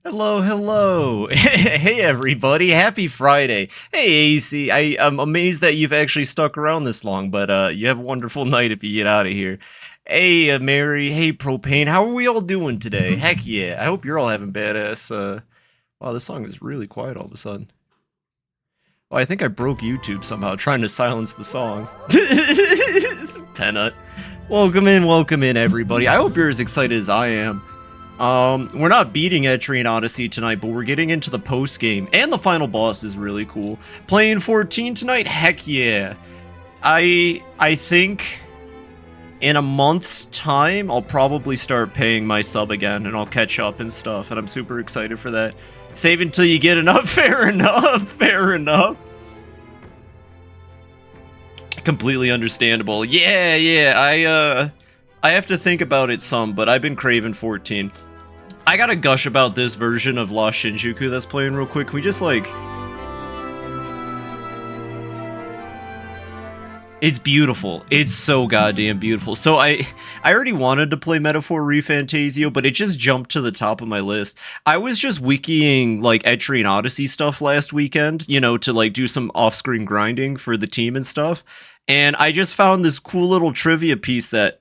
Hello, hello. Hey, everybody. Happy Friday. Hey, AC. I'm amazed that you've actually stuck around this long, but you have a wonderful night if you get out of here. Hey, Mary. Hey, Propane. How are we all doing today? Heck yeah. I hope you're all having badass. Wow, this song is really quiet all of a sudden. Oh, I think I broke YouTube somehow trying to silence the song. Peanut. Welcome in, everybody. I hope you're as excited as I am. We're not beating Etrian Odyssey tonight, but we're getting into the post game, and the final boss is really cool. Playing 14 tonight? Heck yeah. I think in a month's time, I'll probably start paying my sub again, and I'll catch up and stuff, and I'm super excited for that. Save until you get enough. Fair enough. Fair enough. Completely understandable. Yeah, I have to think about it some, but I've been craving 14. I gotta gush about this version of Lost Shinjuku that's playing real quick. Can we just, like... It's beautiful. It's so goddamn beautiful. So I already wanted to play Metaphor ReFantasio, but it just jumped to the top of my list. I was just wikiing, like, Etrian Odyssey stuff last weekend, you know, to, like, do some off-screen grinding for the team and stuff. And I just found this cool little trivia piece that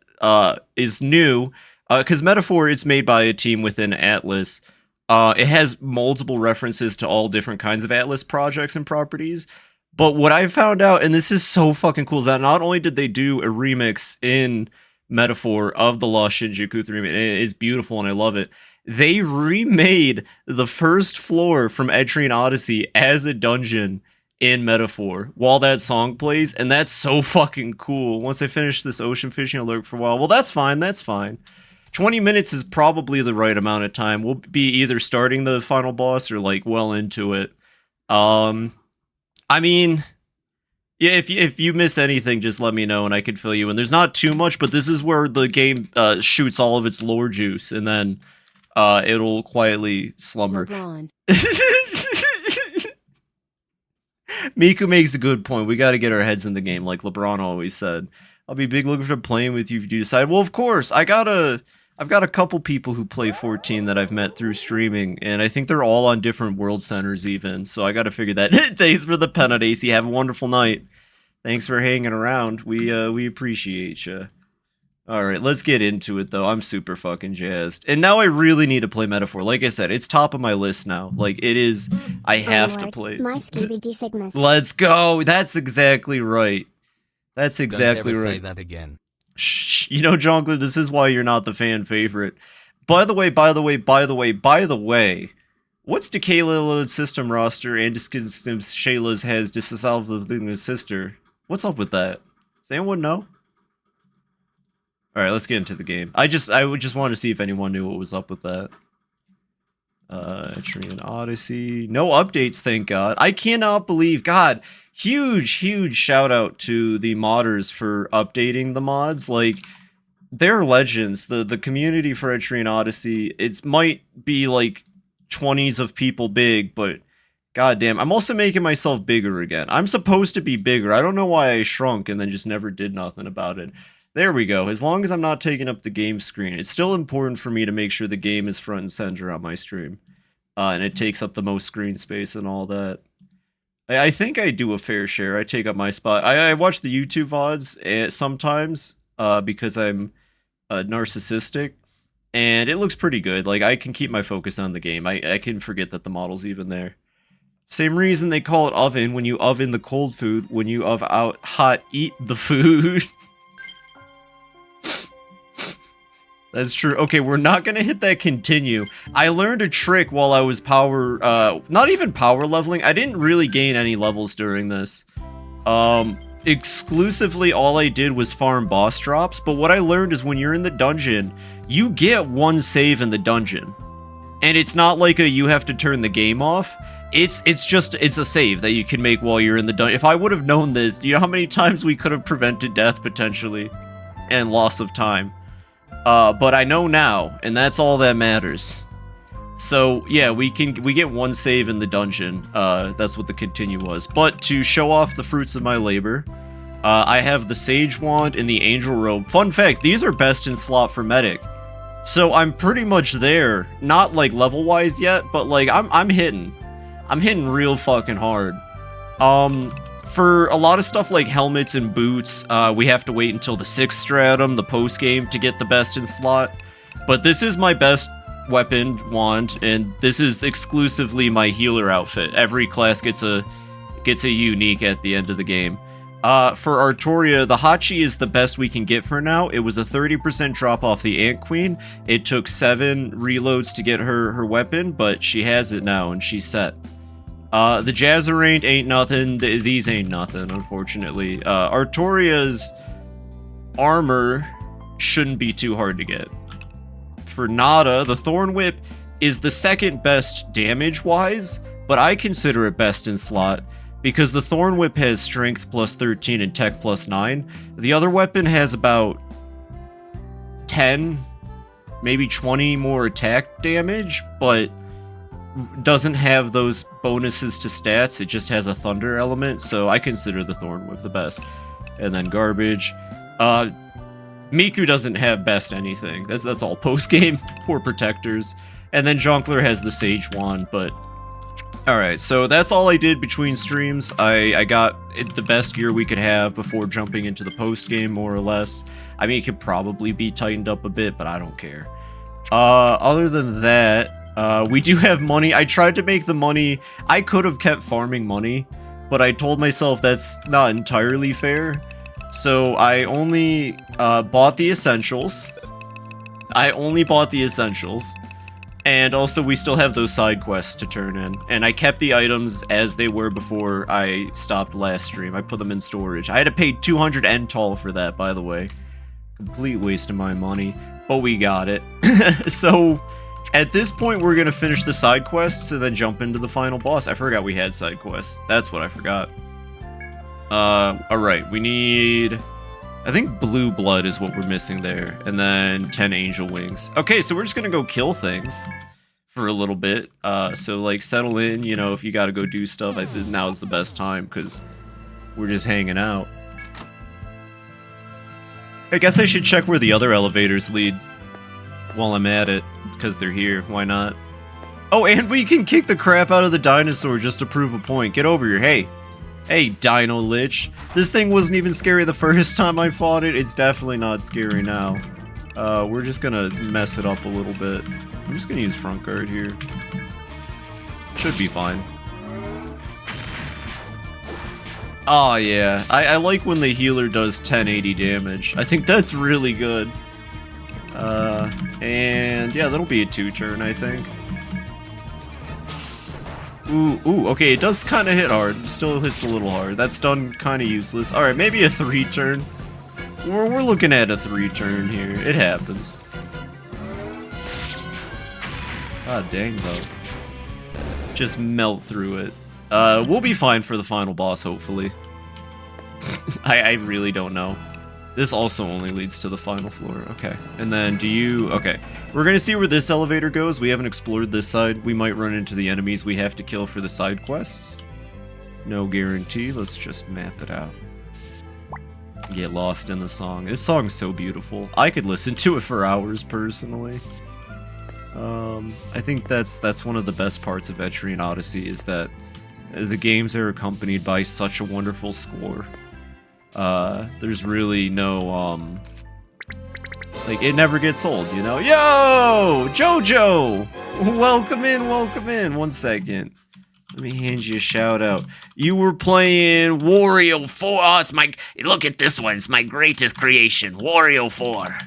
is new, because Metaphor, it's made by a team within Atlas. It has multiple references to all different kinds of Atlas projects and properties. But what I found out, and this is so fucking cool, is that not only did they do a remix in Metaphor of the Lost Shinjuku 3, and it is beautiful and I love it, they remade the first floor from Etrian Odyssey as a dungeon in Metaphor while that song plays, and that's so fucking cool. Once I finish this ocean fishing, I'll lurk for a while. Well, that's fine, that's fine. 20 minutes is probably the right amount of time. We'll be either starting the final boss or, like, well into it. I mean, yeah, if you miss anything, just let me know and I can fill you in. There's not too much, but this is where the game shoots all of its lore juice, and then it'll quietly slumber. Miku makes a good point. We got to get our heads in the game, like LeBron always said. I'll be big looking for playing with you if you do decide. Well, of course, I've got a couple people who play 14 that I've met through streaming, and I think they're all on different world centers even, so I got to figure that. Thanks for the pen, AC. Have a wonderful night. Thanks for hanging around. We appreciate you. All right, let's get into it, though. I'm super fucking jazzed. And now I really need to play Metaphor. Like I said, it's top of my list now. Like, it is... I have to play. Let's go! That's exactly right. That's exactly Don't ever right. Say that again. Shh. You know, Jongler, this is why you're not the fan favorite. By the way, what's Dekayla's system roster and Shayla's has dissolved sister? What's up with that? Does anyone know? Alright, let's get into the game. I would just want to see if anyone knew what was up with that. Etrian Odyssey. No updates, thank God. I cannot believe, God, huge shout out to the modders for updating the mods. Like, they're legends. The community for Etrian Odyssey, it might be like 20s of people big, but goddamn, I'm also making myself bigger again. I'm supposed to be bigger. I don't know why I shrunk and then just never did nothing about it. There we go. As long as I'm not taking up the game screen, it's still important for me to make sure the game is front and center on my stream. And it takes up the most screen space and all that. I think I do a fair share. I take up my spot. I watch the YouTube VODs sometimes because I'm narcissistic. And it looks pretty good. Like, I can keep my focus on the game. I can forget that the model's even there. Same reason they call it oven. When you oven the cold food, when you out hot eat the food. That's true. Okay, we're not gonna hit that continue. I learned a trick while I was not even power leveling. I didn't really gain any levels during this. Exclusively all I did was farm boss drops, but what I learned is when you're in the dungeon, you get one save in the dungeon. And it's not like you have to turn the game off. It's a save that you can make while you're in the dungeon. If I would have known this, do you know how many times we could have prevented death potentially? And loss of time. But I know now, and that's all that matters. So, yeah, we get one save in the dungeon. That's what the continue was. But to show off the fruits of my labor, I have the Sage Wand and the Angel Robe. Fun fact, these are best in slot for Medic. So I'm pretty much there. Not like level-wise yet, but like I'm hitting. I'm hitting real fucking hard. For a lot of stuff like helmets and boots, we have to wait until the 6th stratum, the post-game, to get the best in slot. But this is my best weapon, wand, and this is exclusively my healer outfit. Every class gets a unique at the end of the game. For Artoria, the Hachi is the best we can get for now. It was a 30% drop off the Ant Queen. It took 7 reloads to get her weapon, but she has it now and she's set. The Jazzeraint ain't nothing. These ain't nothing, unfortunately. Artoria's armor shouldn't be too hard to get. For Nada, the Thorn Whip is the second best damage-wise, but I consider it best in slot, because the Thorn Whip has strength plus 13 and tech plus 9. The other weapon has about 10, maybe 20 more attack damage, but doesn't have those bonuses to stats. It just has a thunder element, so I consider the Thorn Whip the best. And then garbage. Miku doesn't have best anything. That's all post-game. Poor protectors. And then Jonkler has the Sage Wand, but... Alright, so that's all I did between streams. I got the best gear we could have before jumping into the post-game, more or less. I mean, it could probably be tightened up a bit, but I don't care. Other than that, we do have money. I tried to make the money... I could have kept farming money, but I told myself that's not entirely fair. So I only bought the essentials. And also we still have those side quests to turn in. And I kept the items as they were before I stopped last stream. I put them in storage. I had to pay 200 Entol for that, by the way. Complete waste of my money. But we got it. So at this point we're gonna finish the side quests and then jump into the final boss. I forgot we had side quests. That's what I forgot. Alright, we need... I think blue blood is what we're missing there, and then 10 angel wings. Okay, so we're just gonna go kill things for a little bit. So, like, settle in, you know, if you gotta go do stuff, I think now is the best time, because we're just hanging out. I guess I should check where the other elevators lead while I'm at it, because they're here. Why not? Oh, and we can kick the crap out of the dinosaur just to prove a point. Get over here. Hey. Hey, Dino Lich. This thing wasn't even scary the first time I fought it. It's definitely not scary now. We're just gonna mess it up a little bit. I'm just gonna use front guard here. Should be fine. Oh, yeah. I like when the healer does 1080 damage. I think that's really good. And yeah, that'll be a 2-turn, I think. Ooh, okay, it does kind of hit hard. Still hits a little hard. That stun kind of useless. Alright, maybe a 3-turn. We're looking at a 3-turn here. It happens. God dang, though. Just melt through it. We'll be fine for the final boss, hopefully. I really don't know. This also only leads to the final floor. Okay. And then do you... Okay. We're gonna see where this elevator goes. We haven't explored this side. We might run into the enemies we have to kill for the side quests. No guarantee. Let's just map it out. Get lost in the song. This song's so beautiful. I could listen to it for hours, personally. I think that's one of the best parts of Etrian Odyssey, is that the games are accompanied by such a wonderful score. There's really no, like, it never gets old, you know? Yo! Jojo! Welcome in, welcome in. 1 second. Let me hand you a shout out. You were playing Wario 4. Oh, it's my... Look at this one. It's my greatest creation. Wario 4.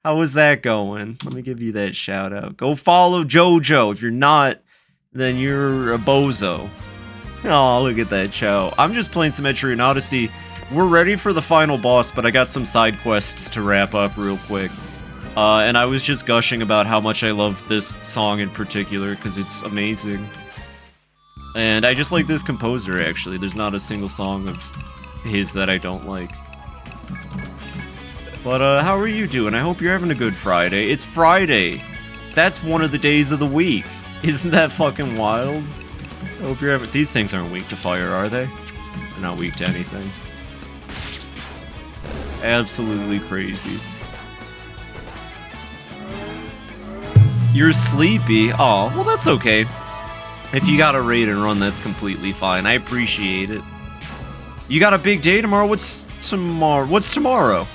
How was that going? Let me give you that shout out. Go follow Jojo. If you're not, then you're a bozo. Oh, look at that chow. I'm just playing some Etrian Odyssey. We're ready for the final boss, but I got some side quests to wrap up real quick. And I was just gushing about how much I love this song in particular, because it's amazing. And I just like this composer, actually. There's not a single song of his that I don't like. But, how are you doing? I hope you're having a good Friday. It's Friday! That's one of the days of the week. Isn't that fucking wild? I hope you're having... These things aren't weak to fire, are they? They're not weak to anything. Absolutely crazy. You're sleepy? Oh, well that's okay. If you got a raid and run, that's completely fine. I appreciate it. You got a big day tomorrow? What's tomorrow? What's tomorrow?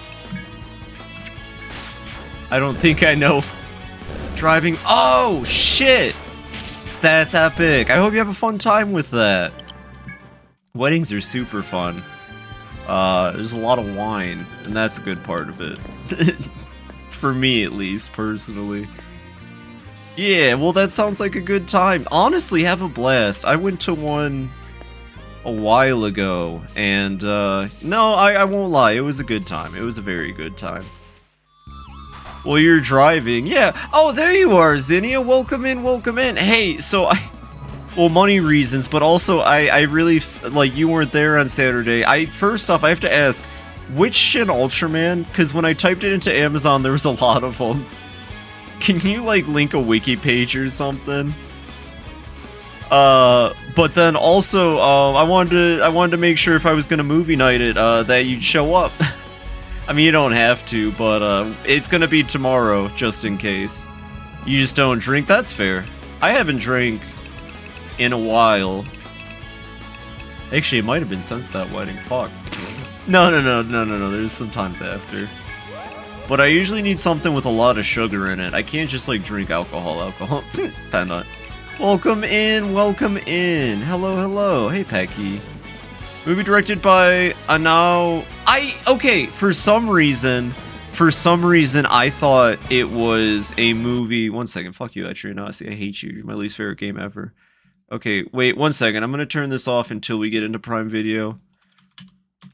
I don't think I know. Driving. Oh, shit! That's epic. I hope you have a fun time with that. Weddings are super fun. There's a lot of wine, and that's a good part of it. For me, at least, personally. Yeah, well, that sounds like a good time. Honestly, have a blast. I went to one a while ago, and, no, I won't lie. It was a good time. It was a very good time. Well, you're driving. Yeah. Oh, there you are, Zinnia. Welcome in, welcome in. Hey, so well, money reasons, but also I really, like, you weren't there on Saturday. First off, I have to ask, which Shin Ultraman? Because when I typed it into Amazon, there was a lot of them. Can you, like, link a wiki page or something? But then also, I wanted to make sure if I was gonna movie night it, that you'd show up. I mean, you don't have to, but, it's gonna be tomorrow, just in case. You just don't drink? That's fair. I haven't drank in a while. Actually, it might have been since that wedding. Fuck. No, there's some times after. But I usually need something with a lot of sugar in it. I can't just, like, drink alcohol. Peanut. Welcome in, welcome in. Hello, hello. Hey, Pecky. Movie directed by Anao. Okay, for some reason, I thought it was a movie. One second, fuck you, Etrian. Odyssey, I hate you. You're my least favorite game ever. Okay, wait, one second. I'm gonna turn this off until we get into Prime Video.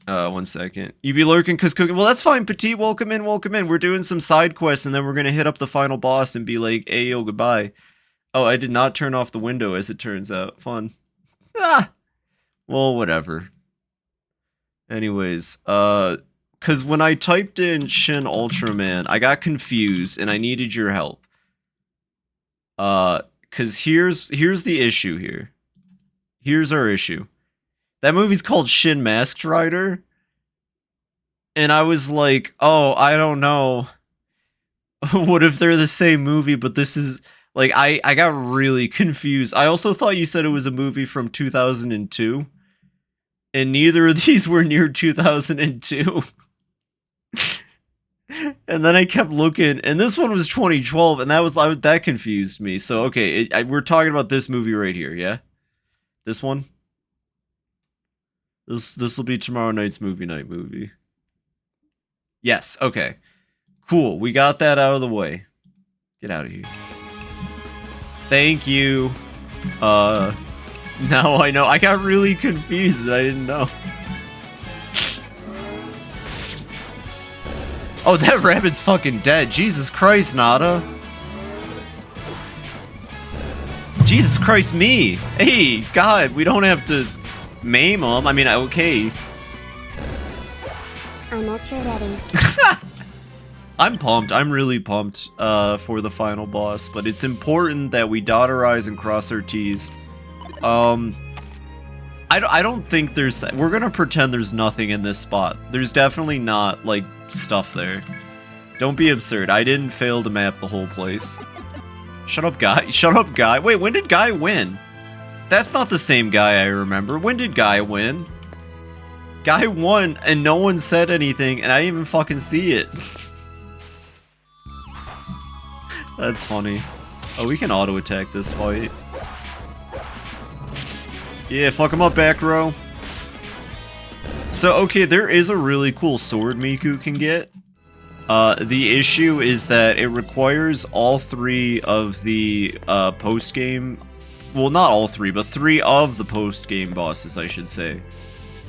One second. You be lurking cause cooking. Well, that's fine, Petite. Welcome in, welcome in. We're doing some side quests, and then we're gonna hit up the final boss and be like, "Ayo, goodbye." Oh, I did not turn off the window, as it turns out. Fun. Ah. Well, whatever. Anyways, cause when I typed in Shin Ultraman, I got confused, and I needed your help. Cause here's the issue here. Here's our issue. That movie's called Shin Masked Rider. And I was like, oh, I don't know. What if they're the same movie, but this is... Like, I got really confused. I also thought you said it was a movie from 2002. And neither of these were near 2002. And then I kept looking, and this one was 2012, and that confused me. So, okay, we're talking about this movie right here, yeah? This one? This will be tomorrow night's movie night movie. Yes, okay. Cool, we got that out of the way. Get out of here. Thank you. Now I know. I got really confused. I didn't know. Oh, that rabbit's fucking dead. Jesus Christ, Nada. Jesus Christ, me. Hey, God, we don't have to maim him. I mean, okay. I'm ultra ready. I'm pumped. I'm really pumped for the final boss, but it's important that we dot our I's and cross our T's. I don't think there's... We're gonna pretend there's nothing in this spot. There's definitely not, like, stuff there. Don't be absurd. I didn't fail to map the whole place. Shut up, Guy. Shut up, Guy. Wait, when did Guy win? That's not the same Guy I remember. When did Guy win? Guy won, and no one said anything, and I didn't even fucking see it. That's funny. Oh, we can auto-attack this fight. Yeah, fuck him up, back row. So, okay, there is a really cool sword Miku can get. The issue is that it requires all three of the post-game... Well, not all three, but three of the post-game bosses, I should say.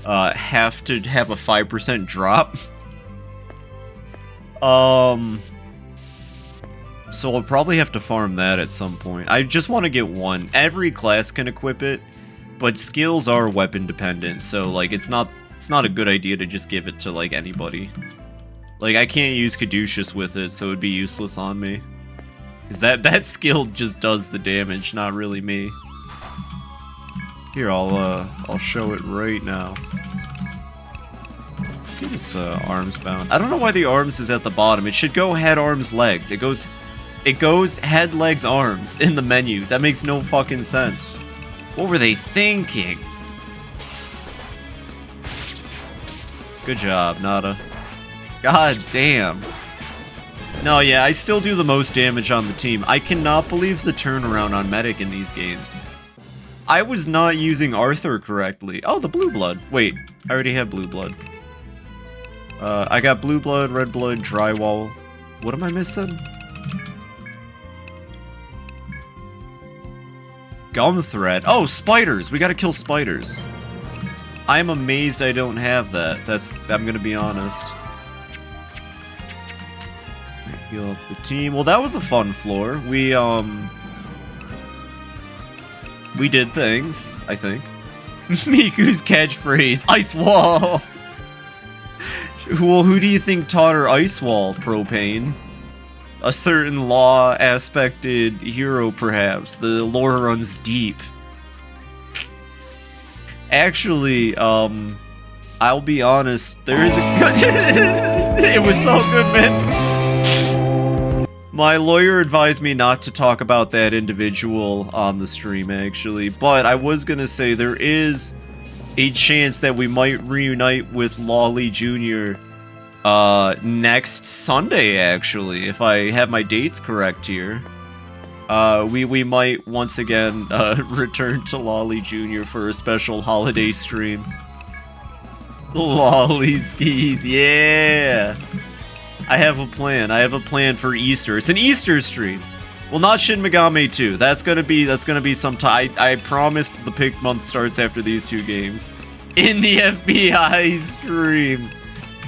Have to have a 5% drop. So I'll probably have to farm that at some point. I just want to get one. Every class can equip it, but skills are weapon dependent, so like it's not a good idea to just give it to like anybody. Like I can't use Caduceus with it, so it'd be useless on me. Cause that skill just does the damage, not really me. Here, I'll show it right now. Let's get its arms bound. I don't know why the arms is at the bottom. It should go head, arms, legs. It goes It goes head, legs, arms in the menu. That makes no fucking sense. What were they thinking? Good job, Nada. God damn. No, yeah, I still do the most damage on the team. I cannot believe the turnaround on Medic in these games. I was not using Arthur correctly. Oh, the blue blood. Wait, I already have blue blood. I got blue blood, red blood, drywall. What am I missing? Gum thread. Oh, spiders. We gotta kill spiders. I'm amazed I don't have that. I'm gonna be honest. Heal up the team. Well, that was a fun floor. We did things, I think. Miku's catchphrase, ice wall. Well, who do you think taught her ice wall, Propane? A certain law-aspected hero, perhaps. The lore runs deep. Actually, I'll be honest, there is a... It was so good, man. My lawyer advised me not to talk about that individual on the stream, actually. But I was gonna say there is a chance that we might reunite with Lolly Jr. Next Sunday, actually, if I have my dates correct here. We might once again return to Lolly Jr. for a special holiday stream. Lolly skis, yeah! I have a plan. I have a plan for Easter. It's an Easter stream. Well, not Shin Megami 2. That's gonna be some time. I promised the pick month starts after these two games. In the FBI stream,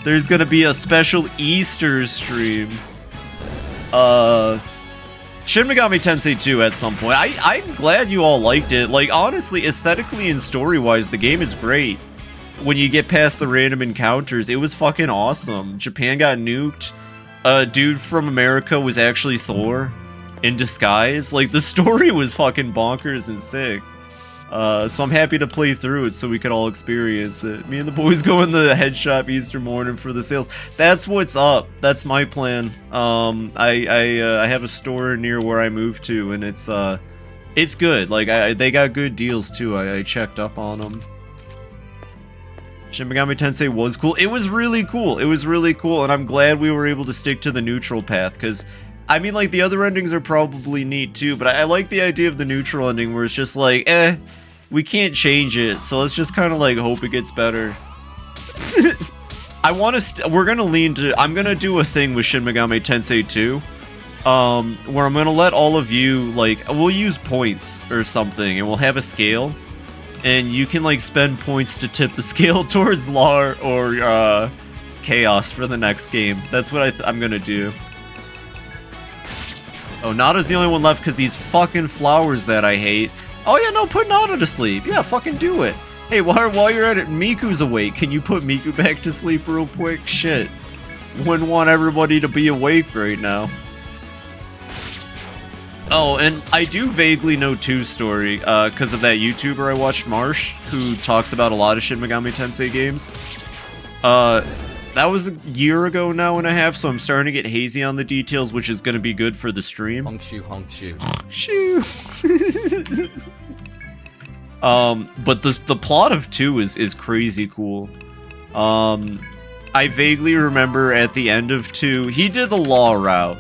there's gonna be a special Easter stream. Shin Megami Tensei 2 at some point. I'm glad you all liked it. Like, honestly, aesthetically and story-wise, the game is great. When you get past the random encounters, it was fucking awesome. Japan got nuked. A dude from America was actually Thor in disguise. Like, the story was fucking bonkers and sick. So I'm happy to play through it so we could all experience it. Me and the boys go in the head shop Easter morning for the sales. That's what's up. That's my plan. I have a store near where I moved to, and it's good. Like, they got good deals too. I checked up on them. Shin Megami Tensei was cool. It was really cool. It was really cool, and I'm glad we were able to stick to the neutral path, because, I mean, like, the other endings are probably neat too, but I like the idea of the neutral ending where it's just like, we can't change it, so let's just kind of, like, hope it gets better. We're gonna lean to, I'm gonna do a thing with Shin Megami Tensei 2, where I'm gonna let all of you, like, we'll use points or something, and we'll have a scale. And you can, like, spend points to tip the scale towards Law or Chaos for the next game. That's what I'm gonna do. Oh, Nada's the only one left because these fucking flowers that I hate. Oh yeah, no, put Nada to sleep. Yeah, fucking do it. Hey, while you're at it, Miku's awake. Can you put Miku back to sleep real quick? Shit. Wouldn't want everybody to be awake right now. Oh, and I do vaguely know Tues' story, because of that YouTuber I watched, Marsh, who talks about a lot of Shin Megami Tensei games. That was a year ago now and a half, so I'm starting to get hazy on the details, which is going to be good for the stream. Honk shoe, honk shoe. Shoo! But the plot of 2 is crazy cool. I vaguely remember at the end of 2, he did the law route.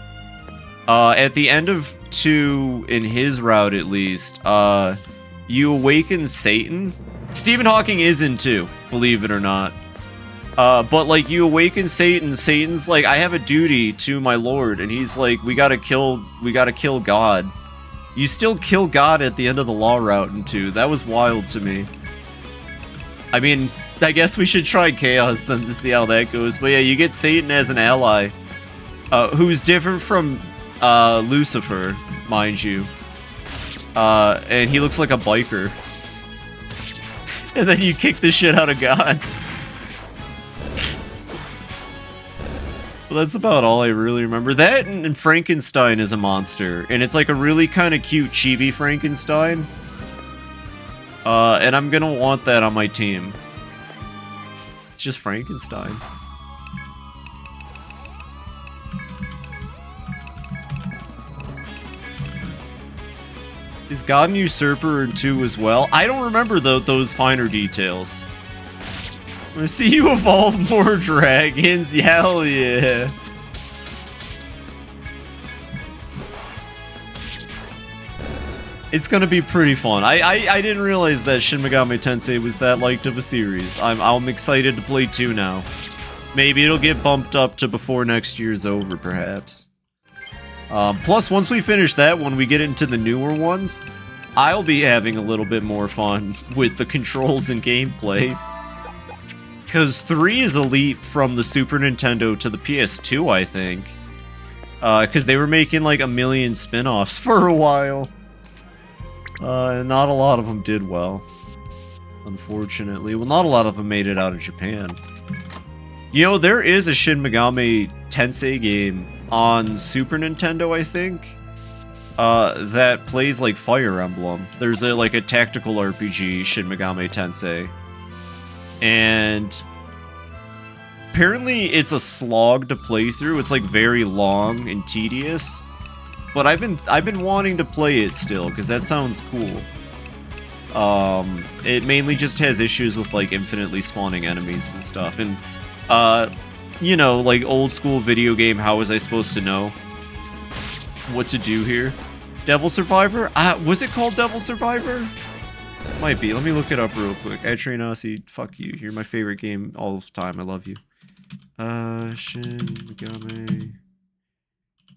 At the end of 2, in his route at least, you awaken Satan. Stephen Hawking is in 2, believe it or not. But, like, you awaken Satan. Satan's like, I have a duty to my lord, and he's like, we gotta kill God. You still kill God at the end of the law route in 2. That was wild to me. I mean, I guess we should try Chaos then to see how that goes. But yeah, you get Satan as an ally, who's different from Lucifer, mind you. And he looks like a biker. And then you kick the shit out of God. Well, that's about all I really remember. That and Frankenstein is a monster. And it's like a really kind of cute chibi Frankenstein. And I'm gonna want that on my team. It's just Frankenstein. Is God and Usurper in 2 as well? I don't remember those finer details. I'm gonna see you evolve more dragons. Hell yeah. It's gonna be pretty fun. I didn't realize that Shin Megami Tensei was that liked of a series. I'm excited to play 2 now. Maybe it'll get bumped up to before next year's over, perhaps. Plus, once we finish that, when we get into the newer ones, I'll be having a little bit more fun with the controls and gameplay. Because 3 is a leap from the Super Nintendo to the PS2, I think. Because they were making like a million spin-offs for a while. And not a lot of them did well, unfortunately. Well, not a lot of them made it out of Japan. You know, there is a Shin Megami Tensei game on Super Nintendo, I think, that plays like Fire Emblem. There's like a tactical RPG, Shin Megami Tensei. And apparently it's a slog to play through. It's like very long and tedious. But I've been wanting to play it still, because that sounds cool. It mainly just has issues with like infinitely spawning enemies and stuff. And you know, like old school video game, how was I supposed to know what to do here? Devil Survivor? Was it called Devil Survivor? Might be. Let me look it up real quick. Etrian, fuck you. You're my favorite game all the time. I love you. Shin Megami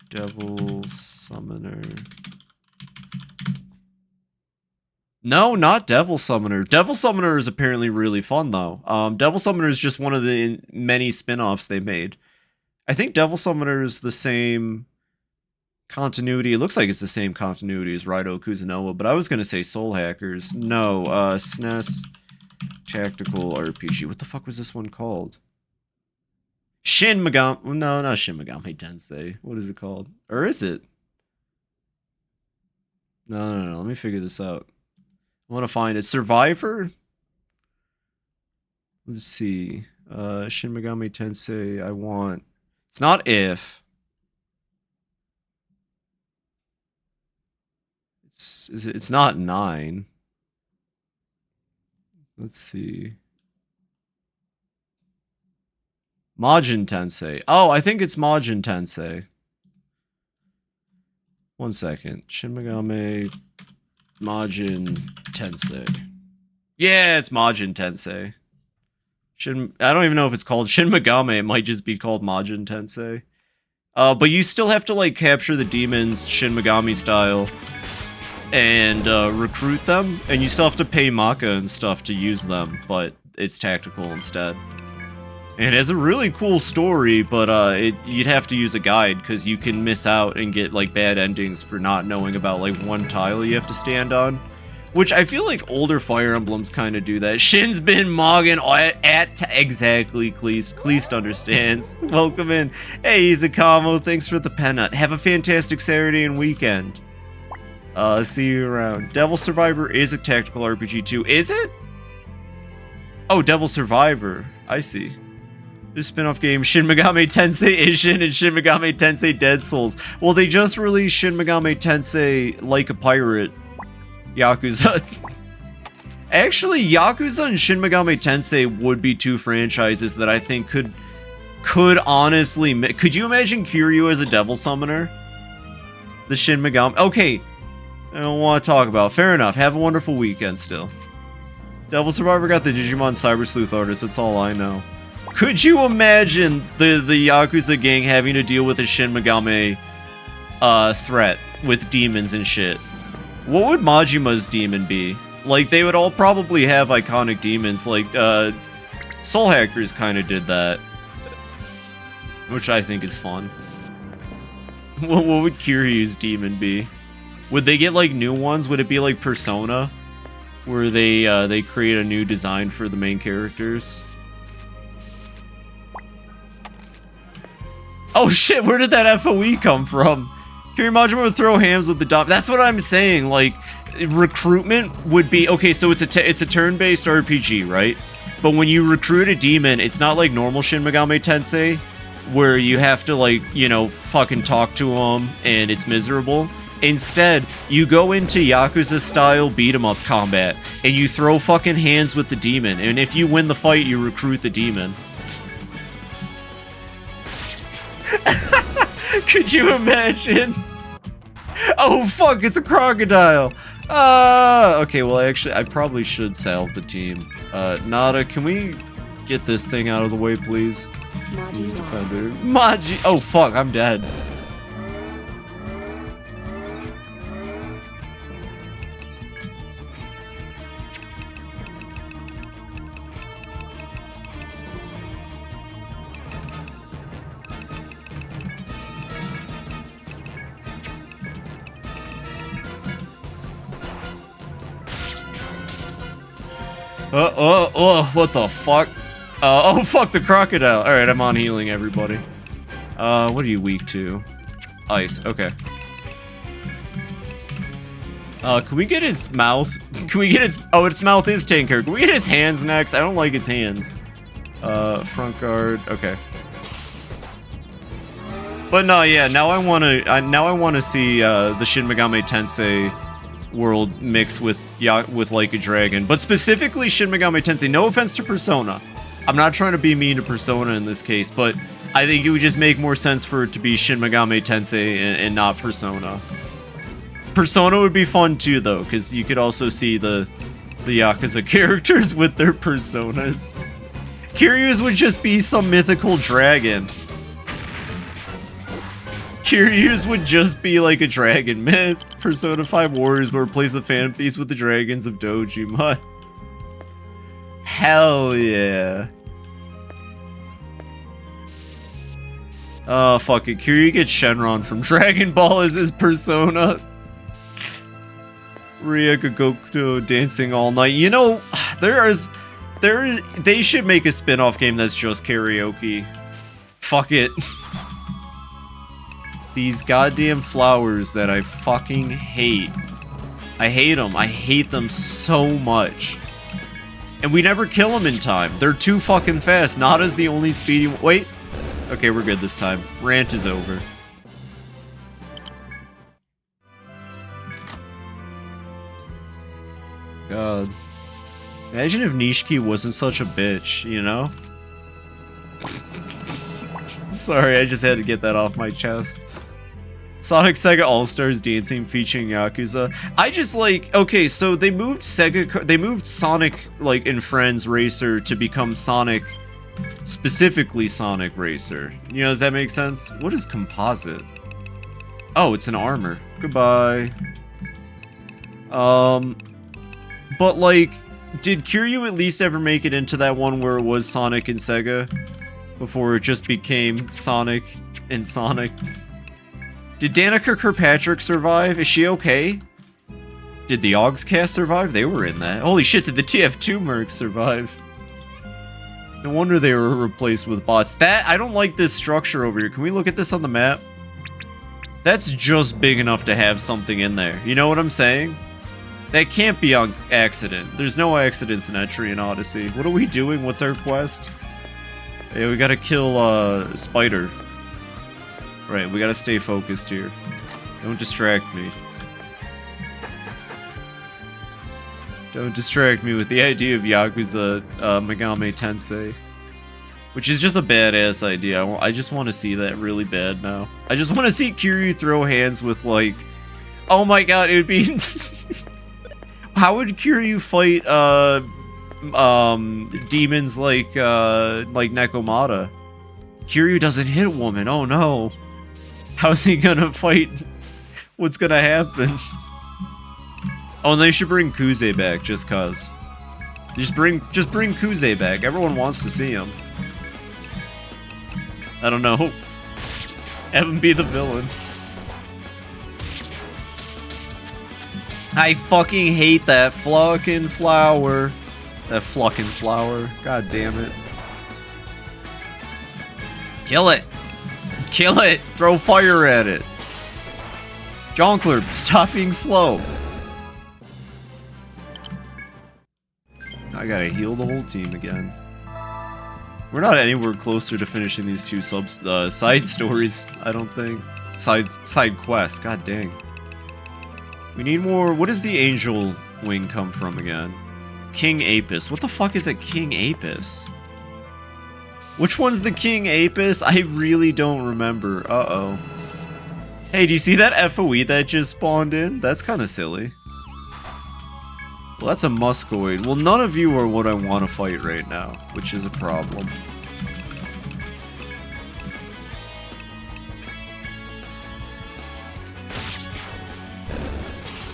Devil Summoner. No, not Devil Summoner. Devil Summoner is apparently really fun, though. Devil Summoner is just one of the many spin-offs they made. I think Devil Summoner is the same continuity. It looks like it's the same continuity as Raido Kuzunoa, but I was going to say Soul Hackers. No, SNES Tactical RPG. What the fuck was this one called? Shin Megami... No, not Shin Megami Tensei. What is it called? Or is it? No. Let me figure this out. I want to find it. Survivor? Let's see. Shin Megami Tensei. I want... It's not if. It's not 9. Let's see. Majin Tensei. Oh, I think it's Majin Tensei. 1 second. Shin Megami Majin Tensei. Yeah, it's Majin Tensei. I don't even know if it's called Shin Megami. It might just be called Majin Tensei. But you still have to like capture the demons Shin Megami style and recruit them, and you still have to pay Maka and stuff to use them, but it's tactical instead. And it has a really cool story, but you'd have to use a guide, because you can miss out and get like bad endings for not knowing about like one tile you have to stand on. Which I feel like older Fire Emblems kind of do that. Shin's been mogging at exactly, Cleast understands. Welcome in. Hey, Izakamo, thanks for the pennant. Have a fantastic Saturday and weekend. See you around. Devil Survivor is a tactical RPG too. Is it? Oh, Devil Survivor. I see. This spin-off game, Shin Megami Tensei Ishin and Shin Megami Tensei Dead Souls. Well, they just released Shin Megami Tensei Like a Pirate Yakuza. Actually, Yakuza and Shin Megami Tensei would be two franchises that I think could honestly... Could you imagine Kiryu as a Devil Summoner? The Shin Megami... Okay, I don't want to talk about it. Fair enough. Have a wonderful weekend still. Devil Survivor got the Digimon Cyber Sleuth artist. That's all I know. Could you imagine the Yakuza gang having to deal with a Shin Megami threat with demons and shit? What would Majima's demon be? Like, they would all probably have iconic demons. Like, Soul Hackers kind of did that. Which I think is fun. What would Kiryu's demon be? Would they get, like, new ones? Would it be like Persona? Where they create a new design for the main characters? Oh shit, where did that FOE come from? Kiryu Majima would throw hands with the dom. That's what I'm saying. Like, recruitment would be... Okay, so it's a turn-based RPG, right? But when you recruit a demon, it's not like normal Shin Megami Tensei, where you have to, like, you know, fucking talk to them, and it's miserable. Instead, you go into Yakuza-style beat-em-up combat, and you throw fucking hands with the demon, and if you win the fight, you recruit the demon. Could you imagine? Oh fuck, it's a crocodile! Okay, well I probably should salve the team. Nada, can we get this thing out of the way, please? Use defender. Maji! Oh fuck, I'm dead. What the fuck? Oh fuck, the crocodile. Alright, I'm on healing, everybody. What are you weak to? Ice, okay. Can we get its mouth? Can we get its... Oh, its mouth is tanker. Can we get its hands next? I don't like its hands. Front guard, okay. But no, yeah, now I wanna see, the Shin Megami Tensei world mix with Like a Dragon, but specifically Shin Megami Tensei. No offense to Persona. I'm not trying to be mean to Persona in this case, but I think it would just make more sense for it to be Shin Megami Tensei and not Persona. Persona would be fun too, though, because you could also see the Yakuza characters with their personas. Kiryu's would just be some mythical dragon. Kiryu's would just be like a dragon, man. Persona 5 Warriors will replace the fan feast with the dragons of Dojima. Hell yeah. Oh, fuck it. Kiryu gets Shenron from Dragon Ball as his persona. Ryugagoku dancing all night. You know, they should make a spin-off game that's just karaoke. Fuck it. These goddamn flowers that I fucking hate. I hate them. I hate them so much. And we never kill them in time. They're too fucking fast. Nada's the only speedy... Wait. Okay, we're good this time. Rant is over. God. Imagine if Nishiki wasn't such a bitch, you know? Sorry, I just had to get that off my chest. Sonic Sega All-Stars dancing featuring Yakuza. I just like, okay, so they moved Sonic, like, and Friends Racer to become Sonic, specifically Sonic Racer. You know, does that make sense? What is composite? Oh, it's an armor. Goodbye. But like, did Kiryu at least ever make it into that one where it was Sonic and Sega? Before it just became Sonic and Sonic? Did Danica Kirkpatrick survive? Is she okay? Did the Ogscast survive? They were in that. Holy shit, did the TF2 mercs survive? No wonder they were replaced with bots. I don't like this structure over here. Can we look at this on the map? That's just big enough to have something in there. You know what I'm saying? That can't be on accident. There's no accidents in Etrian Odyssey. What are we doing? What's our quest? Hey, we gotta kill, Spider. Right, we gotta stay focused here. Don't distract me. Don't distract me with the idea of Yakuza Megami Tensei. Which is just a badass idea. I just want to see that really bad now. I just want to see Kiryu throw hands with, like... Oh my god, it would be... How would Kiryu fight, demons like Nekomata? Kiryu doesn't hit woman, oh no. How's he gonna fight? What's gonna happen? Oh, and they should bring Kuze back, just cause. Just bring Kuze back. Everyone wants to see him. I don't know. Have him be the villain. I fucking hate that fucking flower. That fucking flower. God damn it. Kill it. Kill it! Throw fire at it! Jonkler, stop being slow! I gotta heal the whole team again. We're not anywhere closer to finishing these two side stories, I don't think. Side quests, god dang. We need more. What does the angel wing come from again? King Apis. What the fuck is a King Apis? Which one's the King Apis? I really don't remember. Uh-oh. Hey, do you see that FOE that just spawned in? That's kind of silly. Well, that's a Muscoid. Well, none of you are what I want to fight right now, which is a problem.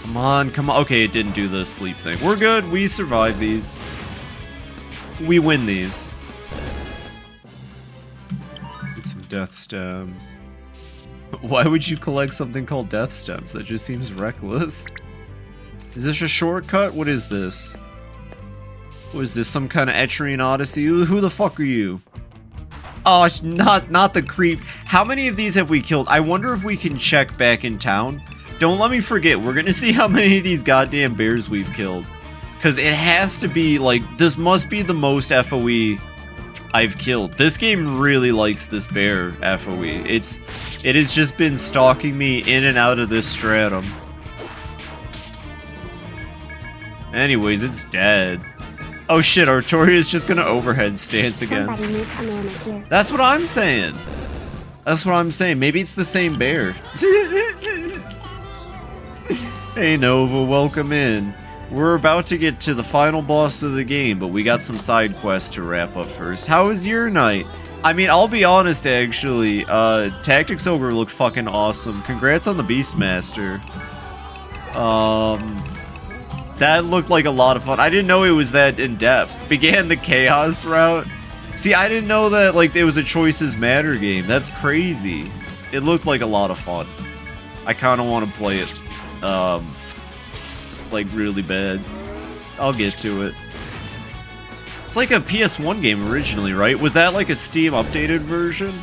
Come on, come on. Okay, it didn't do the sleep thing. We're good. We survive these. We win these. Get some death stems. Why would you collect something called death stems? That just seems reckless. Is this a shortcut? What is this? What is this? Some kind of Etrian Odyssey? Who the fuck are you? Oh, not the creep. How many of these have we killed? I wonder if we can check back in town. Don't let me forget. We're gonna see how many of these goddamn bears we've killed. Because it has to be, like, this must be the most FOE I've killed. This game really likes this bear FOE. It has just been stalking me in and out of this stratum. Anyways, it's dead. Oh shit, Artoria's just gonna overhead stance again. Somebody needs a manicure. That's what I'm saying. That's what I'm saying. Maybe it's the same bear. Hey Nova, welcome in. We're about to get to the final boss of the game, but we got some side quests to wrap up first. How was your night? I mean, I'll be honest, actually. Tactics Ogre looked fucking awesome. Congrats on the Beastmaster. That looked like a lot of fun. I didn't know it was that in-depth. Began the Chaos route. See, I didn't know that, like, it was a Choices Matter game. That's crazy. It looked like a lot of fun. I kind of want to play it, like, really bad. I'll get to it. It's like a PS1 game originally, right? Was that like a Steam updated version?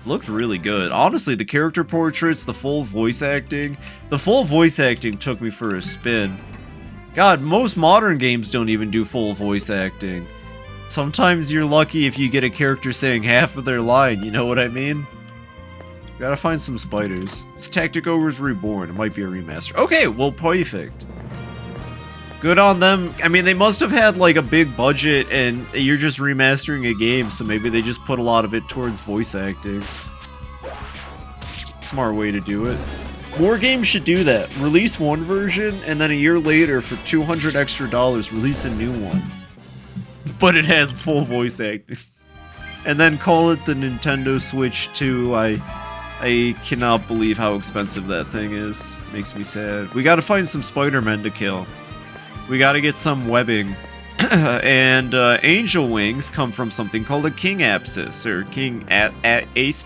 Looked really good. Honestly, the character portraits, the full voice acting. The full voice acting took me for a spin. God, most modern games don't even do full voice acting. Sometimes you're lucky if you get a character saying half of their line, you know what I mean? Gotta find some spiders. It's Tactic Ogres Reborn. It might be a remaster. Okay, well, perfect. Good on them. I mean, they must have had, like, a big budget, and you're just remastering a game, so maybe they just put a lot of it towards voice acting. Smart way to do it. More games should do that. Release one version, and then a year later, for $200 extra, release a new one. But it has full voice acting. And then call it the Nintendo Switch 2. I cannot believe how expensive that thing is. Makes me sad. We gotta find some Spider-Men to kill. We gotta get some webbing. And angel wings come from something called a King Apsis, or King Aspis?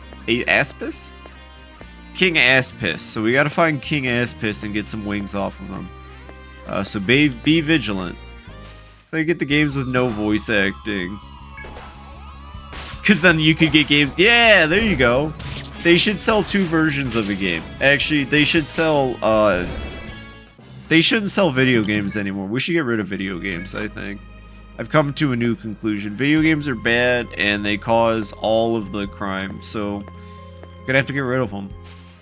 King Aspis. So we gotta find King Aspis and get some wings off of him. So be vigilant. So you get the games with no voice acting. Because then you could get games... Yeah, there you go. They should sell 2 versions of a game. Actually, they should sell... They shouldn't sell video games anymore. We should get rid of video games, I think. I've come to a new conclusion. Video games are bad, and they cause all of the crime, so... gonna have to get rid of them.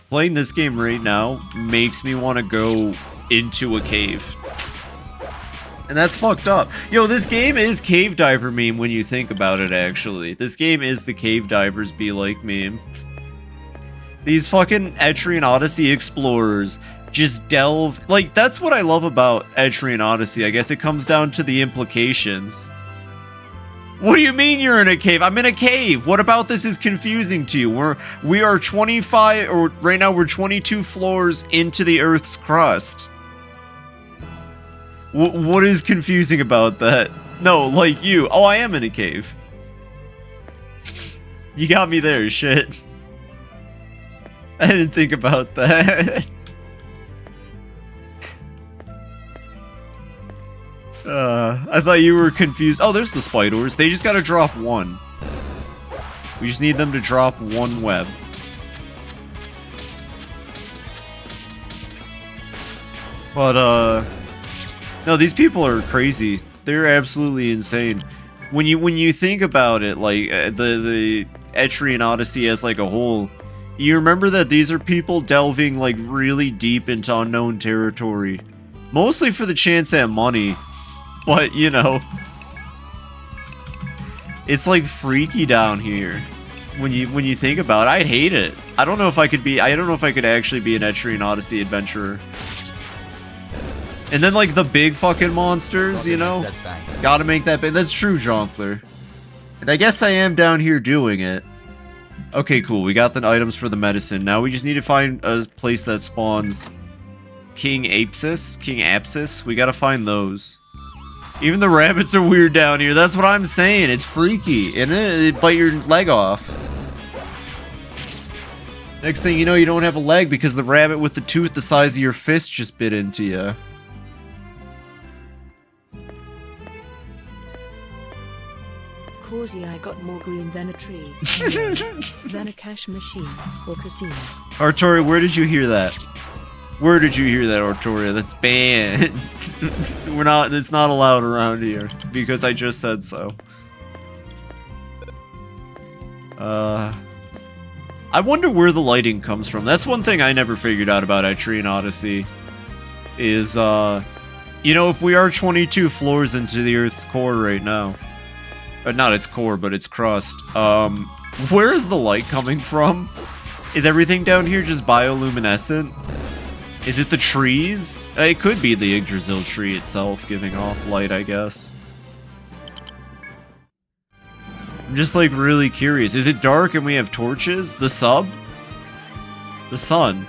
Playing this game right now makes me want to go into a cave. And that's fucked up. Yo, this game is Cave Diver meme when you think about it, actually. This game is the Cave Divers Be Like meme. These fucking Etrian Odyssey explorers just delve... Like, that's what I love about Etrian Odyssey. I guess it comes down to the implications. What do you mean you're in a cave? I'm in a cave. What about this is confusing to you? We are 25... Or right now we're 22 floors into the Earth's crust. What is confusing about that? No, like you. Oh, I am in a cave. You got me there, shit. I didn't think about that. I thought you were confused. Oh, there's the spiders. They just gotta drop 1. We just need them to drop 1 web. But, no, these people are crazy. They're absolutely insane. When you think about it, like, the Etrian Odyssey as, like, a whole, You remember that these are people delving, like, really deep into unknown territory. Mostly for the chance at money. But, you know... It's, like, freaky down here. When you think about it, I'd hate it. I don't know if I could actually be an Etrian Odyssey adventurer. And then, like, the big fucking monsters, you know? Gotta make that big. That's true, Jonkler. And I guess I am down here doing it. Okay, cool. We got the items for the medicine. Now we just need to find a place that spawns King Apsis. We gotta find those. Even the rabbits are weird down here. That's what I'm saying. It's freaky. And it bite your leg off. Next thing you know, you don't have a leg because the rabbit with the tooth the size of your fist just bit into you. Causey, I got more green than a tree, than a cash machine or casino. Artoria, where did you hear that? Where did you hear that, Artoria? That's banned. It's not allowed around here because I just said so. I wonder where the lighting comes from. That's one thing I never figured out about Etrian Odyssey. Is, you know, if we are 22 floors into the Earth's core right now, not its core, but its crust, where is the light coming from? Is everything down here just bioluminescent? Is it the trees? It could be the Yggdrasil tree itself giving off light, I guess. I'm just, like, really curious. Is it dark and we have torches? The sub? The sun.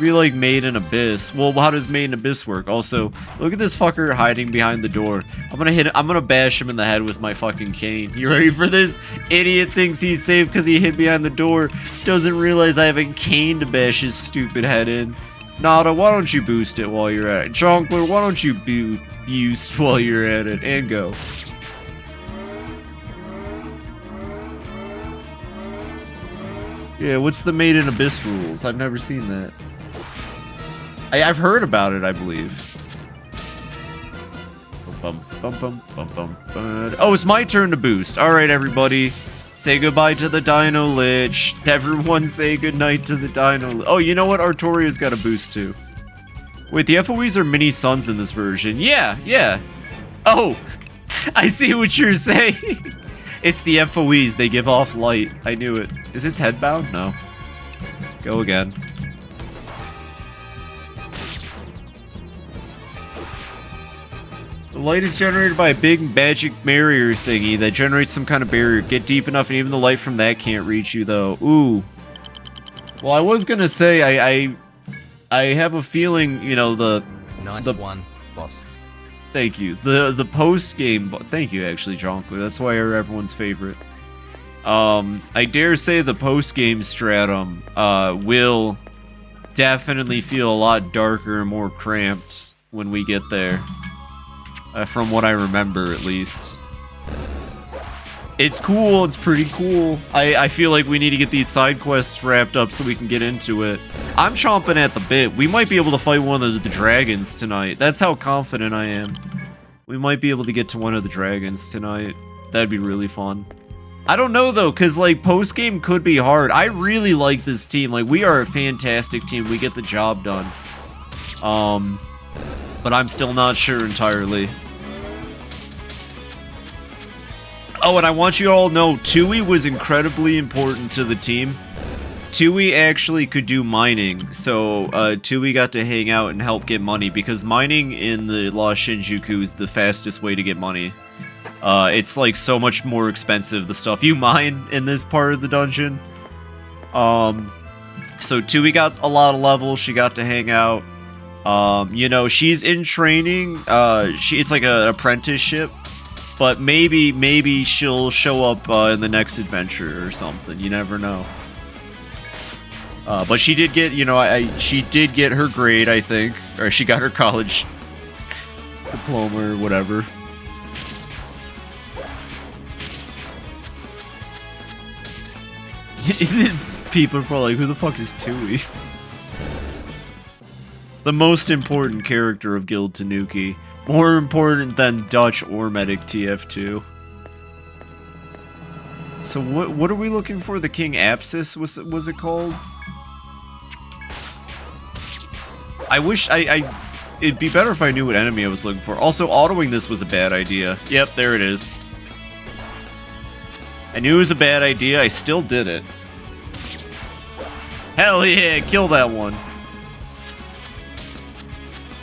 We, like, made an abyss. Well, how does made an abyss work? Also, look at this fucker hiding behind the door. I'm gonna bash him in the head with my fucking cane. You ready for this? Idiot thinks he's safe because he hid behind the door. Doesn't realize I have a cane to bash his stupid head in. Nada, why don't you boost it while you're at it? Jonkler, why don't you boost while you're at it? And go. Yeah, what's the Made in Abyss rules? I've never seen that. I've heard about it, I believe. Oh, it's my turn to boost. Alright, everybody. Say goodbye to the Dino Lich. Everyone say goodnight to the Dino Lich. Oh, you know what? Artoria's got a boost too. Wait, the FOEs are mini suns in this version. Yeah. Oh, I see what you're saying. It's the FOEs. They give off light. I knew it. Is its head bound? No. Go again. The light is generated by a big magic barrier thingy that generates some kind of barrier. Get deep enough and even the light from that can't reach you, though. Ooh. Well, I was gonna say, I have a feeling, you know, Nice one, boss. Thank you. The post-game... Thank you, actually, Jonkler. That's why you're everyone's favorite. I dare say the post-game stratum will definitely feel a lot darker and more cramped when we get there. From what I remember, at least. It's cool. It's pretty cool. I feel like we need to get these side quests wrapped up so we can get into it. I'm chomping at the bit. We might be able to fight one of the dragons tonight. That's how confident I am. We might be able to get to one of the dragons tonight. That'd be really fun. I don't know, though, because, like, post-game could be hard. I really like this team. Like, we are a fantastic team. We get the job done. But I'm still not sure entirely. Oh, and I want you all to know, Tues was incredibly important to the team. Tues actually could do mining, so Tues got to hang out and help get money, because mining in the Lost Shinjuku is the fastest way to get money. It's like so much more expensive, the stuff you mine in this part of the dungeon. So Tues got a lot of levels, she got to hang out. You know, she's in training, it's like an apprenticeship. But maybe she'll show up in the next adventure or something. You never know. But she did get, you know, she did get her grade, I think. Or she got her college diploma or whatever. People are probably like, who the fuck is Tues? The most important character of Guild Tanuki. More important than Dutch or Medic TF2. So what are we looking for? The King Apsis was it called? I wish it'd be better if I knew what enemy I was looking for. Also, autoing this was a bad idea. Yep, there it is. I knew it was a bad idea. I still did it. Hell yeah, kill that one.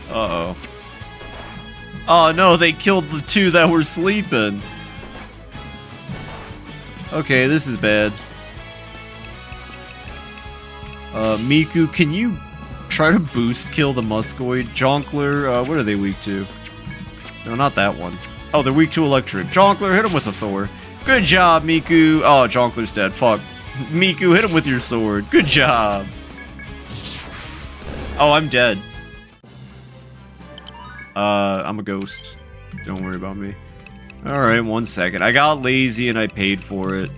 Uh-oh. Oh no, they killed the two that were sleeping. Okay, this is bad. Miku, can you try to boost kill the Muskoid? Jonkler, what are they weak to? No, not that one. Oh, they're weak to electric. Jonkler, hit him with a Thor. Good job, Miku. Oh, Jonkler's dead. Fuck. Miku, hit him with your sword. Good job. Oh, I'm dead. I'm a ghost. Don't worry about me. Alright, 1 second. I got lazy and I paid for it.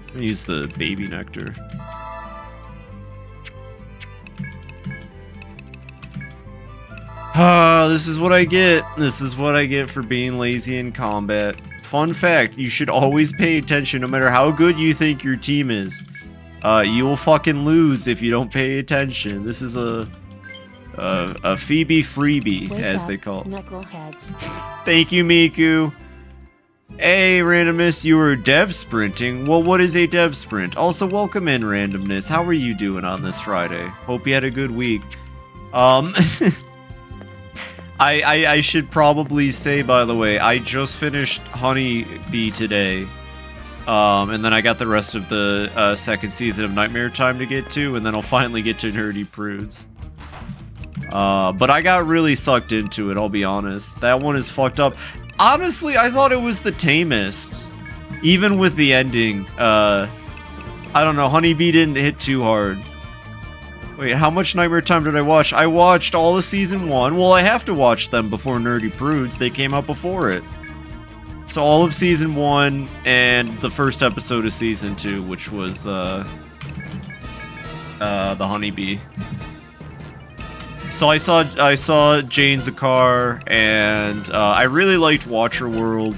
I'm gonna use the baby nectar. Ah, this is what I get. This is what I get for being lazy in combat. Fun fact, you should always pay attention no matter how good you think your team is. You will fucking lose if you don't pay attention. This is a Phoebe freebie, as they call it. Knuckleheads. Thank you, Miku. Hey, Randomness, you were dev sprinting. Well, what is a dev sprint? Also, welcome in, Randomness. How are you doing on this Friday? Hope you had a good week. I should probably say, by the way, I just finished Honeybee today. And then I got the rest of the second season of Nightmare Time to get to, and then I'll finally get to Nerdy Prudes. But I got really sucked into it, I'll be honest. That one is fucked up. Honestly, I thought it was the tamest. Even with the ending. I don't know, Honeybee didn't hit too hard. Wait, how much Nightmare Time did I watch? I watched all of Season 1. Well, I have to watch them before Nerdy Prudes. They came out before it. So all of Season 1 and the first episode of Season 2, which was, the Honeybee. So I saw Jane Zakar, and I really liked Watcher World.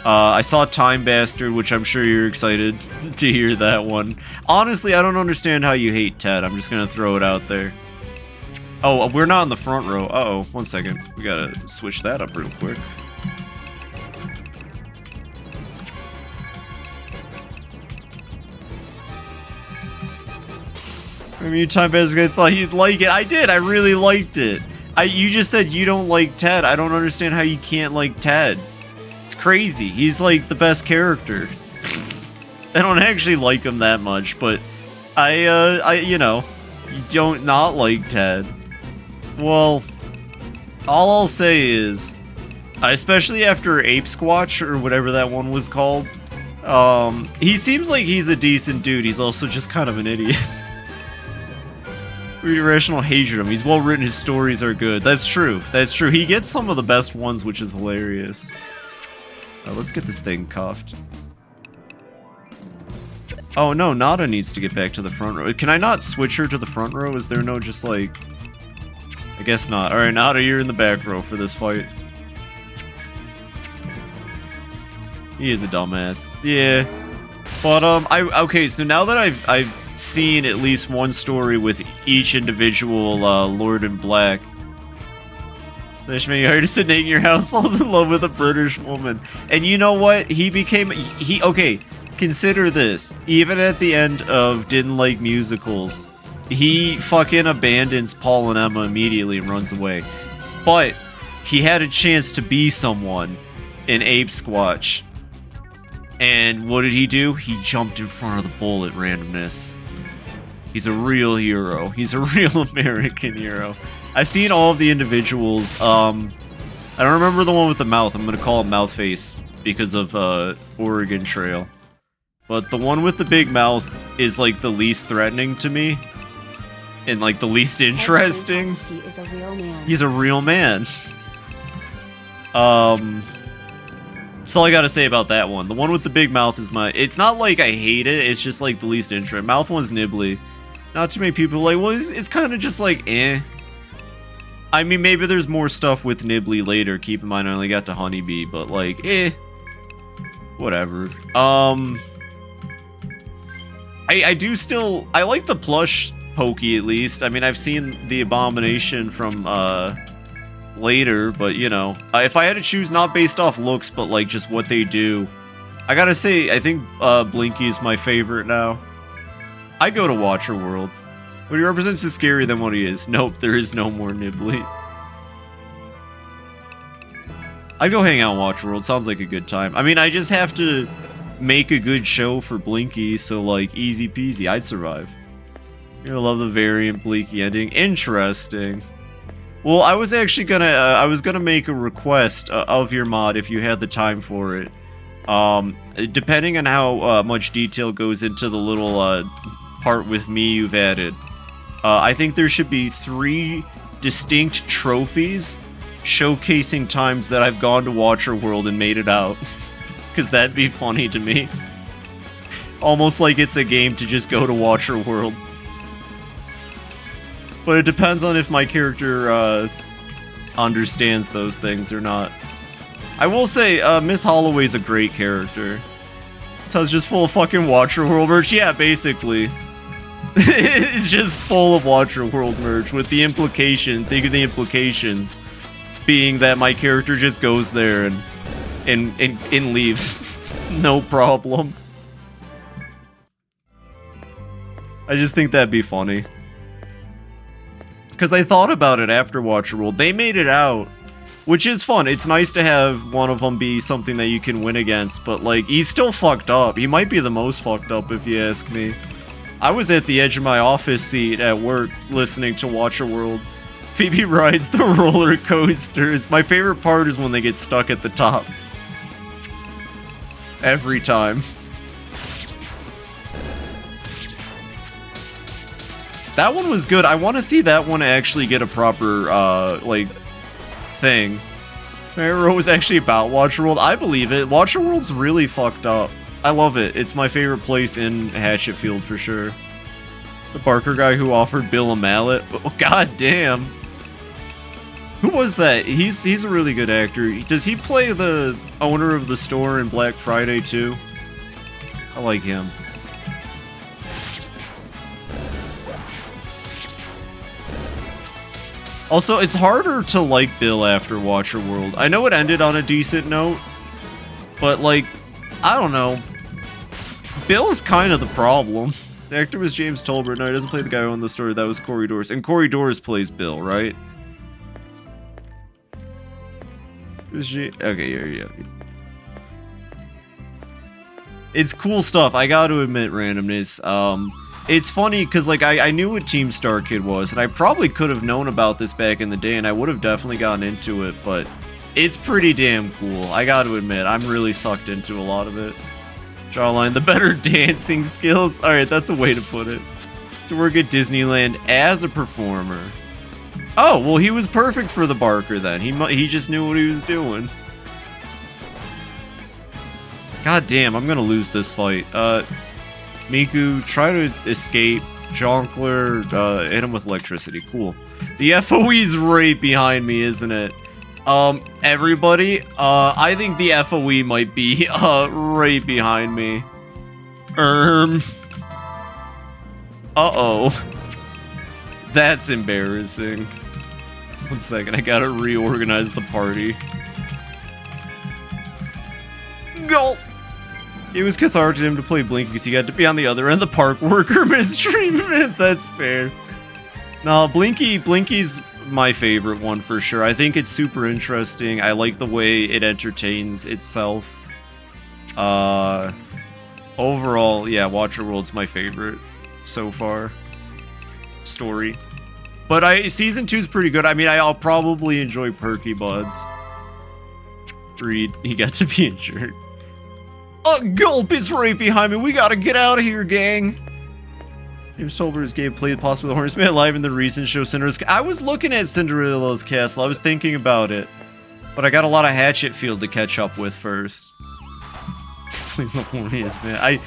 I saw Time Bastard, which I'm sure you're excited to hear that one. Honestly, I don't understand how you hate Ted. I'm just gonna throw it out there. Oh, we're not in the front row. Uh-oh, 1 second. We gotta switch that up real quick. I mean, Time Bastard, I thought you'd like it. I did. I really liked it. You just said you don't like Ted. I don't understand how you can't like Ted. It's crazy. He's like the best character. I don't actually like him that much, but you know, you don't not like Ted. Well, all I'll say is, especially after Ape Squatch or whatever that one was called, he seems like he's a decent dude. He's also just kind of an idiot. Weird Irrational hated him. He's well written. His stories are good. That's true. That's true. He gets some of the best ones, which is hilarious. Let's get this thing cuffed. Oh no, Nada needs to get back to the front row. Can I not switch her to the front row? Is there no just like... I guess not. Alright, Nada, you're in the back row for this fight. He is a dumbass. Yeah. But, okay, so now that I've seen at least one story with each individual, Lord in Black. Fish may hard to sit in your house, falls in love with a British woman. And you know what? Okay, consider this. Even at the end of Didn't Like Musicals, he fucking abandons Paul and Emma immediately and runs away. But he had a chance to be someone in Ape Squatch. And what did he do? He jumped in front of the bullet, Randomness. He's a real hero. He's a real American hero. I've seen all of the individuals. I don't remember the one with the mouth. I'm gonna call it Mouth Face because of Oregon Trail. But the one with the big mouth is like the least threatening to me. And like the least interesting. Is a real man. He's a real man. That's all I gotta say about that one. The one with the big mouth is my... It's not like I hate it, it's just like the least interesting. Mouth one's nibbly. Not too many people are like, well, it's kind of just like, eh. I mean, maybe there's more stuff with Nibbly later. Keep in mind, I only got to Honeybee, but like, eh. whatever. I do still, I like the plush Pokey at least. I mean, I've seen the Abomination from, later, but you know, if I had to choose not based off looks, but like just what they do, I gotta say, I think, Blinky is my favorite now. I go to Watcher World. But he represents is scarier than what he is. Nope, there is no more Nibbly. I'd go hang out in Watcher World. Sounds like a good time. I mean, I just have to make a good show for Blinky, so like, easy peasy. I'd survive. You're gonna love the variant Blinky ending. Interesting. Well, I was actually gonna, I was gonna make a request of your mod if you had the time for it. Depending on how much detail goes into the little part with me you've added, I think there should be 3 distinct trophies showcasing times that I've gone to Watcher World and made it out. Because that'd be funny to me. Almost like it's a game to just go to Watcher World. But it depends on if my character understands those things or not. I will say, Miss Holloway's a great character. So it's just full of fucking Watcher World merch. Yeah, basically. It's just full of Watcher World merch with the implication, think of the implications, being that my character just goes there and leaves. No problem. I just think that'd be funny. Because I thought about it after Watcher World. They made it out, which is fun. It's nice to have one of them be something that you can win against, but like, he's still fucked up. He might be the most fucked up if you ask me. I was at the edge of my office seat at work listening to Watcher World. Phoebe rides the roller coasters. My favorite part is when they get stuck at the top. Every time. That one was good. I want to see that one actually get a proper, like, thing. Arrow was actually about Watcher World. I believe it. Watcher World's really fucked up. I love it. It's my favorite place in Hatchetfield for sure. The Barker guy who offered Bill a mallet. Oh, god damn. Who was that? He's a really good actor. Does he play the owner of the store in Black Friday too? I like him. Also, it's harder to like Bill after Watcher World. I know it ended on a decent note, but like, I don't know. Bill's kind of the problem. The actor was James Tolbert. No, he doesn't play the guy who owned the story. That was Corey Dors. And Corey Dors plays Bill, right? Who's she? Okay, yeah. It's cool stuff. I gotta admit, randomness. It's funny because like I knew what Team Star Kid was, and I probably could have known about this back in the day, and I would have definitely gotten into it, but it's pretty damn cool. I gotta admit, I'm really sucked into a lot of it. Jawline, the better dancing skills. Alright, that's a way to put it. To work at Disneyland as a performer. Oh, well, he was perfect for the Barker then. He just knew what he was doing. God damn, I'm gonna lose this fight. Miku, try to escape. Jonkler, hit him with electricity. Cool. The FOE's right behind me, isn't it? Everybody, I think the FOE might be, right behind me. Uh-oh. That's embarrassing. 1 second, I gotta reorganize the party. Go! It was cathartic to him to play Blinky because he got to be on the other end of the park worker mistreatment. That's fair. No, Blinky's my favorite one for sure. I think it's super interesting. I like the way it entertains itself. Overall, yeah, Watcher World's my favorite so far. Story. But season 2's pretty good. I mean, I'll probably enjoy Perky Buds. Reed, he got to be injured. Gulp is right behind me. We gotta get out of here, gang. James Tolbert's gameplay, possibly the Hornets Man live in the recent show Cinderella's. I was looking at Cinderella's Castle. I was thinking about it, but I got a lot of Hatchetfield to catch up with first. Please, the horniest man.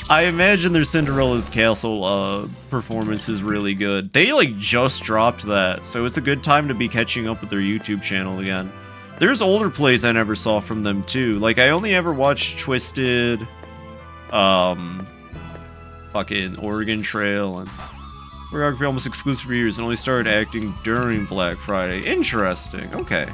I imagine their Cinderella's Castle performance is really good. They like just dropped that, so it's a good time to be catching up with their YouTube channel again. There's older plays I never saw from them too. Like I only ever watched Twisted, fucking Oregon Trail, and choreography almost exclusive for years, and only started acting during Black Friday. Interesting. Okay.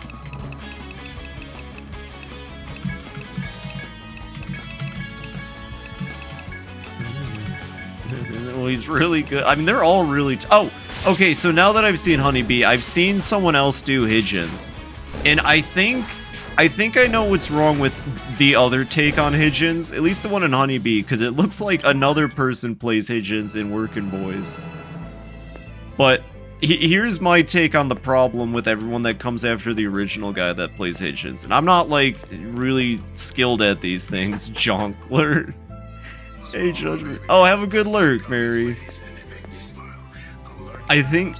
Well, he's really good. I mean, they're all really. Oh, okay. So now that I've seen Honeybee, I've seen someone else do Hidgens, and I think I know what's wrong with the other take on Hidgens, at least the one in Honeybee, because it looks like another person plays Hidgens in Workin' Boys. But here's my take on the problem with everyone that comes after the original guy that plays Hidgens, and I'm not like really skilled at these things. Jonkler. Hey, Judgment. Oh, have a good lurk, Mary. I think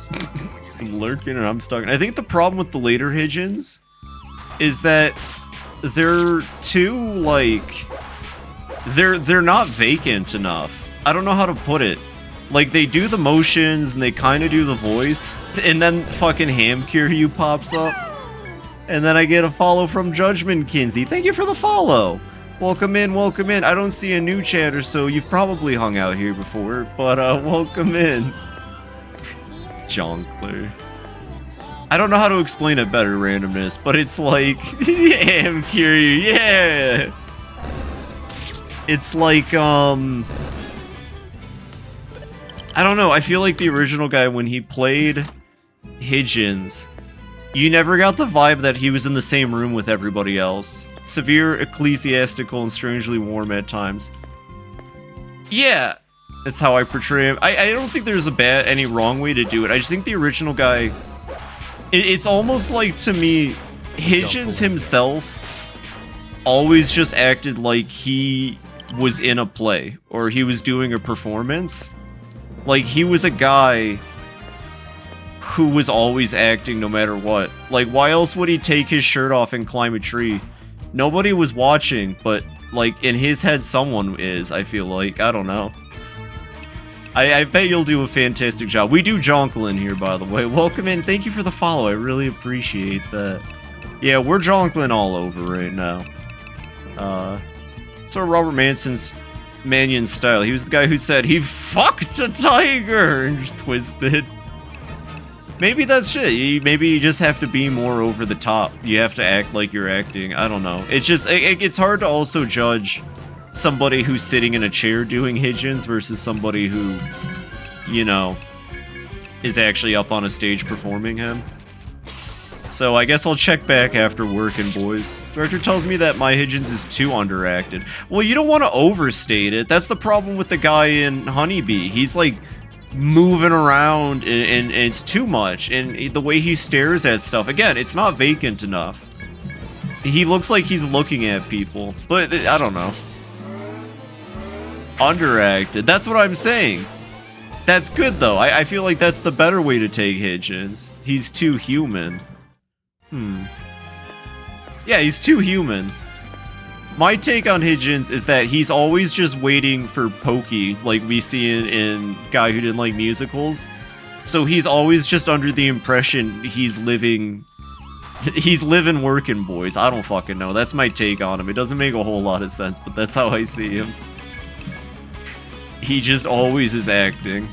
I'm lurking and I'm stuck. I think the problem with the later Hidgens is that they're too like they're not vacant enough. I don't know how to put it. Like they do the motions and they kind of do the voice, and then fucking Ham Kiryu pops up, and then I get a follow from Judgment Kinsey. Thank you for the follow. Welcome in, welcome in. I don't see a new chatter, so you've probably hung out here before, but welcome in. Jonkler. I don't know how to explain it better, randomness, but it's like Ham Kiryu, yeah. It's like I don't know, I feel like the original guy, when he played Hidgens, you never got the vibe that he was in the same room with everybody else. Severe, ecclesiastical, and strangely warm at times. Yeah, that's how I portray him. I don't think there's any wrong way to do it. I just think the original guy, it's almost like, to me, Hidgens himself always just acted like he was in a play, or he was doing a performance. Like, he was a guy who was always acting no matter what. Like, why else would he take his shirt off and climb a tree? Nobody was watching, but, like, in his head, someone is, I feel like. I don't know. I bet you'll do a fantastic job. We do Jonklin here, by the way. Welcome in. Thank you for the follow. I really appreciate that. Yeah, we're Jonklin all over right now. Sort of Robert Mannion style. He was the guy who said he fucked a tiger and just twisted. Maybe that's shit. Maybe you just have to be more over the top. You have to act like you're acting. I don't know. It's just, it's hard to also judge somebody who's sitting in a chair doing Hidgens versus somebody who, you know, is actually up on a stage performing him. So I guess I'll check back after Workin' Boys. Director tells me that my Hidgens is too underacted. Well, you don't want to overstate it. That's the problem with the guy in Honeybee. He's like moving around and it's too much, and the way he stares at stuff, again, it's not vacant enough. He looks like he's looking at people, but I don't know. Underacted, that's what I'm saying. That's good though. I feel like that's the better way to take Hidgens. He's too human. Yeah, he's too human. My take on Hidgens is that he's always just waiting for Pokey, like we see in Guy Who Didn't Like Musicals. So he's always just under the impression he's living Workin' Boys. I don't fucking know. That's my take on him. It doesn't make a whole lot of sense, but that's how I see him. He just always is acting.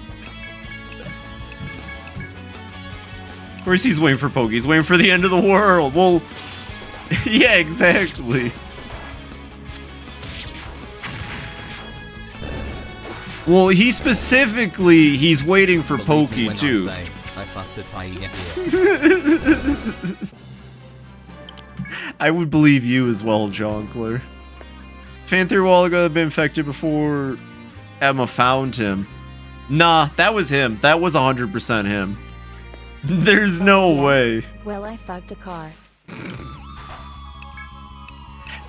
Of course he's waiting for Pokey. He's waiting for the end of the world. Well, yeah, exactly. Well, he's waiting for Pokey too. I fucked a tiger. I would believe you as well, Jonkler. Fan theory a while ago had been infected before Emma found him. Nah, that was him. That was 100% him. There's no way. Well, I fucked a car.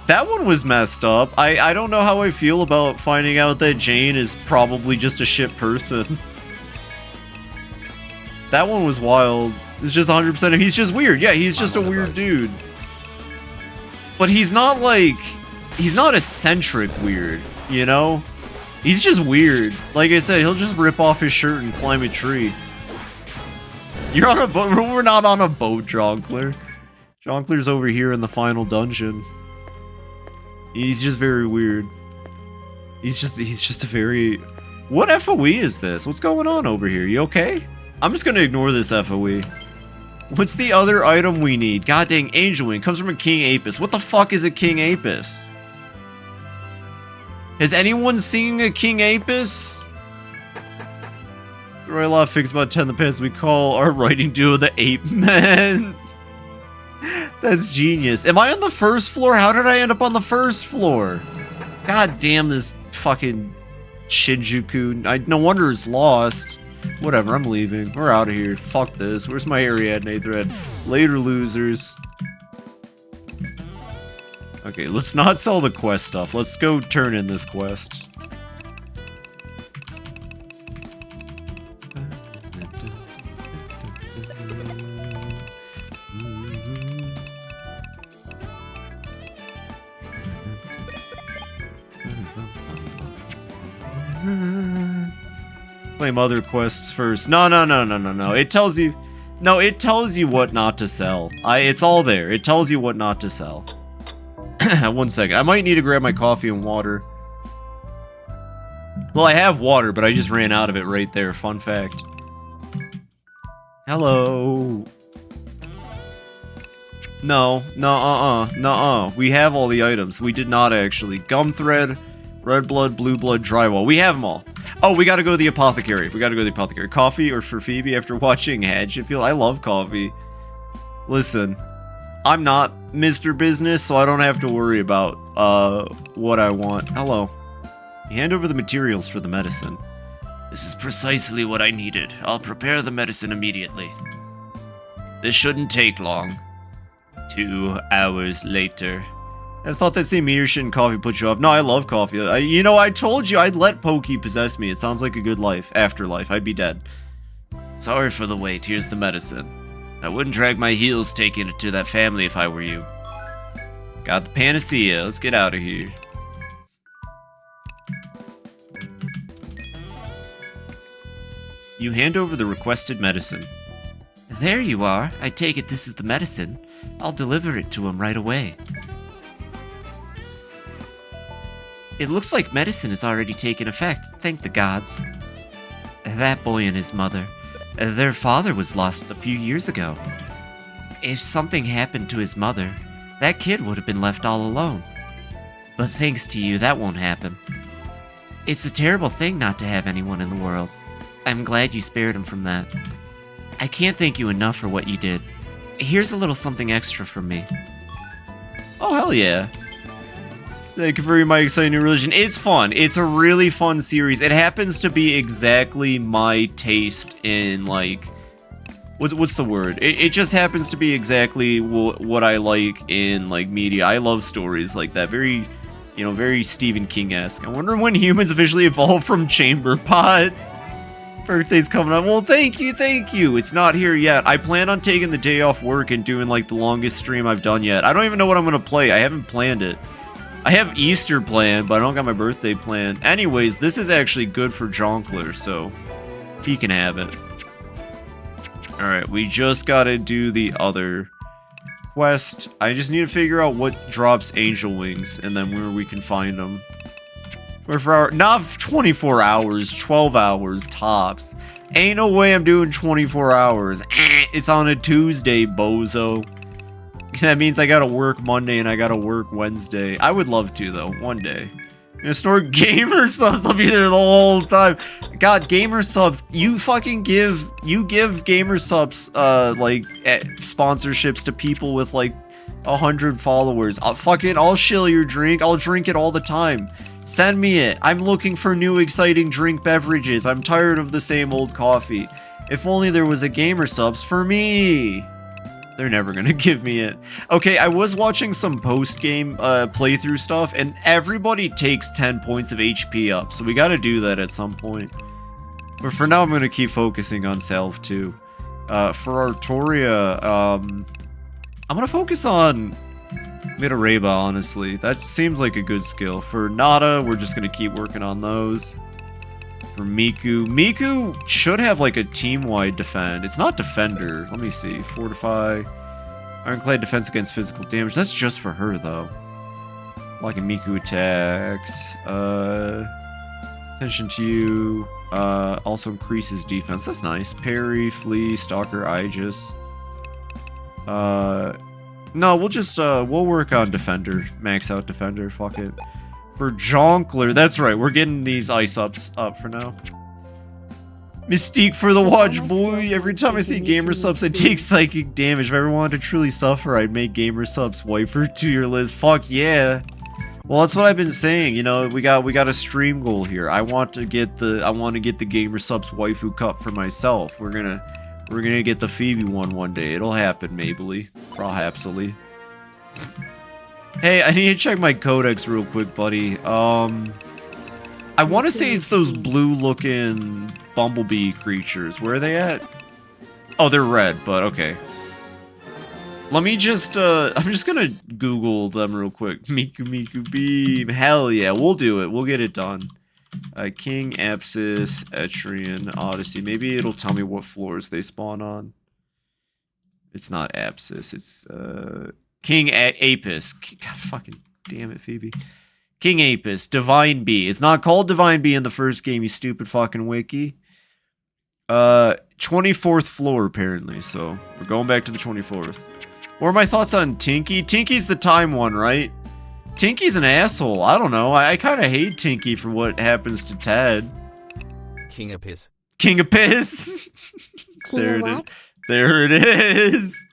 That one was messed up. I don't know how I feel about finding out that Jane is probably just a shit person. That one was wild. It's just 100% him. He's just weird. Yeah, he's just a weird dude. But he's not eccentric weird, you know? He's just weird. Like I said, he'll just rip off his shirt and climb a tree. You're on a boat. We're not on a boat, Jonkler. Jonglier's over here in the final dungeon. He's just very weird. He's just a very... What FOE is this? What's going on over here? You okay? I'm just gonna ignore this FOE. What's the other item we need? God dang, Angel Wing comes from a King Apis. What the fuck is a King Apis? Has anyone seen a King Apis? The Royal Law fix about 10 the past we call our writing duo the Ape Men. That's genius. Am I on the first floor? How did I end up on the first floor? God damn this fucking Shinjuku. No wonder it's lost. Whatever, I'm leaving. We're out of here. Fuck this. Where's my Ariadne thread? Later, losers. Okay, let's not sell the quest stuff. Let's go turn in this quest. Claim other quests first. No. It tells you... No, it tells you what not to sell. It's all there. It tells you what not to sell. 1 second. I might need to grab my coffee and water. Well, I have water, but I just ran out of it right there. Fun fact. Hello. No. We have all the items. We did not actually. Gum thread, red blood, blue blood, drywall. We have them all. Oh, we gotta go to the apothecary. Coffee or for Phoebe after watching Hatchetfield? I love coffee. Listen, I'm not Mr. Business, so I don't have to worry about what I want. Hello. You hand over the materials for the medicine. This is precisely what I needed. I'll prepare the medicine immediately. This shouldn't take long. 2 hours later. I thought that same meter shit and coffee put you off. No, I love coffee. You know, I told you I'd let Pokey possess me. It sounds like a good life. Afterlife. I'd be dead. Sorry for the wait. Here's the medicine. I wouldn't drag my heels taking it to that family if I were you. Got the panacea. Let's get out of here. You hand over the requested medicine. There you are. I take it this is the medicine. I'll deliver it to him right away. It looks like medicine has already taken effect, thank the gods. That boy and his mother, their father was lost a few years ago. If something happened to his mother, that kid would have been left all alone. But thanks to you, that won't happen. It's a terrible thing not to have anyone in the world. I'm glad you spared him from that. I can't thank you enough for what you did. Here's a little something extra from me. Oh, hell yeah. Thank you for my exciting new religion. It's fun. It's a really fun series. It happens to be exactly my taste in, like... What's the word? It just happens to be exactly what I like in, like, media. I love stories like that. Very, you know, very Stephen King-esque. I wonder when humans officially evolved from chamber pots. Birthday's coming up. Well, thank you. It's not here yet. I plan on taking the day off work and doing, like, the longest stream I've done yet. I don't even know what I'm going to play. I haven't planned it. I have Easter planned, but I don't got my birthday planned. Anyways, this is actually good for Jonkler, so he can have it. Alright, we just gotta do the other quest. I just need to figure out what drops angel wings, and then where we can find them. Not 24 hours, 12 hours tops. Ain't no way I'm doing 24 hours. It's on a Tuesday, bozo. That means I gotta work Monday and I gotta work Wednesday. I would love to, though, one day. I'm gonna snort gamer subs. I'll be there the whole time. God, gamer subs. You fucking give gamer subs, sponsorships to people with, like, 100 followers. I'll shill your drink. I'll drink it all the time. Send me it. I'm looking for new exciting drink beverages. I'm tired of the same old coffee. If only there was a gamer subs for me. They're never gonna give me it. Okay, I was watching some post-game playthrough stuff, and everybody takes 10 points of HP up, so we gotta do that at some point. But for now, I'm gonna keep focusing on Salve too. For Artoria, I'm gonna focus on Mitareba, honestly. That seems like a good skill. For Nada, we're just gonna keep working on those. For Miku should have like a team-wide defend. It's not defender. Let me see. Fortify. Ironclad defense against physical damage. That's just for her, though. Like a Miku attacks. Attention to you. Also increases defense. That's nice. Parry, flee, stalker, Aegis. No, we'll just, we'll work on defender. Max out defender. Fuck it. For Jonkler, that's right. We're getting these ice ups up for now. Mystique for the watch, boy. Every time I see gamer subs, I take psychic damage. If I ever wanted to truly suffer, I'd make gamer subs wiper to your list. Fuck yeah. Well, that's what I've been saying. You know, we got a stream goal here. I want to get the gamer subs waifu cup for myself. We're gonna get the Phoebe one day. It'll happen, maybe, perhapsly. Hey, I need to check my codex real quick, buddy. I want to say it's those blue-looking bumblebee creatures. Where are they at? Oh, they're red, but okay. Let me just, I'm just gonna Google them real quick. Miku Beam. Hell yeah, we'll do it. We'll get it done. King, Apsis, Etrian, Odyssey. Maybe it'll tell me what floors they spawn on. It's not Apsis, it's, King Apis. God fucking damn it, Phoebe. King Apis, Divine Bee. It's not called Divine Bee in the first game, you stupid fucking wiki. 24th floor, apparently, so we're going back to the 24th. What are my thoughts on Tinky? Tinky's the time one, right? Tinky's an asshole. I don't know. I kind of hate Tinky for what happens to Ted. King of Piss. King of Piss. There it is. There it is.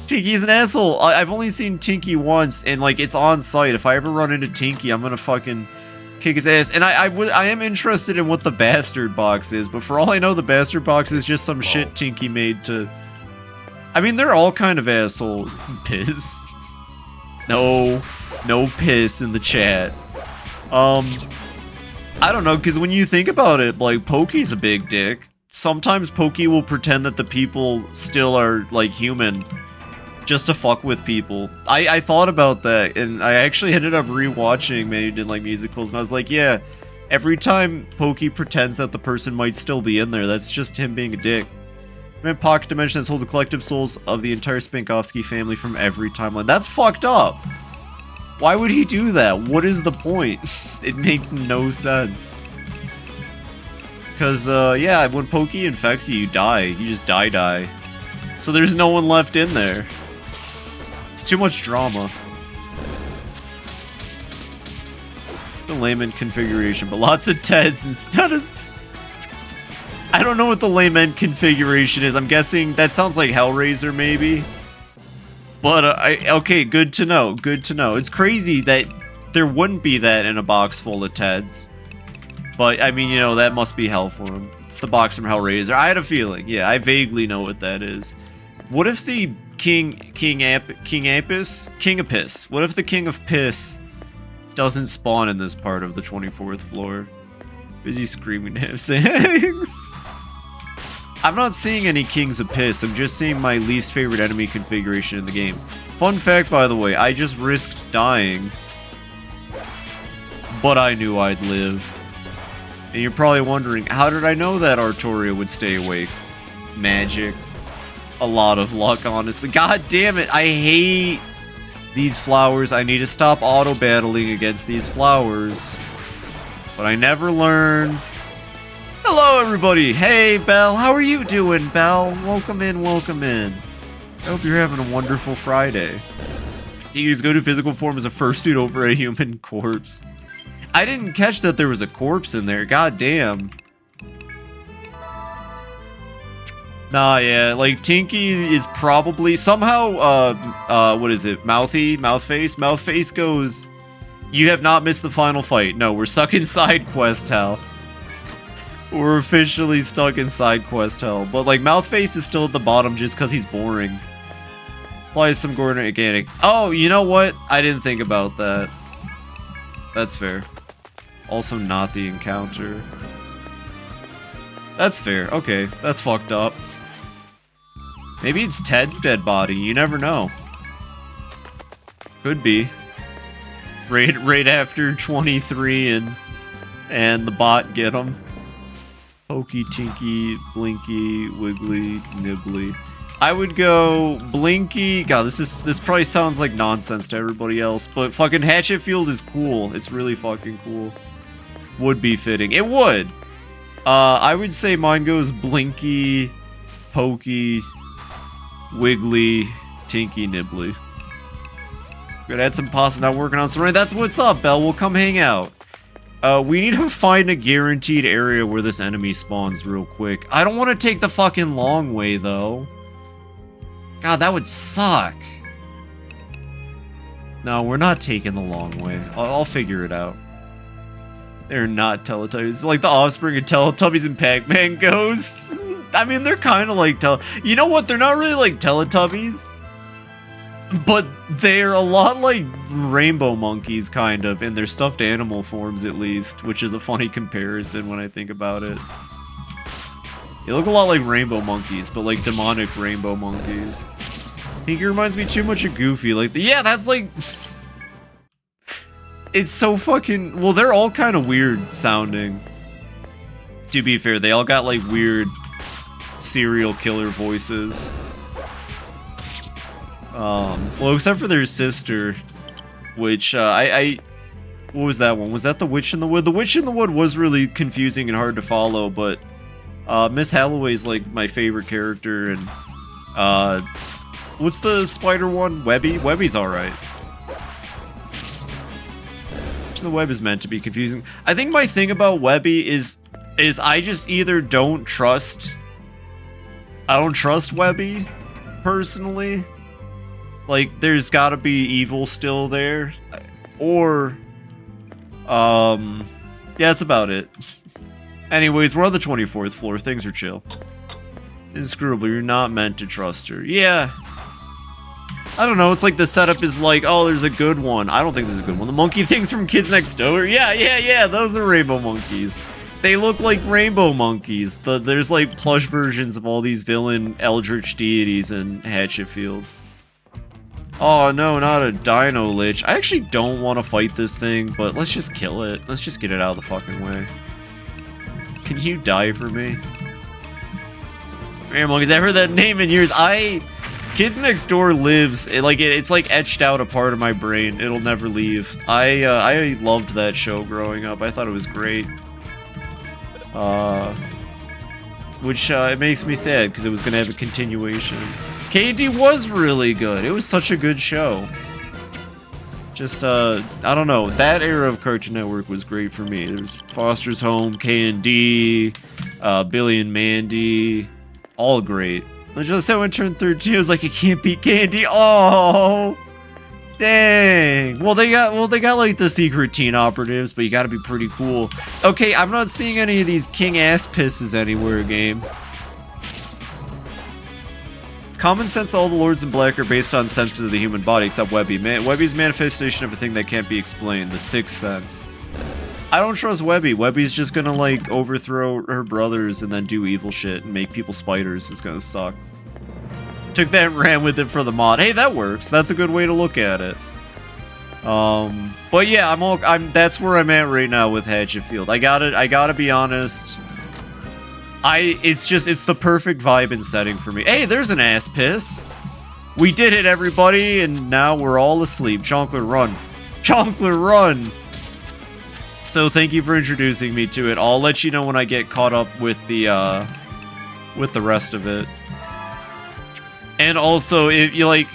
Tinky's an asshole. I've only seen Tinky once, and like it's on site. If I ever run into Tinky, I'm gonna fucking kick his ass. And I am interested in what the bastard box is, but for all I know, the bastard box is just some shit Tinky made to. I mean, they're all kind of assholes. Piss. No piss in the chat. I don't know, because when you think about it, like Pokey's a big dick. Sometimes Pokey will pretend that the people still are like human. Just to fuck with people. I thought about that, and I actually ended up rewatching Made in like Musicals, and I was like, yeah, every time Pokey pretends that the person might still be in there, that's just him being a dick. Man, Pocket Dimension has hold the collective souls of the entire Spinkovsky family from every timeline. That's fucked up. Why would he do that? What is the point? It makes no sense. Because, yeah, when Pokey infects you, you die. You just die. So there's no one left in there. It's too much drama. The layman configuration, but lots of Teds instead of... I don't know what the layman configuration is. I'm guessing that sounds like Hellraiser, maybe. But, okay, good to know. Good to know. It's crazy that there wouldn't be that in a box full of Teds. But, I mean, you know, that must be hell for him. It's the box from Hellraiser. I had a feeling. Yeah, I vaguely know what that is. What if the King Apis? King of Piss. What if the King of Piss doesn't spawn in this part of the 24th floor? Busy screaming him sayings. I'm not seeing any Kings of Piss. I'm just seeing my least favorite enemy configuration in the game. Fun fact, by the way, I just risked dying. But I knew I'd live. And you're probably wondering, how did I know that Artoria would stay awake? Magic. A lot of luck, honestly. God damn it, I hate these flowers. I need to stop auto-battling against these flowers. But I never learn. Hello, everybody. Hey, Belle. How are you doing, Belle? Welcome in, welcome in. I hope you're having a wonderful Friday. You use go to physical form as a fursuit over a human corpse. I didn't catch that there was a corpse in there. God damn. Nah, yeah, like, Tinky is probably, somehow, what is it, Mouthface? Mouthface goes, you have not missed the final fight. No, we're stuck in side quest hell. We're officially stuck in side quest hell. But, like, Mouthface is still at the bottom just because he's boring. Apply some Gordon Organic. Oh, you know what? I didn't think about that. That's fair. Also not the encounter. That's fair. Okay, that's fucked up. Maybe it's Ted's dead body. You never know. Could be. Right after 23 and the bot get him. Pokey, Tinky, Blinky, Wiggly, Nibbly. I would go Blinky. God, this probably sounds like nonsense to everybody else, but fucking Hatchetfield is cool. It's really fucking cool. Would be fitting. It would. I would say mine goes Blinky, Pokey, Wiggly, Tinky, Nibbly. Gonna add some pasta, not working on some rain. That's what's up, Belle. We'll come hang out. We need to find a guaranteed area where this enemy spawns real quick. I don't want to take the fucking long way, though. God, that would suck. No, we're not taking the long way. I'll figure it out. They're not Teletubbies. It's like the offspring of Teletubbies and Pac-Man ghosts. I mean, they're kind of like You know what? They're not really like Teletubbies. But they're a lot like rainbow monkeys, kind of, in their stuffed animal forms, at least. Which is a funny comparison when I think about it. They look a lot like rainbow monkeys, but like demonic rainbow monkeys. Pinky reminds me too much of Goofy. Like, yeah, that's like... It's so fucking... Well, they're all kind of weird sounding. To be fair, they all got like weird serial killer voices. Well, except for their sister, which, what was that one? Was that the Witch in the Wood? The Witch in the Wood was really confusing and hard to follow, but, Miss Holloway's, like, my favorite character, and, what's the spider one? Webby? Webby's alright. The web is meant to be confusing. I think my thing about Webby is I just either don't trust... I don't trust Webby, personally. Like, there's gotta be evil still there. Or, yeah, that's about it. Anyways, we're on the 24th floor. Things are chill. Inscrutable, you're not meant to trust her. Yeah. I don't know, it's like the setup is like, oh, there's a good one. I don't think there's a good one. The monkey things from Kids Next Door. Yeah, those are rainbow monkeys. They look like rainbow monkeys. There's like plush versions of all these villain eldritch deities in Hatchetfield. Oh no, not a Dino Lich. I actually don't want to fight this thing, but let's just kill it. Let's just get it out of the fucking way. Can you die for me? Rainbow monkeys, I've heard that name in years. Kids Next Door lives, it's like etched out a part of my brain. It'll never leave. I loved that show growing up. I thought it was great. Which it makes me sad because it was gonna have a continuation. K&D was really good. It was such a good show. Just I don't know. That era of Cartoon Network was great for me. There was Foster's Home, K&D, Billy and Mandy, all great. I just said when I turned 13, I was like, I can't beat Candy. Oh, dang. Well, they got like the secret teen operatives, but you got to be pretty cool. Okay, I'm not seeing any of these king ass pisses anywhere, game. It's common sense. All the lords in black are based on senses of the human body, except Webby. Webby's manifestation of a thing that can't be explained. The sixth sense. I don't trust Webby. Webby's just gonna, like, overthrow her brothers and then do evil shit and make people spiders. It's gonna suck. Took that and ran with it for the mod. Hey, that works. That's a good way to look at it. But yeah, that's where I'm at right now with Hatchetfield. I gotta be honest. It's the perfect vibe and setting for me. Hey, there's an ass piss. We did it, everybody, and now we're all asleep. Chonkler, run. Chonkler, run! So thank you for introducing me to it. I'll let you know when I get caught up with the rest of it. And also, if you like,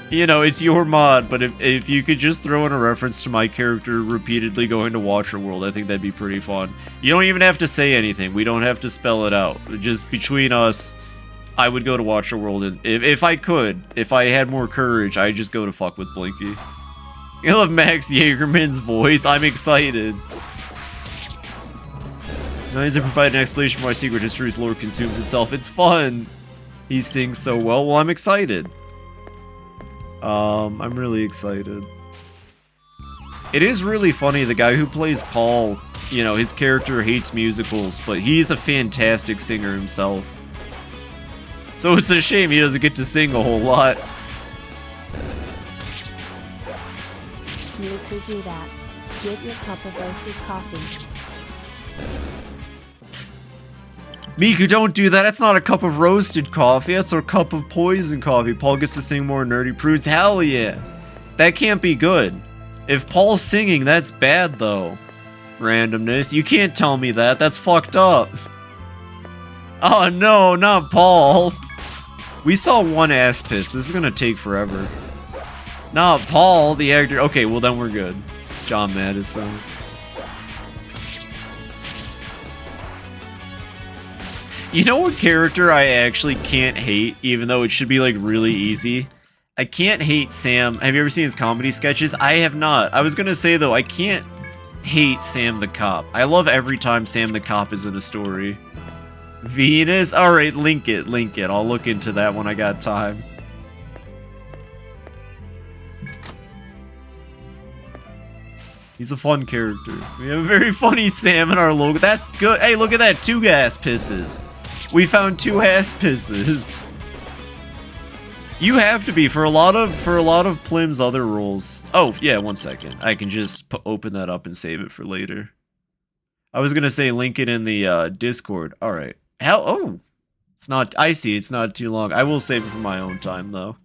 you know, it's your mod, but if you could just throw in a reference to my character repeatedly going to Waterworld, I think that'd be pretty fun. You don't even have to say anything. We don't have to spell it out. Just between us, I would go to Waterworld, and if I could, if I had more courage, I'd just go to fuck with Blinky. I love Max Jagerman's voice. I'm excited. Now he's to provide an explanation for why Secret History's lore consumes itself. It's fun. He sings so well. Well, I'm excited. I'm really excited. It is really funny. The guy who plays Paul, you know, his character hates musicals, but he's a fantastic singer himself. So it's a shame he doesn't get to sing a whole lot. You could do that. Get your cup of roasted coffee. Miku, don't do that. That's not a cup of roasted coffee. That's a cup of poison coffee. Paul gets to sing more nerdy prudes. Hell yeah. That can't be good. If Paul's singing, that's bad, though. Randomness. You can't tell me that. That's fucked up. Oh, no, not Paul. We saw one ass piss. This is gonna take forever. Not Paul, the actor. Okay, well, then we're good. John Madison. You know what character I actually can't hate, even though it should be, like, really easy? I can't hate Sam. Have you ever seen his comedy sketches? I have not. I was gonna say, though, I can't hate Sam the Cop. I love every time Sam the Cop is in a story. Venus? Alright, link it. I'll look into that when I got time. He's a fun character. We have a very funny Sam in our logo. That's good. Hey, look at that. 2 ass pisses. We found 2 ass pisses. You have to be for a lot of Plim's other roles. Oh, yeah, 1 second. I can just open that up and save it for later. I was gonna say link it in the Discord. All right. Oh, it's not. I see. It's not too long. I will save it for my own time though.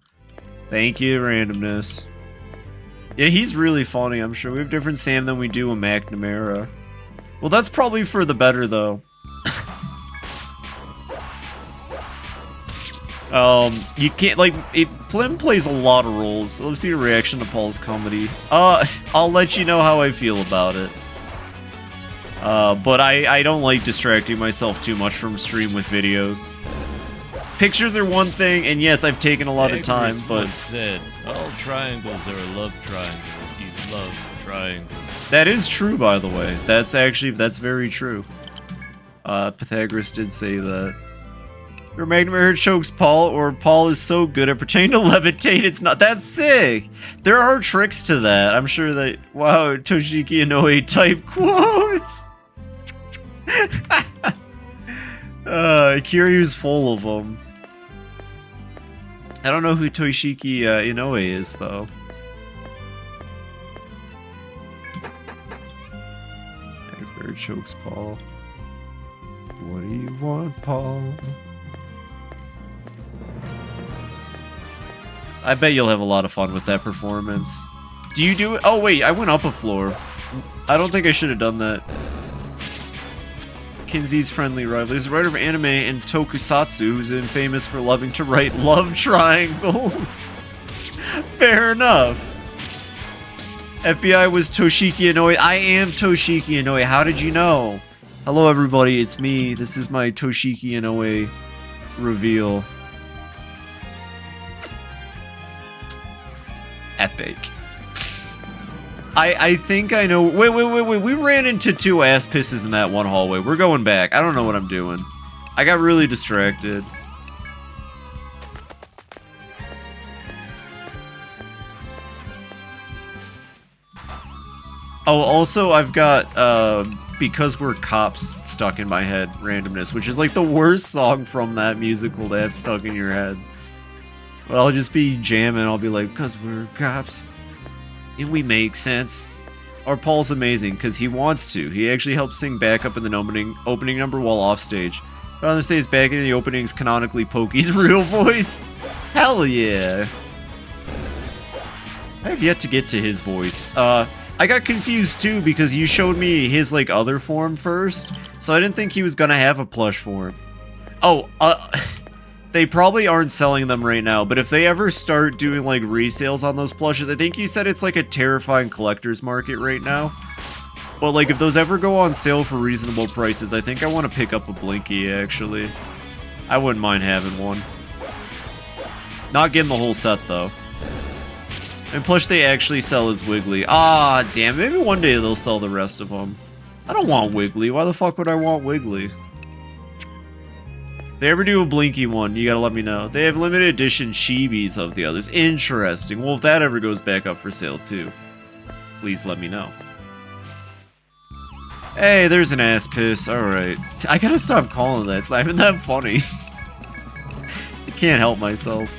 Thank you, randomness. Yeah, he's really funny. I'm sure we have different Sam than we do a McNamara. Well, that's probably for the better though. You can't, like, Plim plays a lot of roles, so let's see a reaction to Paul's comedy. I'll let you know how I feel about it. But I don't like distracting myself too much from stream with videos. Pictures are one thing, and yes, I've taken a lot of time, but... said, all triangles are a love triangle if you love triangles. That is true, by the way. That's very true. Pythagoras did say that. Or McNamara chokes Paul, or Paul is so good at pretending to levitate, it's not. That's sick! There are tricks to that. I'm sure that. Wow, Toshiki Inoue type quotes! Kiryu's full of them. I don't know who Toshiki Inoue is, though. McNamara chokes Paul. What do you want, Paul? I bet you'll have a lot of fun with that performance. Do you do it? Oh, wait, I went up a floor. I don't think I should have done that. Kinsey's friendly rival. He's a writer of anime and tokusatsu who's famous for loving to write love triangles. Fair enough. FBI was Toshiki Inoue. I am Toshiki Inoue. How did you know? Hello, everybody. It's me. This is my Toshiki Inoue reveal. Epic. I think I know. Wait. We ran into 2 ass pisses in that one hallway. We're going back. I don't know what I'm doing. I got really distracted. Oh, also, I've got, Because We're Cops stuck in my head, Randomness, which is like the worst song from that musical to have stuck in your head. But I'll just be jamming, I'll be like, 'cause we're cops, and we make sense. Or Paul's amazing, because he wants to. He actually helps sing backup in the opening number while off stage. But on the stage, back in the opening's canonically Pokey's real voice. Hell yeah. I have yet to get to his voice. I got confused too, because you showed me his, like, other form first, so I didn't think he was gonna have a plush form. Oh, they probably aren't selling them right now, but if they ever start doing, like, resales on those plushes, I think you said it's, like, a terrifying collector's market right now. But, like, if those ever go on sale for reasonable prices, I think I want to pick up a Blinky, actually. I wouldn't mind having one. Not getting the whole set, though. And plus, they actually sell as Wiggly. Ah, damn, maybe one day they'll sell the rest of them. I don't want Wiggly. Why the fuck would I want Wiggly? If they ever do a Blinky one, you gotta let me know. They have limited edition chibis of the others. Interesting. Well, if that ever goes back up for sale, too, please let me know. Hey, there's an ass piss. Alright. I gotta stop calling that. It's not even that funny. I can't help myself.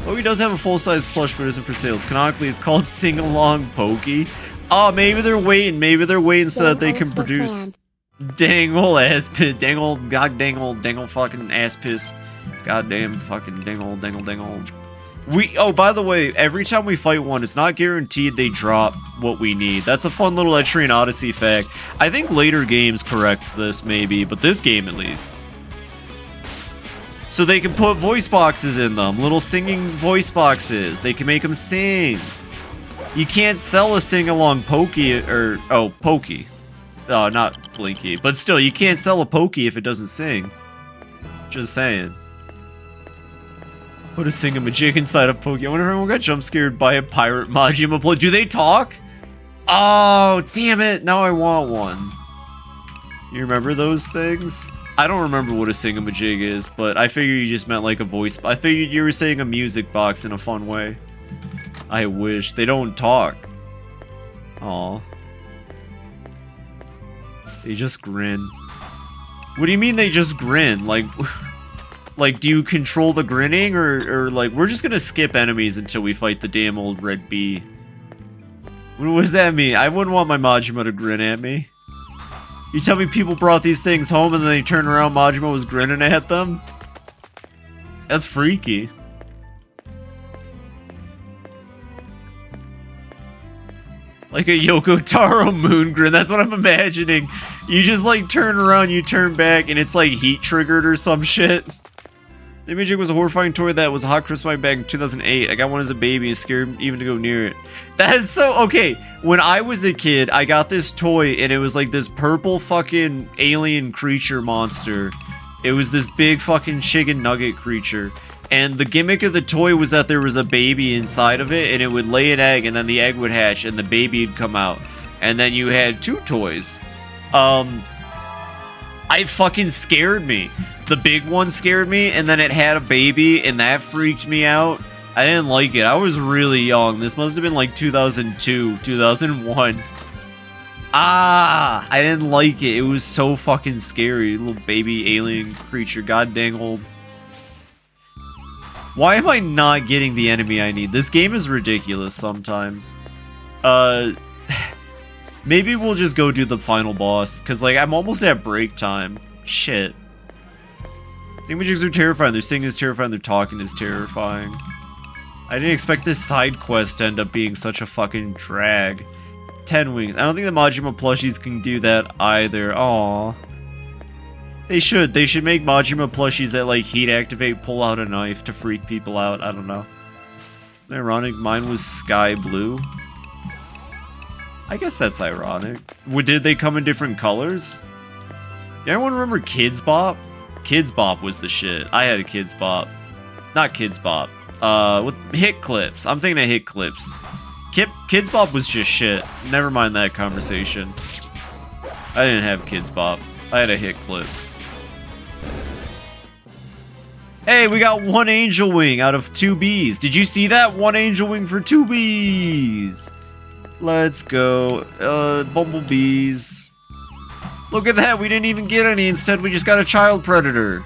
Oh, he does have a full-size plush, but isn't for sales. Canonically, it's called Sing Along Pokey. Oh, maybe they're waiting. Maybe they're waiting so that they can produce... Dangle ass piss. Dangle, god dangle fucking ass piss. Goddamn fucking dangle. Oh, by the way, every time we fight one, it's not guaranteed they drop what we need. That's a fun little Etrian Odyssey fact. I think later games correct this, maybe, but this game at least. So they can put voice boxes in them, little singing voice boxes. They can make them sing. You can't sell a sing-along Pokey, or, oh, Pokey. Oh, not Blinky. But still, you can't sell a Pokey if it doesn't sing. Just saying. Put a singamajig inside a Pokey. I wonder if everyone got jump scared by a pirate Majima play. Do they talk? Oh, damn it. Now I want one. You remember those things? I don't remember what a singamajig is, but I figured you just meant like a voice. I figured you were saying a music box in a fun way. I wish. They don't talk. Aw. They just grin. What do you mean they just grin? Like... Like, do you control the grinning, or like, we're just gonna skip enemies until we fight the damn old red bee? What does that mean? I wouldn't want my Majima to grin at me. You tell me people brought these things home and then they turned around, Majima was grinning at them? That's freaky. Like a Yoko Taro moon grin, that's what I'm imagining. You just like turn around, you turn back, and it's like heat triggered or some shit. The Imaging was a horrifying toy that was a hot crisp my bag in 2008. I got one as a baby and scared even to go near it. That is so... Okay, when I was a kid, I got this toy and it was like this purple fucking alien creature monster. It was this big fucking chicken nugget creature. And the gimmick of the toy was that there was a baby inside of it and it would lay an egg and then the egg would hatch and the baby would come out. And then you had two toys. It fucking scared me. The big one scared me, and then it had a baby, and that freaked me out. I didn't like it. I was really young. This must have been like 2002, 2001. I didn't like it. It was so fucking scary. Little baby alien creature. God dang old. Why am I not getting the enemy I need? This game is ridiculous sometimes. Maybe we'll just go do the final boss, because like I'm almost at break time. Shit. Thingamajigs are terrifying. Their singing is terrifying. Their talking is terrifying. I didn't expect this side quest to end up being such a fucking drag. 10 wings. I don't think the Majima plushies can do that either. Aww. They should. They should make Majima plushies that like heat activate, pull out a knife to freak people out. I don't know. Ironic. Mine was sky blue. I guess that's ironic. Did they come in different colors? Yeah, everyone remember Kids Bop? Kids Bop was the shit. I had a Kids Bop. Not Kids Bop. With Hit Clips. I'm thinking of Hit Clips. Kids Bop was just shit. Never mind that conversation. I didn't have Kids Bop. I had a Hit Clips. Hey, we got 1 Angel Wing out of 2 bees. Did you see that? 1 Angel Wing for 2 bees. Let's go. Bumblebees. Look at that, we didn't even get any. Instead, we just got a child predator.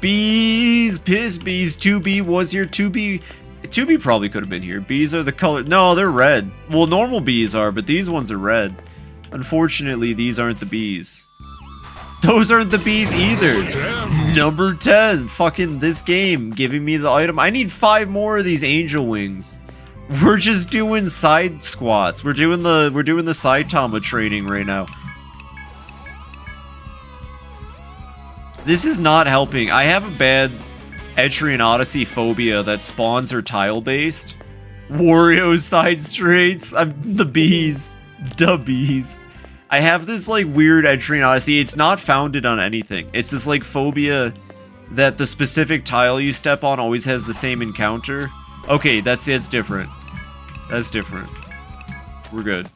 Bees, piss bees. 2B was here. 2B. 2B probably could have been here. Bees are the color. No, they're red. Well, normal bees are, but these ones are red. Unfortunately, these aren't the bees. Those aren't the bees either. Number 10. Fucking this game giving me the item. I need 5 more of these angel wings. We're just doing side squats. We're doing the Saitama training right now. This is not helping. I have a bad Etrian Odyssey phobia that spawns are tile based. Wario side straights. I'm the bees. The bees. I have this like weird Etrian Odyssey. It's not founded on anything. It's this like phobia that the specific tile you step on always has the same encounter. Okay, that's different. That's different. We're good.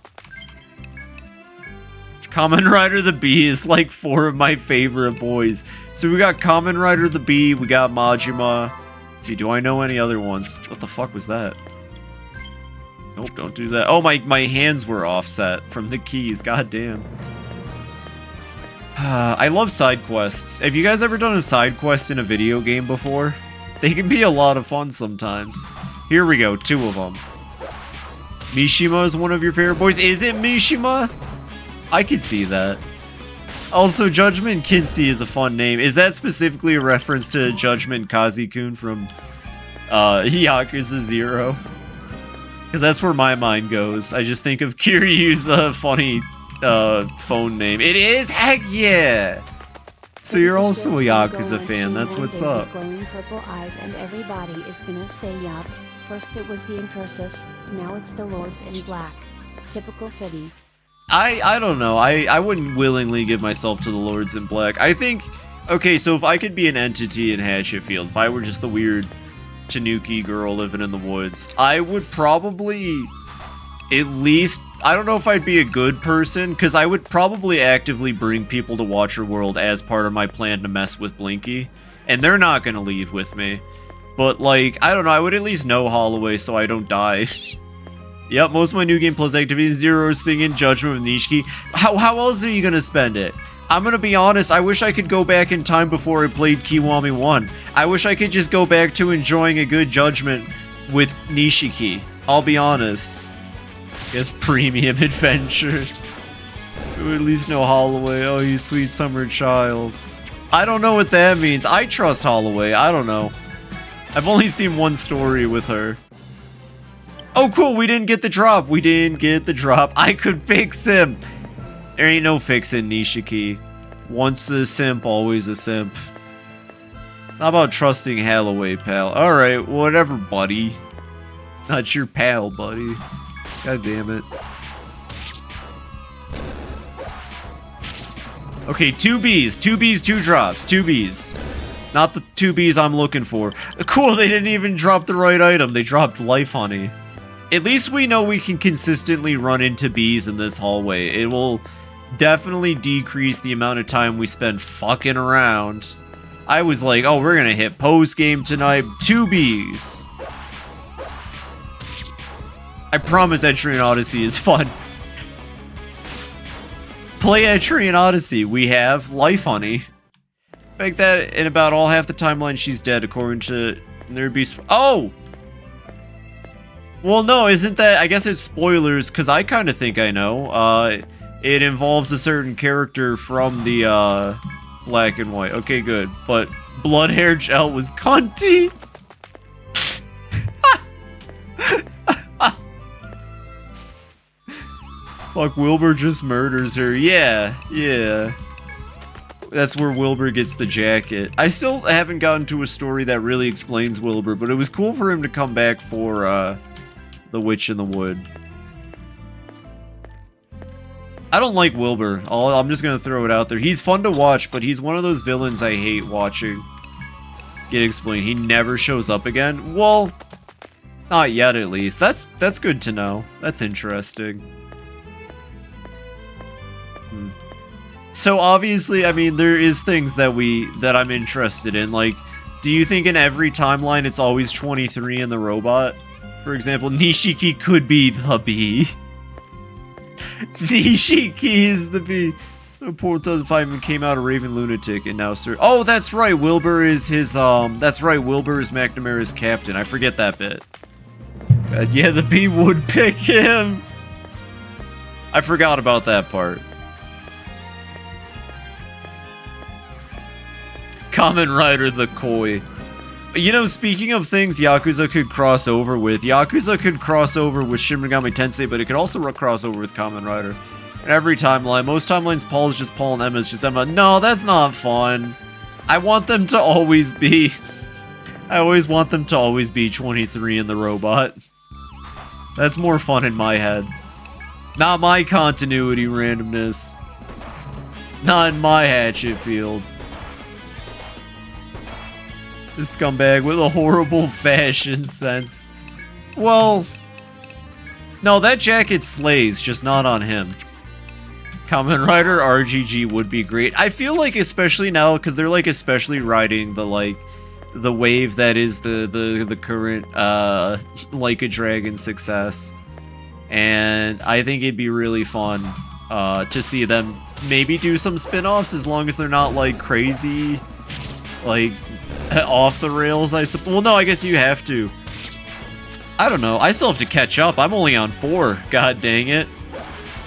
Kamen Rider the Bee is like 4 of my favorite boys. So we got Kamen Rider the Bee, we got Majima. Let's see, do I know any other ones? What the fuck was that? Nope, don't do that. Oh, my hands were offset from the keys. God damn. I love side quests. Have you guys ever done a side quest in a video game before? They can be a lot of fun sometimes. Here we go, 2 of them. Mishima is one of your favorite boys. Is it Mishima? I could see that. Also, Judgment Kinsey is a fun name. Is that specifically a reference to Judgment Kazi-kun from Yakuza 0? Because that's where my mind goes. I just think of Kiryu's funny phone name. It is? Heck yeah! So you're also a Yakuza fan, that's what's up. Glowing purple eyes and everybody is gonna say yup. First it was the Incursus, now it's the Lords in Black. Typical Fibby. I don't know. I wouldn't willingly give myself to the Lords in Black. I think, okay, so if I could be an entity in Hatchetfield, if I were just the weird Tanuki girl living in the woods, I would probably at least, I don't know if I'd be a good person, because I would probably actively bring people to Watcher World as part of my plan to mess with Blinky, and they're not going to leave with me. But, like, I don't know, I would at least know Holloway so I don't die. Yep, most of my New Game Plus activities, Zero, singing, Judgment with Nishiki. How else are you going to spend it? I'm going to be honest, I wish I could go back in time before I played Kiwami 1. I wish I could just go back to enjoying a good Judgment with Nishiki. I'll be honest. Guess premium adventure. We at least know Holloway. Oh, you sweet summer child. I don't know what that means. I trust Holloway. I don't know. I've only seen one story with her. Oh, cool. We didn't get the drop. We didn't get the drop. I could fix him. There ain't no fixing Nishiki. Once a simp, always a simp. How about trusting Holloway, pal? Alright, whatever, buddy. Not your pal, buddy. God damn it. Okay, 2 Bs. 2 Bs, 2 drops. 2 Bs. Not the 2 Bs I'm looking for. Cool, they didn't even drop the right item. They dropped Life Honey. At least we know we can consistently run into bees in this hallway. It will definitely decrease the amount of time we spend fucking around. I was like, oh, we're gonna hit post-game tonight. 2 Bs. I promise Etrian Odyssey is fun. Play Etrian Odyssey. We have Life Honey. In fact, that in about all half the timeline she's dead, according to there'd be. Oh! Well, no, isn't that? I guess it's spoilers, because I kind of think I know. It involves a certain character from the Black and White. Okay, good. But Blood Hair Gel was cunty. Fuck, Wilbur just murders her. Yeah, yeah. That's where Wilbur gets the jacket. I still haven't gotten to a story that really explains Wilbur, but it was cool for him to come back for The Witch in the Wood. I don't like Wilbur. I'm just gonna throw it out there. He's fun to watch, but he's one of those villains I hate watching. Get explained. He never shows up again? Well, not yet at least. That's good to know. That's interesting. So obviously, I mean, there is things that I'm interested in. Like, do you think in every timeline it's always 23 in the robot? For example, Nishiki could be the bee. Nishiki is the bee. The poor 2005 came out a raving lunatic and now sir. Oh, that's right. Wilbur is his that's right. Wilbur is McNamara's captain. I forget that bit. God, yeah, the bee would pick him. I forgot about that part. Kamen Rider the Koi. You know, speaking of things Yakuza could cross over with, Yakuza could cross over with Shin Megami Tensei, but it could also cross over with Kamen Rider. And every timeline, most timelines, Paul is just Paul and Emma is just Emma. No, that's not fun. I want them to always be... I always want them to always be 23 in the robot. That's more fun in my head. Not my continuity randomness. Not in my Hatchetfield. This scumbag with a horrible fashion sense. Well, no, that jacket slays, just not on him. Kamen Rider RGG would be great. I feel like, especially now, because they're like especially riding the like the wave that is the current Like a Dragon success, and I think it'd be really fun to see them maybe do some spin-offs as long as they're not like crazy, like. Off the rails, I suppose. Well, no, I guess you have to. I don't know. I still have to catch up. I'm only on 4. God dang it.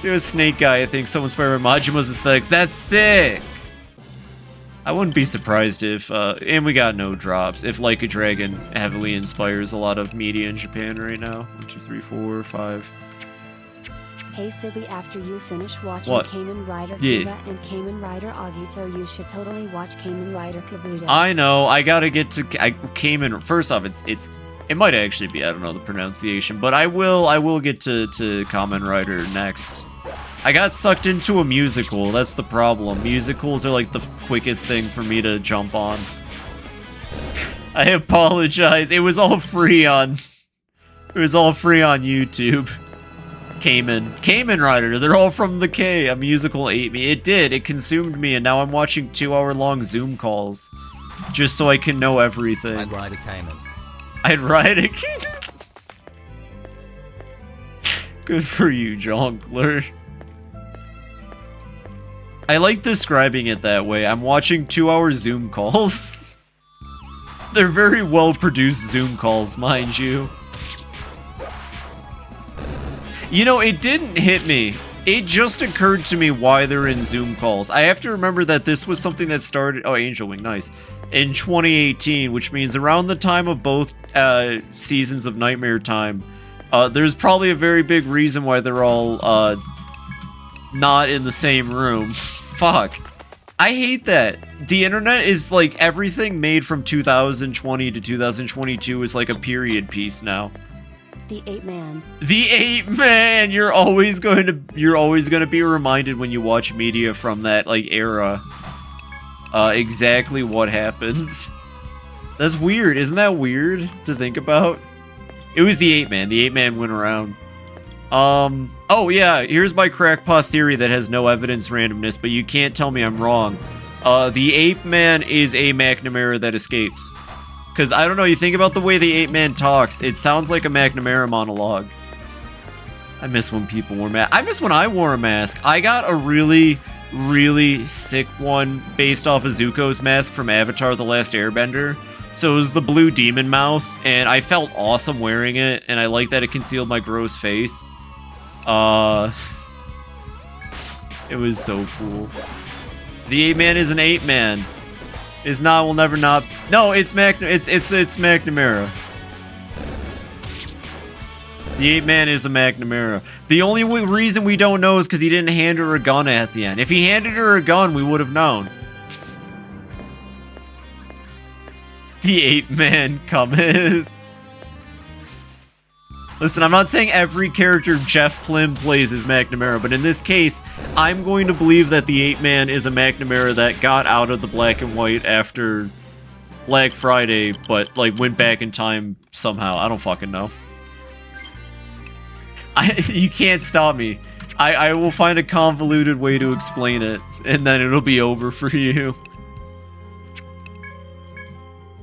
You're a snake guy. I think someone inspired by Majima's aesthetics. That's sick. I wouldn't be surprised if, and we got no drops, if Like a Dragon heavily inspires a lot of media in Japan right now. 1, 2, 3, 4, 5. Hey Phoebe, after you finish watching What? Kamen Rider Yeah. Kiba and Kamen Rider Agito, you should totally watch Kamen Rider Kabuto. I know, I gotta get to, I came in, first off, it might actually be, I don't know the pronunciation, but I will get to Kamen Rider next. I got sucked into a musical, that's the problem. Musicals are like the quickest thing for me to jump on. I apologize, it was all free on YouTube. Kamen Rider, they're all from the K. A musical ate me. It consumed me, and now I'm watching 2-hour-long Zoom calls. Just so I can know everything. I'd ride a Cayman. I'd ride a Cayman. Good for you, Jonkler. I like describing it that way. I'm watching 2-hour Zoom calls. They're very well-produced Zoom calls, mind you. You know, it didn't hit me. It just occurred to me why they're in Zoom calls. I have to remember that this was something that started... Oh, Angel Wing, nice. In 2018, which means around the time of both seasons of Nightmare Time, there's probably a very big reason why they're all not in the same room. Fuck. I hate that. The internet is like everything made from 2020 to 2022 is like a period piece now. The Ape Man. The Ape Man. You're always going to be reminded when you watch media from that like era. Exactly what happens. That's weird. Isn't that weird to think about? It was the Ape Man. The Ape Man went around. Oh yeah, here's my crackpot theory that has no evidence randomness, but you can't tell me I'm wrong. The Ape Man is a McNamara that escapes. Because, I don't know, you think about the way the Ape Man talks, it sounds like a McNamara monologue. I miss when people wore masks. I miss when I wore a mask. I got a really, really sick one based off of Zuko's mask from Avatar The Last Airbender. So it was the blue demon mouth, and I felt awesome wearing it, and I like that it concealed my gross face. It was so cool. The Ape Man is an Ape Man. Is not, will never not. No, it's McNamara. The Ape Man is a McNamara. The only reason we don't know is because he didn't hand her a gun at the end. If he handed her a gun, we would have known. The Ape Man cometh. Listen, I'm not saying every character Jeff Plim plays is McNamara, but in this case, I'm going to believe that the Ape Man is a McNamara that got out of the black and white after Black Friday, but, like, went back in time somehow. I don't fucking know. You can't stop me. I will find a convoluted way to explain it, and then it'll be over for you.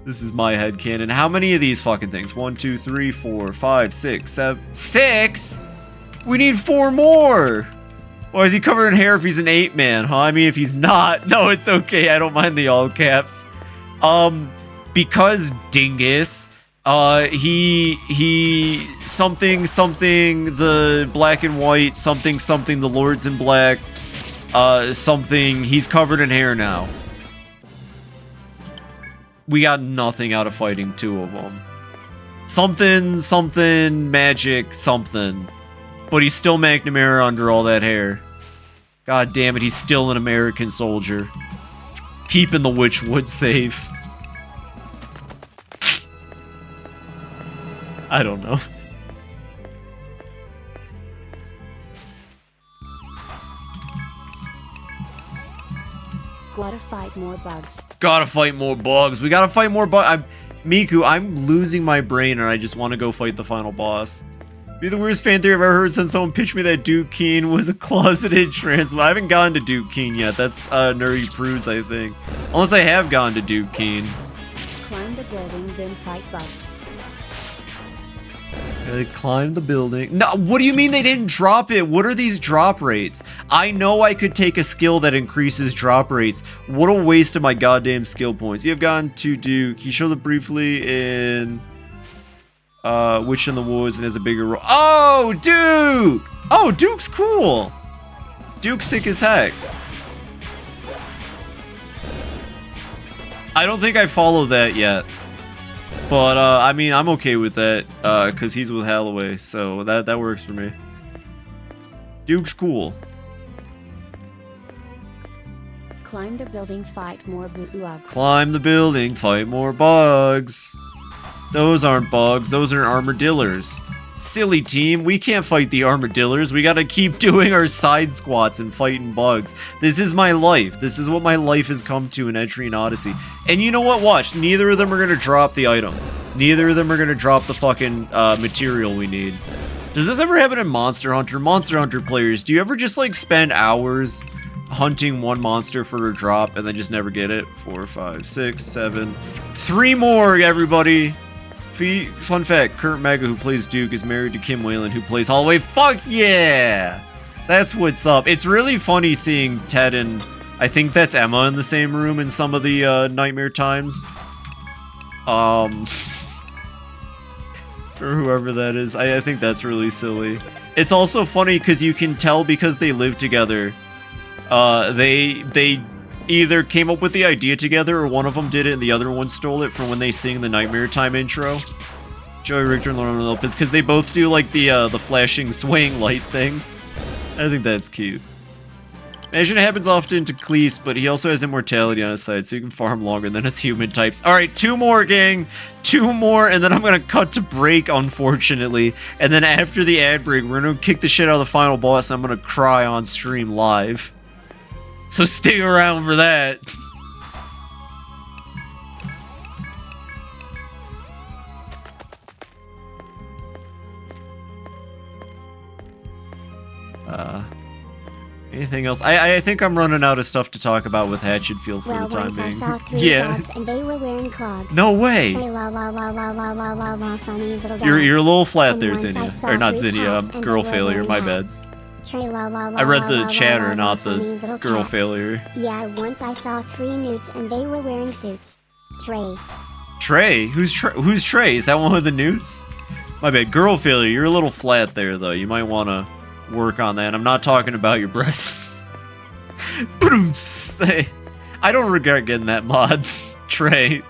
This is my headcanon. How many of these fucking things? 1, 2, 3, 4, 5, 6, 7... 6?! We need 4 more! Why is he covered in hair if he's an Ape Man, huh? I mean, if he's not... No, it's okay. I don't mind the all caps. Because Dingus... he... Something, the black and white... Something, the Lords in Black... Something... He's covered in hair now. We got nothing out of fighting 2 of them. Something, magic, something. But he's still McNamara under all that hair. God damn it, he's still an American soldier. Keeping the Witchwood safe. I don't know. Gotta fight more bugs. Gotta fight more bugs. We gotta fight more bugs. Miku, I'm losing my brain and I just want to go fight the final boss. Be the weirdest fan theory I've ever heard since someone pitched me that Duke Keen was a closeted trans. I haven't gone to Duke Keen yet. That's Nerdy Prudes, I think. Unless I have gone to Duke Keen. Climb the building, then fight bugs. They climbed the building. No, what do you mean they didn't drop it? What are these drop rates? I know I could take a skill that increases drop rates. What a waste of my goddamn skill points. You have gone to Duke. He showed up briefly in Witch in the Woods and has a bigger role. Oh, Duke! Oh, Duke's cool. Duke's sick as heck. I don't think I followed that yet. But, I mean, I'm okay with that, because he's with Holloway, so that works for me. Duke's cool. Climb the building, fight more bugs. Climb the building, fight more bugs. Those aren't bugs, those are armadillos. Silly team, we can't fight the armadillos. We gotta keep doing our side squats and fighting bugs. This is my life. This is what my life has come to in Etrian Odyssey. And you know what? Watch. Neither of them are gonna drop the item. Neither of them are gonna drop the fucking material we need. Does this ever happen in Monster Hunter? Monster Hunter players, do you ever just like spend hours hunting one monster for a drop and then just never get it? 4, 5, 6, 7. 3 more, everybody. Fun fact, Kurt Mega, who plays Duke, is married to Kim Whalen, who plays Holloway. Fuck yeah! That's what's up. It's really funny seeing Ted and, I think that's Emma, in the same room in some of the Nightmare Times. Or whoever that is. I think that's really silly. It's also funny because you can tell because they live together. They either came up with the idea together or one of them did it and the other one stole it from when they sing the Nightmare Time intro. Joey Richter and Lauren Lopez, because they both do like the flashing swaying light thing. I think that's cute. Imagine it happens often to Cleese, but he also has immortality on his side, so you can farm longer than his human types. Alright, 2 more, gang. 2 more, and then I'm gonna cut to break, unfortunately. And then after the ad break, we're gonna kick the shit out of the final boss, and I'm gonna cry on stream live. So stick around for that. Anything else? I think I'm running out of stuff to talk about with Hatchetfield for the time being. I saw 3 yeah. dogs and they were wearing clogs. No way. Funny little dogs. You're a little flat And there, once I Zinnia. saw Or not 3 Zinnia, cats, and girl they were failure, wearing my bad. hats. I read the chatter, not the girl cats. failure. Yeah, once I saw 3 newts and they were wearing suits. Trey. Trey? Who's Trey? Is that one of the newts? My bad. Girl failure, you're a little flat there, though. You might want to work on that. I'm not talking about your breasts. I don't regret getting that mod, Trey.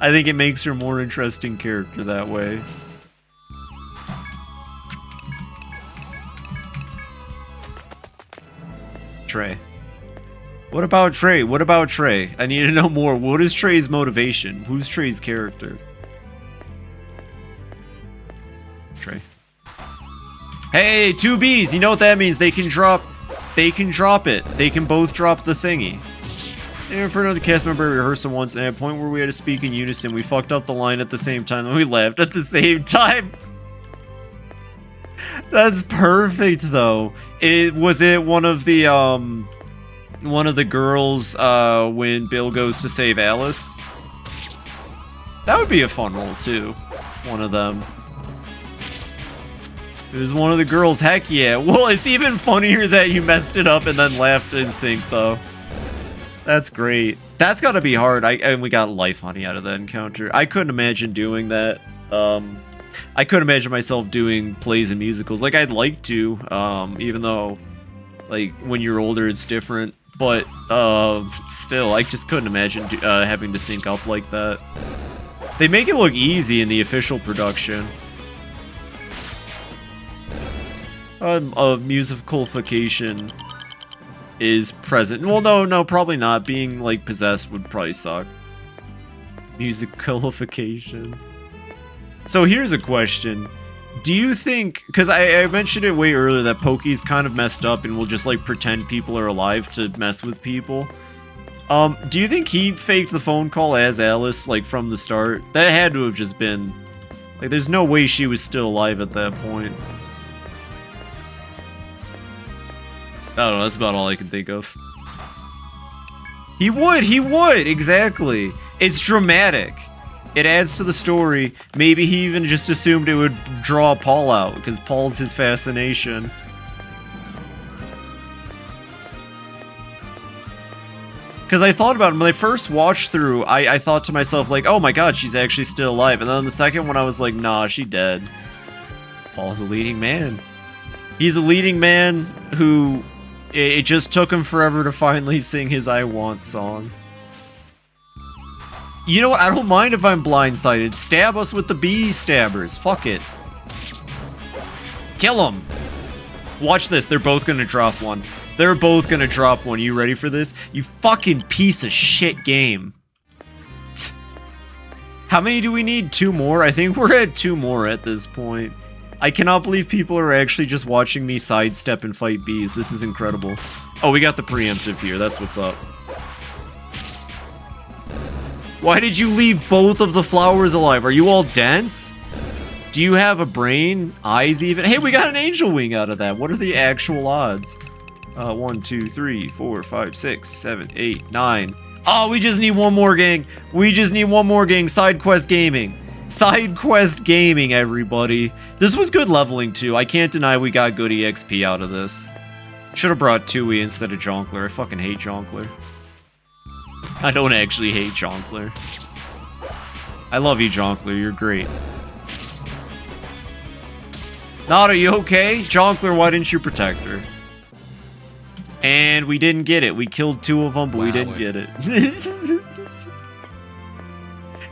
I think it makes her a more interesting character that way. Trey. What about Trey? What about Trey? I need to know more. What is Trey's motivation? Who's Trey's character? Trey. Hey, 2 Bs. You know what that means? They can drop it. They can both drop the thingy. And for another cast member, we rehearsed once, and at a point where we had to speak in unison, we fucked up the line at the same time, and we laughed at the same time. That's perfect, though. Was it one of the girls when Bill goes to save Alice? That would be a fun role too. One of them. It was one of the girls. Heck yeah. Well, it's even funnier that you messed it up and then laughed in sync, though. That's great. That's gotta be hard. And we got Life Honey out of that encounter. I couldn't imagine doing that. I couldn't imagine myself doing plays and musicals. Like, I'd like to, even though, like, when you're older, it's different. But, still, I just couldn't imagine having to sync up like that. They make it look easy in the official production. Musicalification is present. Well, no, probably not. Being, like, possessed would probably suck. Musicalification. So here's a question. Do you think, because I mentioned it way earlier that Pokey's kind of messed up and will just like pretend people are alive to mess with people. Do you think he faked the phone call as Alice, like from the start? That had to have just been, like, there's no way she was still alive at that point. I don't know, that's about all I can think of. He would, exactly. It's dramatic. It adds to the story. Maybe he even just assumed it would draw Paul out, because Paul's his fascination. Because I thought about it, when I first watched through, I thought to myself, like, oh my god, she's actually still alive. And then the second one, I was like, nah, she dead. Paul's a leading man. He's a leading man who It just took him forever to finally sing his I Want song. You know what? I don't mind if I'm blindsided. Stab us with the bee stabbers. Fuck it. Kill them. Watch this. They're both gonna drop one. They're both gonna drop one. You ready for this? You fucking piece of shit game. How many do we need? 2 more? I think we're at 2 more at this point. I cannot believe people are actually just watching me sidestep and fight bees. This is incredible. Oh, we got the preemptive here. That's what's up. Why did you leave both of the flowers alive? Are you all dense? Do you have a brain? Eyes even? Hey, we got an angel wing out of that. What are the actual odds? 1, 2, 3, 4, 5, 6, 7, 8, 9. Oh, we just need one more, gang. We just need one more, gang. Side quest gaming. Side quest gaming, everybody. This was good leveling, too. I can't deny we got good EXP out of this. Should have brought Tues instead of Jonkler. I fucking hate Jonkler. I don't actually hate Jonkler. I love you, Jonkler. You're great. Nod, are you okay? Jonkler, why didn't you protect her? And we didn't get it. We killed 2 of them, but we didn't get it.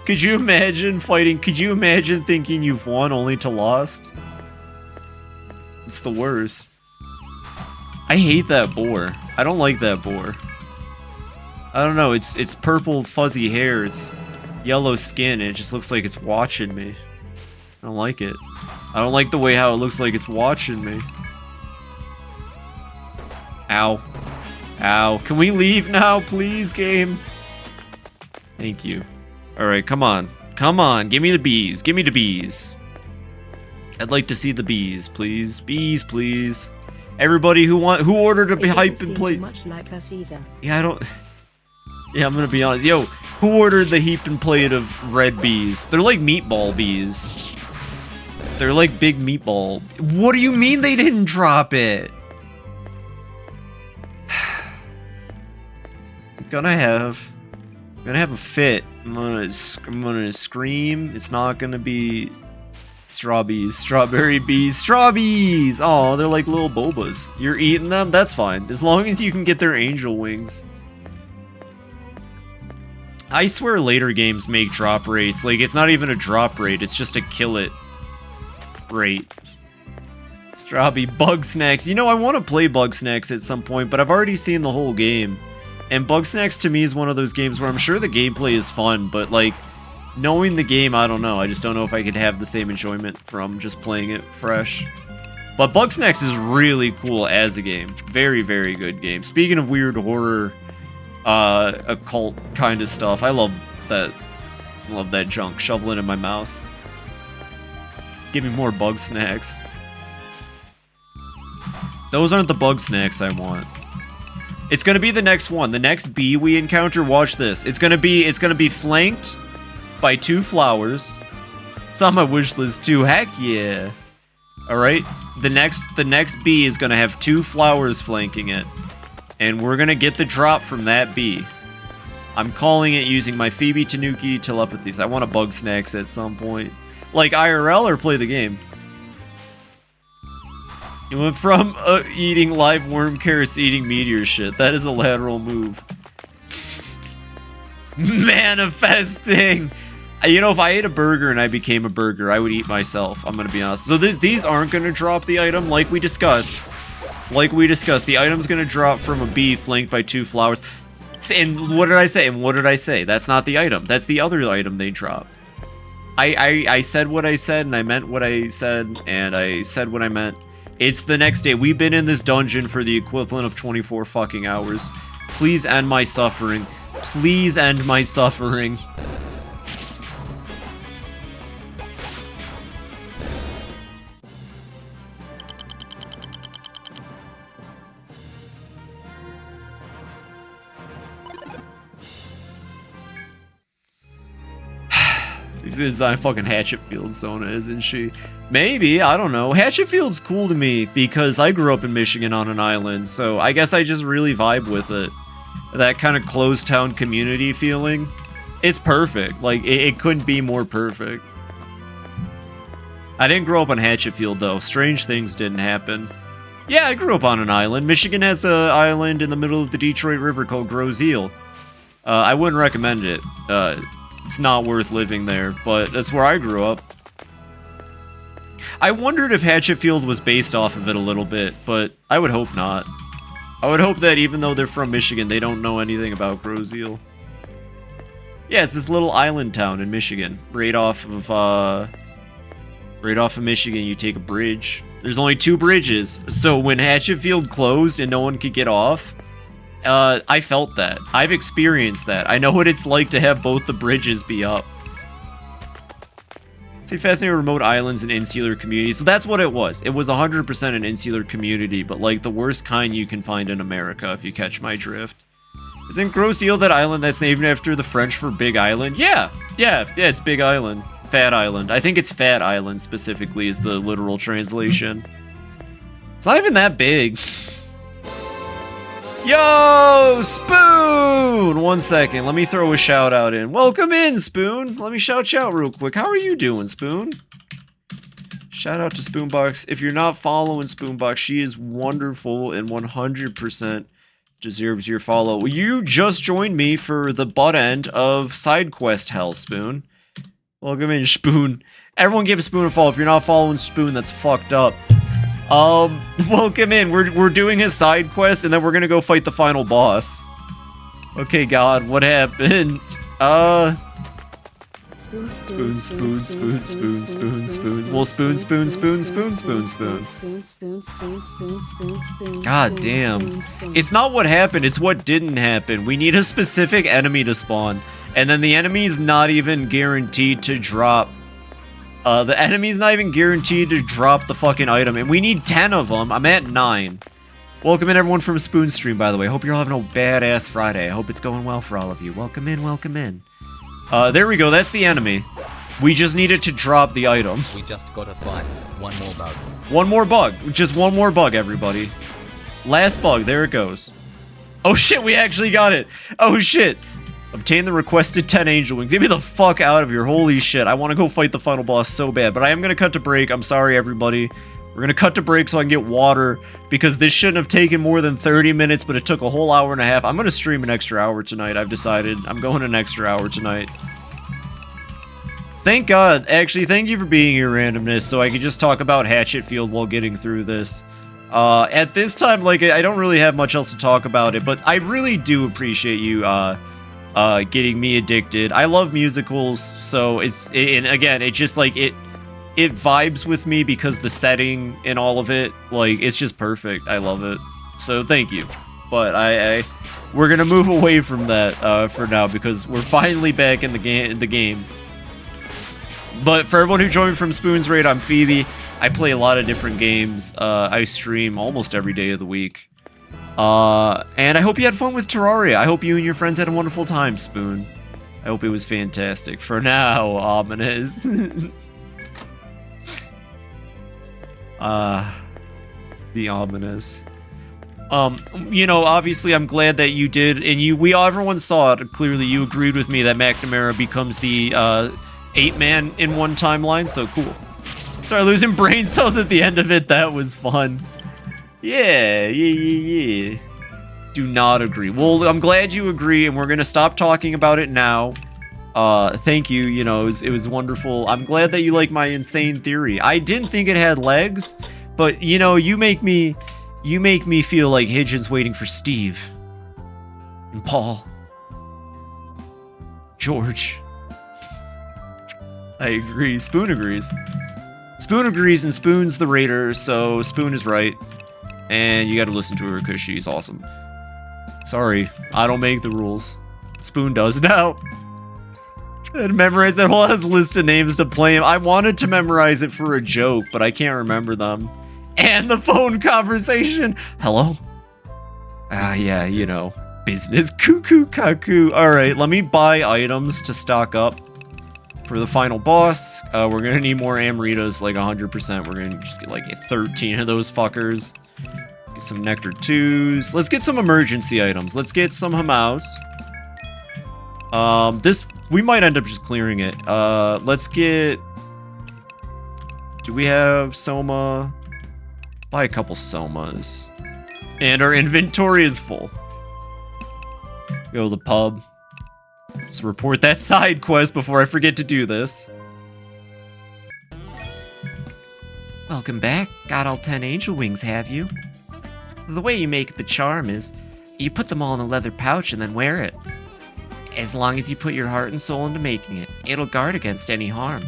Could you imagine fighting? Could you imagine thinking you've won only to lost? It's the worst. I hate that boar. I don't like that boar. I don't know. It's purple fuzzy hair. It's yellow skin. And it just looks like it's watching me. I don't like it. I don't like the way how it looks like it's watching me. Ow. Ow. Can we leave now, please, game? Thank you. Alright, come on. Come on. Give me the bees. Give me the bees. I'd like to see the bees, please. Bees, please. Everybody who ordered a hype and plate. Much like us either. Yeah, I don't. Yeah, I'm gonna be honest. Yo, who ordered the heap and plate of red bees? They're like meatball bees. They're like big meatball. What do you mean they didn't drop it? I'm gonna have a fit. I'm gonna scream. It's not gonna be strawberry bees, strawbees. Oh, they're like little bobas. You're eating them? That's fine. As long as you can get their angel wings. I swear later games make drop rates. Like, it's not even a drop rate. It's just a kill it rate. Strawberry bug snacks. You know, I want to play bug snacks at some point, but I've already seen the whole game. And bug snacks to me is one of those games where I'm sure the gameplay is fun, but like, knowing the game, I don't know. I just don't know if I could have the same enjoyment from just playing it fresh. But bug snacks is really cool as a game. Very, very good game. Speaking of weird horror, occult kind of stuff, I love that. Love that junk. Shovel it in my mouth. Give me more bug snacks. Those aren't the bug snacks I want. It's gonna be the next one. The next bee we encounter, watch this. It's gonna be flanked by 2 flowers. It's on my wish list too. Heck yeah. Alright. The next bee is gonna have 2 flowers flanking it. And we're gonna get the drop from that bee. I'm calling it using my FibiTanuki telepathies. I want a bug snacks at some point. Like IRL or play the game. You went from eating live worm carrots to eating meteor shit. That is a lateral move. Manifesting! You know, if I ate a burger and I became a burger, I would eat myself. I'm gonna be honest. So these aren't gonna drop the item like we discussed. Like we discussed, the item's gonna drop from a bee flanked by 2 flowers. And what did I say? And what did I say? That's not the item. That's the other item they drop. I said what I said, and I meant what I said, and I said what I meant. It's the next day. We've been in this dungeon for the equivalent of 24 fucking hours. Please end my suffering. Please end my suffering. She's gonna design fucking Hatchetfield Zona, isn't she? Maybe, I don't know. Hatchetfield's cool to me because I grew up in Michigan on an island, so I guess I just really vibe with it. That kind of closed town community feeling. It's perfect. Like, it couldn't be more perfect. I didn't grow up on Hatchetfield, though. Strange things didn't happen. Yeah, I grew up on an island. Michigan has an island in the middle of the Detroit River called Grosse Ile. I wouldn't recommend it. It's not worth living there, but that's where I grew up. I wondered if Hatchetfield was based off of it a little bit, but I would hope not. I would hope that even though they're from Michigan, they don't know anything about Grosse Ile. Yeah, it's this little island town in Michigan, right off of Michigan. You take a bridge. There's only 2 bridges, so when Hatchetfield closed and no one could get off, I felt that. I've experienced that. I know what it's like to have both the bridges be up. Say fascinating remote islands and insular communities. So that's what it was. It was 100% an insular community, but like the worst kind you can find in America, if you catch my drift. Isn't Grosse Ile that island that's named after the French for Big Island? Yeah, it's Big Island. Fat Island. I think it's Fat Island specifically is the literal translation. It's not even that big. Yo, Spoon! 1 second, let me throw a shout out in. Welcome in, Spoon. Let me shout you out real quick. How are you doing, Spoon? Shout out to Spoonbox. If you're not following Spoonbox, she is wonderful and 100% deserves your follow. You just joined me for the butt end of side quest hell, Spoon. Welcome in, Spoon. Everyone give Spoon a follow. If you're not following Spoon, that's fucked up. Welcome in. We're doing his side quest, and then we're gonna go fight the final boss. Okay, God, what happened? Spoon, Spoon, spoon, spoon, spoon, spoon, spoon. Well, spoon, spoon, spoon, spoon, spoon, spoon. God damn. It's not what happened, it's what didn't happen. We need a specific enemy to spawn, and then the enemy's not even guaranteed to drop. The enemy's not even guaranteed to drop the fucking item, and we need 10 of them. I'm at 9. Welcome in, everyone from Spoon Stream, by the way. Hope you're all having a badass Friday. I hope it's going well for all of you. Welcome in, welcome in. There we go. That's the enemy. We just needed to drop the item. We just gotta find one more bug. One more bug. Just one more bug, everybody. Last bug. There it goes. Oh, shit. We actually got it. Oh, shit. Obtain the requested 10 angel wings. Get me the fuck out of here. Holy shit. I want to go fight the final boss so bad. But I am going to cut to break. I'm sorry, everybody. We're going to cut to break so I can get water. Because this shouldn't have taken more than 30 minutes. But it took a whole hour and a half. I'm going to stream an extra hour tonight. I've decided. I'm going an extra hour tonight. Thank God. Actually, thank you for being here, Randomness. So I could just talk about Hatchetfield while getting through this. At this time, like, I don't really have much else to talk about it. But I really do appreciate you, getting me addicted. I love musicals, so and again, it just like it vibes with me because the setting and all of it, like, it's just perfect. I love it. So thank you. But we're gonna move away from that for now because we're finally back in the game. But for everyone who joined from Spoon's Raid, I'm Phoebe. I play a lot of different games. I stream almost every day of the week. And I hope you had fun with Terraria. I hope you and your friends had a wonderful time, Spoon. I hope it was fantastic. For now, ominous. The ominous. You know, obviously I'm glad that you did, and everyone saw it. Clearly you agreed with me that McNamara becomes the, 8-man in one timeline, so cool. Start losing brain cells at the end of it. That was fun. Yeah. Do not agree. Well, I'm glad you agree, and we're gonna stop talking about it now. Thank you. You know, it was wonderful. I'm glad that you like my insane theory. I didn't think it had legs, but you know, you make me feel like Higgins waiting for Steve and Paul, George. I agree. Spoon agrees. Spoon agrees, and Spoon's the raider, so Spoon is right. And you gotta listen to her because she's awesome. Sorry, I don't make the rules. Spoon does now. I had to memorize that whole ass list of names to play him. I wanted to memorize it for a joke, but I can't remember them. And the phone conversation. Hello? Yeah, you know, business. Cuckoo, cuckoo. Alright, let me buy items to stock up for the final boss. We're gonna need more Amritas, like 100%. We're gonna just get like 13 of those fuckers. Get some Nectar Tues. Let's get some emergency items. Let's get some Hamaus. We might end up just clearing it. Let's get... Do we have Soma? Buy a couple somas. And our inventory is full. Go to the pub. Just report that side quest before I forget to do this. Welcome back. Got all 10 angel wings, have you? The way you make the charm is, you put them all in a leather pouch and then wear it. As long as you put your heart and soul into making it, it'll guard against any harm.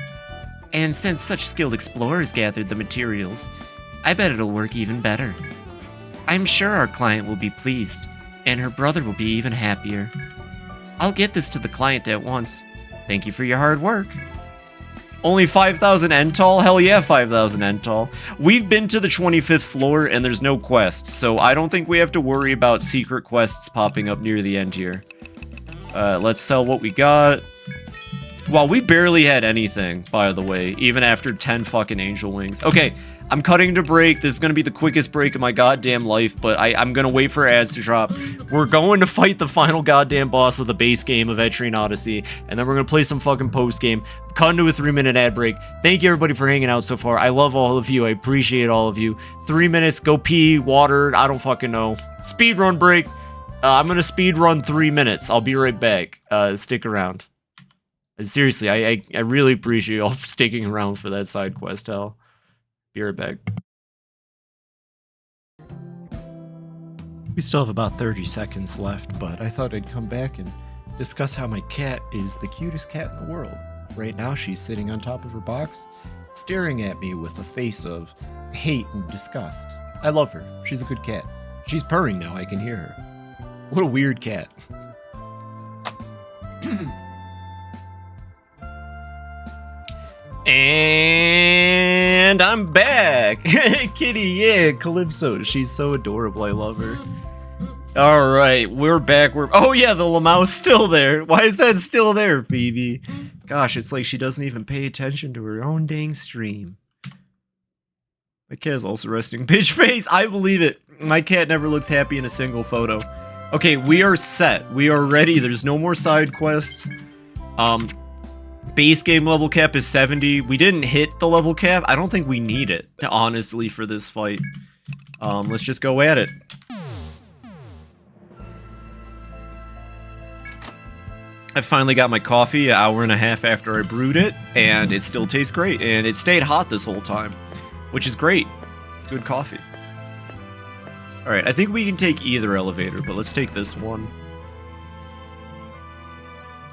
And since such skilled explorers gathered the materials, I bet it'll work even better. I'm sure our client will be pleased, and her brother will be even happier. I'll get this to the client at once. Thank you for your hard work. Only 5,000 Entol? Hell yeah, 5,000 Entol. We've been to the 25th floor and there's no quests, so I don't think we have to worry about secret quests popping up near the end here. Let's sell what we got. Well, we barely had anything, by the way, even after 10 fucking angel wings. Okay, I'm cutting to break. This is going to be the quickest break of my goddamn life, but I'm going to wait for ads to drop. We're going to fight the final goddamn boss of the base game of Etrian Odyssey, and then we're going to play some fucking post-game. Cut into a 3-minute ad break. Thank you, everybody, for hanging out so far. I love all of you. I appreciate all of you. 3 minutes, go pee, water, I don't fucking know. Speedrun break. I'm going to speedrun 3 minutes. I'll be right back. Stick around. Seriously, I really appreciate you all sticking around for that side quest, hell. Be right back. We still have about 30 seconds left, but I thought I'd come back and discuss how my cat is the cutest cat in the world. Right now, she's sitting on top of her box, staring at me with a face of hate and disgust. I love her. She's a good cat. She's purring now, I can hear her. What a weird cat. And I'm back! Kitty, yeah, Calypso. She's so adorable, I love her. Alright, we're back. Oh yeah, the Lamau's still there. Why is that still there, Phoebe? Gosh, it's like she doesn't even pay attention to her own dang stream. My cat's also resting bitch face. I believe it. My cat never looks happy in a single photo. Okay, we are set. We are ready. There's no more side quests. Base game level cap is 70. We didn't hit the level cap. I don't think we need it, honestly, for this fight. Let's just go at it. I finally got my coffee an hour and a half after I brewed it, and it still tastes great. And it stayed hot this whole time, which is great. It's good coffee. Alright, I think we can take either elevator, but let's take this one.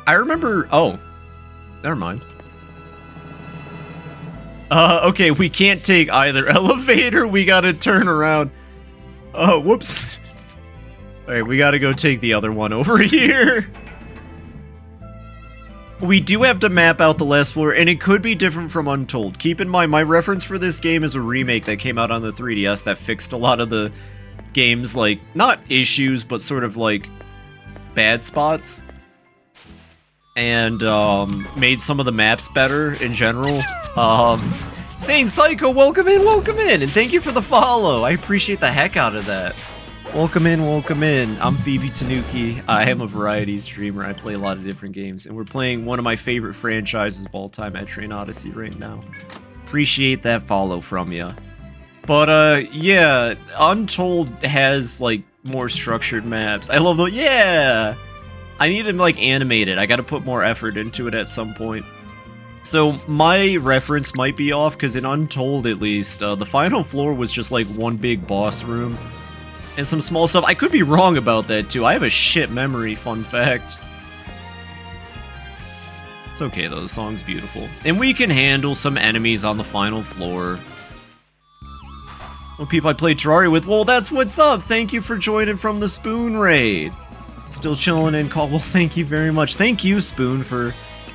I remember... Oh. Never mind. Okay, we can't take either elevator. We gotta turn around. Oh, whoops. Alright, we gotta go take the other one over here. We do have to map out the last floor, and it could be different from Untold. Keep in mind, my reference for this game is a remake that came out on the 3DS that fixed a lot of the game's, like, not issues, but sort of, like, bad spots. And, made some of the maps better in general. Sane Psycho, welcome in, and thank you for the follow. I appreciate the heck out of that. Welcome in. I'm FibiTanuki. I am a variety streamer. I play a lot of different games, and we're playing one of my favorite franchises of all time, Etrian Odyssey, right now. Appreciate that follow from you. But, yeah, Untold has, like, more structured maps. I love the... Yeah! I need to, like, animate it. I gotta put more effort into it at some point. So, my reference might be off, because in Untold, at least, the final floor was just, like, one big boss room. And some small stuff. I could be wrong about that, too. I have a shit memory, fun fact. It's okay, though. The song's beautiful. And we can handle some enemies on the final floor. Well, people I played Terraria with, well, that's what's up. Thank you for joining from the Spoon Raid. Still chilling in call. Well, thank you very much. Thank you, Spoon, for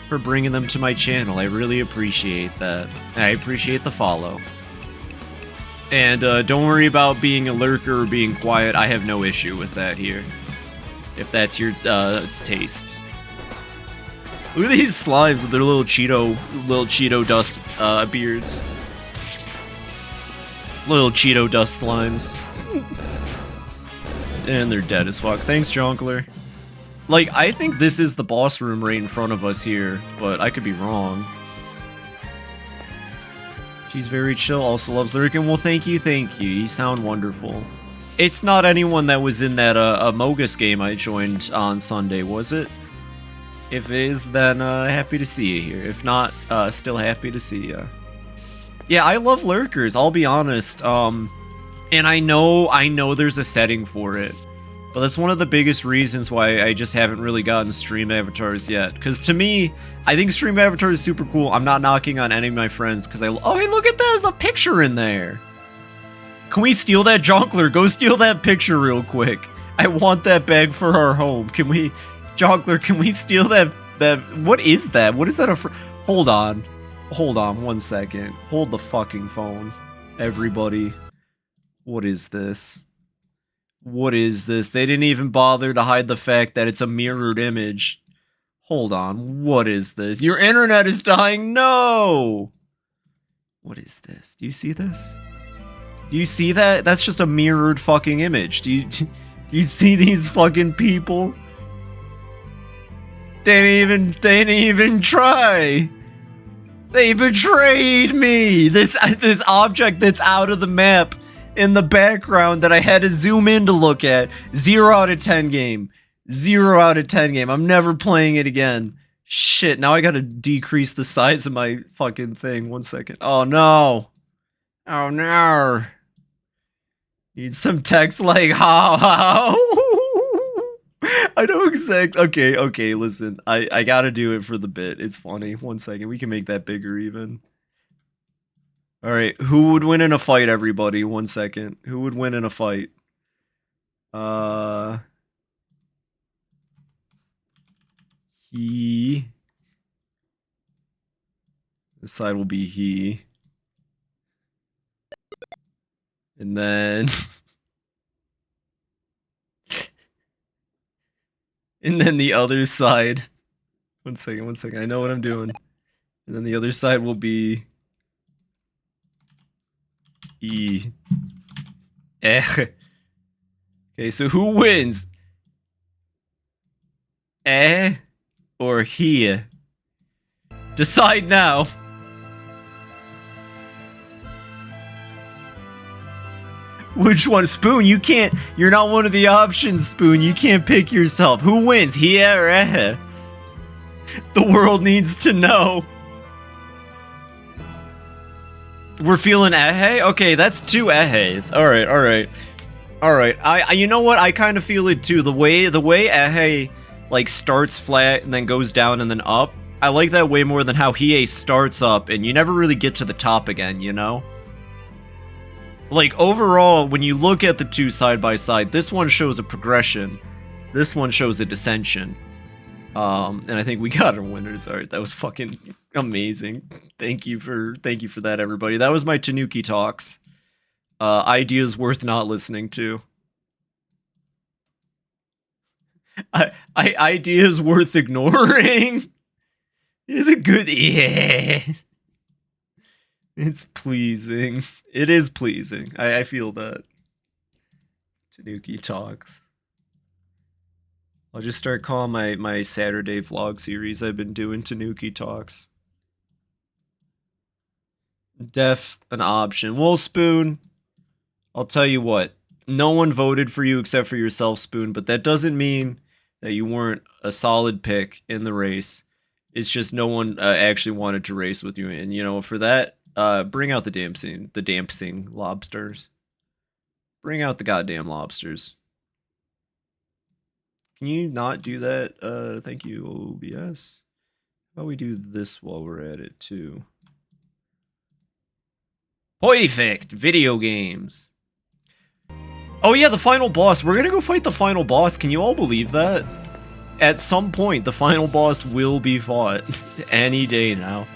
bringing them to my channel. I really appreciate that. I appreciate the follow. And don't worry about being a lurker or being quiet. I have no issue with that here. If that's your taste. Look at these slimes with their little Cheeto dust beards. Little Cheeto dust slimes. And they're dead as fuck. Thanks, Jonkler. Like, I think this is the boss room right in front of us here, but I could be wrong. She's very chill, also loves lurking. Well, thank you, thank you. You sound wonderful. It's not anyone that was in that Amogus game I joined on Sunday, was it? If it is, then happy to see you here. If not, still happy to see you. Yeah, I love lurkers, I'll be honest. And I know there's a setting for it. But that's one of the biggest reasons why I just haven't really gotten stream avatars yet. Because to me, I think stream avatar is super cool. I'm not knocking on any of my friends because oh, hey, look at that, there's a picture in there. Can we steal that, Jonkler? Go steal that picture real quick. I want that bag for our home. Can we, Jonkler, can we steal that, what is that? What is that hold on 1 second. Hold the fucking phone. Everybody. What is this? What is this? They didn't even bother to hide the fact that it's a mirrored image. Hold on. What is this? Your internet is dying. No! What is this? Do you see this? Do you see that? That's just a mirrored fucking image. Do you see these fucking people? They didn't even try. They betrayed me. This object that's out of the map in the background that I had to zoom in to look at. 0 out of 10 game. 0 out of 10 game. I'm never playing it again. Shit, now I gotta decrease the size of my fucking thing. 1 second. Oh no. Oh no. Need some text like how? I know exactly. Okay, listen. I gotta do it for the bit. It's funny. 1 second. We can make that bigger even. Alright, who would win in a fight, everybody? 1 second. Who would win in a fight? He. This side will be he. And then... and then the other side... 1 second, I know what I'm doing. And then the other side will be... E. Eh. Okay, so who wins? Eh or he? Decide now. Which one? Spoon, you can't. You're not one of the options, Spoon. You can't pick yourself. Who wins? He or eh? The world needs to know. We're feeling ehe? Okay, that's 2 ehes. Alright. I you know what? I kind of feel it too. The way ehe like starts flat and then goes down and then up. I like that way more than how Hiei starts up and you never really get to the top again, you know? Like overall, when you look at the two side by side, this one shows a progression. This one shows a descension. And I think we got our winners. Alright, that was fucking amazing. Thank you for that, everybody. That was my Tanuki talks. Ideas worth not listening to. Ideas worth ignoring. Is it good? Yeah. It's pleasing. It is pleasing. I feel that. Tanuki talks. I'll just start calling my Saturday vlog series I've been doing Tanuki talks. Def an option. Well, Spoon, I'll tell you what. No one voted for you except for yourself, Spoon, but that doesn't mean that you weren't a solid pick in the race. It's just no one actually wanted to race with you, and you know, for that, bring out the dancing lobsters. Bring out the goddamn lobsters. Can you not do that? Thank you, OBS. How about we do this while we're at it, too? Perfect! Video games. Oh yeah, the final boss. We're gonna go fight the final boss. Can you all believe that? At some point, the final boss will be fought. Any day now.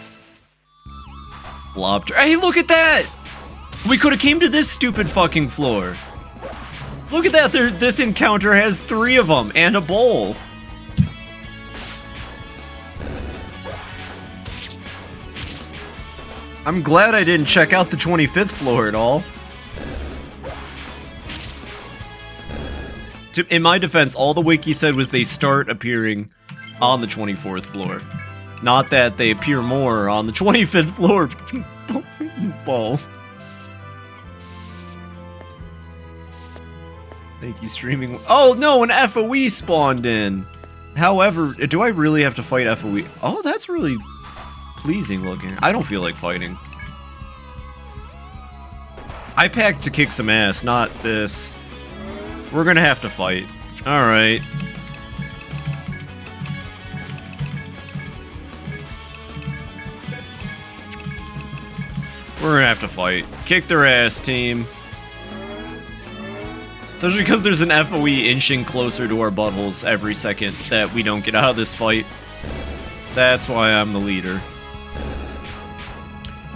Lobster. Hey, look at that! We could have came to this stupid fucking floor. Look at that, this encounter has 3 of them, and a bowl. I'm glad I didn't check out the 25th floor at all. In my defense, all the wiki said was they start appearing on the 24th floor. Not that they appear more on the 25th floor. football. Thank you, streaming. Oh no, an FOE spawned in. However, do I really have to fight FOE? Oh, that's really pleasing looking. I don't feel like fighting. I packed to kick some ass, not this. We're gonna have to fight. Alright. We're gonna have to fight. Kick their ass, team. Especially because there's an FOE inching closer to our buttholes every second that we don't get out of this fight. That's why I'm the leader.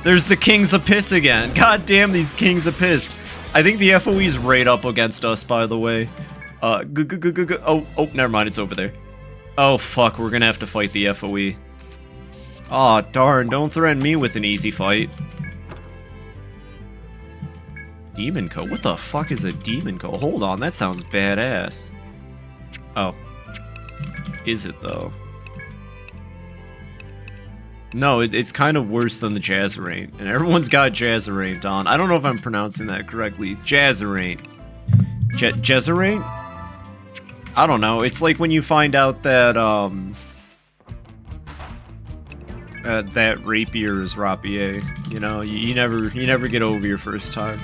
There's the Kings of Piss again. God damn these Kings of Piss. I think the FOE's right up against us, by the way. Oh, never mind, it's over there. Oh, fuck, we're gonna have to fight the FOE. Aw, darn, don't threaten me with an easy fight. Demon Co? What the fuck is a Demon Co? Hold on, that sounds badass. Oh. Is it, though? No, it's kind of worse than the Jazzeraint. And everyone's got Jazzeraint on. I don't know if I'm pronouncing that correctly. Jazzeraint. Jazzeraint? I don't know. It's like when you find out that, that rapier is rapier. You know, you never get over your first time.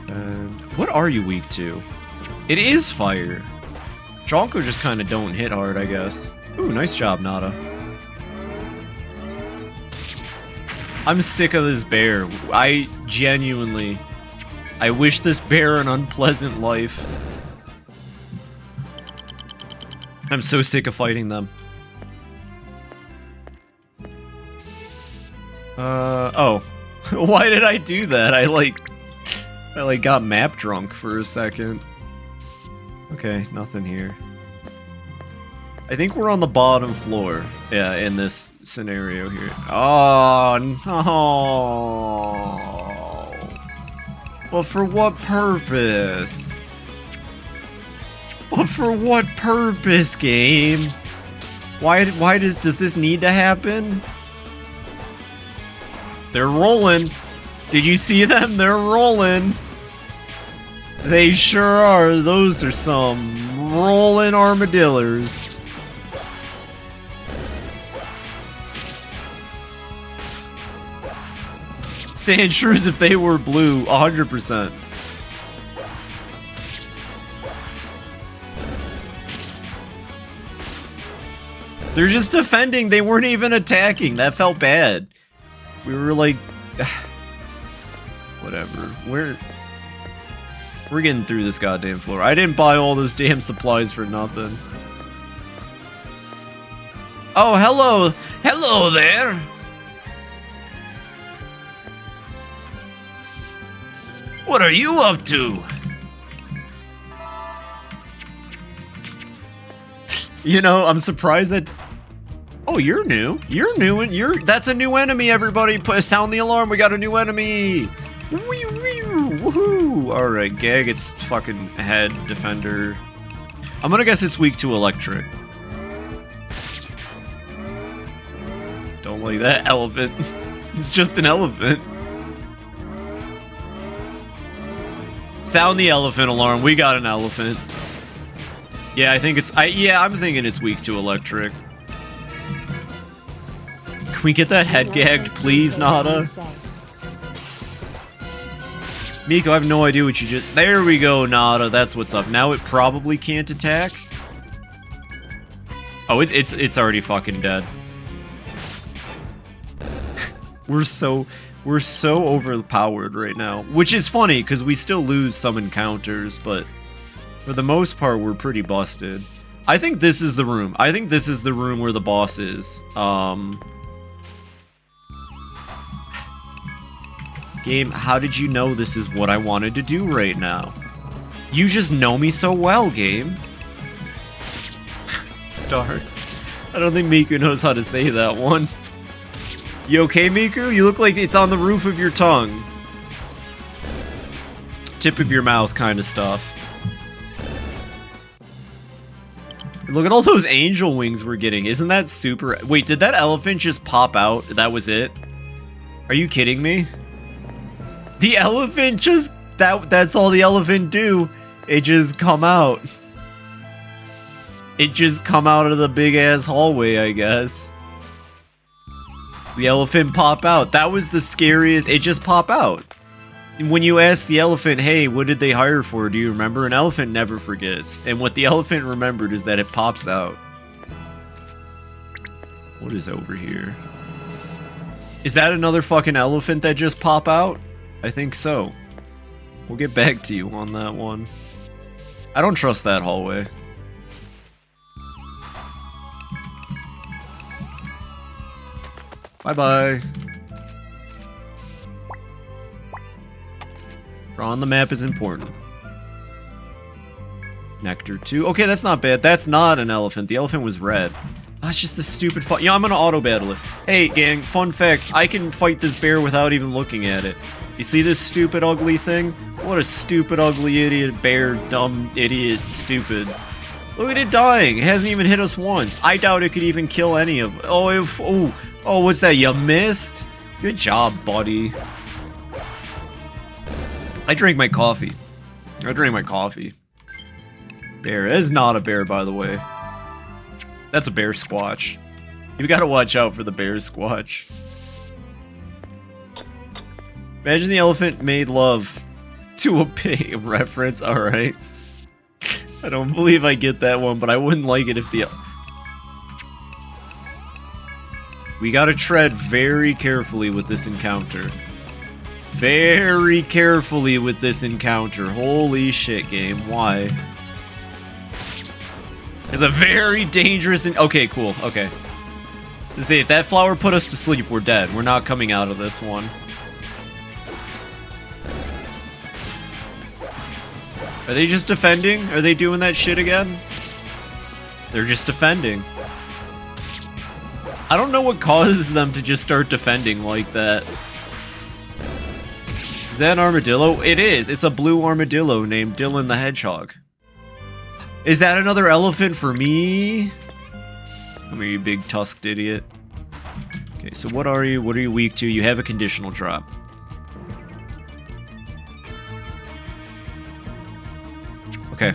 And what are you weak to? It is fire. Jonko just kind of don't hit hard, I guess. Ooh, nice job, Nada. I'm sick of this bear. I wish this bear an unpleasant life. I'm so sick of fighting them. Oh. Why did I do that? I got map drunk for a second. Okay, nothing here. I think we're on the bottom floor. Yeah, in this scenario here. Oh, no. But for what purpose? But for what purpose, game? Why does this need to happen? They're rolling. Did you see them? They're rolling. They sure are. Those are some rolling armadillos. Sand shrews if they were blue, 100%. They're just defending. They weren't even attacking. That felt bad. We were like... Whatever. We're getting through this goddamn floor. I didn't buy all those damn supplies for nothing. Oh, hello! Hello there! What are you up to? You know, I'm surprised that... Oh, you're new. You're new, and that's a new enemy, everybody. Sound the alarm. We got a new enemy. Woohoo! Alright, Gag, it's fucking head defender. I'm gonna guess it's weak to electric. Don't like that elephant. It's just an elephant. Sound the elephant alarm. We got an elephant. Yeah, I think it's... I'm thinking it's weak to electric. Can we get that head gagged, please, Nada? Miko, I have no idea what you just... There we go, Nada. That's what's up. Now it probably can't attack. Oh, it's already fucking dead. We're so overpowered right now. Which is funny, because we still lose some encounters, but for the most part, we're pretty busted. I think this is the room. I think this is the room where the boss is. Game, how did you know this is what I wanted to do right now? You just know me so well, game. Star. I don't think Miku knows how to say that one. You okay, Miku? You look like it's on the roof of your tongue. Tip of your mouth kind of stuff. Look at all those angel wings we're getting. Isn't that super... Wait, did that elephant just pop out? That was it? Are you kidding me? The elephant just... That's all the elephant do. It just come out. It just come out of the big-ass hallway, I guess. The elephant pop out. That was the scariest. It just pop out. When you ask the elephant, hey, what did they hire for? Do you remember? An elephant never forgets. And what the elephant remembered is that it pops out. What is over here? Is that another fucking elephant that just pop out? I think so. We'll get back to you on that one. I don't trust that hallway. Bye-bye. Drawing the map is important. Nectar 2. Okay, that's not bad. That's not an elephant. The elephant was red. That's just a stupid fight. Yeah, I'm gonna auto-battle it. Hey, gang, fun fact. I can fight this bear without even looking at it. You see this stupid, ugly thing? What a stupid, ugly idiot, bear, dumb, idiot, stupid. Look at it dying. It hasn't even hit us once. I doubt it could even kill any of... Oh, what's that? You missed? Good job, buddy. I drank my coffee. Bear. That is not a bear, by the way. That's a bear squatch. You gotta watch out for the bear squatch. Imagine the elephant made love to a pig reference. Alright. I don't believe I get that one, but I wouldn't like it if the... We gotta tread very carefully with this encounter. Very carefully with this encounter. Holy shit, game. Why? It's a very dangerous... Okay, cool. Okay. To say, if that flower put us to sleep, we're dead. We're not coming out of this one. Are they just defending? Are they doing that shit again? They're just defending. I don't know what causes them to just start defending like that. Is that an armadillo? It is. It's a blue armadillo named Dylan the Hedgehog. Is that another elephant for me? Come here, you big tusked idiot. Okay, so what are you? What are you weak to? You have a conditional drop. Okay.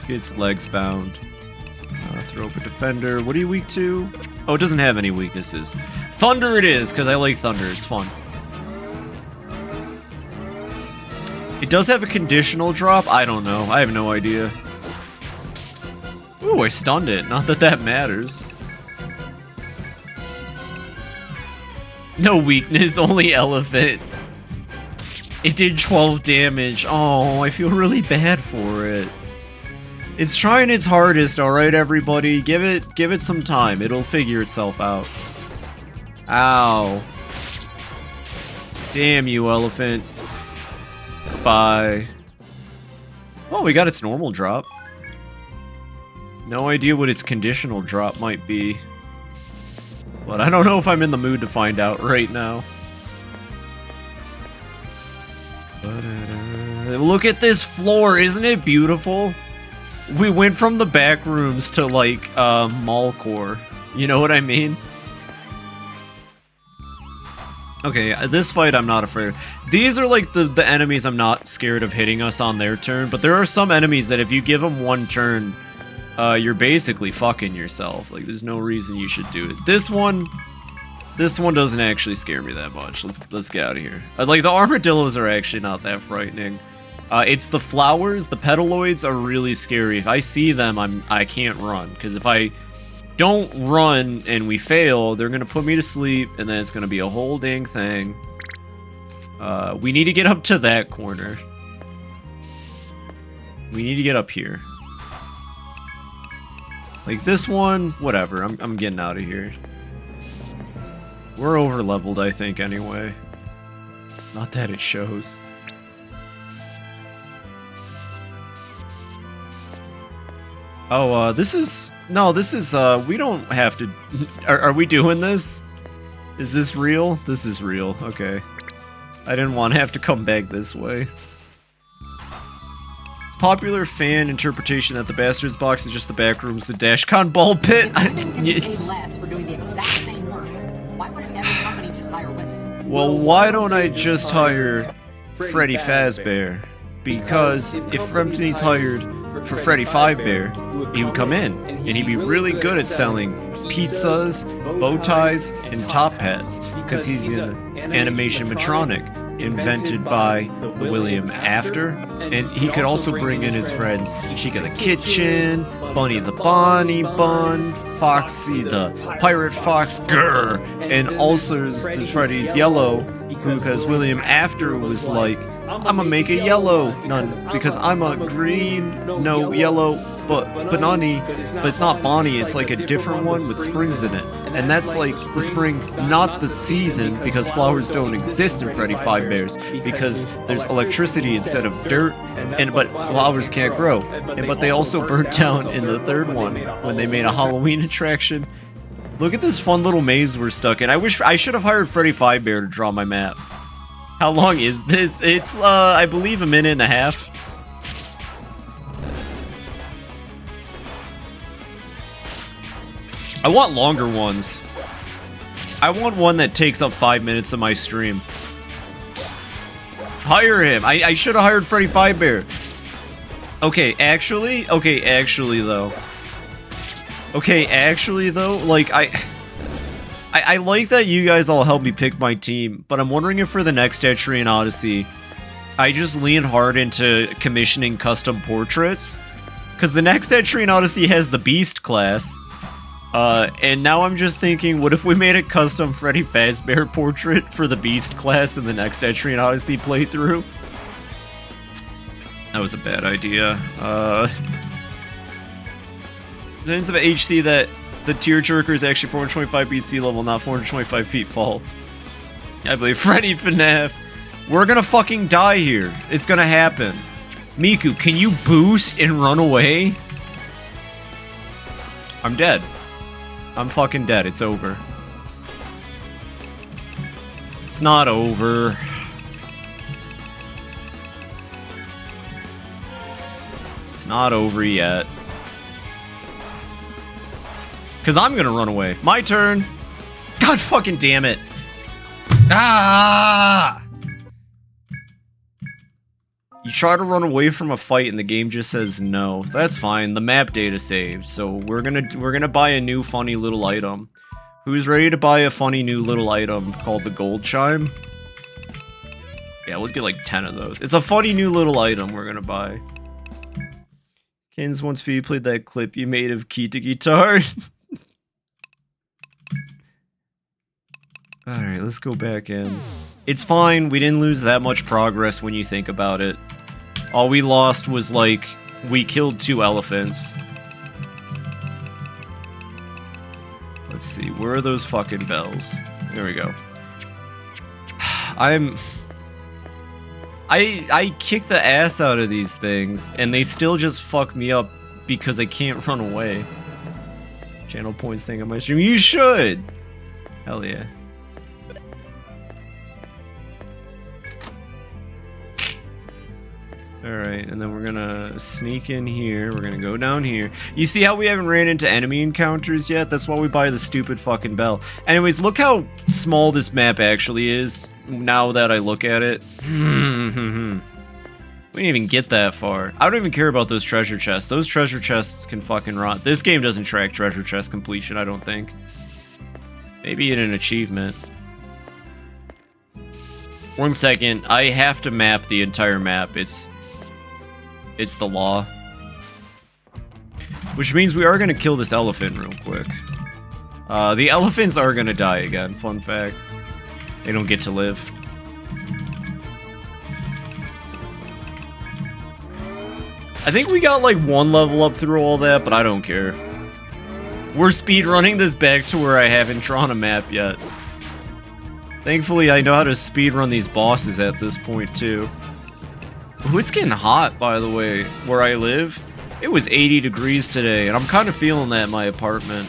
His legs bound. Throw up a defender. What are you weak to? Oh, it doesn't have any weaknesses. Thunder it is, because I like thunder. It's fun. It does have a conditional drop? I don't know. I have no idea. Ooh, I stunned it. Not that that matters. No weakness, only elephant. It did 12 damage. Oh, I feel really bad for it. It's trying its hardest, alright everybody? Give it some time. It'll figure itself out. Ow. Damn you, elephant. Goodbye. Oh, we got its normal drop. No idea what its conditional drop might be. But I don't know if I'm in the mood to find out right now. Look at this floor, isn't it beautiful? We went from the back rooms to like Mallcore. You know what I mean? Okay, this fight I'm not afraid of. These are like the enemies I'm not scared of hitting us on their turn, but there are some enemies that if you give them one turn, you're basically fucking yourself. Like, there's no reason you should do it. This one doesn't actually scare me that much. Let's get out of here. Like, the armadillos are actually not that frightening. It's the flowers, the petaloids are really scary. If I see them, I can't run. Because if I don't run and we fail, they're gonna put me to sleep, and then it's gonna be a whole dang thing. We need to get up to that corner. We need to get up here. Like this one, whatever. I'm getting out of here. We're over leveled, I think, anyway. Not that it shows. Oh, this is... No, this is, we don't have to... Are we doing this? Is this real? This is real, okay. I didn't want to have to come back this way. popular fan interpretation that the Bastards box is just the back rooms, the Dashcon ball pit. Well, why don't I just hire Freddy Fazbear? Because if Frempton's hired for Freddy Fazbear, he would come in, and he'd be really good at selling pizzas, bow ties, and top hats, because he's an animation matronic invented by the William After, and he could also bring in his friends Chica the Kitchen, Bunny the Bonnie Bun, Foxy the Pirate Fox, grr, and also the Freddy's Yellow, because William After was like, I'm gonna make a yellow nun because I'm a green, no yellow, but Bonnie, but it's not Bonnie, it's like a different one with springs in it. And that's like the spring, not the season, because flowers don't exist in Freddy Fazbear's, because there's electricity instead of dirt, but flowers can't grow. But they also burnt down in the third one when they made a Halloween attraction. Look at this fun little maze we're stuck in. I wish I should have hired Freddy Fazbear to draw my map. How long is this? It's, I believe a minute and a half. I want longer ones. I want one that takes up 5 minutes of my stream. Hire him. I should have hired Freddy Fazbear. Okay, actually though. Like, I like that you guys all help me pick my team, but I'm wondering if for the next Etrian Odyssey, I just lean hard into commissioning custom portraits. Because the next Etrian Odyssey has the Beast class. And now I'm just thinking, what if we made a custom Freddy Fazbear portrait for the Beast class in the next Etrian Odyssey playthrough? That was a bad idea. It ends up at HC that the tearjerker is actually 425 feet sea level, not 425 feet fall. I believe Freddy FNAF. We're gonna fucking die here. It's gonna happen. Miku, can you boost and run away? I'm dead. I'm fucking dead. It's over. It's not over. It's not over yet. Because I'm going to run away. My turn. God fucking damn it. Ah! You try to run away from a fight and the game just says no. That's fine. The map data saved. So we're gonna buy a new funny little item. Who's ready to buy a funny new little item called the Gold Chime? Yeah, we'll get like 10 of those. It's a funny new little item we're gonna buy. Kins, once Phoebe played that clip you made of Kita Guitar. Alright, let's go back in. It's fine, we didn't lose that much progress when you think about it. All we lost was, like, we killed 2 elephants. Let's see, where are those fucking bells? There we go. I kick the ass out of these things, and they still just fuck me up because I can't run away. Channel points thing on my stream. You should! Hell yeah. Alright, and then we're gonna sneak in here. We're gonna go down here. You see how we haven't ran into enemy encounters yet? That's why we buy the stupid fucking bell. Anyways, look how small this map actually is, now that I look at it. We didn't even get that far. I don't even care about those treasure chests. Those treasure chests can fucking rot. This game doesn't track treasure chest completion, I don't think. Maybe in an achievement. 1 second, I have to map the entire map. It's the law. Which means we are gonna kill this elephant real quick. The elephants are gonna die again, fun fact. They don't get to live. I think we got like 1 level up through all that, but I don't care. We're speedrunning this back to where I haven't drawn a map yet. Thankfully, I know how to speedrun these bosses at this point, too. Ooh, it's getting hot, by the way, where I live. It was 80 degrees today, and I'm kind of feeling that in my apartment.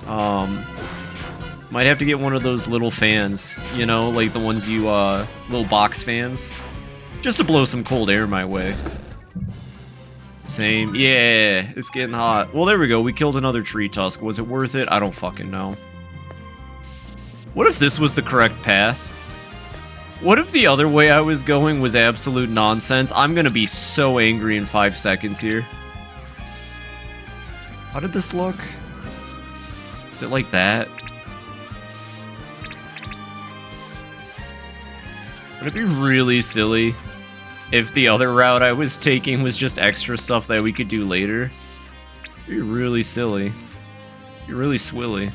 Might have to get one of those little fans, you know, like the ones you, little box fans. Just to blow some cold air my way. Same. Yeah, it's getting hot. Well, there we go. We killed another tree tusk. Was it worth it? I don't fucking know. What if this was the correct path? What if the other way I was going was absolute nonsense? I'm gonna be so angry in 5 seconds here. How did this look? Is it like that? Would it be really silly if the other route I was taking was just extra stuff that we could do later? It'd be really silly. It'd be really swilly.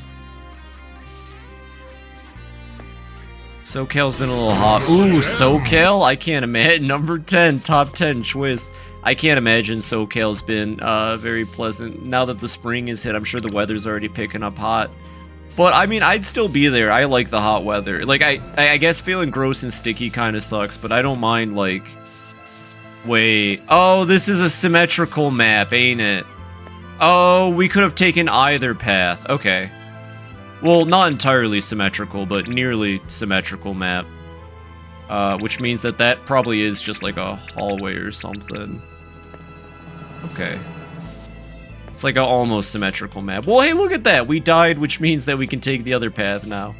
SoCal's been a little hot. Ooh, SoCal? I can't imagine. Number 10, top 10 twist. I can't imagine SoCal's been very pleasant. Now that the spring is hit, I'm sure the weather's already picking up hot. But, I mean, I'd still be there. I like the hot weather. Like, I guess feeling gross and sticky kind of sucks, but I don't mind, like... Wait. Oh, this is a symmetrical map, ain't it? Oh, we could have taken either path. Okay. Well, not entirely symmetrical, but nearly symmetrical map. Which means that that probably is just like a hallway or something. Okay. It's like an almost symmetrical map. Well, hey, look at that! We died, which means that we can take the other path now.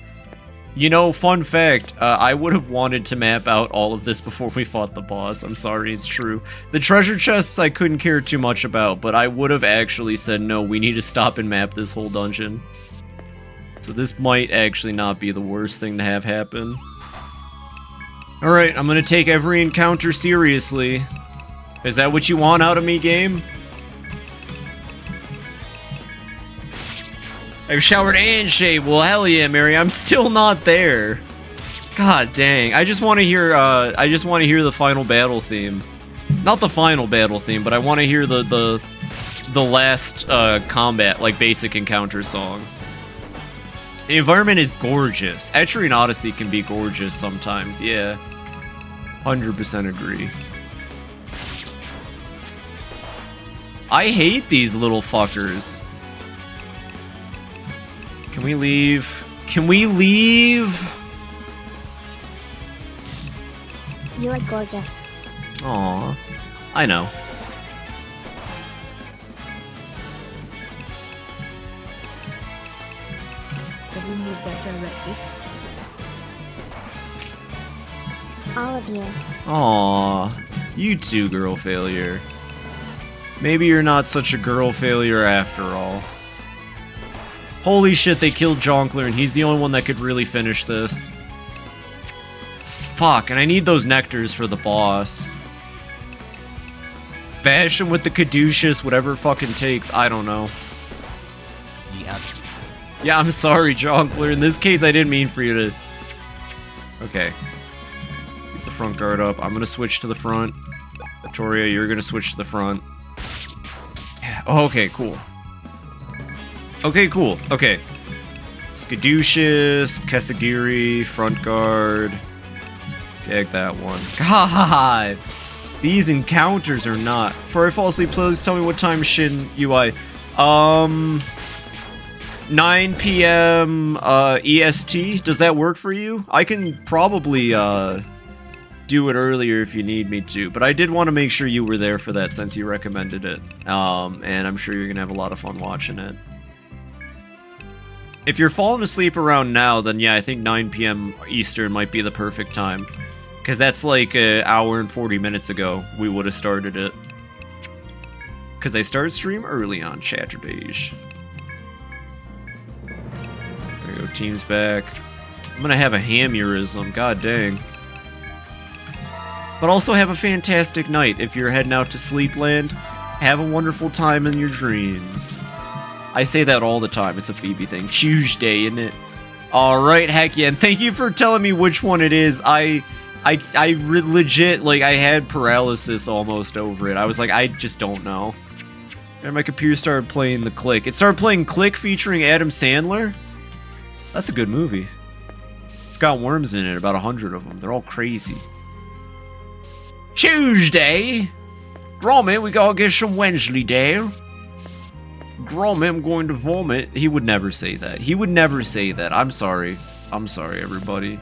You know, fun fact, I would have wanted to map out all of this before we fought the boss. I'm sorry, it's true. The treasure chests I couldn't care too much about, but I would have actually said, no, we need to stop and map this whole dungeon. So this might actually not be the worst thing to have happen. Alright, I'm gonna take every encounter seriously. Is that what you want out of me, game? I've showered and shaved. Well, hell yeah, Mary. I'm still not there. God dang. I just want to hear the final battle theme. Not the final battle theme, but I want to hear the last combat, like basic encounter song. The environment is gorgeous. Etrian Odyssey can be gorgeous sometimes, yeah. 100% agree. I hate these little fuckers. Can we leave? Can we leave? You are gorgeous. Aw, I know. To whom was that directed? All of you. Aw, you too, girl failure. Maybe you're not such a girl failure after all. Holy shit, they killed Jonkler, and he's the only one that could really finish this. Fuck, and I need those nectars for the boss. Bash him with the Caduceus, whatever fucking takes, I don't know. Yeah, I'm sorry, Jonkler. In this case, I didn't mean for you to... Okay. Keep the front guard up. I'm gonna switch to the front. Victoria, you're gonna switch to the front. Yeah. Oh, okay, cool. Okay, cool. Okay. Skaducious, Kesagiri, front guard. Take that one. God! These encounters are not. Before I fall asleep, please tell me what time Shin UI. 9 p.m. EST. Does that work for you? I can probably do it earlier if you need me to, but I did want to make sure you were there for that since you recommended it. And I'm sure you're gonna have a lot of fun watching it. If you're falling asleep around now, then yeah, I think 9 p.m. Eastern might be the perfect time. Because that's like an hour and 40 minutes ago we would have started it. Because I start stream early on Saturdays. There you go, team's back. I'm gonna have a hamurism, god dang. But also have a fantastic night if you're heading out to Sleepland. Have a wonderful time in your dreams. I say that all the time. It's a Phoebe thing. Tuesday, isn't it? All right, heck yeah. And thank you for telling me which one it is. I legit, like, I had paralysis almost over it. I was like, I just don't know. And my computer started playing The Click. It started playing Click featuring Adam Sandler. That's a good movie. It's got worms in it, about 100 of them. They're all crazy. Tuesday. Gromit, we gotta get some Wednesday there. Gromit, I'm going to vomit. He would never say that. He would never say that. I'm sorry. I'm sorry, everybody.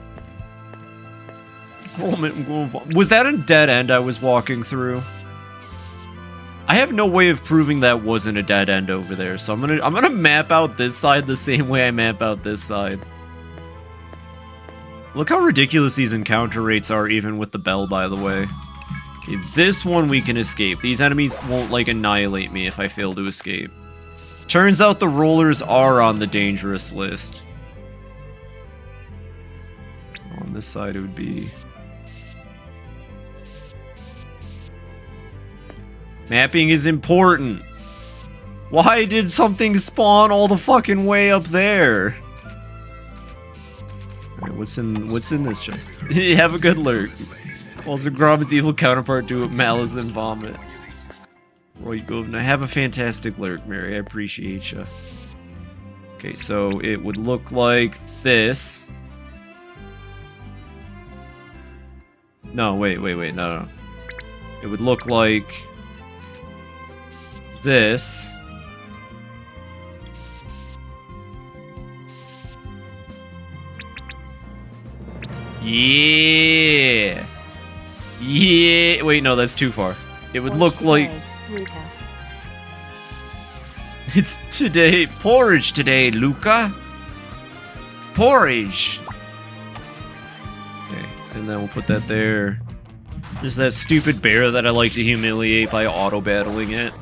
Gromit, I'm going to vomit. Was that a dead end I was walking through? I have no way of proving that wasn't a dead end over there, so I'm gonna map out this side the same way I map out this side. Look how ridiculous these encounter rates are, even with the bell, by the way. Okay, this one we can escape. These enemies won't, like, annihilate me if I fail to escape. Turns out the rollers are on the dangerous list. On this side it would be... Mapping is important. Why did something spawn all the fucking way up there? Alright, what's in this chest? Have a good lurk. Also, Grom's evil counterpart do it, malice and vomit. Roy Govna, have a fantastic lurk, Mary. I appreciate you. Okay, so it would look like this. No, wait, no. It would look like this. Yeah. Yeah. Wait, no, that's too far. It would look like... Luca. It's today. Porridge today, Luca. Porridge. Okay, and then we'll put that there. There's that stupid bear that I like to humiliate by auto-battling it.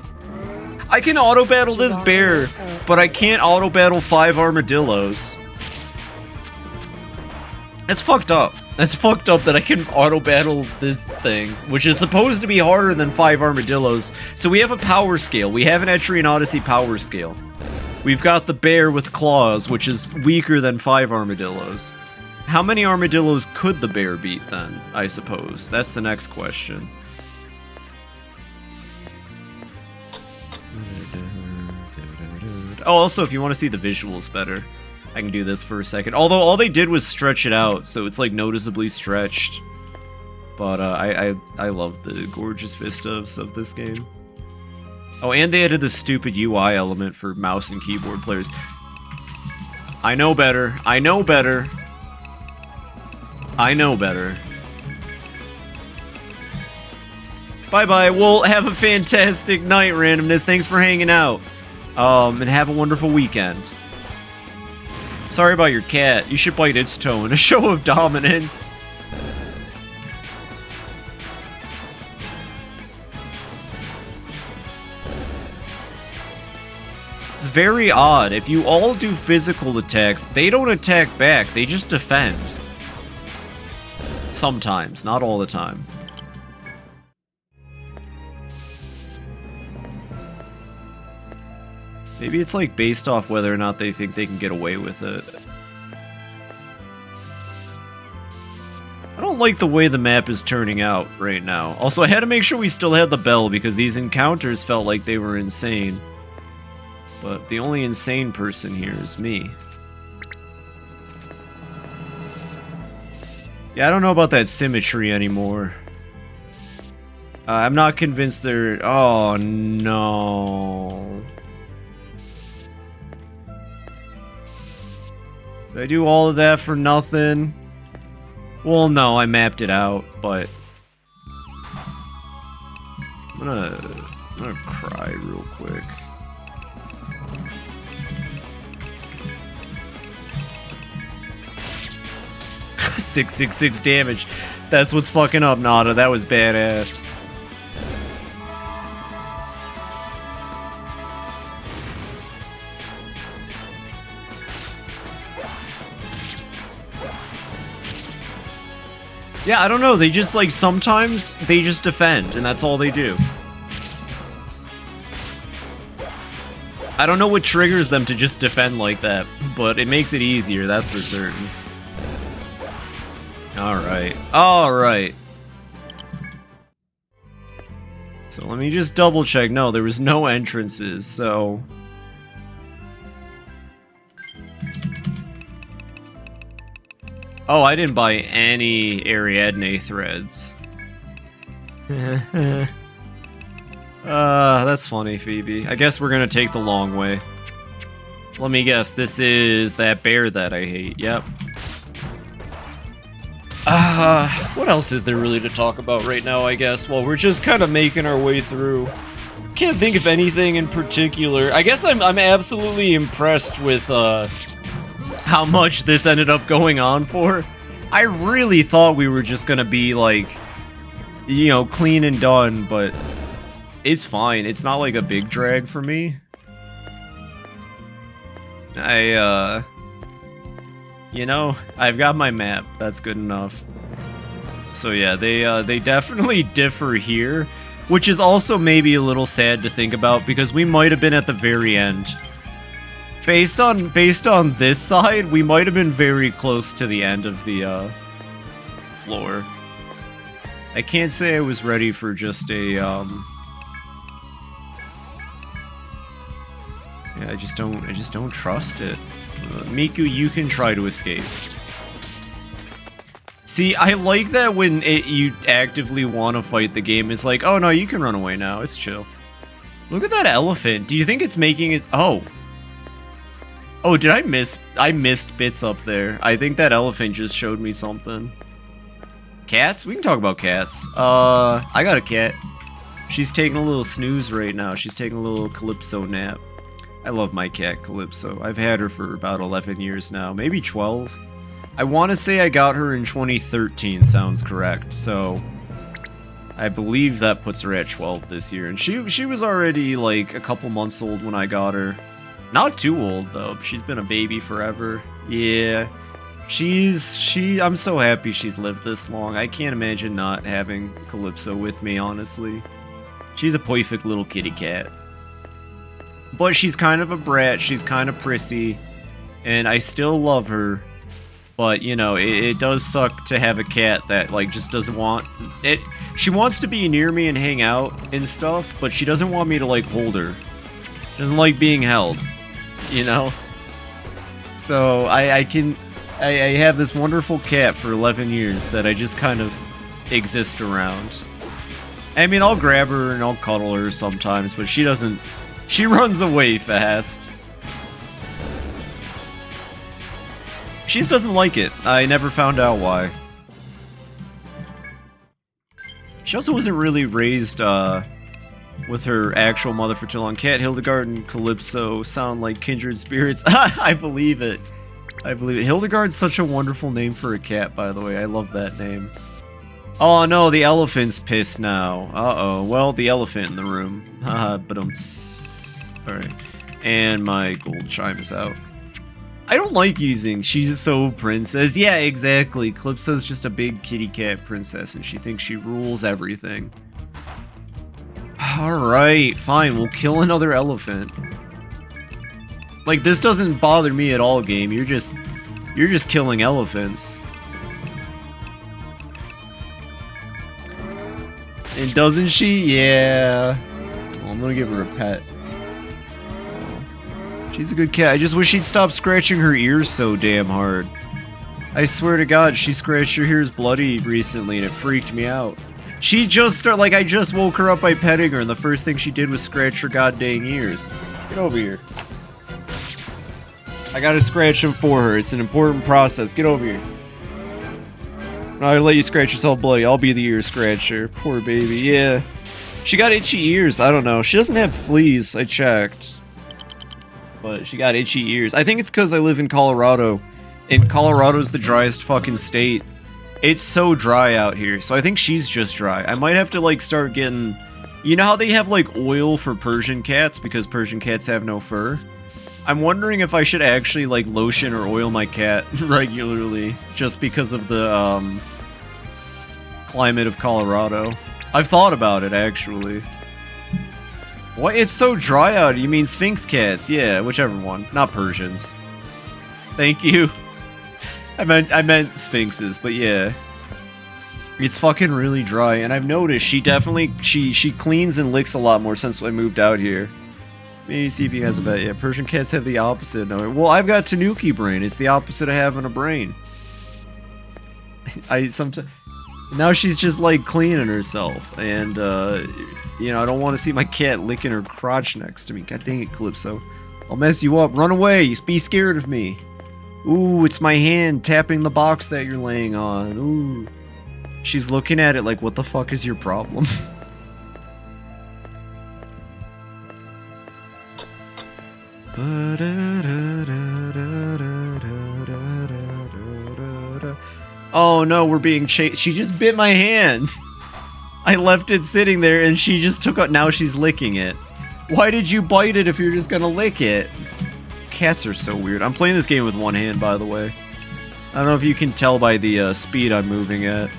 I can auto-battle this bear, but I can't auto-battle 5 armadillos. That's fucked up. That's fucked up that I can auto-battle this thing, which is supposed to be harder than 5 armadillos. So we have a power scale. We have an Etrian Odyssey power scale. We've got the bear with claws, which is weaker than 5 armadillos. How many armadillos could the bear beat then, I suppose? That's the next question. Oh, also, if you want to see the visuals better, I can do this for a second. Although all they did was stretch it out, so it's like noticeably stretched. But I love the gorgeous vistas of this game. Oh, and they added the stupid UI element for mouse and keyboard players. I know better. I know better. I know better. Bye-bye. Well, have a fantastic night, randomness. Thanks for hanging out. And have a wonderful weekend. Sorry about your cat. You should bite its toe in a show of dominance. It's very odd. If you all do physical attacks, they don't attack back. They just defend. Sometimes, not all the time. Maybe it's like based off whether or not they think they can get away with it. I don't like the way the map is turning out right now. Also, I had to make sure we still had the bell because these encounters felt like they were insane. But the only insane person here is me. Yeah, I don't know about that symmetry anymore. I'm not convinced they're... Oh, no. Did I do all of that for nothing? Well, no, I mapped it out, but... I'm gonna cry real quick. $666 damage. That's what's fucking up, Nada. That was badass. Yeah, I don't know. They just, like, sometimes they just defend, and that's all they do. I don't know what triggers them to just defend like that, but it makes it easier, that's for certain. Alright. Alright. So let me just double check. No, there was no entrances, so... Oh, I didn't buy any Ariadne threads. That's funny, Phoebe. I guess we're gonna take the long way. Let me guess, this is that bear that I hate. Yep. What else is there really to talk about right now, I guess? Well, we're just kind of making our way through. Can't think of anything in particular. I guess I'm absolutely impressed with how much this ended up going on for. I really thought we were just gonna be like, you know, clean and done, but it's fine. It's not like a big drag for me. You know, I've got my map. That's good enough. So yeah, they definitely differ here, which is also maybe a little sad to think about because we might have been at the very end. Based on this side, we might have been very close to the end of the floor. I can't say I was ready for just a yeah, I just don't trust it. Miku, you can try to escape. See, I like that when you actively want to fight the game. It's like, oh no, you can run away now. It's chill. Look at that elephant. Do you think it's making it? Oh. Oh, did I miss? I missed bits up there. I think that elephant just showed me something. Cats? We can talk about cats. I got a cat. She's taking a little snooze right now. She's taking a little Calypso nap. I love my cat, Calypso. I've had her for about 11 years now, maybe 12. I want to say I got her in 2013, sounds correct. So, I believe that puts her at 12 this year. And she was already like a couple months old when I got her. Not too old though. She's been a baby forever. Yeah. I'm so happy she's lived this long. I can't imagine not having Calypso with me, honestly. She's a perfect little kitty cat. But she's kind of a brat, she's kind of prissy, and I still love her. But, you know, it does suck to have a cat that, like, just doesn't want... it. She wants to be near me and hang out and stuff, but she doesn't want me to, like, hold her. She doesn't like being held, you know? So, I have this wonderful cat for 11 years that I just kind of exist around. I mean, I'll grab her and I'll cuddle her sometimes, but she doesn't... She runs away fast. She just doesn't like it. I never found out why. She also wasn't really raised with her actual mother for too long. Cat, Hildegard, and Calypso sound like kindred spirits. I believe it. I believe it. Hildegard's such a wonderful name for a cat, by the way. I love that name. Oh no, the elephant's pissed now. Uh-oh. Well, the elephant in the room. Haha, but alright. And my gold chime is out. I don't like using she's so princess. Yeah, exactly. Calypso's just a big kitty cat princess and she thinks she rules everything. Alright, fine, we'll kill another elephant. Like, this doesn't bother me at all, game. You're just killing elephants. And doesn't she? Yeah. Well, I'm gonna give her a pet. She's a good cat. I just wish she'd stop scratching her ears so damn hard. I swear to God, she scratched her ears bloody recently and it freaked me out. She just started, like, I just woke her up by petting her and the first thing she did was scratch her goddamn ears. Get over here. I gotta scratch them for her. It's an important process. Get over here. I'll let you scratch yourself bloody. I'll be the ear scratcher. Poor baby. Yeah. She got itchy ears. I don't know. She doesn't have fleas. I checked. But she got itchy ears. I think it's because I live in Colorado. And Colorado's the driest fucking state. It's so dry out here. So I think she's just dry. I might have to, like, start getting... You know how they have, like, oil for Persian cats? Because Persian cats have no fur? I'm wondering if I should actually, like, lotion or oil my cat regularly. Just because of the, climate of Colorado. I've thought about it, actually. What? It's so dry out. You mean Sphinx cats? Yeah, whichever one. Not Persians. Thank you. I meant Sphinxes, but yeah. It's fucking really dry, and I've noticed she definitely she cleans and licks a lot more since I moved out here. Maybe see if he has a bet. Yeah, Persian cats have the opposite. No, well, I've got Tanuki brain. It's the opposite of having a brain. Sometimes now she's just like cleaning herself, and you know, I don't want to see my cat licking her crotch next to me. God dang it, Calypso. I'll mess you up. Run away. Be scared of me. Ooh, it's my hand tapping the box that you're laying on. Ooh. She's looking at it like, what the fuck is your problem? Oh no, we're being chased. She just bit my hand. I left it sitting there and she just took it. Now she's licking it. Why did you bite it if you're just gonna lick it? Cats are so weird. I'm playing this game with one hand, by the way. I don't know if you can tell by the speed I'm moving at.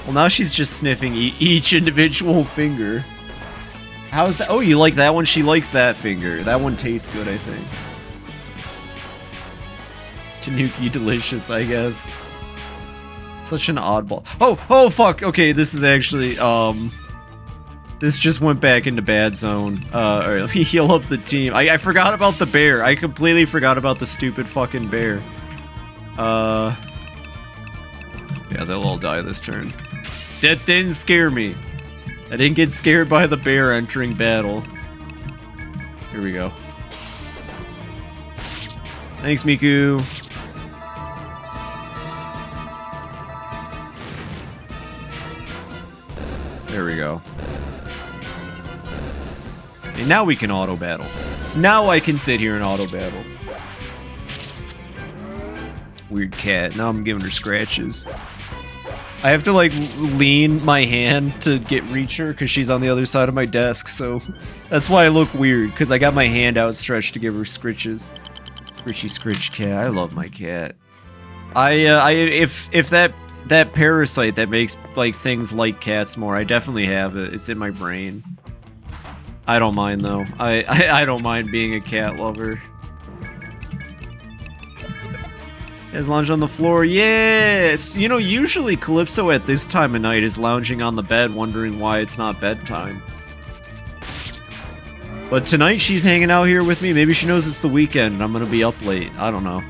Well, now she's just sniffing each individual finger. How's that? Oh, you like that one? She likes that finger. That one tastes good, I think. Tanuki delicious, I guess. Such an oddball. Oh, fuck. Okay, this is actually, this just went back into bad zone. Alright, let me heal up the team. I forgot about the bear. I completely forgot about the stupid fucking bear. Yeah, they'll all die this turn. That didn't scare me. I didn't get scared by the bear entering battle. Here we go. Thanks, Miku. There we go. And now we can auto battle. Now I can sit here and auto battle. Weird cat. Now I'm giving her scratches. I have to like lean my hand to reach her because she's on the other side of my desk, so that's why I look weird, because I got my hand outstretched to give her scritches. Scritchy scritch cat. I love my cat. If that parasite that makes like things like cats more, I definitely have it. It's in my brain. I don't mind though. I don't mind being a cat lover. Is lounge on the floor. Yes! You know, usually Calypso at this time of night is lounging on the bed wondering why it's not bedtime. But tonight she's hanging out here with me. Maybe she knows it's the weekend and I'm gonna be up late. I don't know.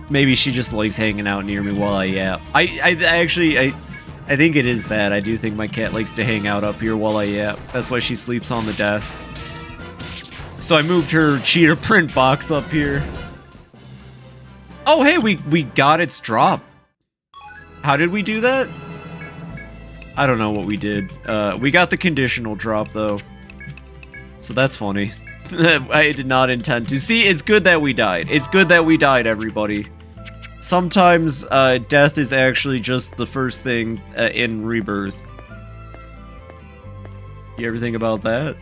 Maybe she just likes hanging out near me while I yap. I think it is that. I do think my cat likes to hang out up here while I yap. That's why she sleeps on the desk. So I moved her cheetah print box up here. Oh, hey, we got its drop. How did we do that? I don't know what we did. We got the conditional drop, though. So that's funny. I did not intend to. See, it's good that we died. It's good that we died, everybody. Sometimes, death is actually just the first thing in rebirth. You ever think about that?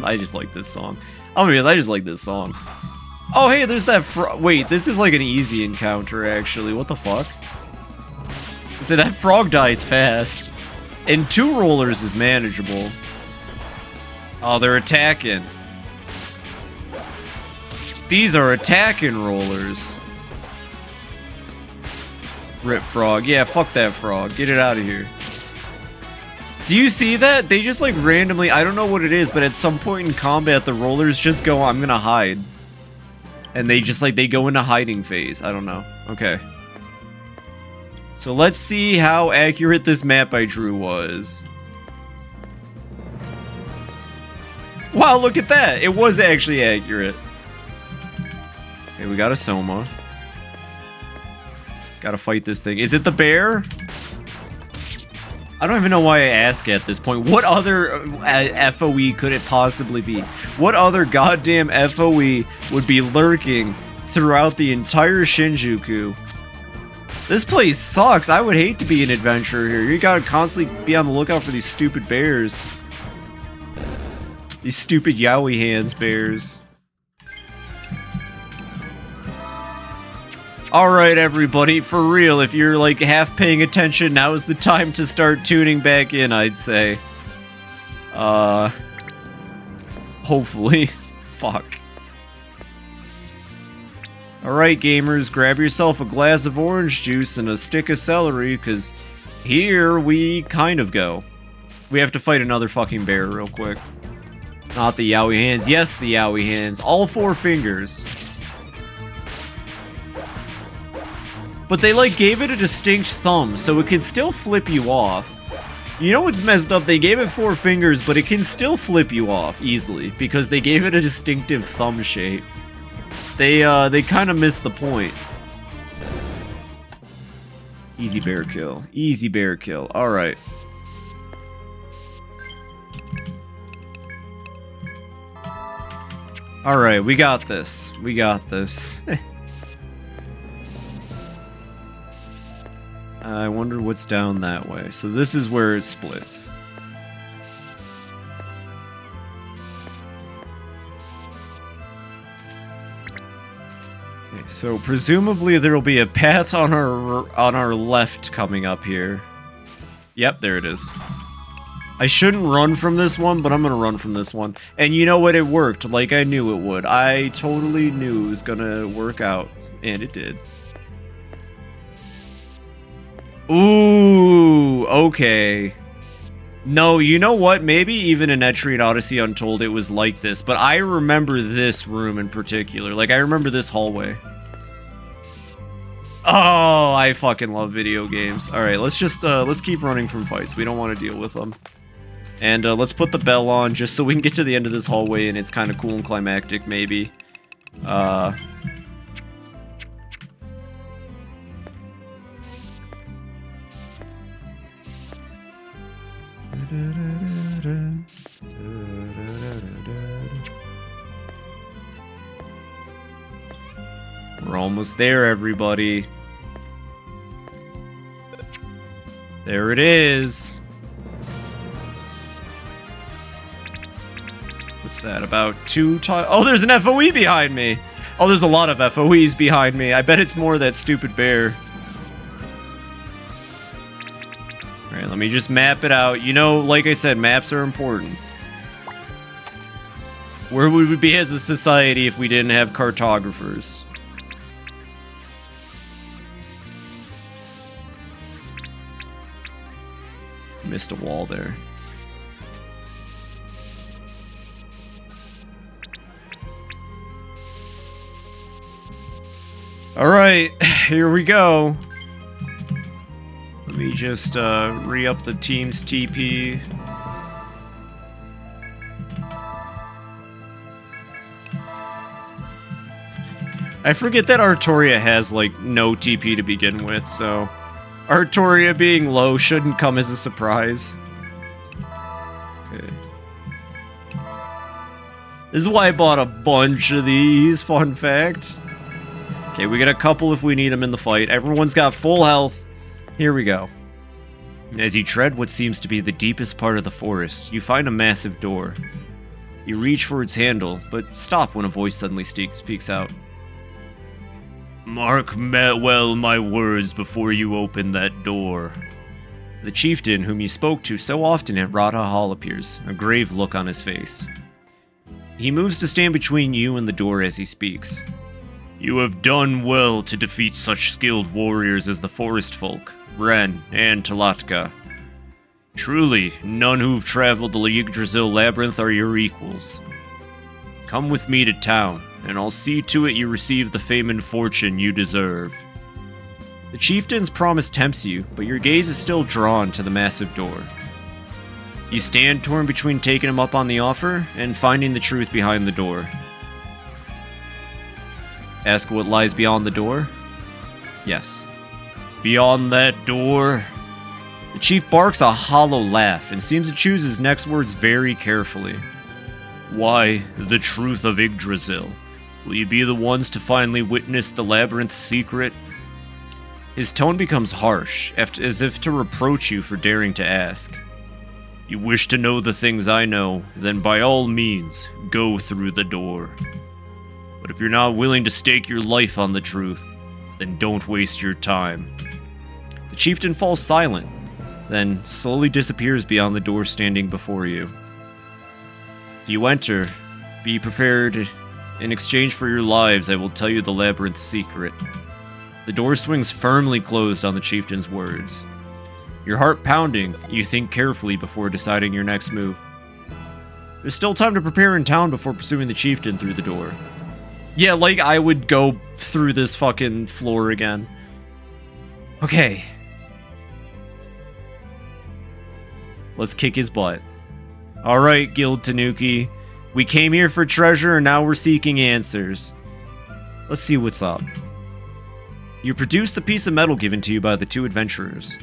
I just like this song. I just like this song. Oh, hey, there's that wait, this is like an easy encounter, actually. What the fuck? So that frog dies fast. And 2 rollers is manageable. Oh, they're attacking. These are attacking rollers. Rip frog. Yeah, fuck that frog. Get it out of here. Do you see that? They just like randomly, I don't know what it is, but at some point in combat, the rollers just go, I'm gonna hide. And they just like, they go into hiding phase. I don't know. Okay. So let's see how accurate this map I drew was. Wow, look at that. It was actually accurate. Okay, we got a Soma. Gotta fight this thing. Is it the bear? I don't even know why I ask at this point. What other FOE could it possibly be? What other goddamn FOE would be lurking throughout the entire Shinjuku? This place sucks. I would hate to be an adventurer here. You gotta constantly be on the lookout for these stupid bears. These stupid Yowie hands bears. Alright, everybody, for real, if you're like half paying attention, now is the time to start tuning back in, I'd say. Hopefully. Fuck. Alright, gamers, grab yourself a glass of orange juice and a stick of celery, because here we kind of go. We have to fight another fucking bear real quick. Not the Yowie hands. Yes, the Yowie hands. All 4 fingers. but they like gave it a distinct thumb, so it can still flip you off. You know what's messed up? They gave it 4 fingers, but it can still flip you off easily because they gave it a distinctive thumb shape. They kind of missed the point. Easy bear kill. Easy bear kill. All right. All right, we got this. We got this. I wonder what's down that way. So this is where it splits. Okay, so presumably there will be a path on our left coming up here. Yep, there it is. I shouldn't run from this one, but I'm gonna run from this one. And you know what? It worked, like I knew it would. I totally knew it was gonna work out, and it did. Ooh, okay. No, you know what? Maybe even in Etrian Odyssey Untold it was like this, but I remember this room in particular. Like, I remember this hallway. Oh, I fucking love video games. Alright, let's just, let's keep running from fights. We don't want to deal with them. And, let's put the bell on just so we can get to the end of this hallway and it's kind of cool and climactic, maybe. We're almost there, everybody. There it is. What's that, about 2 times? Oh, there's an FOE behind me. Oh, there's a lot of FOEs behind me. I bet it's more that stupid bear. Alright, let me just map it out. You know, like I said, maps are important. Where would we be as a society if we didn't have cartographers? Missed a wall there. Alright, here we go. Let me just re-up the team's TP. I forget that Artoria has, like, no TP to begin with, so Artoria being low shouldn't come as a surprise. Okay. This is why I bought a bunch of these, fun fact. Okay, we got a couple if we need them in the fight. Everyone's got full health. Here we go. As you tread what seems to be the deepest part of the forest, you find a massive door. You reach for its handle, but stop when a voice suddenly speaks out. Mark well my words before you open that door. The chieftain whom you spoke to so often at Radha Hall appears, a grave look on his face. He moves to stand between you and the door as he speaks. You have done well to defeat such skilled warriors as the forest folk, Ren and Talatka. Truly, none who've traveled the Yggdrasil labyrinth are your equals. Come with me to town, and I'll see to it you receive the fame and fortune you deserve. The chieftain's promise tempts you, but your gaze is still drawn to the massive door. You stand torn between taking him up on the offer and finding the truth behind the door. Ask what lies beyond the door? Yes. Beyond that door? The chief barks a hollow laugh and seems to choose his next words very carefully. Why, the truth of Yggdrasil. Will you be the ones to finally witness the labyrinth's secret? His tone becomes harsh, as if to reproach you for daring to ask. You wish to know the things I know, then by all means, go through the door. But if you're not willing to stake your life on the truth, then don't waste your time. The chieftain falls silent, then slowly disappears beyond the door standing before you. If you enter, be prepared. In exchange for your lives, I will tell you the labyrinth's secret. The door swings firmly closed on the chieftain's words. Your heart pounding, you think carefully before deciding your next move. There's still time to prepare in town before pursuing the chieftain through the door. Yeah, like I would go through this fucking floor again. Okay. Let's kick his butt. Alright, Guild Tanuki. We came here for treasure and now we're seeking answers. Let's see what's up. You produce the piece of metal given to you by the two adventurers.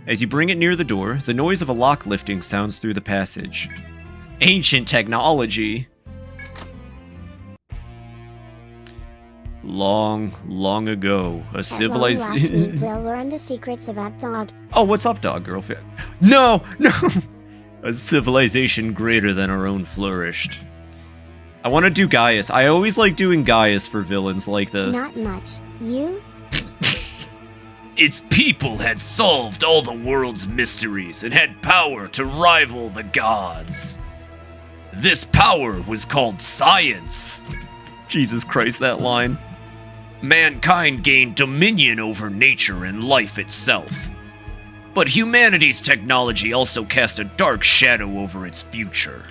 As you bring it near the door, the noise of a lock lifting sounds through the passage. Ancient technology. Long, long ago, a civilization. We'll learn the secrets of Up Dog. Oh, what's up, dog girlfriend? No, no. A civilization greater than our own flourished. I want to do Gaius. I always like doing Gaius for villains like this. Not much. You? Its people had solved all the world's mysteries and had power to rival the gods. This power was called science. Jesus Christ, that line. Mankind gained dominion over nature and life itself. But humanity's technology also cast a dark shadow over its future.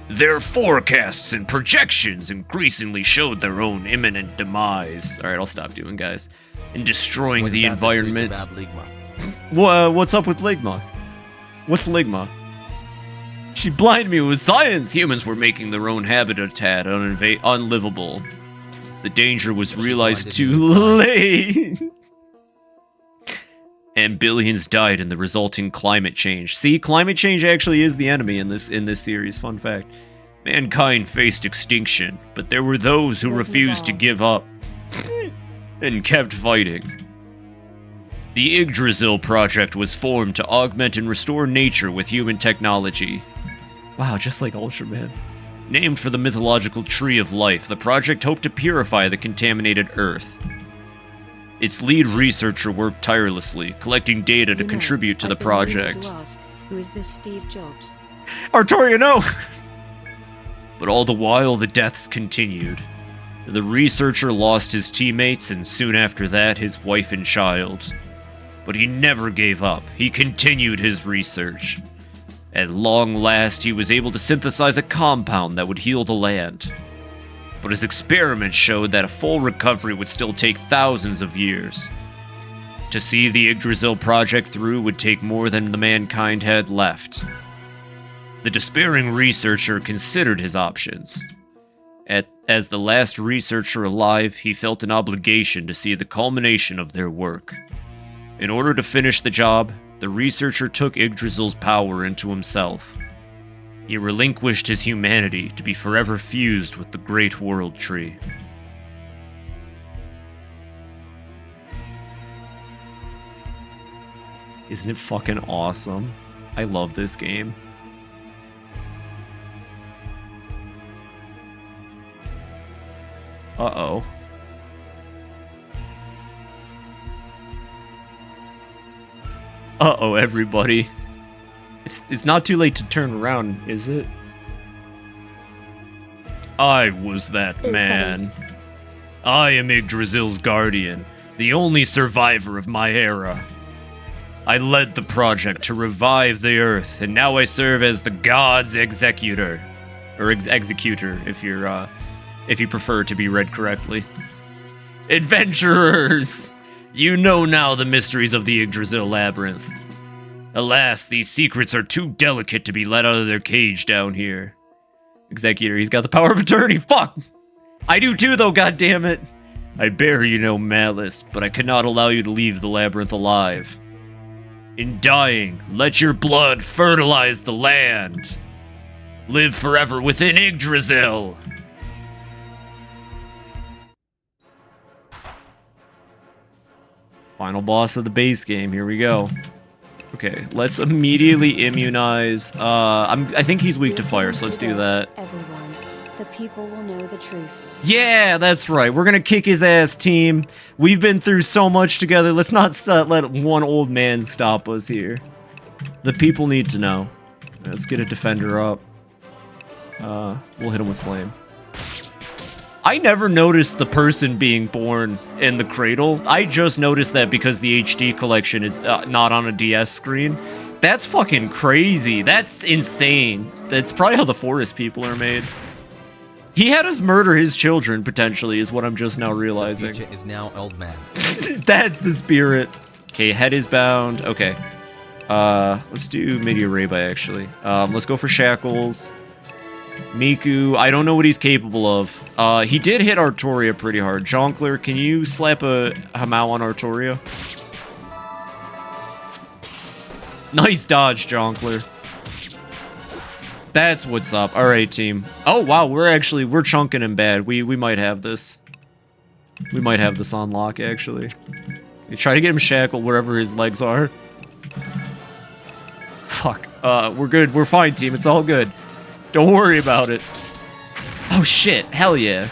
Their forecasts and projections increasingly showed their own imminent demise. Alright, I'll stop doing guys. And destroying What the about environment. truth about Ligma? What's up with Ligma? What's Ligma? She blinded me with science! Humans were making their own habitat unlivable. The danger was realized blinded too you with late. And billions died in the resulting climate change. See, climate change actually is the enemy in this series, fun fact. Mankind faced extinction, but there were those who refused to give up and kept fighting. The Yggdrasil project was formed to augment and restore nature with human technology. Wow, just like Ultraman. Named for the mythological tree of life, the project hoped to purify the contaminated Earth. Its lead researcher worked tirelessly, collecting data to contribute to the project. Who is this Steve Jobs? Artoria, no! But all the while, the deaths continued. The researcher lost his teammates and soon after that, his wife and child. But he never gave up. He continued his research. At long last, he was able to synthesize a compound that would heal the land. But his experiments showed that a full recovery would still take thousands of years. To see the Yggdrasil project through would take more than the mankind had left. The despairing researcher considered his options. As the last researcher alive, he felt an obligation to see the culmination of their work. In order to finish the job, the researcher took Yggdrasil's power into himself. He relinquished his humanity to be forever fused with the great world tree. Isn't it fucking awesome? I love this game. Uh-oh. Uh-oh, everybody. It's not too late to turn around, is it? I was that man. I am Yggdrasil's guardian, the only survivor of my era. I led the project to revive the Earth, and now I serve as the God's executor. Or executor, if you prefer to be read correctly. Adventurers! You know now the mysteries of the Yggdrasil Labyrinth. Alas, these secrets are too delicate to be let out of their cage down here. Executor, he's got the power of attorney, fuck! I do too, though, goddammit! I bear you no malice, but I cannot allow you to leave the labyrinth alive. In dying, let your blood fertilize the land. Live forever within Yggdrasil! Final boss of the base game, here we go. Okay, let's immediately immunize, I think he's weak to fire, so let's do that. Everyone, the people will know the truth. Yeah, that's right, we're gonna kick his ass, team. We've been through so much together, let's not let one old man stop us here. The people need to know. Let's get a defender up. We'll hit him with flame. I never noticed the person being born in the cradle. I just noticed that because the HD collection is not on a DS screen. That's fucking crazy. That's insane. That's probably how the forest people are made. He had us murder his children, potentially, is what I'm just now realizing. The future is now old man. That's the spirit. Okay, head is bound. Okay. Let's do Meteoraba, actually. Let's go for Shackles. Miku, I don't know what he's capable of. He did hit Artoria pretty hard. Jongleur, can you slap a Hamau on Artoria? Nice dodge, Jongleur. That's what's up. Alright, team. Oh, wow, we're chunking him bad. We might have this. We might have this on lock, actually. Okay, try to get him shackled wherever his legs are. Fuck. We're good. We're fine, team. It's all good. Don't worry about it. Oh, shit. Hell yeah.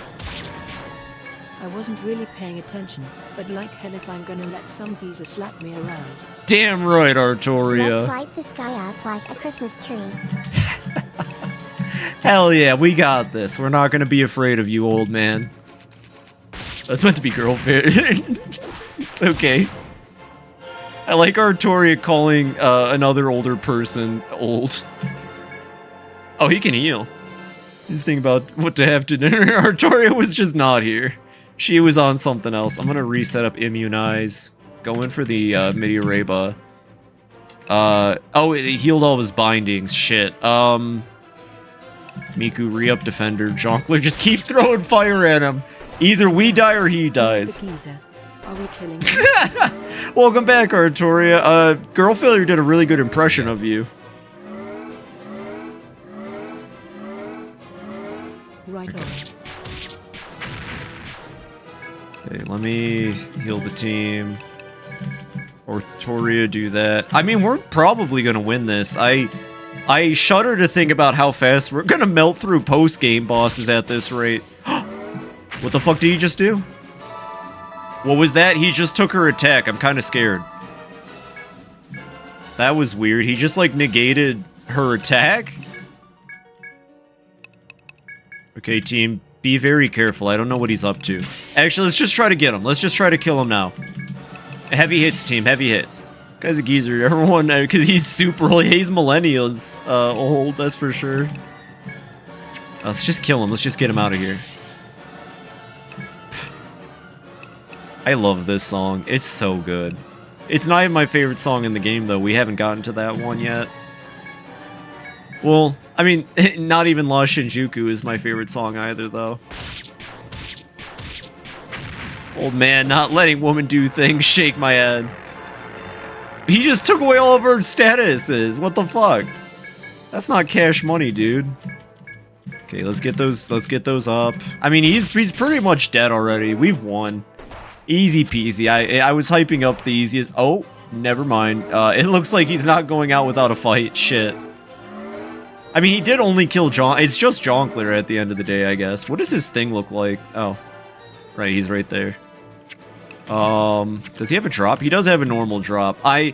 I wasn't really paying attention, but like hell if I'm gonna let some geezer slap me around. Damn right, Let's Artoria. light the sky up like a Christmas tree. Hell yeah, we got this. We're not gonna be afraid of you, old man. That's meant to be girlfriend. It's okay. I like Artoria calling another older person old. Oh, he can heal. He's thinking about what to have to dinner. Artoria was just not here. She was on something else. I'm gonna reset up Immunize. Go in for the Meteoraba. Oh, it healed all of his bindings. Shit. Miku, re-up Defender. Jongleur, just keep throwing fire at him. Either we die or he Who's dies. the geezer? Are we killing him? Welcome back, Artoria. Girl Failure did a really good impression of you. Right on. Okay, let me heal the team. Artoria, do that. I mean, we're probably gonna win this. I shudder to think about how fast we're gonna melt through post-game bosses at this rate. What the fuck did he just do? What was that? He just took her attack. I'm kind of scared. That was weird. He just, like, negated her attack? Okay, team, be very careful. I don't know what he's up to. Actually, let's just try to get him. Let's just try to kill him now. Heavy hits, team. Heavy hits. Guy's a geezer. Everyone, because he's super old. He's millennials old, that's for sure. Let's just kill him. Let's just get him out of here. I love this song. It's so good. It's not even my favorite song in the game, though. We haven't gotten to that one yet. Well, I mean, not even Lost Shinjuku is my favorite song either, though. Old man not letting woman do things, shake my head. He just took away all of her statuses. What the fuck? That's not cash money, dude. Okay, let's get those up. I mean, he's pretty much dead already. We've won. Easy peasy. I was hyping up the easiest. Oh, never mind. It looks like he's not going out without a fight. Shit. I mean, he did only kill It's just Jongleur at the end of the day, I guess. What does his thing look like? Oh, right. He's right there. Does he have a drop? He does have a normal drop. I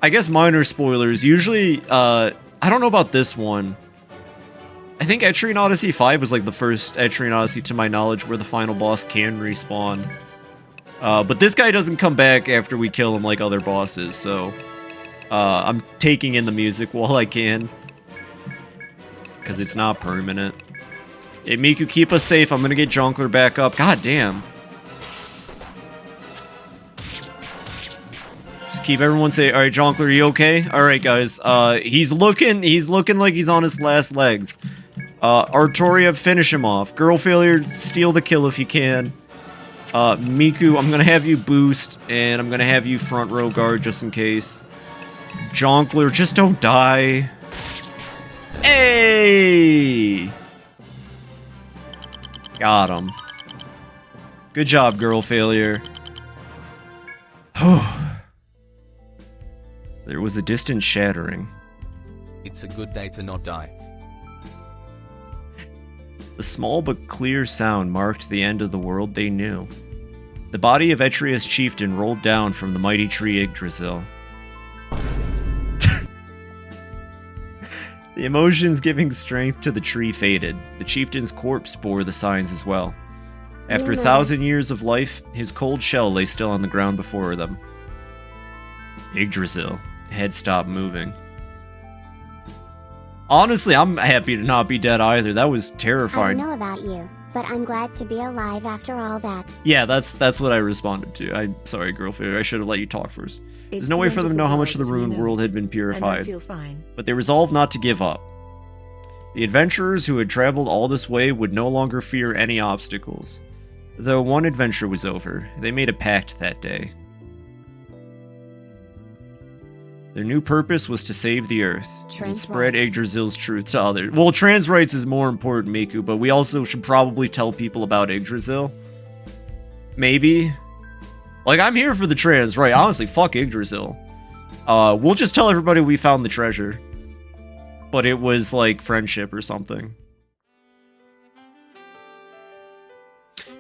guess minor spoilers. Usually, I don't know about this one. I think Etrian Odyssey 5 was like the first Etrian Odyssey to my knowledge where the final boss can respawn. But this guy doesn't come back after we kill him like other bosses, so I'm taking in the music while I can. Because it's not permanent. Hey, Miku, keep us safe. I'm gonna get Jongleur back up. God damn. Just keep everyone safe. Alright, Jongleur, are you okay? Alright, guys. He's looking like he's on his last legs. Artoria, finish him off. Girl Failure, steal the kill if you can. Miku, I'm gonna have you boost, and I'm gonna have you front row guard just in case. Jongleur, just don't die. Hey! Got him. Good job, Girl Failure. There was a distant shattering. It's a good day to not die. The small but clear sound marked the end of the world they knew. The body of Etria's chieftain rolled down from the mighty tree Yggdrasil. The emotions giving strength to the tree faded. The chieftain's corpse bore the signs as well. After 1,000 years of life, his cold shell lay still on the ground before them. Yggdrasil had stopped moving. Honestly, I'm happy to not be dead either. That was I terrifying. don't know about you, but I'm glad to be alive after all that. Yeah, that's what I responded to. I'm sorry, girl fairy. I should have let you talk first. It's There's no the way end for them of to know how much of world the as we ruined know world it, had been and I purified, feel fine. but they resolved not to give up. The adventurers who had traveled all this way would no longer fear any obstacles. Though one adventure was over, they made a pact that day. Their new purpose was to save the Earth and Trans spread rights. Yggdrasil's truth to others. Well, trans rights is more important, Miku, but we also should probably tell people about Yggdrasil. Maybe. Like, I'm here for the trans right. Honestly, fuck Yggdrasil. We'll just tell everybody we found the treasure. But it was, like, friendship or something.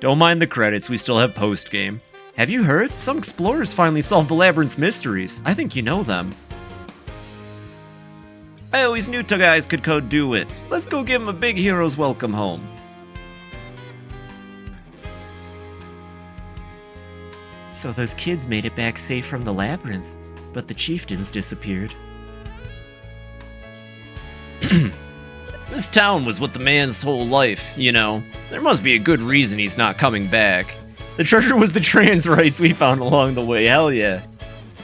Don't mind the credits, we still have post-game. Have you heard? Some explorers finally solved the labyrinth's mysteries. I think you know them. I always knew two guys could do it. Let's go give them a big hero's welcome home. So those kids made it back safe from the labyrinth, but the chieftains disappeared. This town was with the man's whole life, you know. There must be a good reason he's not coming back. The treasure was the trans rights we found along the way, hell yeah.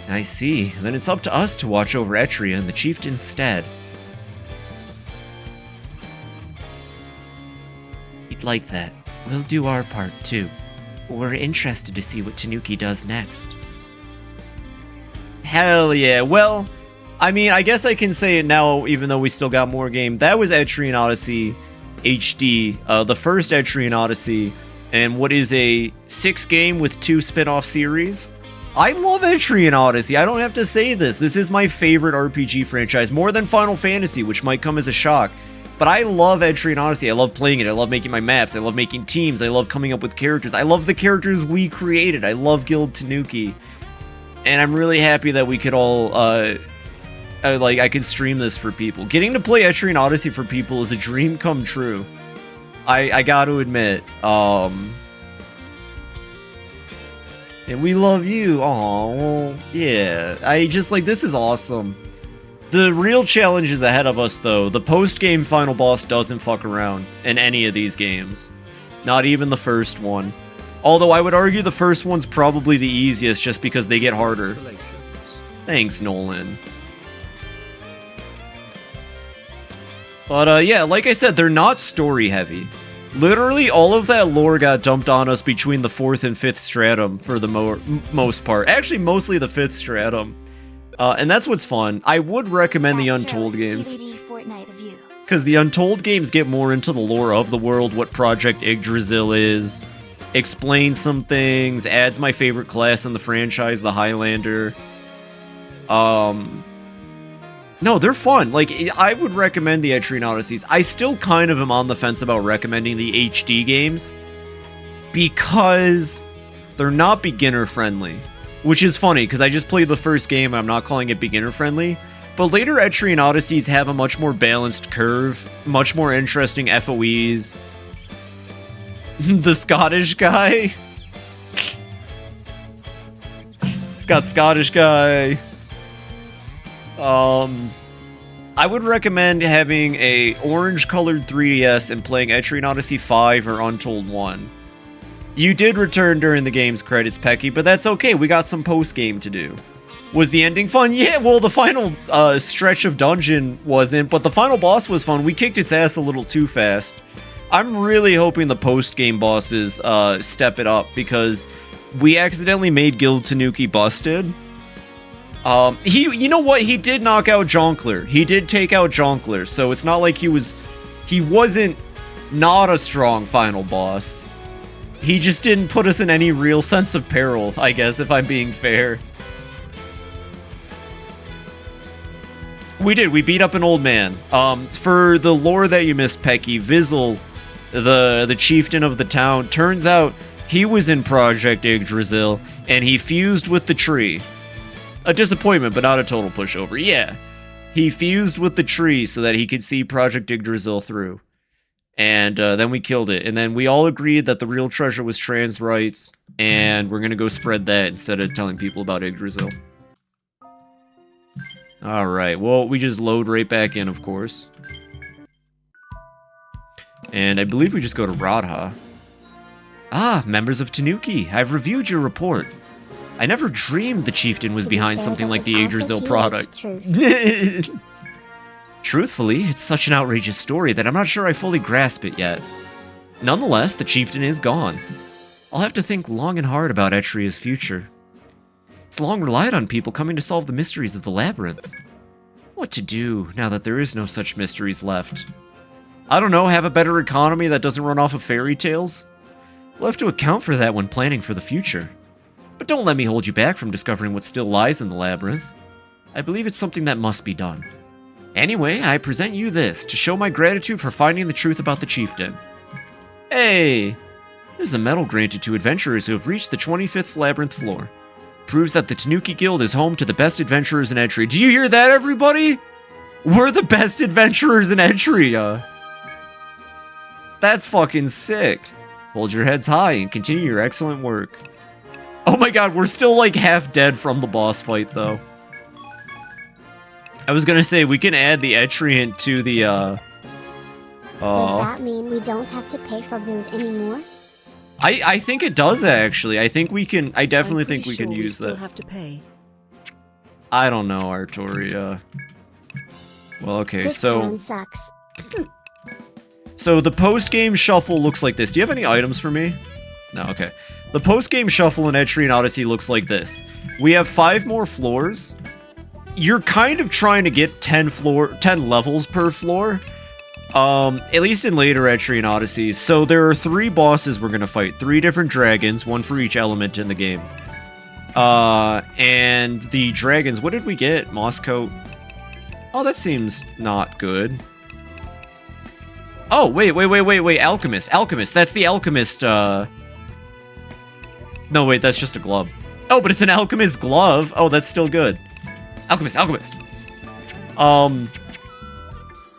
I see. Then it's up to us to watch over Etrian and the chieftain instead. He'd like that. We'll do our part, too. We're interested to see what Tanuki does next. Hell yeah. Well, I mean, I guess I can say it now, even though we still got more game. That was Etrian Odyssey HD, the first Etrian Odyssey, and what is a 6-game with 2 spin-off series. I love Etrian Odyssey. I don't have to say this. This is my favorite RPG franchise, more than Final Fantasy, which might come as a shock. But I love Etrian Odyssey. I love playing it. I love making my maps. I love making teams. I love coming up with characters. I love the characters we created. I love Guild Tanuki. And I'm really happy that we could all, I could stream this for people. Getting to play Etrian Odyssey for people is a dream come true. I gotta admit. And we love you. Aw, yeah. I just, like, this is awesome. The real challenge is ahead of us, though. The post-game final boss doesn't fuck around in any of these games. Not even the first one. Although I would argue the first one's probably the easiest just because they get harder. Thanks, Nolan. But, yeah, like I said, they're not story-heavy. Literally, all of that lore got dumped on us between the 4th and 5th stratum for the most part. Actually, mostly the 5th stratum. And that's what's fun. I would recommend the Untold games. Because the Untold games get more into the lore of the world, what Project Yggdrasil is, explains some things, adds my favorite class in the franchise, the Highlander. No, they're fun. Like, I would recommend the Etrian Odysseys. I still kind of am on the fence about recommending the HD games because they're not beginner friendly, which is funny because I just played the first game and I'm not calling it beginner friendly. But later Etrian Odysseys have a much more balanced curve, much more interesting FOEs. The Scottish guy. Scottish guy. I would recommend having a orange-colored 3DS and playing Etrian Odyssey 5 or Untold 1. You did return during the game's credits, Pecky, but that's okay. We got some post-game to do. Was the ending fun? Yeah, well, the final stretch of dungeon wasn't, but the final boss was fun. We kicked its ass a little too fast. I'm really hoping the post-game bosses step it up because we accidentally made Guild Tanuki busted. You know what? He did knock out Jonkler. He did take out Jonkler, so it's not like he wasn't not a strong final boss. He just didn't put us in any real sense of peril, I guess, if I'm being fair. We did. We beat up an old man. For the lore that you missed, Pecky, Vizzle, the chieftain of the town, turns out he was in Project Yggdrasil, and he fused with the tree. A disappointment, but not a total pushover. Yeah. He fused with the tree so that he could see Project Yggdrasil through. And then we killed it. And then we all agreed that the real treasure was trans rights, and we're going to go spread that instead of telling people about Yggdrasil. Alright, well, we just load right back in, of course. And I believe we just go to Radha. Ah, members of Tanuki, I've reviewed your report. I never dreamed the chieftain was To be behind fair, something that like was the also Yggdrasil TH product. truth. Truthfully, it's such an outrageous story that I'm not sure I fully grasp it yet. Nonetheless, the chieftain is gone. I'll have to think long and hard about Etria's future. It's long relied on people coming to solve the mysteries of the labyrinth. What to do now that there is no such mysteries left? I don't know, have a better economy that doesn't run off of fairy tales? We'll have to account for that when planning for the future. But don't let me hold you back from discovering what still lies in the labyrinth. I believe it's something that must be done. Anyway, I present you this to show my gratitude for finding the truth about the chieftain. Hey! This is a medal granted to adventurers who have reached the 25th labyrinth floor. Proves that the Tanuki Guild is home to the best adventurers in Etria. Do you hear that, everybody? We're the best adventurers in Etria. That's fucking sick. Hold your heads high and continue your excellent work. Oh my god, we're still like half dead from the boss fight though. I was gonna say, we can add the Etrian to the, Does that mean we don't have to pay for booze anymore? I think it does actually. I think we can, I definitely I'm pretty think we can sure use still that. have to pay. I don't know, Artoria. Well, okay, This so... town sucks. So the post-game shuffle looks like this. Do you have any items for me? No, okay. The post-game shuffle in Etrian Odyssey looks like this. We have 5 more floors. You're kind of trying to get 10 levels per floor. At least in later Etrian Odyssey. So there are 3 bosses we're gonna fight. 3 different dragons, one for each element in the game. And the dragons, what did we get? Moss coat. Oh, that seems not good. Oh, wait. Alchemist. That's the alchemist, No, wait, that's just a glove. Oh, but it's an alchemist glove. Oh, that's still good. Alchemist.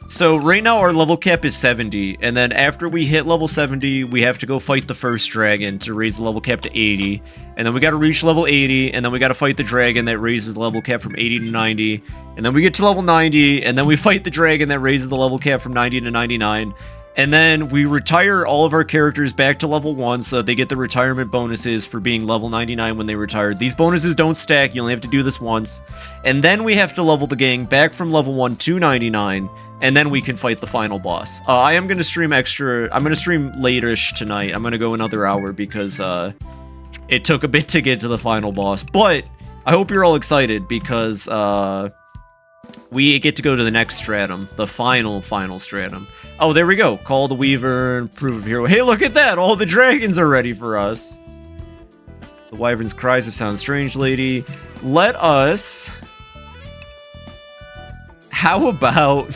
So right now our level cap is 70, and then after we hit level 70, we have to go fight the first dragon to raise the level cap to 80, and then we gotta reach level 80, and then we gotta fight the dragon that raises the level cap from 80 to 90, and then we get to level 90, and then we fight the dragon that raises the level cap from 90 to 99, and then we retire all of our characters back to level 1 so that they get the retirement bonuses for being level 99 when they retired. These bonuses don't stack, you only have to do this once, and then we have to level the gang back from level 1 to 99, and then we can fight the final boss. I am going to stream extra... I'm going to stream late-ish tonight. I'm going to go another hour because it took a bit to get to the final boss. But I hope you're all excited because we get to go to the next stratum. The final stratum. Oh, there we go. Call the Weaver, Proof of Hero. Hey, look at that! All the dragons are ready for us. The Wyvern's cries have sounded strange, lady. Let us... How about...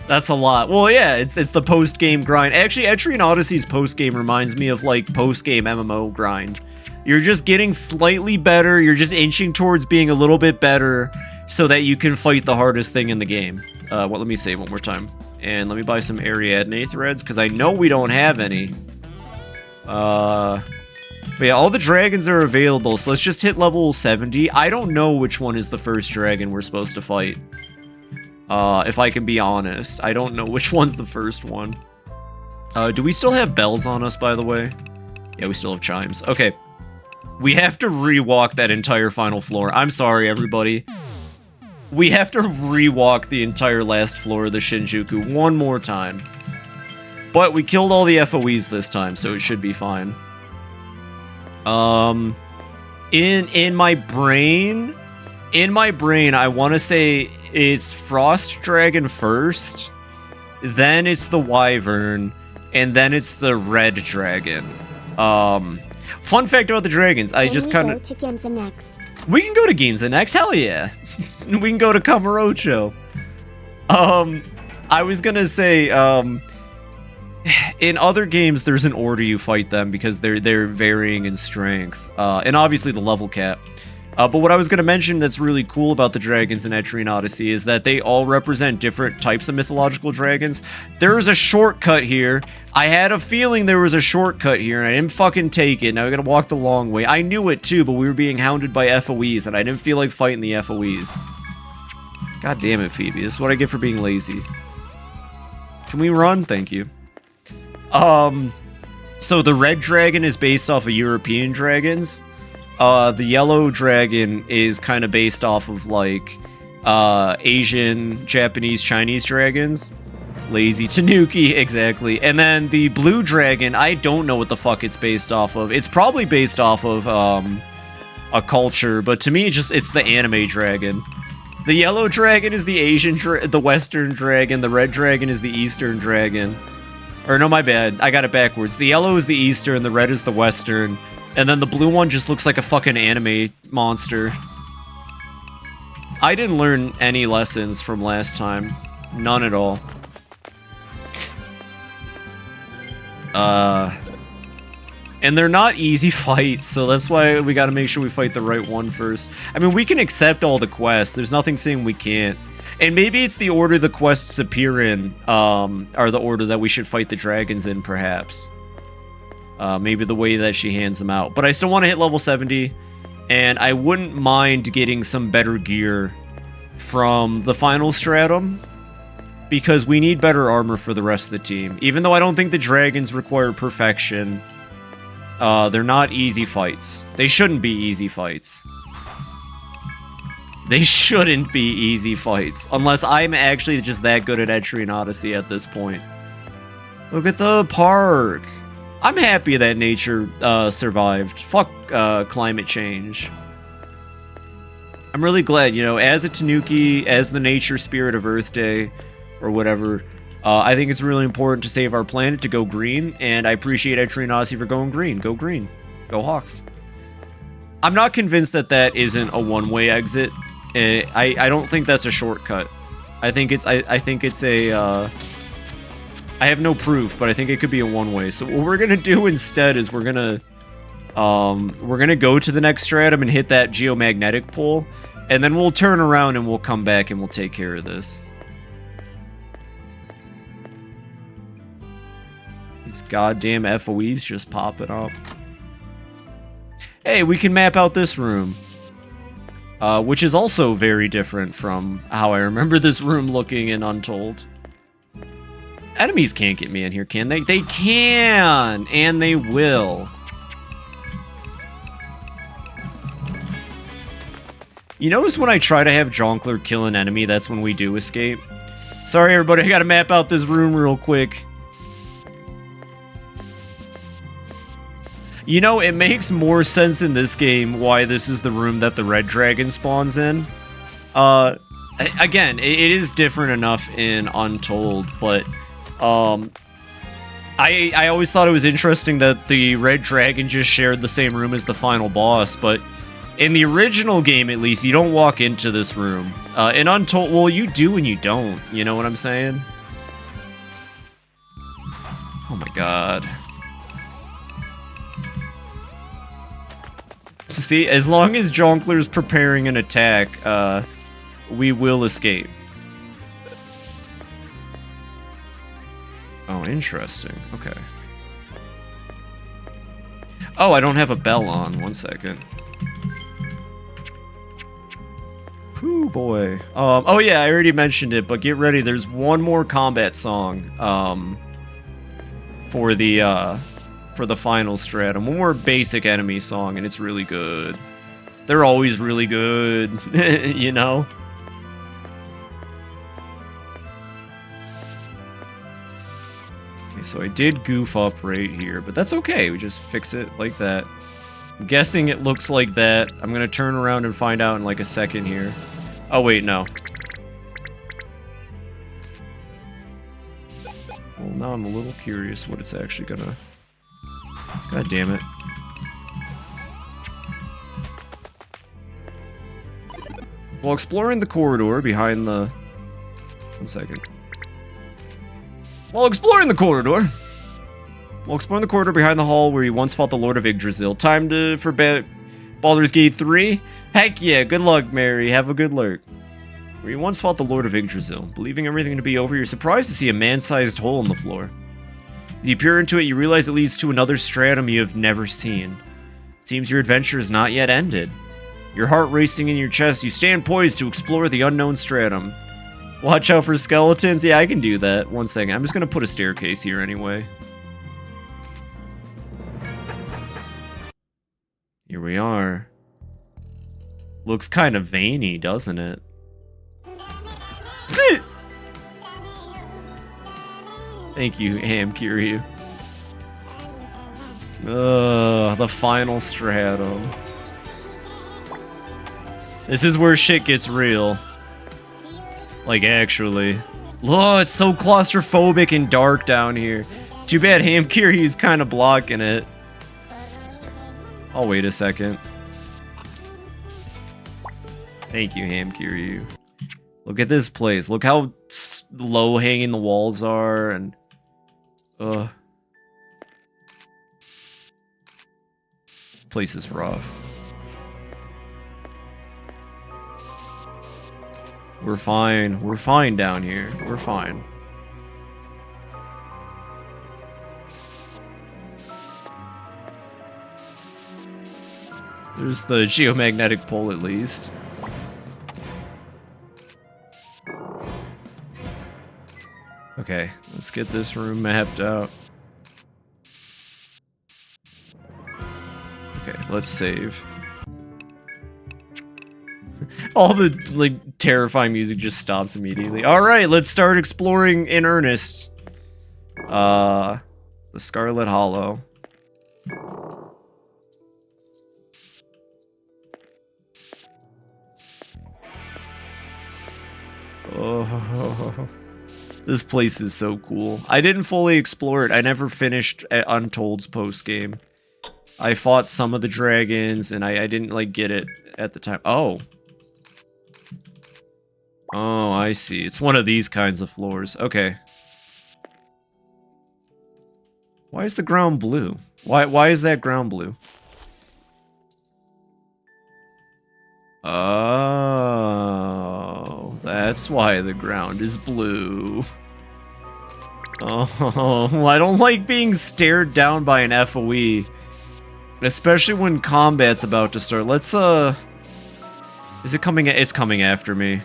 That's a lot. Well, yeah, it's the post-game grind. Actually, Etrian Odyssey's post-game reminds me of, like, post-game MMO grind. You're just getting slightly better, you're just inching towards being a little bit better so that you can fight the hardest thing in the game. Well, let me save one more time. And let me buy some Ariadne threads, because I know we don't have any. But yeah, all the dragons are available, so let's just hit level 70. I don't know which one is the first dragon we're supposed to fight. If I can be honest. I don't know which one's the first one. Do we still have bells on us, by the way? Yeah, we still have chimes. Okay. We have to rewalk that entire final floor. I'm sorry, everybody. We have to rewalk the entire last floor of the Shinjuku one more time. But we killed all the FOEs this time, so it should be fine. In my brain, I want to say it's Frost Dragon first, then it's the Wyvern, and then it's the Red Dragon. Fun fact about the dragons, I just kind of... Can we go to Ginza next? We can go to Ginza next, hell yeah! We can go to Kamurocho. I was gonna say, in other games, there's an order you fight them because they're varying in strength, and obviously the level cap. But what I was going to mention that's really cool about the dragons in Etrian Odyssey is that they all represent different types of mythological dragons. There's a shortcut here. I had a feeling there was a shortcut here, and I didn't fucking take it. Now we gotta walk the long way. I knew it too, but we were being hounded by FOEs, and I didn't feel like fighting the FOEs. God damn it, Phoebe. This is what I get for being lazy. Can we run? Thank you. So the red dragon is based off of European dragons. The yellow dragon is kind of based off of like Asian, Japanese, Chinese dragons. Lazy Tanuki, exactly. And then the blue dragon, I don't know what the fuck it's based off of. It's probably based off of a culture, but to me it's the anime dragon. The yellow dragon is the the Western dragon. The red dragon is the Eastern dragon. Or no, my bad. I got it backwards. The yellow is the Eastern, the red is the Western. And then the blue one just looks like a fucking anime monster. I didn't learn any lessons from last time. None at all. And they're not easy fights, so that's why we gotta make sure we fight the right one first. I mean, we can accept all the quests. There's nothing saying we can't. And maybe it's the order the quests appear in, or the order that we should fight the dragons in, perhaps. Maybe the way that she hands them out. But I still want to hit level 70, and I wouldn't mind getting some better gear from the final stratum, because we need better armor for the rest of the team. Even though I don't think the dragons require perfection, they're not easy fights. They shouldn't be easy fights. They shouldn't be easy fights, unless I'm actually just that good at Etrian Odyssey at this point. Look at the park. I'm happy that nature survived. Fuck climate change. I'm really glad, you know, as a Tanuki, as the nature spirit of Earth Day, or whatever, I think it's really important to save our planet, to go green, and I appreciate Etrian Odyssey for going green. Go green. Go Hawks. I'm not convinced that that isn't a one-way exit. I don't think that's a shortcut. I think it's a I have no proof, but I think it could be a one-way. So what we're gonna do instead is we're gonna go to the next stratum and hit that geomagnetic pole, and then we'll turn around and we'll come back and we'll take care of this. These goddamn FOEs just popping up. Hey, we can map out this room. Which is also very different from how I remember this room looking in Untold. Enemies can't get me in here, can they? They can! And they will. You notice when I try to have Jonkler kill an enemy, that's when we do escape? Sorry everybody, I gotta map out this room real quick. You know, it makes more sense in this game why this is the room that the red dragon spawns in. Again, it is different enough in Untold, but I always thought it was interesting that the red dragon just shared the same room as the final boss, but in the original game, at least, you don't walk into this room. In Untold, well, you do and you don't, you know what I'm saying? Oh my god. See, as long as Jonkler's preparing an attack, we will escape. Oh, interesting. Okay. Oh, I don't have a bell on. 1 second. Whew, boy. Oh yeah, I already mentioned it, but get ready. There's one more combat song, for the final stratum. One more basic enemy song, and it's really good. They're always really good, you know? Okay, so I did goof up right here, but that's okay. We just fix it like that. I'm guessing it looks like that. I'm gonna turn around and find out in like a second here. Oh, wait, no. Well, now I'm a little curious what it's actually gonna... God damn it. While exploring the corridor behind the... 1 second. While exploring the corridor behind the hall where you once fought the Lord of Yggdrasil, time for Baldur's Gate 3? Heck yeah, good luck, Mary. Have a good lurk. Where you once fought the Lord of Yggdrasil. Believing everything to be over, you're surprised to see a man-sized hole in the floor. If you peer into it, you realize it leads to another stratum you have never seen. Seems your adventure is not yet ended. Your heart racing in your chest, you stand poised to explore the unknown stratum. Watch out for skeletons. Yeah, I can do that. 1 second. I'm just gonna put a staircase here anyway. Here we are. Looks kind of veiny, doesn't it? Thank you, Ham Kiryu. The final stratum. This is where shit gets real. Like, actually. Oh, it's so claustrophobic and dark down here. Too bad Ham Kiryu's kind of blocking it. I'll wait a second. Thank you, Ham Kiryu. Look at this place. Look how low hanging the walls are, and this place is rough. We're fine. We're fine down here. We're fine. There's the geomagnetic pole at least. Okay, let's get this room mapped out. Okay, let's save. All the, like, terrifying music just stops immediately. Alright, let's start exploring in earnest. The Scarlet Hollow. Oh, this place is so cool. I didn't fully explore it. I never finished Untold's post-game. I fought some of the dragons, and I didn't, like, get it at the time. Oh. Oh, I see. It's one of these kinds of floors. Okay. Why is the ground blue? Why is that ground blue? Oh, that's why the ground is blue. Oh, I don't like being stared down by an FOE. Especially when combat's about to start. Let's, is it coming? It's coming after me.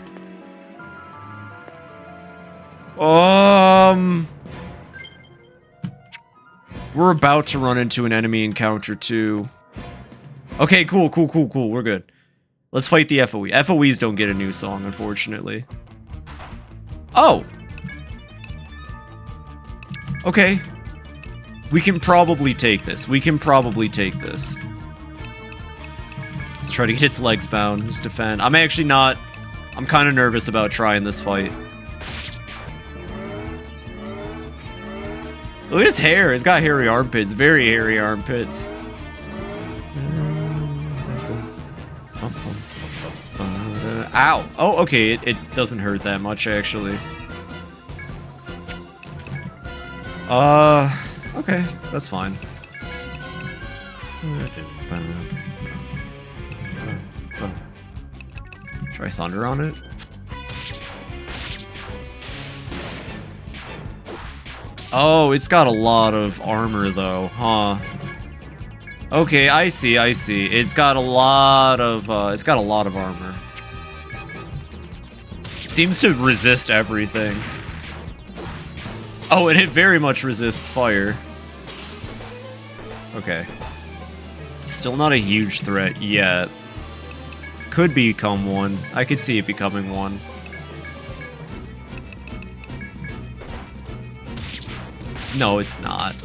We're about to run into an enemy encounter too. Okay, cool. We're good. Let's fight the FOE. FOEs don't get a new song, unfortunately. Oh! Okay. We can probably take this. Let's try to get its legs bound. Just defend. I'm actually not... I'm kind of nervous about trying this fight. Look at his hair. He's got hairy armpits. Very hairy armpits. Ow. Oh, okay. It doesn't hurt that much, actually. Okay. That's fine. Try thunder on it. Oh, it's got a lot of armor, though, huh? Okay, I see. It's got a lot of armor. Seems to resist everything. Oh, and it very much resists fire. Okay. Still not a huge threat yet. Could become one. I could see it becoming one. No, it's not.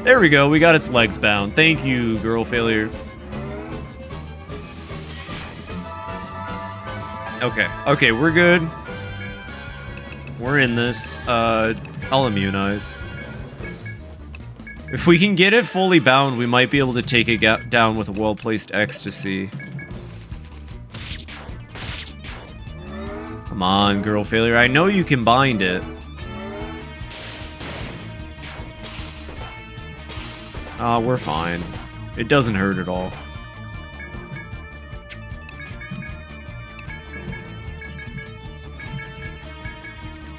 There we go. We got its legs bound. Thank you, girl failure. Okay, we're good. We're in this. I'll immunize. If we can get it fully bound, we might be able to take it down with a well-placed ecstasy. Come on, girl failure. I know you can bind it. We're fine. It doesn't hurt at all.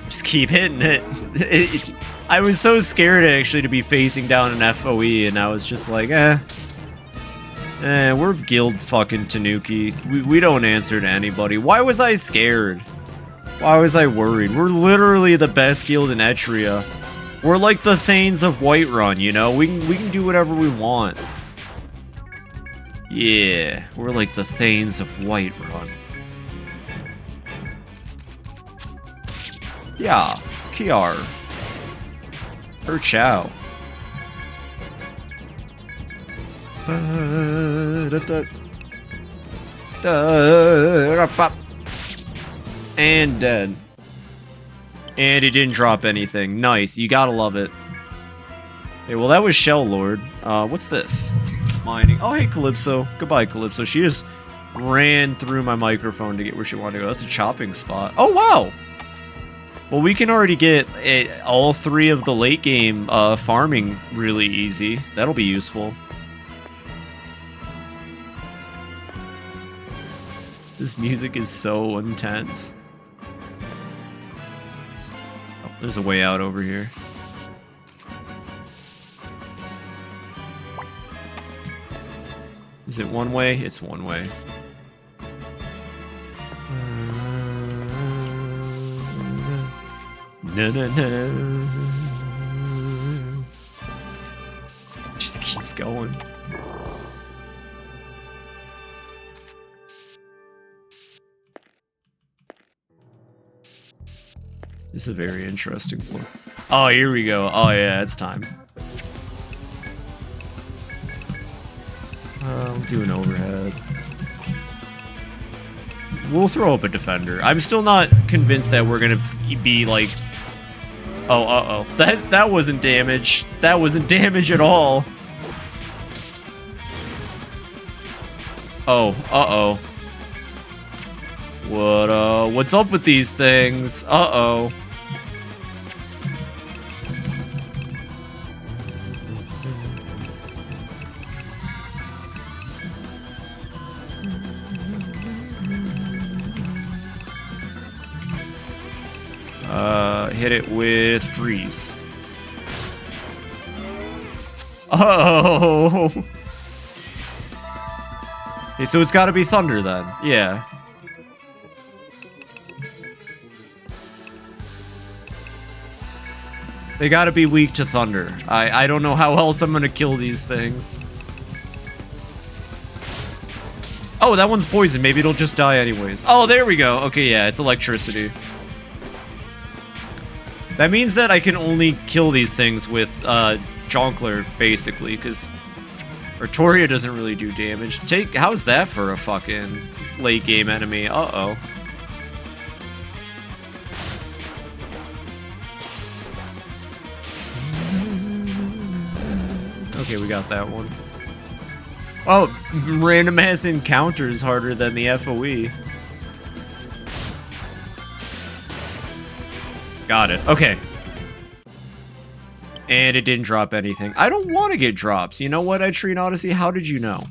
Just keep hitting it. I was so scared actually to be facing down an FOE, and I was just like, we're guild fucking Tanuki. We don't answer to anybody. Why was I scared? Why was I worried? We're literally the best guild in Etria. We're like the Thanes of Whiterun, you know? We can do whatever we want. Yeah, we're like the Thanes of Whiterun. Yeah, Kiar. Her chow. And dead. And he didn't drop anything. Nice, you gotta love it. Okay, well that was Shell Lord. What's this? Mining. Oh, hey Calypso. Goodbye, Calypso. She just ran through my microphone to get where she wanted to go. That's a chopping spot. Oh, wow! Well, we can already get all 3 of the late game farming really easy. That'll be useful. This music is so intense. Oh, there's a way out over here. Is it one way? It's one way. No, no, no. Just keeps going. This is a very interesting floor. Oh, here we go. Oh yeah, it's time. We'll do an overhead. We'll throw up a defender. I'm still not convinced that we're gonna be like... Oh, uh-oh. That wasn't damage. That wasn't damage at all. Oh, uh-oh. What's up with these things? Uh-oh. Hit it with freeze. Oh! Okay, so it's gotta be thunder then. Yeah. They gotta be weak to thunder. I don't know how else I'm gonna kill these things. Oh, that one's poison. Maybe it'll just die anyways. Oh, there we go. Okay, yeah, it's electricity. That means that I can only kill these things with Jonkler, basically, because Artoria doesn't really do damage. How's that for a fucking late game enemy? Uh-oh. Okay, we got that one. Oh, random ass encounters harder than the FOE. Got it. Okay. And it didn't drop anything. I don't want to get drops. You know what, Etrian Odyssey? How did you know?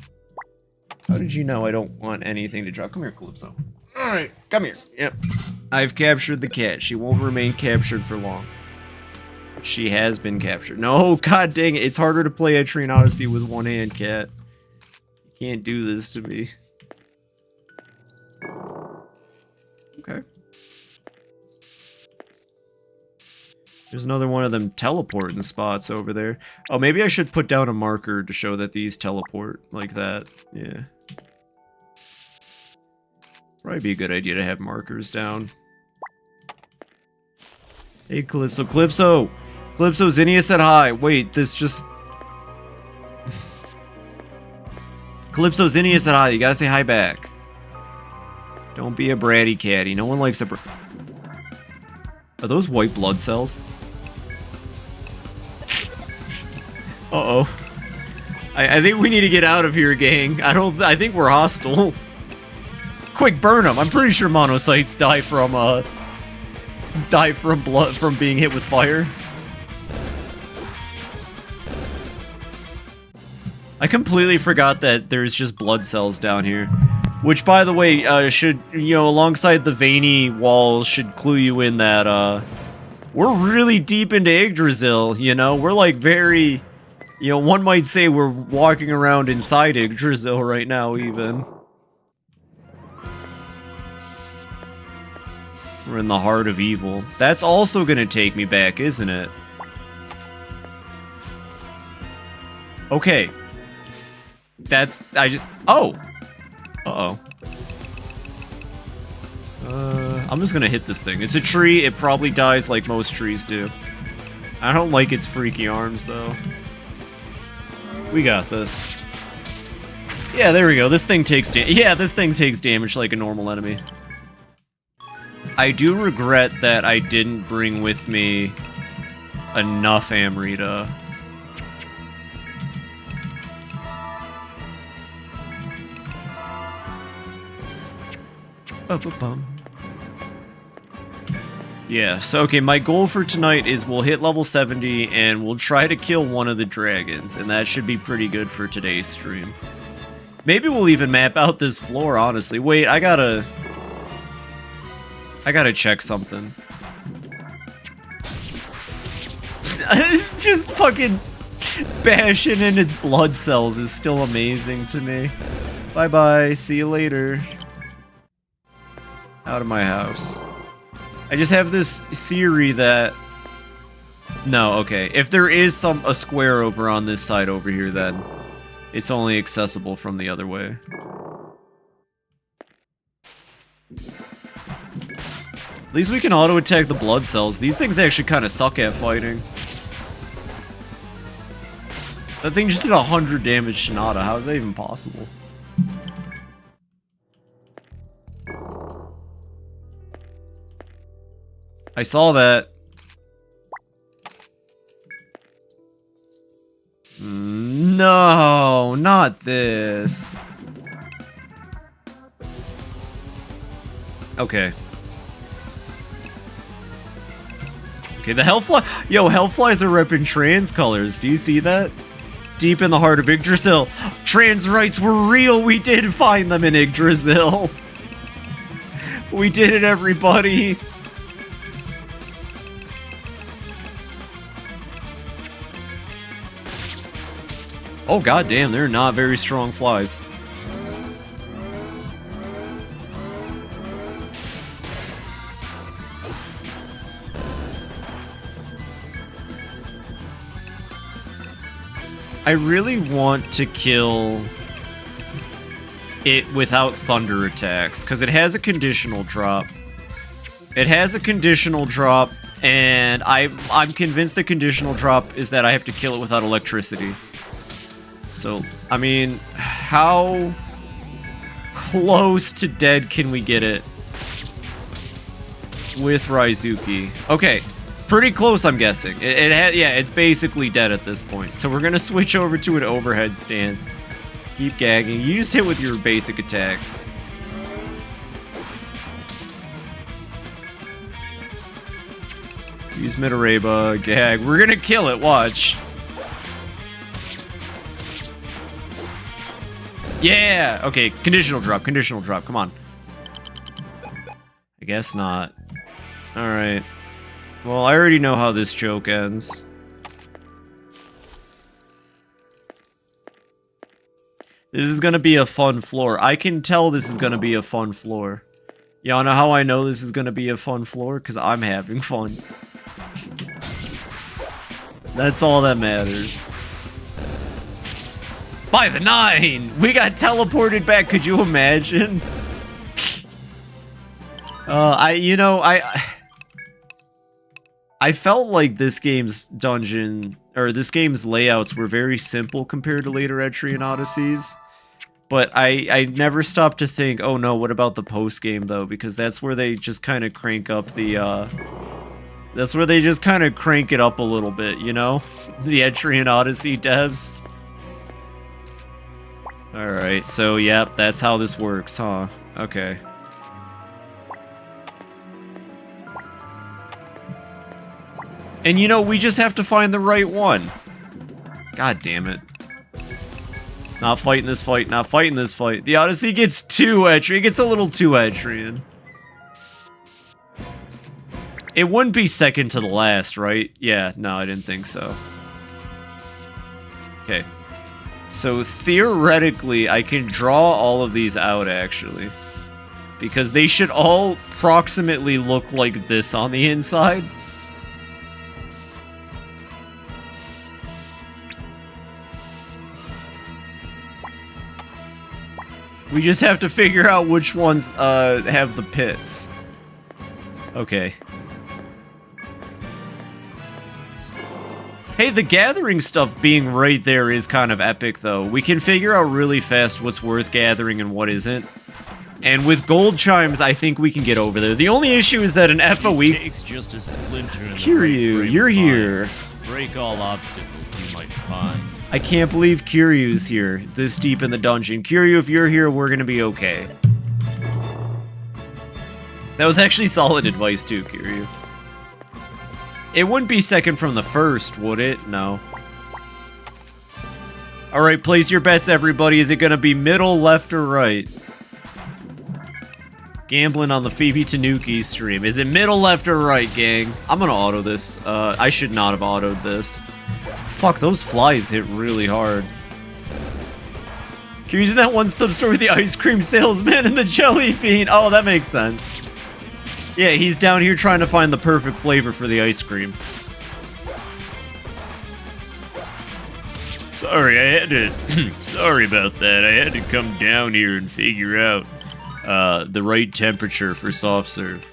How did you know I don't want anything to drop? Come here, Calypso. Alright, come here. Yep. I've captured the cat. She won't remain captured for long. She has been captured. No, god dang it. It's harder to play Etrian Odyssey with one hand, cat. You can't do this to me. Okay. There's another one of them teleporting spots over there. Oh, maybe I should put down a marker to show that these teleport like that. Yeah. Probably be a good idea to have markers down. Hey, Calypso. Calypso! Calypso, Zinnia said hi. Wait, this just... Calypso, Zinnia said hi. You gotta say hi back. Don't be a bratty catty. No one likes a Are those white blood cells? Uh-oh. I think we need to get out of here, gang. I think we're hostile. Quick, burn them. I'm pretty sure monocytes die from blood from being hit with fire. I completely forgot that there's just blood cells down here. Which, by the way, should, you know, alongside the veiny walls, should clue you in that, we're really deep into Yggdrasil, you know? We're, like, very, you know, one might say we're walking around inside Yggdrasil right now, even. We're in the heart of evil. That's also gonna take me back, isn't it? Okay. Oh! Uh-oh. I'm just gonna hit this thing. It's a tree, it probably dies like most trees do. I don't like its freaky arms, though. We got this. Yeah, there we go. This thing takes damage like a normal enemy. I do regret that I didn't bring with me enough Amrita. Yeah, so okay, my goal for tonight is we'll hit level 70 and we'll try to kill one of the dragons, and that should be pretty good for today's stream. Maybe we'll even map out this floor, honestly. Wait, I gotta check something. Just fucking bashing in its blood cells is still amazing to me. Bye-bye, see you later. Out of my house. I just have this theory that... No, okay. If there is a square over on this side over here, then it's only accessible from the other way. At least we can auto-attack the blood cells. These things actually kind of suck at fighting. That thing just did 100 damage to Nada. How is that even possible? I saw that. No, not this. Okay. Okay, the Hellfly... Yo, Hellflies are repping trans colors. Do you see that? Deep in the heart of Yggdrasil. Trans rights were real. We did find them in Yggdrasil. We did it, everybody. Oh, goddamn, they're not very strong flies. I really want to kill it without thunder attacks, because it has a conditional drop. It has a conditional drop, and I'm convinced the conditional drop is that I have to kill it without electricity. So, I mean, how close to dead can we get it with Raizuki? Okay, pretty close, I'm guessing. Yeah, it's basically dead at this point. So we're gonna switch over to an overhead stance. Keep gagging. You just hit with your basic attack. Use Mitareba, gag. We're gonna kill it, watch. Yeah! Okay, conditional drop, come on. I guess not. Alright. Well, I already know how this joke ends. This is gonna be a fun floor. I can tell this is gonna be a fun floor. Y'all know how I know this is gonna be a fun floor? Because I'm having fun. That's all that matters. By the 9! We got teleported back, could you imagine? I felt like this game's dungeon, or this game's layouts were very simple compared to later Etrian Odysseys. But I never stopped to think, oh no, what about the post-game though? Because that's where they just kind of crank up the, that's where they just kind of crank it up a little bit, you know? The Etrian Odyssey devs. Alright, so yep, that's how this works, huh? Okay. And you know, we just have to find the right one. God damn it. Not fighting this fight, not fighting this fight. The Odyssey gets too Etrian. It gets a little too Etrian. It wouldn't be second to the last, right? Yeah, no, I didn't think so. Okay. So theoretically, I can draw all of these out, actually. Because they should all approximately look like this on the inside. We just have to figure out which ones have the pits. Okay. Hey, the gathering stuff being right there is kind of epic, though. We can figure out really fast what's worth gathering and what isn't. And with gold chimes, I think we can get over there. The only issue is that an FOE... Takes just a splinter in the Kiryu, right frame you're of here. mind. Break all obstacles you might find. I can't believe Kiryu's here, this deep in the dungeon. Kiryu, if you're here, we're gonna be okay. That was actually solid advice, too, Kiryu. It wouldn't be second from the first, would it? No. Alright, place your bets, everybody. Is it gonna be middle, left, or right? Gambling on the FibiTanuki stream. Is it middle, left, or right, gang? I'm gonna auto this. I should not have autoed this. Fuck, those flies hit really hard. You're using that one sub-story with the ice cream salesman and the jelly bean. Oh, that makes sense. Yeah, he's down here trying to find the perfect flavor for the ice cream. Sorry, I had to... sorry about that. I had to come down here and figure out the right temperature for soft serve.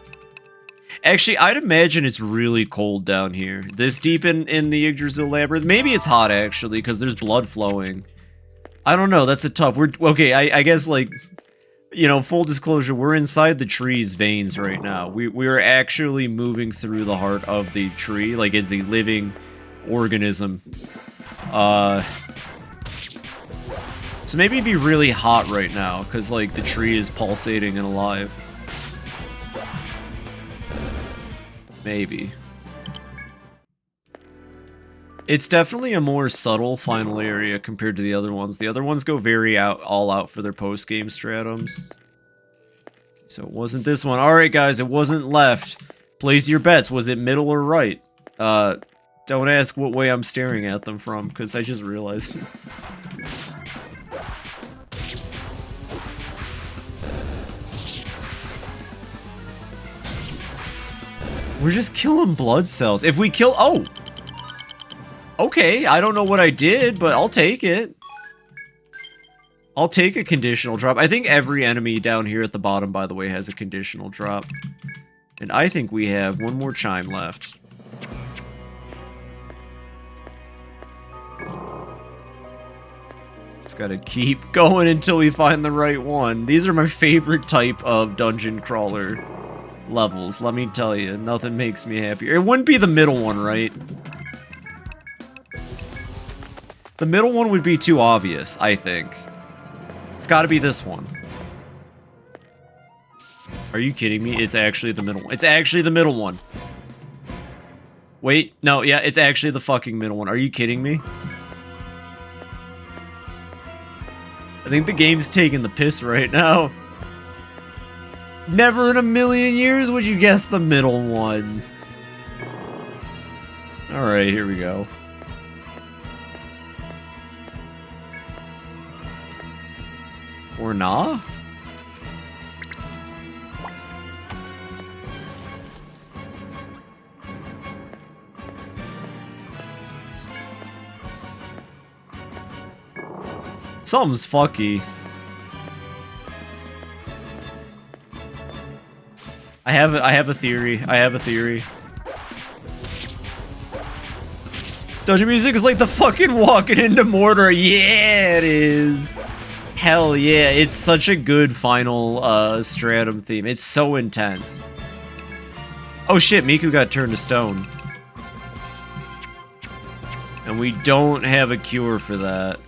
Actually, I'd imagine it's really cold down here. This deep in the Yggdrasil Labyrinth. Maybe it's hot, actually, because there's blood flowing. I don't know, that's a tough... Okay, I guess, like... You know, full disclosure, we're inside the tree's veins right now. We are actually moving through the heart of the tree, like it's a living organism. So maybe it'd be really hot right now, because, like, the tree is pulsating and alive. Maybe. It's definitely a more subtle final area compared to the other ones. The other ones go very all out for their post-game stratums. So it wasn't this one. Alright, guys, it wasn't left. Place your bets. Was it middle or right? Don't ask what way I'm staring at them from, because I just realized. We're just killing blood cells. If we kill... Oh! Okay, I don't know what I did, but I'll take it. I'll take a conditional drop. I think every enemy down here at the bottom, by the way, has a conditional drop. And I think we have one more chime left. Just gotta keep going until we find the right one. These are my favorite type of dungeon crawler levels, let me tell you. Nothing makes me happier. It wouldn't be the middle one, right? The middle one would be too obvious, I think. It's gotta be this one. Are you kidding me? It's actually the middle one. It's actually the middle one. Wait, no, yeah, it's actually the fucking middle one. Are you kidding me? I think the game's taking the piss right now. Never in a million years would you guess the middle one. Alright, here we go. Or nah? Something's fucky. I have a theory. I have a theory. Dungeon music is like the fucking walking into Mordor. Yeah, it is. Hell yeah, it's such a good final stratum theme. It's so intense. Oh shit, Miku got turned to stone. And we don't have a cure for that.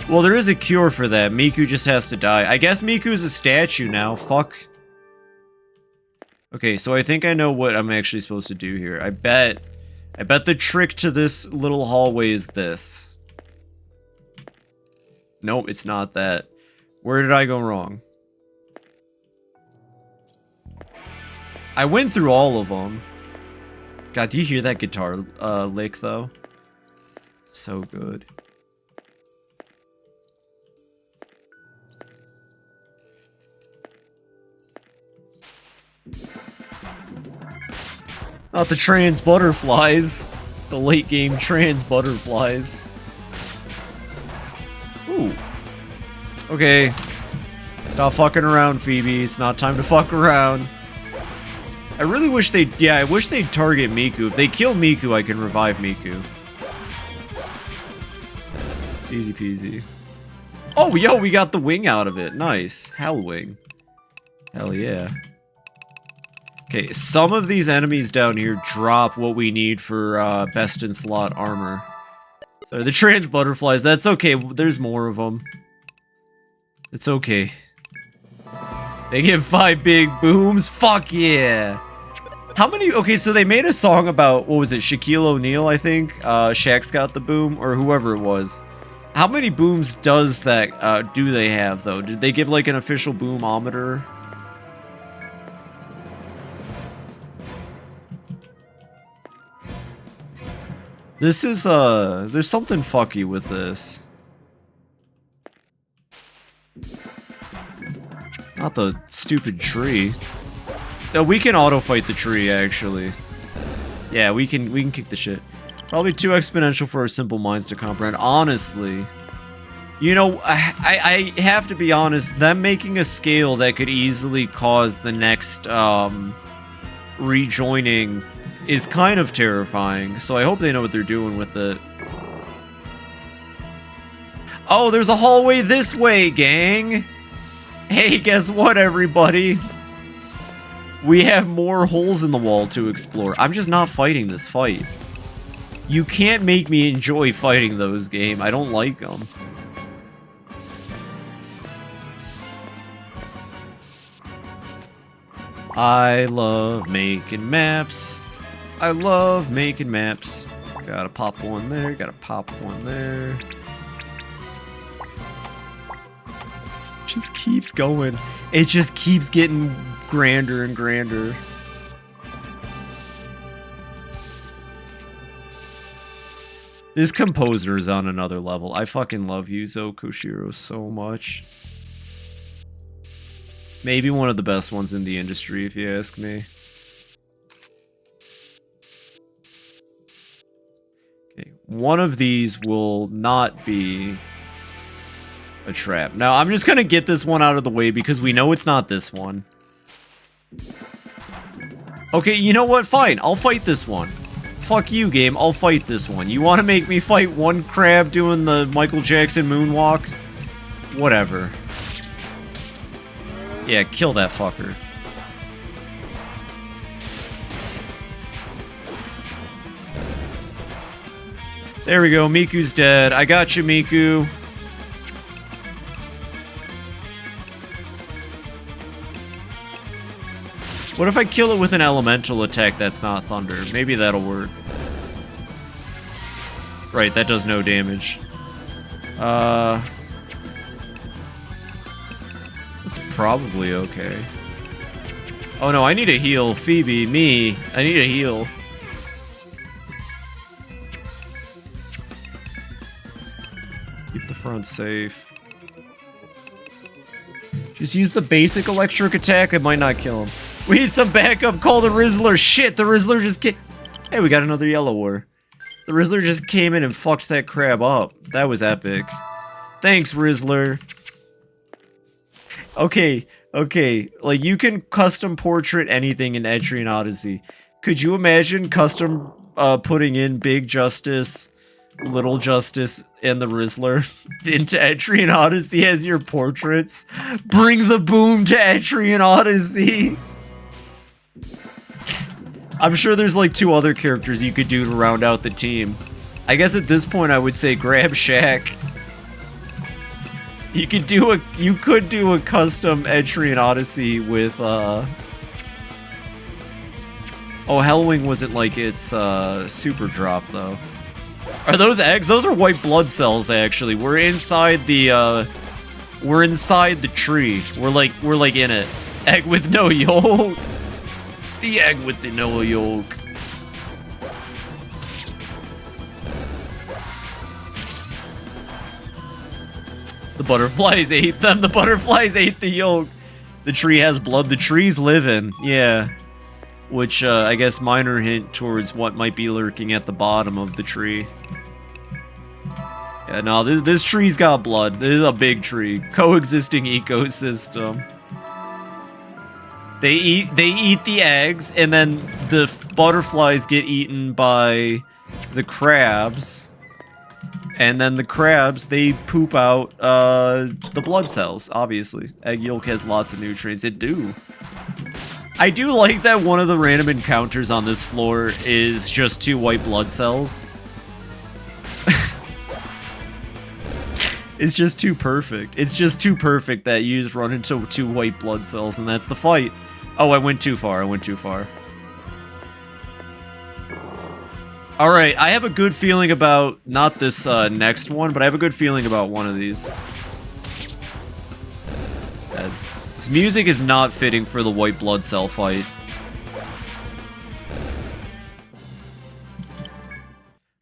Well, there is a cure for that. Miku just has to die. I guess Miku's a statue now. Fuck. Okay, so I think I know what I'm actually supposed to do here. I bet the trick to this little hallway is this. Nope, it's not that. Where did I go wrong? I went through all of them. God, do you hear that guitar lick, though? So good. Not the trans butterflies. The late game trans butterflies. Ooh. Okay. Stop fucking around, Phoebe. It's not time to fuck around. I really wish they'd... Yeah, I wish they'd target Miku. If they kill Miku, I can revive Miku. Easy peasy. Oh, yo, we got the wing out of it. Nice. Hell wing. Hell yeah. Okay, some of these enemies down here drop what we need for best in slot armor. So the trans butterflies, that's okay. There's more of them. It's okay. They give 5 big booms. Fuck yeah. How many? Okay, so they made a song about, what was it, Shaquille O'Neal, I think? Shaq's got the boom, or whoever it was. How many booms does that, do they have, though? Did they give, like, an official boomometer? This is, there's something fucky with this. Not the stupid tree. No, we can auto-fight the tree, actually. Yeah, we can kick the shit. Probably too exponential for our simple minds to comprehend. Honestly. You know, I have to be honest, them making a scale that could easily cause the next, rejoining is kind of terrifying, so I hope they know what they're doing with it. Oh, there's a hallway this way, gang! Hey, guess what, everybody? We have more holes in the wall to explore. I'm just not fighting this fight. You can't make me enjoy fighting those, game. I don't like them. I love making maps. I love making maps. Gotta pop one there, gotta pop one there. Just keeps going. It just keeps getting grander and grander. This composer is on another level. I fucking love Yuzo Koshiro so much. Maybe one of the best ones in the industry, if you ask me. Okay, one of these will not be a trap. Now, I'm just gonna get this one out of the way because we know it's not this one. Okay, you know what? Fine, I'll fight this one. Fuck you, game. I'll fight this one. You want to make me fight one crab doing the Michael Jackson moonwalk? Whatever. Yeah, kill that fucker. There we go. Miku's dead. I got you, Miku. What if I kill it with an elemental attack that's not thunder? Maybe that'll work. Right, that does no damage. That's probably okay. Oh no, I need a heal. Phoebe, me. I need a heal. Keep the front safe. Just use the basic electric attack. It might not kill him. We need some backup. Call the Rizzler. Shit, the Rizzler just came. Hey, we got another yellow war. The Rizzler just came in and fucked that crab up. That was epic. Thanks, Rizzler. Okay, okay. Like, you can custom portrait anything in Etrian Odyssey. Could you imagine custom putting in Big Justice, Little Justice, and the Rizzler into Etrian Odyssey as your portraits? Bring the boom to Etrian Odyssey! I'm sure there's like 2 other characters you could do to round out the team. I guess at this point I would say grab Shaq. You could do a custom Etrian Odyssey with Oh, Hellwing wasn't like its super drop though. Are those eggs? Those are white blood cells actually. We're inside the tree. We're like in it. Egg with no yolk. The egg with the no yolk. The butterflies ate them. The butterflies ate the yolk. The tree has blood. The tree's living. Yeah. Which, I guess minor hint towards what might be lurking at the bottom of the tree. Yeah, no, this tree's got blood. This is a big tree. Coexisting ecosystem. They eat the eggs, and then the butterflies get eaten by the crabs. And then the crabs, they poop out the blood cells, obviously. Egg yolk has lots of nutrients. It do. I do like that one of the random encounters on this floor is just 2 white blood cells. It's just too perfect. It's just too perfect that you just run into 2 white blood cells and that's the fight. Oh, I went too far. I went too far. Alright, I have a good feeling about, not this next one, but I have a good feeling about one of these. This music is not fitting for the white blood cell fight.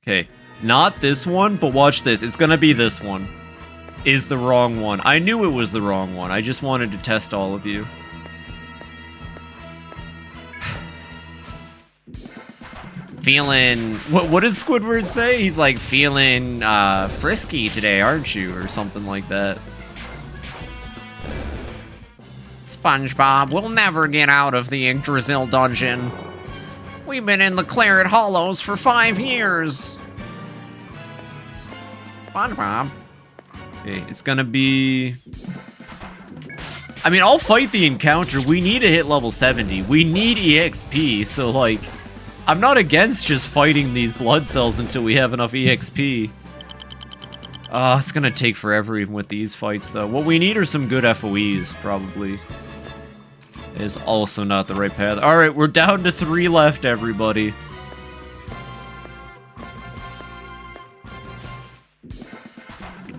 Okay, not this one, but watch this. It's gonna be this one. Is the wrong one. I knew it was the wrong one. I just wanted to test all of you. Feeling... What does Squidward say? He's like, feeling frisky today, aren't you? Or something like that. SpongeBob, we'll never get out of the Yggdrasil dungeon. We've been in the Claret Hollows for 5 years. SpongeBob. Okay, it's gonna be... I mean, I'll fight the encounter. We need to hit level 70. We need EXP, so like... I'm not against just fighting these blood cells until we have enough EXP. It's gonna take forever even with these fights, though. What we need are some good FOEs, probably. Is also not the right path. Alright, we're down to 3 left, everybody.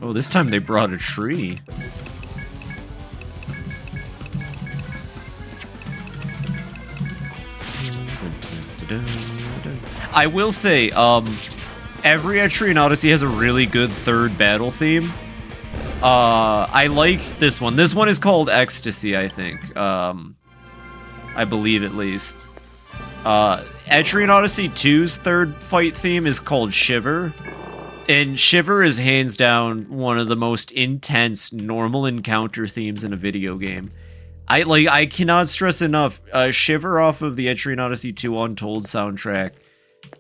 Oh, this time they brought a tree. I will say, every Etrian Odyssey has a really good third battle theme. I like this one. This one is called Ecstasy, I think. I believe at least. Etrian Odyssey 2's third fight theme is called Shiver. And Shiver is hands down one of the most intense normal encounter themes in a video game. I cannot stress enough, Shiver off of the Etrian Odyssey 2 Untold soundtrack.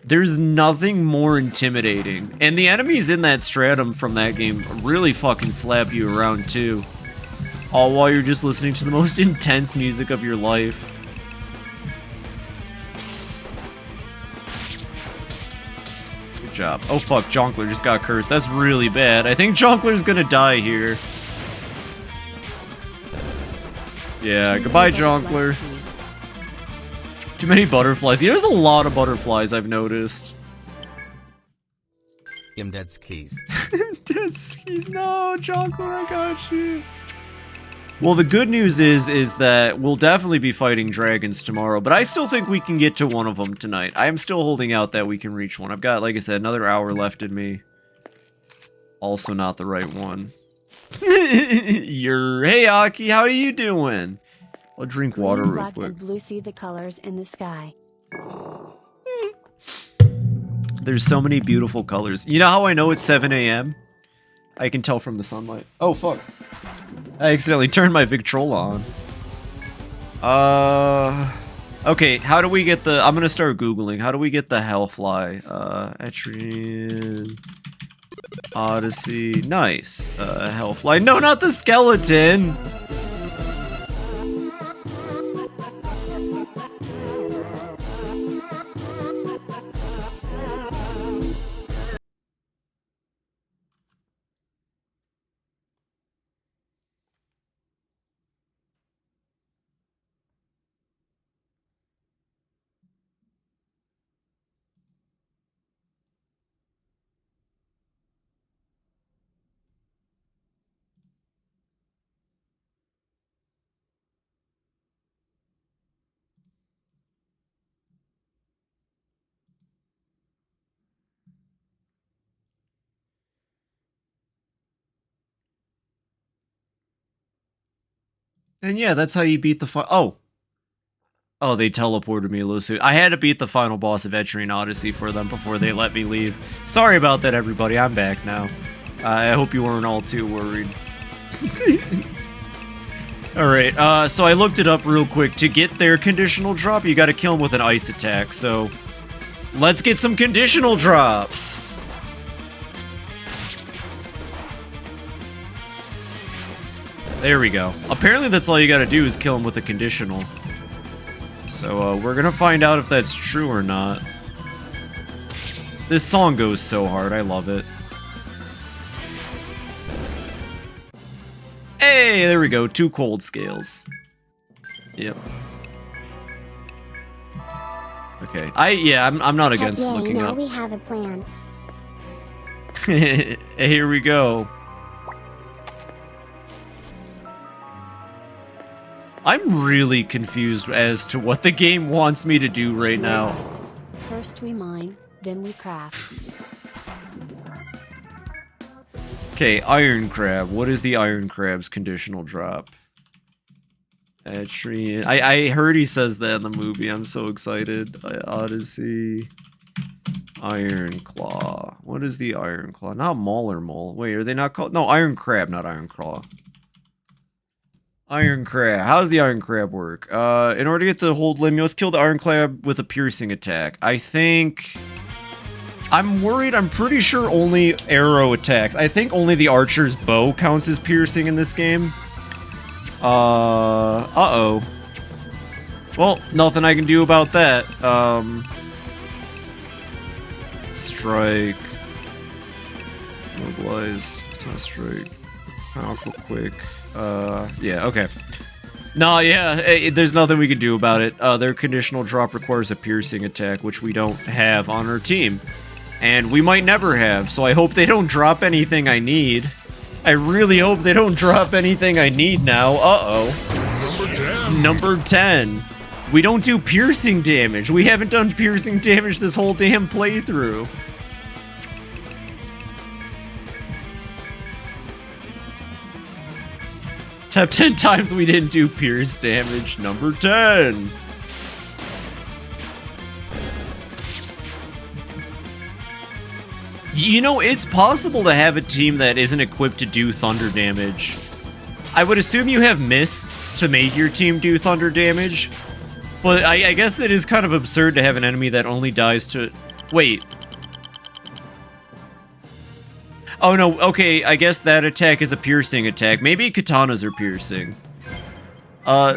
There's nothing more intimidating. And the enemies in that stratum from that game really fucking slap you around too. All while you're just listening to the most intense music of your life. Good job. Oh fuck, Jonkler just got cursed. That's really bad. I think Jonkler's gonna die here. Yeah, goodbye, Jonkler. Too many butterflies. Yeah, there's a lot of butterflies, I've noticed. Dead skis. Dead skis. No, Jonkler, I got you. Well, the good news is that we'll definitely be fighting dragons tomorrow, but I still think we can get to one of them tonight. I am still holding out that we can reach one. I've got, like I said, another hour left in me. Also not the right one. Hey, Aki, how are you doing? I'll drink water Green, real black, quick. and blue see the colors in the sky. There's so many beautiful colors. You know how I know it's 7 a.m.? I can tell from the sunlight. Oh, fuck. I accidentally turned my Victrola on. Okay, how do we get the... I'm gonna start Googling. How do we get the Hellfly? Etrian... Odyssey. Nice. Hellfly. No, not the skeleton! And yeah, that's how you beat the Oh, they teleported me a little soon. I had to beat the final boss of Etrian Odyssey for them before they let me leave. Sorry about that, everybody. I'm back now. I hope you weren't all too worried. Alright, so I looked it up real quick. To get their conditional drop, you gotta kill them with an ice attack, so... let's get some conditional drops! There we go. Apparently that's all you gotta do is kill them with a conditional. So, we're gonna find out if that's true or not. This song goes so hard, I love it. Hey, there we go, 2 cold scales. Yep. Okay, I'm not against Heck yeah, looking now up. we have a plan. Here we go. I'm really confused as to what the game wants me to do right now. First we mine, then we craft. Okay, Iron Crab. What is the Iron Crab's conditional drop? Etrian. I heard he says that in the movie. I'm so excited. Odyssey. Iron Claw. What is the Iron Claw? Not Mauler Mole. Wait, are they not called? No, Iron Crab, not Iron Claw. Iron Crab. How does the Iron Crab work? In order to get the hold limb, you must kill the Iron Crab with a piercing attack. I think... I'm worried. I'm pretty sure only arrow attacks. I think only the archer's bow counts as piercing in this game. Uh-oh. Well, nothing I can do about that. Strike. Mobilize. Strike. Powerful quick. Yeah, okay. No, yeah, there's nothing we can do about it. Their conditional drop requires a piercing attack, which we don't have on our team. And we might never have, so I hope they don't drop anything I need. I really hope they don't drop anything I need now. Uh-oh. Number 10. We don't do piercing damage. We haven't done piercing damage this whole damn playthrough. Top 10 times we didn't do pierce damage. Number 10. You know, it's possible to have a team that isn't equipped to do thunder damage. I would assume you have mists to make your team do thunder damage, but I guess it is kind of absurd to have an enemy that only dies to... Wait. Oh no, okay, I guess that attack is a piercing attack. Maybe katanas are piercing.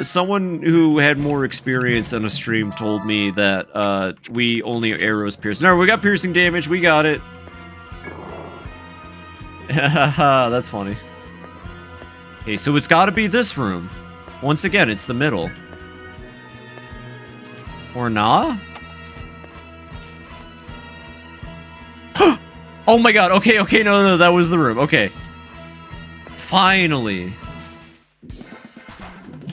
Someone who had more experience on a stream told me that, we only arrows pierce. No, we got piercing damage, we got it. Haha, that's funny. Okay, so it's gotta be this room. Once again, it's the middle. Or nah? Oh my god, okay, no, that was the room, okay. Finally.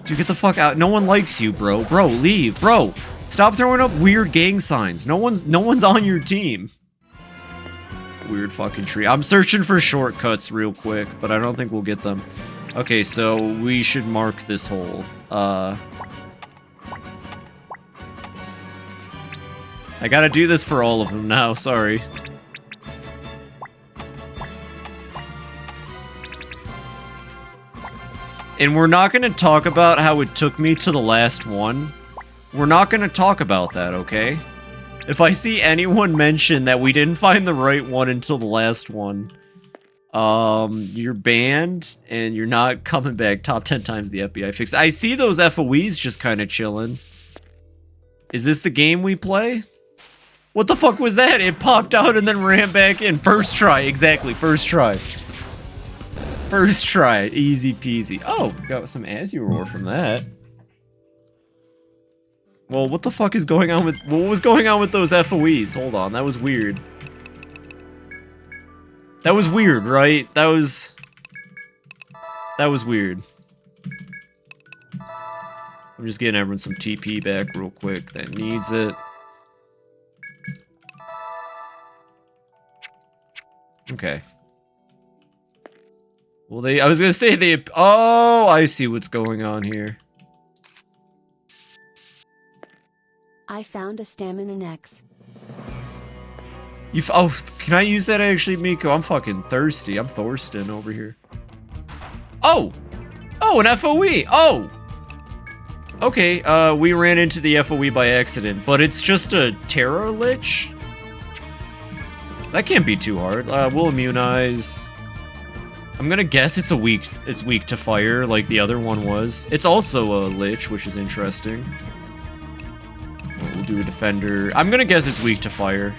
Dude, get the fuck out. No one likes you, bro. Bro, leave. Bro, stop throwing up weird gang signs. No one's on your team. Weird fucking tree. I'm searching for shortcuts real quick, but I don't think we'll get them. Okay, so we should mark this hole. I gotta do this for all of them now, sorry. And we're not gonna talk about how it took me to the last one. We're not gonna talk about that, okay? If I see anyone mention that we didn't find the right one until the last one, you're banned and you're not coming back. Top 10 times the FBI fixed. I see those FOEs just kind of chilling. Is this the game we play? What the fuck was that? It popped out and then ran back in. First try, exactly, first try. First try, easy peasy. Oh, got some Azure ore from that. Well, what the fuck is going on with... What was going on with those FOEs? Hold on, that was weird. That was weird, right? That was weird. I'm just getting everyone some TP back real quick that needs it. Okay. Well, I was gonna say they... Oh, I see what's going on here. I found a stamina X. Oh, can I use that actually, Miko? I'm fucking thirsty. I'm Thorsten over here. Oh! Oh, an FOE! Oh! Okay, we ran into the FOE by accident, but it's just a Terror Lich? That can't be too hard. We'll immunize. I'm gonna guess it's weak to fire, like the other one was. It's also a Lich, which is interesting. We'll do a Defender. I'm gonna guess it's weak to fire.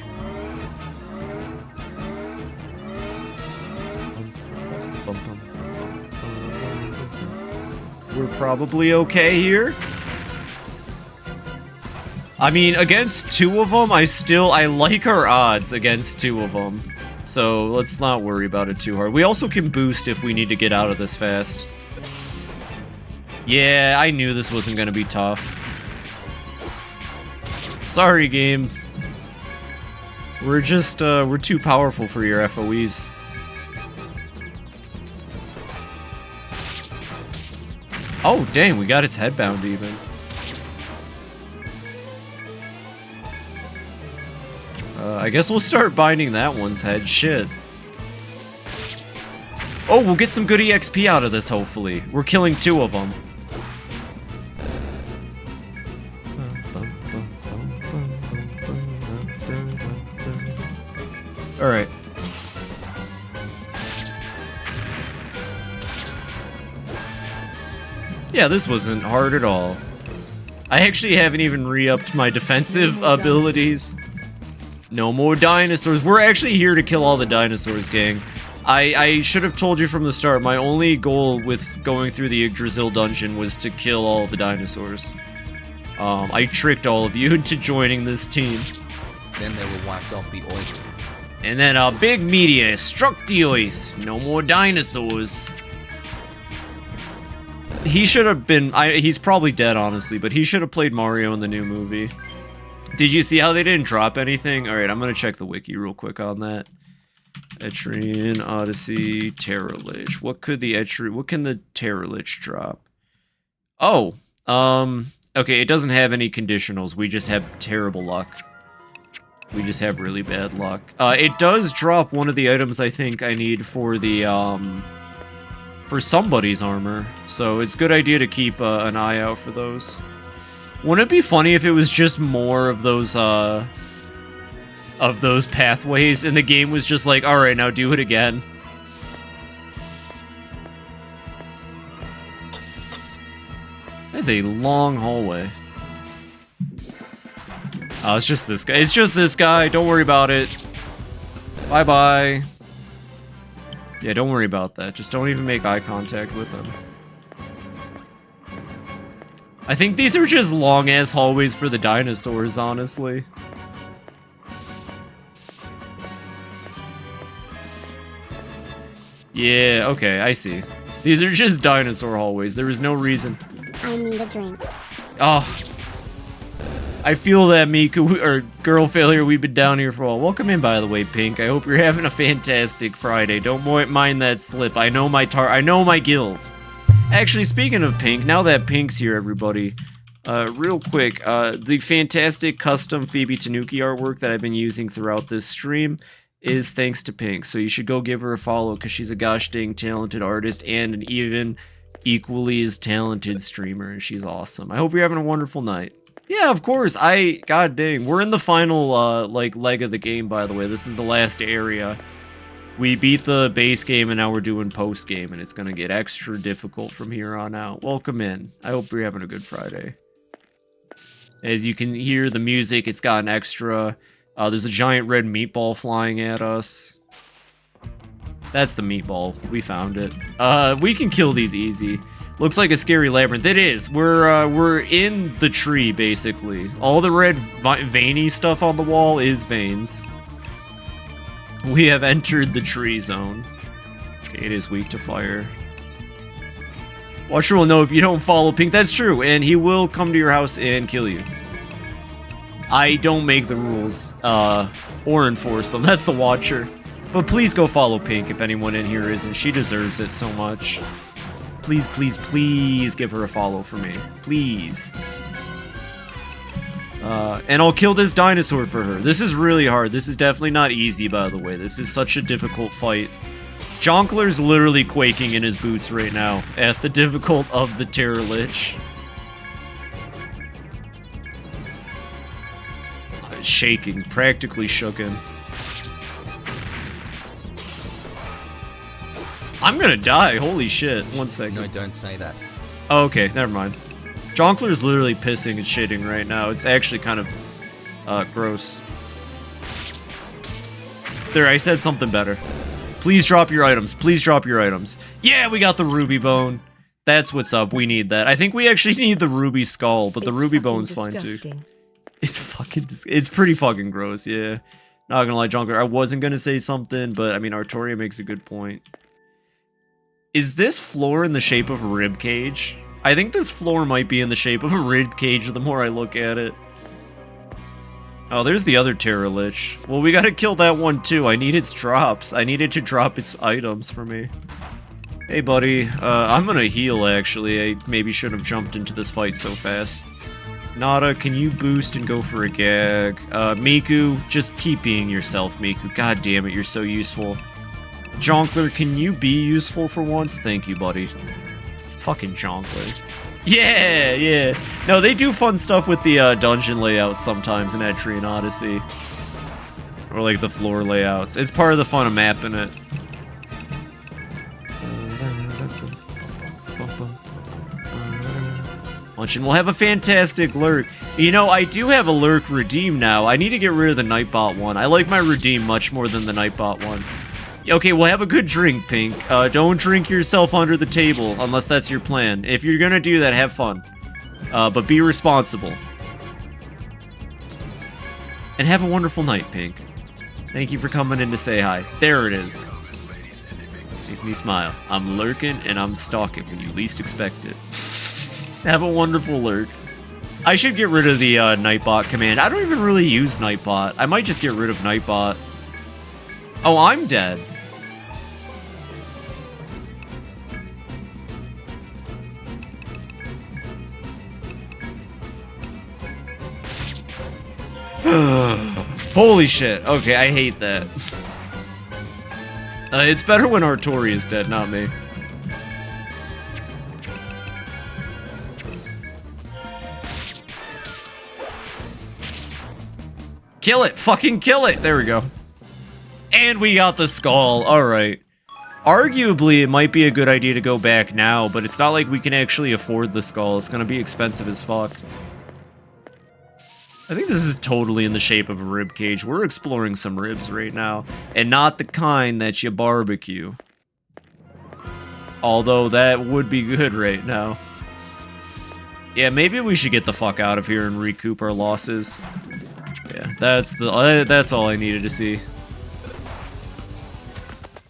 We're probably okay here. I mean, against two of them, I like our odds against two of them. So let's not worry about it too hard. We also can boost if we need to get out of this fast. Yeah, I knew this wasn't gonna be tough. Sorry, game. We're just, we're too powerful for your FOEs. Oh, dang, we got its headbound even. I guess we'll start binding that one's head. Shit. Oh, we'll get some good EXP out of this, hopefully. We're killing two of them. Alright. Yeah, this wasn't hard at all. I actually haven't even re-upped my defensive abilities. No more dinosaurs. We're actually here to kill all the dinosaurs, gang. I should have told you from the start, my only goal with going through the Yggdrasil dungeon was to kill all the dinosaurs. I tricked all of you into joining this team. Then they were wiped off the earth. And then a big meteor struck the earth. No more dinosaurs. He should have been... he's probably dead, honestly, but he should have played Mario in the new movie. Did you see how they didn't drop anything? Alright, I'm gonna check the wiki real quick on that. Etrian, Odyssey, Terror Lich. What can the Terror Lich drop? Oh, okay, it doesn't have any conditionals. We just have terrible luck. We just have really bad luck. It does drop one of the items I think I need for the, for somebody's armor. So it's a good idea to keep an eye out for those. Wouldn't it be funny if it was just more of those pathways and the game was just like, alright, now do it again. That's a long hallway. Oh, it's just this guy. It's just this guy. Don't worry about it. Bye-bye. Yeah, don't worry about that. Just don't even make eye contact with him. I think these are just long-ass hallways for the dinosaurs, honestly. Yeah, okay, I see. These are just dinosaur hallways. There is no reason. I need a drink. Oh. I feel that, Miku, or girl failure, we've been down here for a while. Welcome in, by the way, Pink. I hope you're having a fantastic Friday. Don't mind that slip. I know my guild. Actually, speaking of Pink, now that Pink's here, everybody, real quick, the fantastic custom FibiTanuki artwork that I've been using throughout this stream is thanks to Pink, so you should go give her a follow, because she's a gosh dang talented artist and an even equally as talented streamer, and she's awesome. I hope you're having a wonderful night. Yeah, of course, god dang, we're in the final, leg of the game, by the way. This is the last area. We beat the base game, and now we're doing post-game, and it's gonna get extra difficult from here on out. Welcome in. I hope you're having a good Friday. As you can hear the music, it's gotten extra. There's a giant red meatball flying at us. That's the meatball. We found it. We can kill these easy. Looks like a scary labyrinth. It is. We're in the tree, basically. All the red veiny stuff on the wall is veins. We have entered the tree zone. Okay, it is weak to fire. Watcher will know if you don't follow Pink. That's true, and he will come to your house and kill you. I don't make the rules, or enforce them. That's the Watcher. But please go follow Pink if anyone in here isn't. She deserves it so much. Please, please, please give her a follow for me. Please. And I'll kill this dinosaur for her. This is really hard. This is definitely not easy, by the way. This is such a difficult fight. Jonkler's literally quaking in his boots right now at the difficult of the Terror Lich. Shaking, practically shooken. I'm gonna die, holy shit. 1 second. No, don't say that. Oh, okay, never mind. Jonkler's literally pissing and shitting right now. It's actually kind of gross. There, I said something better. Please drop your items. Please drop your items. Yeah, we got the ruby bone. That's what's up. We need that. I think we actually need the ruby skull, but the ruby bone's fine too. It's fucking it's pretty fucking gross, yeah. Not gonna lie, Jonkler, I wasn't gonna say something, but I mean, Artoria makes a good point. Is this floor in the shape of a rib cage? I think this floor might be in the shape of a rib cage the more I look at it. Oh, there's the other Terror Lich. Well, we gotta kill that one too. I need its drops. I need it to drop its items for me. Hey, buddy. I'm gonna heal, actually. I maybe shouldn't have jumped into this fight so fast. Nada, can you boost and go for a gag? Miku, just keep being yourself, Miku. God damn it, you're so useful. Jonkler, can you be useful for once? Thank you, buddy. Fucking Jonkler. Yeah, yeah. No, they do fun stuff with the dungeon layouts sometimes in Etrian Odyssey. Or like the floor layouts. It's part of the fun of mapping it. And we'll have a fantastic lurk. You know, I do have a lurk redeem now. I need to get rid of the Nightbot one. I like my redeem much more than the Nightbot one. Okay, well, have a good drink, Pink. Don't drink yourself under the table, unless that's your plan. If you're gonna do that, have fun. But be responsible. And have a wonderful night, Pink. Thank you for coming in to say hi. There it is. Makes me smile. I'm lurking and I'm stalking when you least expect it. Have a wonderful lurk. I should get rid of the Nightbot command. I don't even really use Nightbot. I might just get rid of Nightbot. Oh, I'm dead. Holy shit. Okay, I hate that. It's better when Artori is dead, not me. Kill it! Fucking kill it! There we go. And we got the skull. Alright. Arguably, it might be a good idea to go back now, but it's not like we can actually afford the skull. It's gonna be expensive as fuck. I think this is totally in the shape of a rib cage. We're exploring some ribs right now. And not the kind that you barbecue. Although that would be good right now. Yeah, maybe we should get the fuck out of here and recoup our losses. Yeah, that's all I needed to see.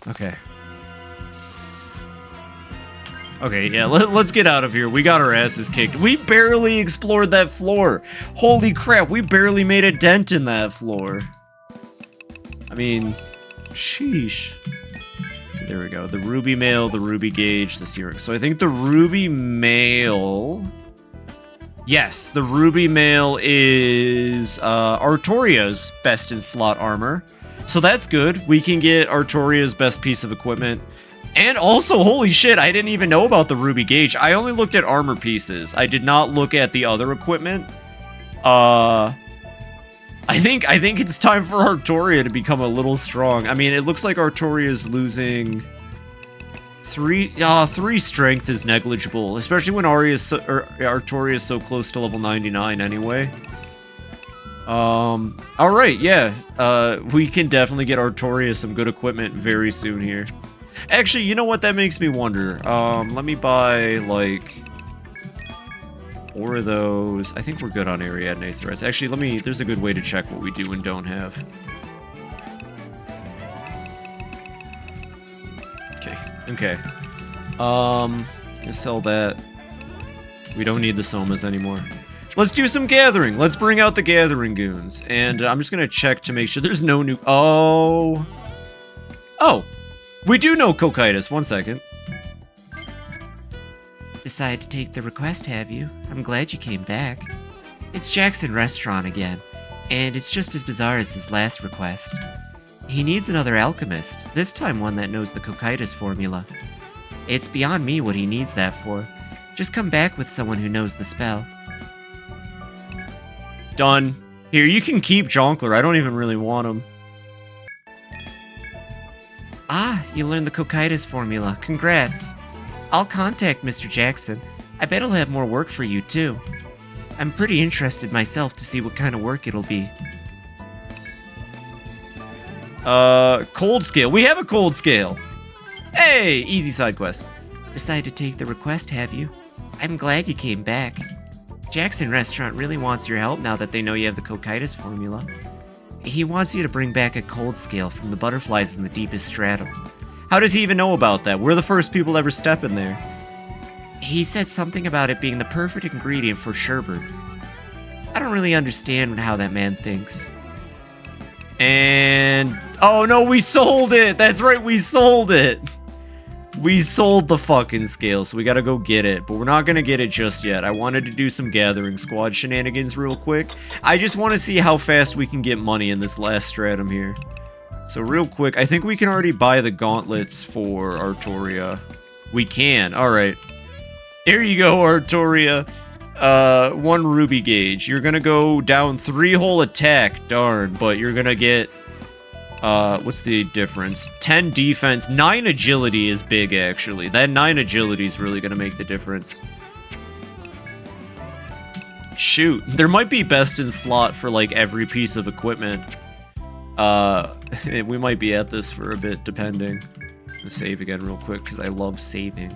Okay. Okay, yeah, let's get out of here. We got our asses kicked. We barely explored that floor. Holy crap, we barely made a dent in that floor. I mean, sheesh. There we go. The ruby mail, the ruby gauge, the serum. So I think the ruby mail... Yes, the ruby mail is Artoria's best in slot armor. So that's good. We can get Artoria's best piece of equipment. And also, holy shit, I didn't even know about the ruby gauge. I only looked at armor pieces. I did not look at the other equipment. I think it's time for Artoria to become a little strong. I mean, it looks like Artoria's losing... 3 strength is negligible, especially when Artoria is so close to level 99 anyway. Alright, yeah. We can definitely get Artoria some good equipment very soon here. Actually, you know what? That makes me wonder. Let me buy, like, 4 of those. I think we're good on Ariadne threads. Actually, there's a good way to check what we do and don't have. Okay. Let's sell that. We don't need the Somas anymore. Let's do some gathering. Let's bring out the gathering goons. And I'm just gonna check to make sure there's no new... Oh! We do know Cocytus. 1 second. Decided to take the request, have you? I'm glad you came back. It's Jackson Restaurant again, and it's just as bizarre as his last request. He needs another alchemist, this time one that knows the Cocytus formula. It's beyond me what he needs that for. Just come back with someone who knows the spell. Done. Here, you can keep Jonkler. I don't even really want him. Ah, you learned the Cocytus formula. Congrats. I'll contact Mr. Jackson. I bet he'll have more work for you, too. I'm pretty interested myself to see what kind of work it'll be. Cold scale. We have a cold scale. Hey, easy side quest. Decided to take the request, have you? I'm glad you came back. Jackson Restaurant really wants your help now that they know you have the Cocytus formula. He wants you to bring back a cold scale from the butterflies in the deepest stratum. How does he even know about that? We're the first people to ever step in there. He said something about it being the perfect ingredient for sherbet. I don't really understand how that man thinks. And... oh no, we sold it! That's right, we sold it! We sold the fucking scale, so we gotta go get it. But we're not gonna get it just yet. I wanted to do some gathering squad shenanigans real quick. I just want to see how fast we can get money in this last stratum here. So real quick, I think we can already buy the gauntlets for Artoria. We can, alright. Here you go, Artoria. 1 ruby gauge. You're gonna go down 3-hole attack, darn, but you're gonna get... what's the difference? 10 defense, 9 agility is big, actually. That 9 agility is really gonna make the difference. Shoot, there might be best in slot for, like, every piece of equipment. We might be at this for a bit, depending. I'm gonna save again real quick, because I love saving.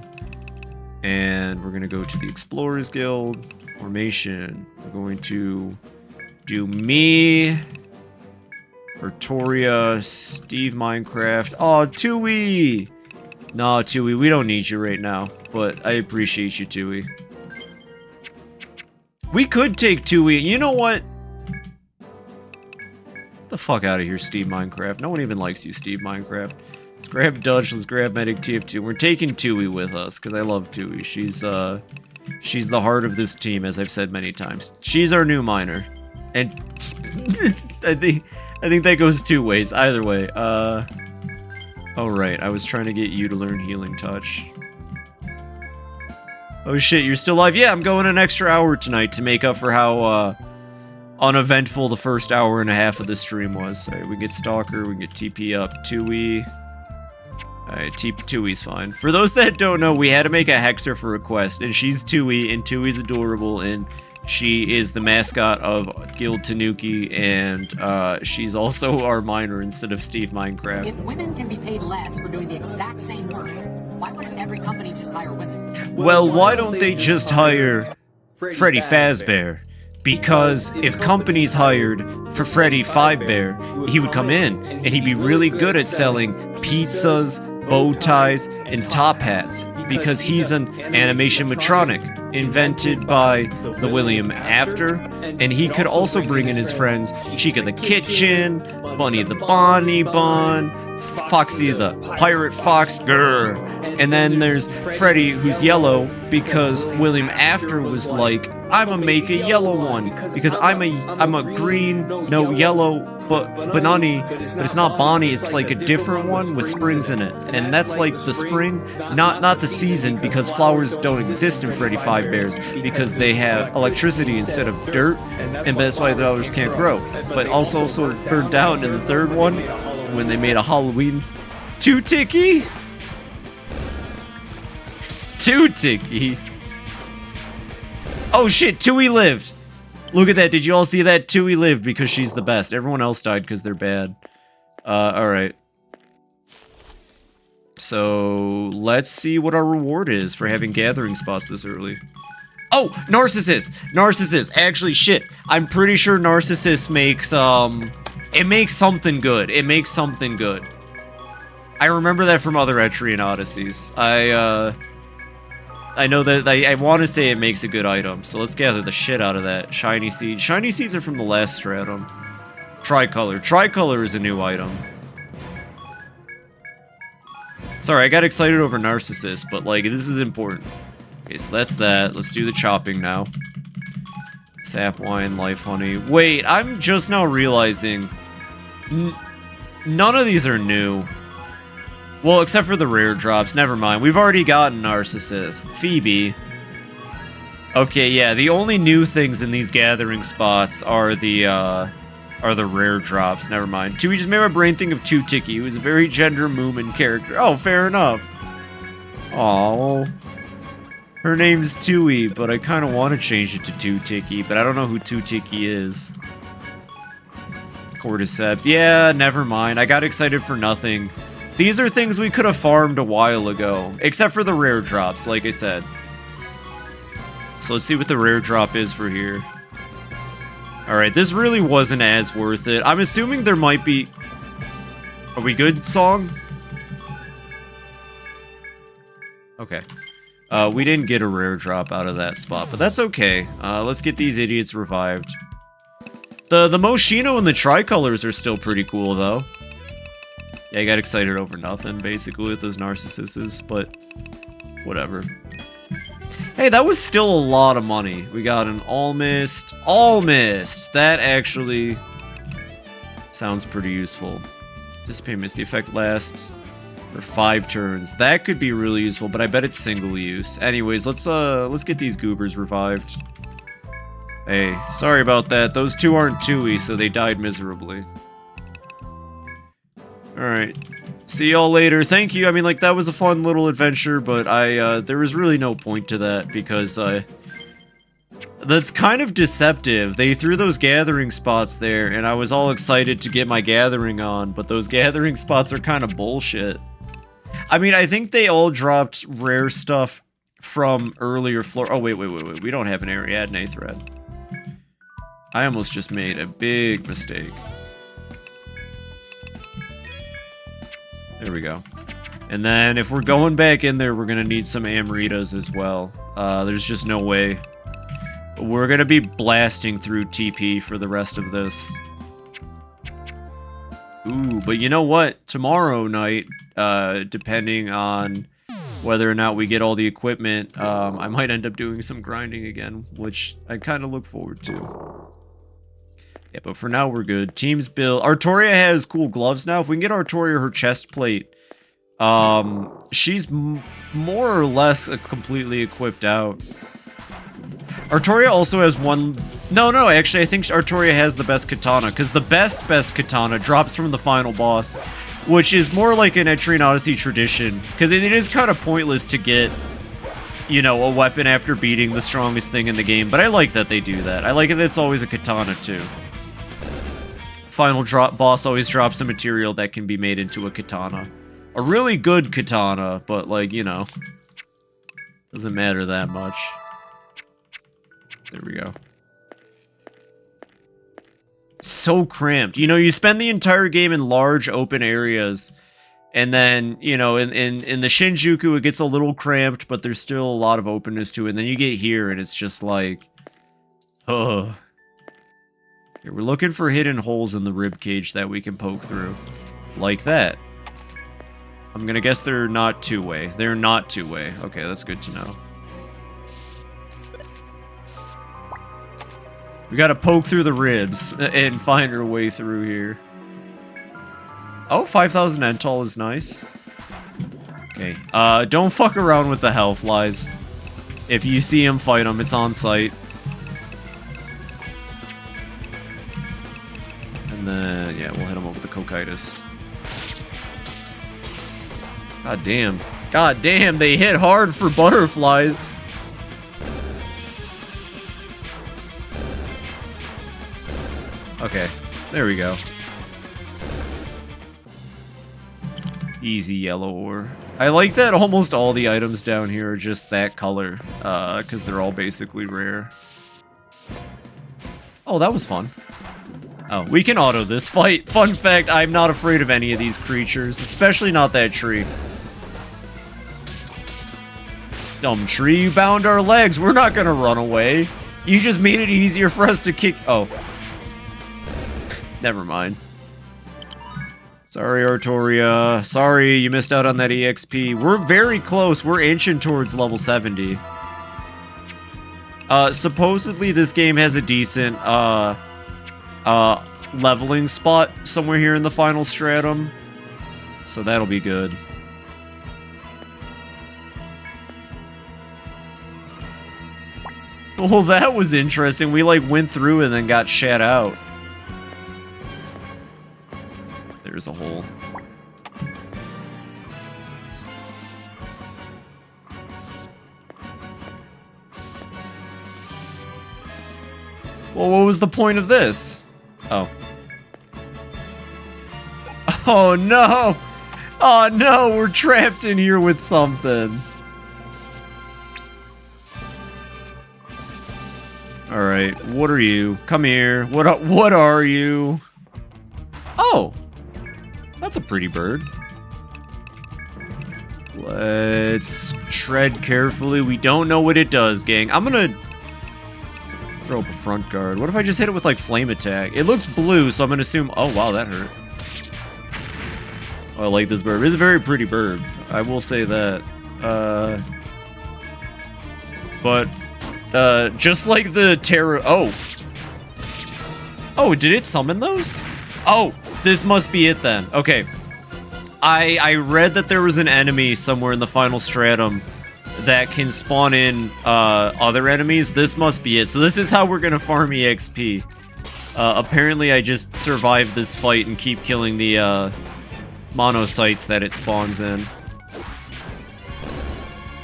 And we're gonna go to the Explorers Guild. Formation. We're going to do me... Artoria, Steve Minecraft. Oh, Tui! No, Tui, we don't need you right now. But I appreciate you, Tui. We could take Tui. You know what? Get the fuck out of here, Steve Minecraft. No one even likes you, Steve Minecraft. Let's grab Dutch. Let's grab Medic TF2. We're taking Tui with us, because I love Tui. She's the heart of this team, as I've said many times. She's our new miner. And I think that goes 2 ways. Either way. Oh, right. I was trying to get you to learn Healing Touch. Oh, shit. You're still alive? Yeah, I'm going an extra hour tonight to make up for how uneventful the first hour and a half of the stream was. Alright, we get Stalker. We get TP up. Tui. Alright, Tui's fine. For those that don't know, we had to make a Hexer for a quest. And she's Tui. And Tui's adorable. And... she is the mascot of Guild Tanuki, and she's also our miner instead of Steve Minecraft. If women can be paid less for doing the exact same work, why wouldn't every company just hire women? Well, why don't they just hire Freddy Fazbear? Because if companies hired for Freddy Fazbear, he would come in, and he'd be really good at selling pizzas, bow ties, and top hats, because he's an animationmatronic invented by the William After, and he could also bring in his friends Chica the Kitchen, Bunny the Bonnie Bun, Foxy the Pirate Fox, grr. And then there's Freddy, who's yellow, because William After was like, I'ma make a yellow one, because I'm a green, no yellow, but Bonnie, but it's not Bonnie, it's like a different one with springs in it. And that's like the spring, not the season, because flowers don't exist in Freddy Fazbear's, because they have electricity instead of dirt, and that's why the flowers can't grow. But also burned down in the third one, when they made a Halloween Two-Ticky? Two-Ticky? Oh shit, Tui lived! Look at that, did you all see that? Tui lived because she's the best. Everyone else died because they're bad. Alright. So, let's see what our reward is for having gathering spots this early. Oh, Narcissus! Narcissus! Actually, shit. I'm pretty sure Narcissus makes, it makes something good. It makes something good. I remember that from other Etrian Odysseys. I know that, I want to say it makes a good item, so let's gather the shit out of that. Shiny Seeds. Shiny Seeds are from the last stratum. Tricolor. Tricolor is a new item. Sorry, I got excited over Narcissus, but, like, this is important. Okay, so that's that. Let's do the chopping now. Sap wine, life honey. Wait, I'm just now realizing none of these are new. Well, except for the rare drops. Never mind. We've already gotten Narcissist. Phoebe. Okay, yeah, the only new things in these gathering spots are the rare drops. Never mind. Tui just made my brain think of Tiki, who's a very gender moomin character. Oh, fair enough. Aw. Her name's Tui, but I kind of want to change it to Tiki, but I don't know who Tiki is. Cordyceps. Yeah, never mind. I got excited for nothing. These are things we could have farmed a while ago, except for the rare drops, like I said. So let's see what the rare drop is for here. Alright, this really wasn't as worth it. I'm assuming there might be... Are we good, song? Okay. We didn't get a rare drop out of that spot, but that's okay. Let's get these idiots revived. The Moschino and the Tricolors are still pretty cool, though. Yeah, I got excited over nothing, basically, with those Narcissuses, but whatever. Hey, that was still a lot of money. We got an Almist. Almist! That actually sounds pretty useful. Dissipate Mist. The effect lasts for 5 turns. That could be really useful, but I bet it's single use. Anyways, let's get these goobers revived. Hey, sorry about that. Those two aren't Tui, so they died miserably. Alright. See y'all later. Thank you. I mean, like, that was a fun little adventure, but there was really no point to that, because, that's kind of deceptive. They threw those gathering spots there, and I was all excited to get my gathering on, but those gathering spots are kind of bullshit. I mean, I think they all dropped rare stuff from earlier floor. Oh, wait. We don't have an Ariadne thread. I almost just made a big mistake. There we go. And then if we're going back in there, we're going to need some Amritas as well. There's just no way. We're going to be blasting through TP for the rest of this. Ooh, but you know what? Tomorrow night, depending on whether or not we get all the equipment, I might end up doing some grinding again, which I kind of look forward to. Yeah, but for now, we're good. Teams build. Artoria has cool gloves now. If we can get Artoria her chest plate, she's more or less completely equipped out. Artoria also has one... No, actually, I think Artoria has the best katana, because the best katana drops from the final boss, which is more like an Etrian Odyssey tradition, because it is kind of pointless to get, you know, a weapon after beating the strongest thing in the game, but I like that they do that. I like it that it's always a katana, too. Final boss always drops a material that can be made into a katana. A really good katana, but, like, you know, doesn't matter that much. There we go. So cramped. You know, you spend the entire game in large open areas, and then, you know, in the Shinjuku, it gets a little cramped, but there's still a lot of openness to it. And then you get here, and it's just like, ugh. Okay, we're looking for hidden holes in the ribcage that we can poke through. Like that. I'm gonna guess they're not two-way. They're not two-way. Okay, that's good to know. We gotta poke through the ribs and find our way through here. Oh, 5,000 Entol is nice. Okay, don't fuck around with the Hellflies. If you see them, fight them. It's on site. And then, yeah, we'll hit them up with the Cocytus. God damn. God damn, they hit hard for butterflies. Okay, there we go. Easy yellow ore. I like that almost all the items down here are just that color, because they're all basically rare. Oh, that was fun. Oh, we can auto this fight. Fun fact, I'm not afraid of any of these creatures, especially not that tree. Dumb tree, you bound our legs. We're not gonna run away. You just made it easier for us to kick... Oh. Never mind. Sorry, Artoria. Sorry, you missed out on that EXP. We're very close. We're inching towards level 70. Supposedly this game has a decent, leveling spot somewhere here in the final stratum. So that'll be good. Well, that was interesting. We, like, went through and then got shat out. There's a hole. Well, what was the point of this? Oh. Oh, no! Oh, no! We're trapped in here with something. Alright, what are you? Come here. What are you? Oh! That's a pretty bird. Let's tread carefully. We don't know what it does, gang. I'm gonna throw up a front guard. What if I just hit it with, like, flame attack? It looks blue, so I'm gonna assume... Oh, wow, that hurt. Oh, I like this bird. It's a very pretty bird. I will say that. Just like the terror... Oh. Oh, did it summon those? Oh, this must be it then. Okay. I read that there was an enemy somewhere in the final stratum that can spawn in other enemies. This must be it. So this is how we're gonna farm EXP. Apparently I just survived this fight and keep killing the monocytes that it spawns in.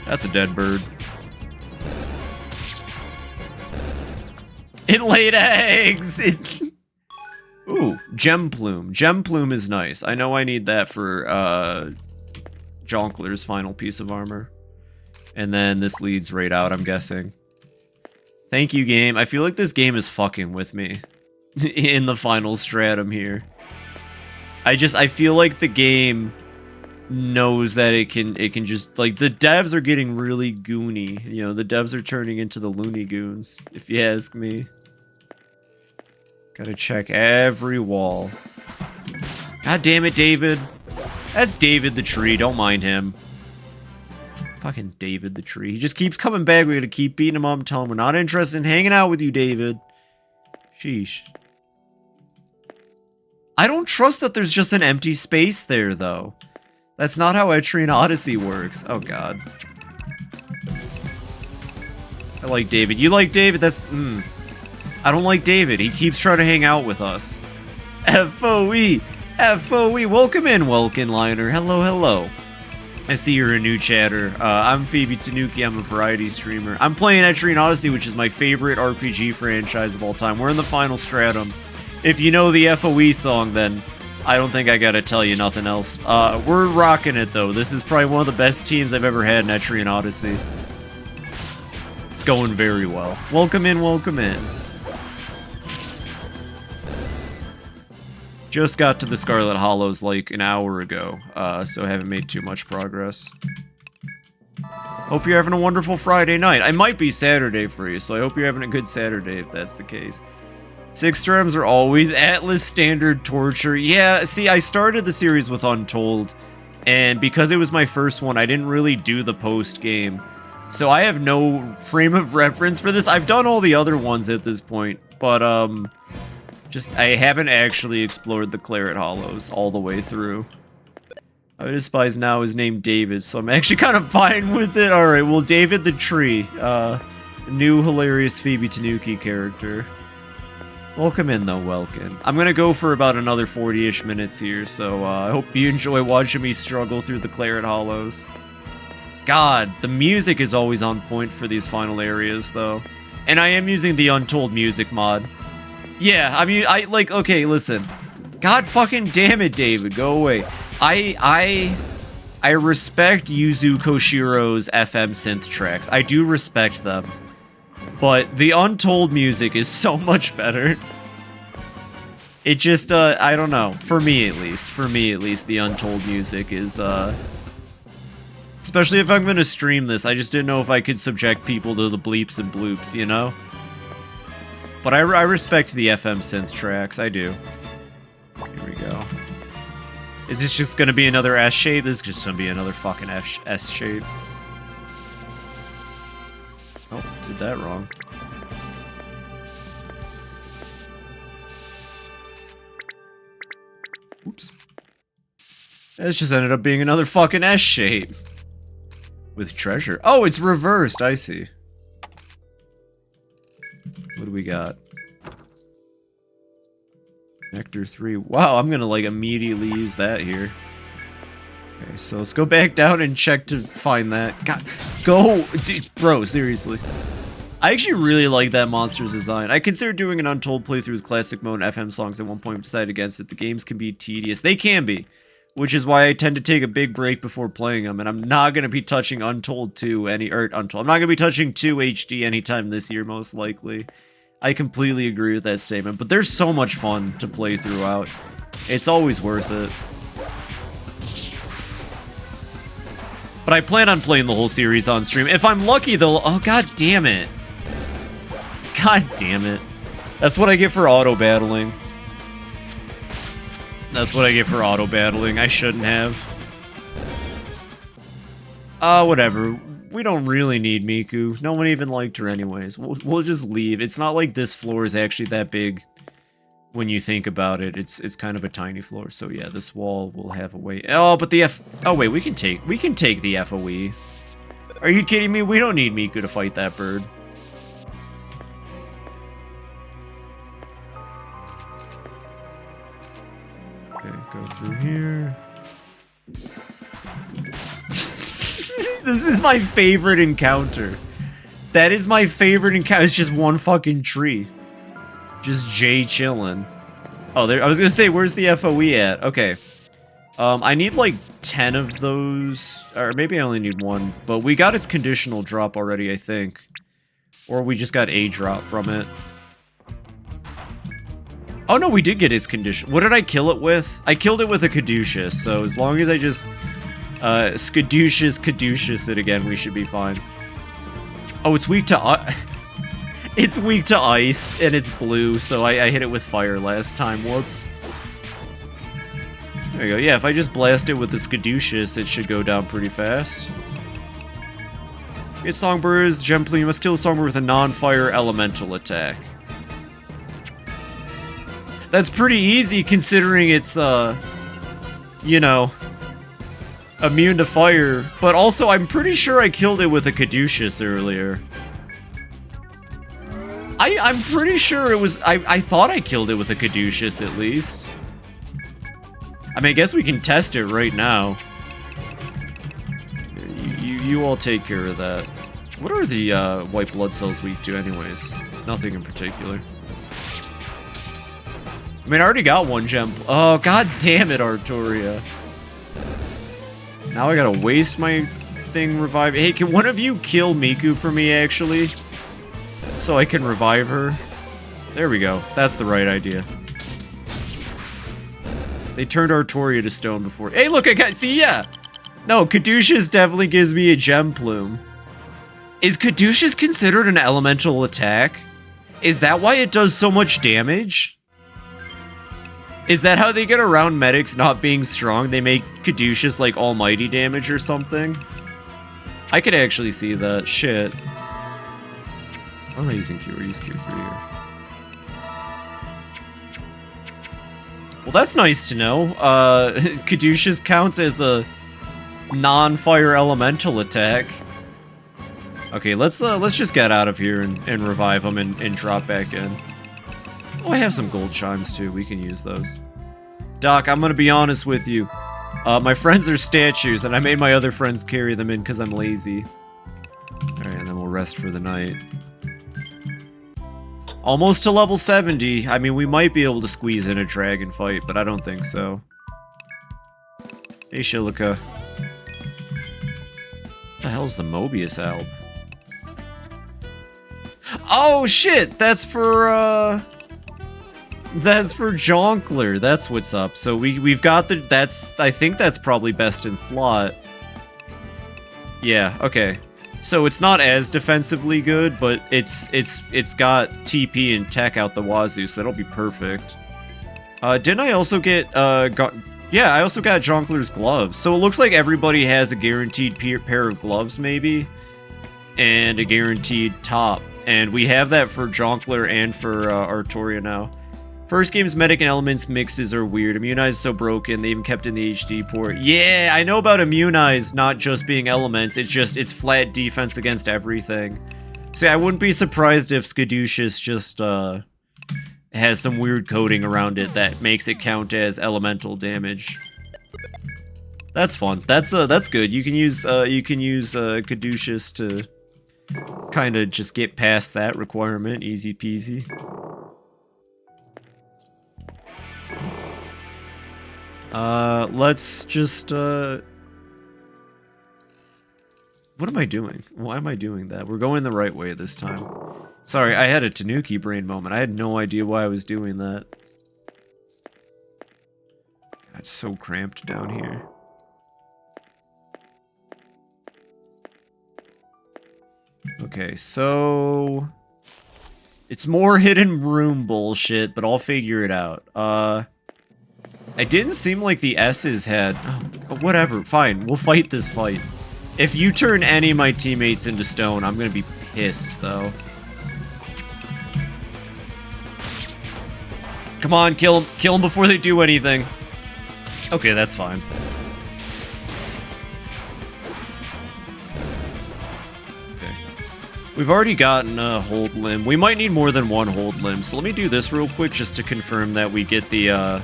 That's a dead bird. It laid eggs! Ooh, gem plume. Gem plume is nice. I know I need that for Jonkler's final piece of armor. And then this leads right out, I'm guessing. Thank you, game. I feel like this game is fucking with me in the final stratum here. I feel like the game knows that it can just, like, the devs are getting really goony. You know, the devs are turning into the Looney Goons, if you ask me. Gotta check every wall. God damn it, David. That's David the tree, don't mind him. Fucking David the tree. He just keeps coming back. We gotta keep beating him up and tell him we're not interested in hanging out with you, David. Sheesh. I don't trust that there's just an empty space there, though. That's not how Etrian Odyssey works. Oh, God. I like David. You like David? That's... I don't like David. He keeps trying to hang out with us. FOE! FOE! Welcome in, Welkin Liner. Hello, hello. I see you're a new chatter. I'm FibiTanuki. I'm a variety streamer. I'm playing Etrian Odyssey, which is my favorite RPG franchise of all time. We're in the final stratum. If you know the FOE song, then I don't think I gotta tell you nothing else. We're rocking it, though. This is probably one of the best teams I've ever had in Etrian Odyssey. It's going very well. Welcome in, welcome in. Just got to the Scarlet Hollows like an hour ago, so haven't made too much progress. Hope you're having a wonderful Friday night. I might be Saturday for you, so I hope you're having a good Saturday if that's the case. 6 terms are always Atlas standard torture. Yeah, see, I started the series with Untold, and because it was my first one, I didn't really do the post-game. So I have no frame of reference for this. I've done all the other ones at this point, but, I haven't actually explored the Claret Hollows all the way through. I despise now is named David, so I'm actually kind of fine with it. Alright, well, David the Tree. New hilarious FibiTanuki character. Welcome in, though, Welkin. I'm gonna go for about another 40-ish minutes here, so I hope you enjoy watching me struggle through the Claret Hollows. God, the music is always on point for these final areas, though. And I am using the Untold music mod. Yeah, I mean, okay, listen. God fucking damn it, David, go away. I respect Yuzu Koshiro's FM synth tracks. I do respect them. But the Untold music is so much better. It just, I don't know. For me, at least, the Untold music is, especially if I'm gonna stream this, I just didn't know if I could subject people to the bleeps and bloops, you know? But I respect the FM synth tracks, I do. Here we go. Is this just gonna be another S shape? This is just gonna be another fucking S shape. Oh, did that wrong. This just ended up being another fucking S shape. With treasure. Oh, it's reversed. I see. What do we got? Nectar 3. Wow, I'm gonna like immediately use that here. Okay, so let's go back down and check to find that. God, go! Dude, bro, seriously. I actually really like that monster's design. I considered doing an Untold playthrough with classic mode and FM songs at one point, but decided against it. The games can be tedious. They can be. Which is why I tend to take a big break before playing them, and I'm not going to be touching Untold 2 I'm not going to be touching 2 HD anytime this year, most likely. I completely agree with that statement, but there's so much fun to play throughout. It's always worth it. But I plan on playing the whole series on stream. If I'm lucky, though... Oh, god damn it. God damn it. That's what I get for auto-battling. That's what I get for auto-battling. I shouldn't have. Whatever. We don't really need Miku. No one even liked her anyways. We'll just leave. It's not like this floor is actually that big when you think about it. It's kind of a tiny floor. So yeah, this wall will have a way. Oh, but the Oh wait, we can take the FOE. Are you kidding me? We don't need Miku to fight that bird. Okay, go through here. This is my favorite encounter. That is my favorite encounter. It's just one fucking tree. Just Jay chilling. Oh, there. I was gonna say, where's the FOE at? Okay. I need like 10 of those, or maybe I only need one. But we got its conditional drop already, I think, or we just got a drop from it. Oh no, we did get its condition. What did I kill it with? I killed it with a Caduceus, so as long as I just Caduceus it again, we should be fine. Oh, it's weak to it's weak to ice, and it's blue, so I hit it with fire last time. Whoops. There you go. Yeah, if I just blast it with the Caduceus, it should go down pretty fast. Get Songbirds, Gem you must kill a Songbird with a non-fire elemental attack. That's pretty easy considering it's, you know, immune to fire. But also, I'm pretty sure I killed it with a Caduceus earlier. I'm pretty sure it was... I thought I killed it with a Caduceus, at least. I mean, I guess we can test it right now. You all take care of that. What are the white blood cells weak to, anyways? Nothing in particular. I mean, I already got one gem. Oh, god damn it, Artoria. Now I gotta waste my thing reviving. Hey, can one of you kill Miku for me, actually? So I can revive her? There we go. That's the right idea. They turned Artoria to stone before. Hey, look, I got... See, yeah. No, Caduceus definitely gives me a gem plume. Is Caduceus considered an elemental attack? Is that why it does so much damage? Is that how they get around medics not being strong? They make Caduceus like almighty damage or something? I could actually see that. Shit. Why am I using Q? Or use Q3 here? Well, that's nice to know. Caduceus counts as a non-fire elemental attack. Okay, let's just get out of here and revive them and drop back in. Oh, I have some gold chimes too. We can use those. Doc, I'm gonna be honest with you. My friends are statues, and I made my other friends carry them in because I'm lazy. Alright, and then we'll rest for the night. Almost to level 70. I mean, we might be able to squeeze in a dragon fight, but I don't think so. Hey, Shilika. What the hell's the Mobius alb? Oh, shit! That's for Jonkler. That's what's up. So we've got the... I think that's probably best in slot. Yeah, okay. So it's not as defensively good, but it's got TP and tech out the wazoo, so that'll be perfect. Didn't I also get, yeah, I also got Jonkler's gloves. So it looks like everybody has a guaranteed pair of gloves, maybe, and a guaranteed top. And we have that for Jonkler and for Artoria now. First game's medic and elements mixes are weird. Immunize is so broken, they even kept in the HD port. Yeah, I know about Immunize not just being elements, it's flat defense against everything. See, I wouldn't be surprised if Skaducious just has some weird coding around it that makes it count as elemental damage. That's fun. That's good. You can use Caduceus to kind of just get past that requirement, easy peasy. Let's just, what am I doing? Why am I doing that? We're going the right way this time. Sorry, I had a Tanuki brain moment. I had no idea why I was doing that. God, it's so cramped down here. Okay, so... It's more hidden room bullshit, but I'll figure it out. It didn't seem like the S's had... Oh, whatever, fine. We'll fight this fight. If you turn any of my teammates into stone, I'm gonna be pissed, though. Come on, kill them. Kill them before they do anything. Okay, that's fine. Okay. We've already gotten a hold limb. We might need more than one hold limb, so let me do this real quick just to confirm that we get the,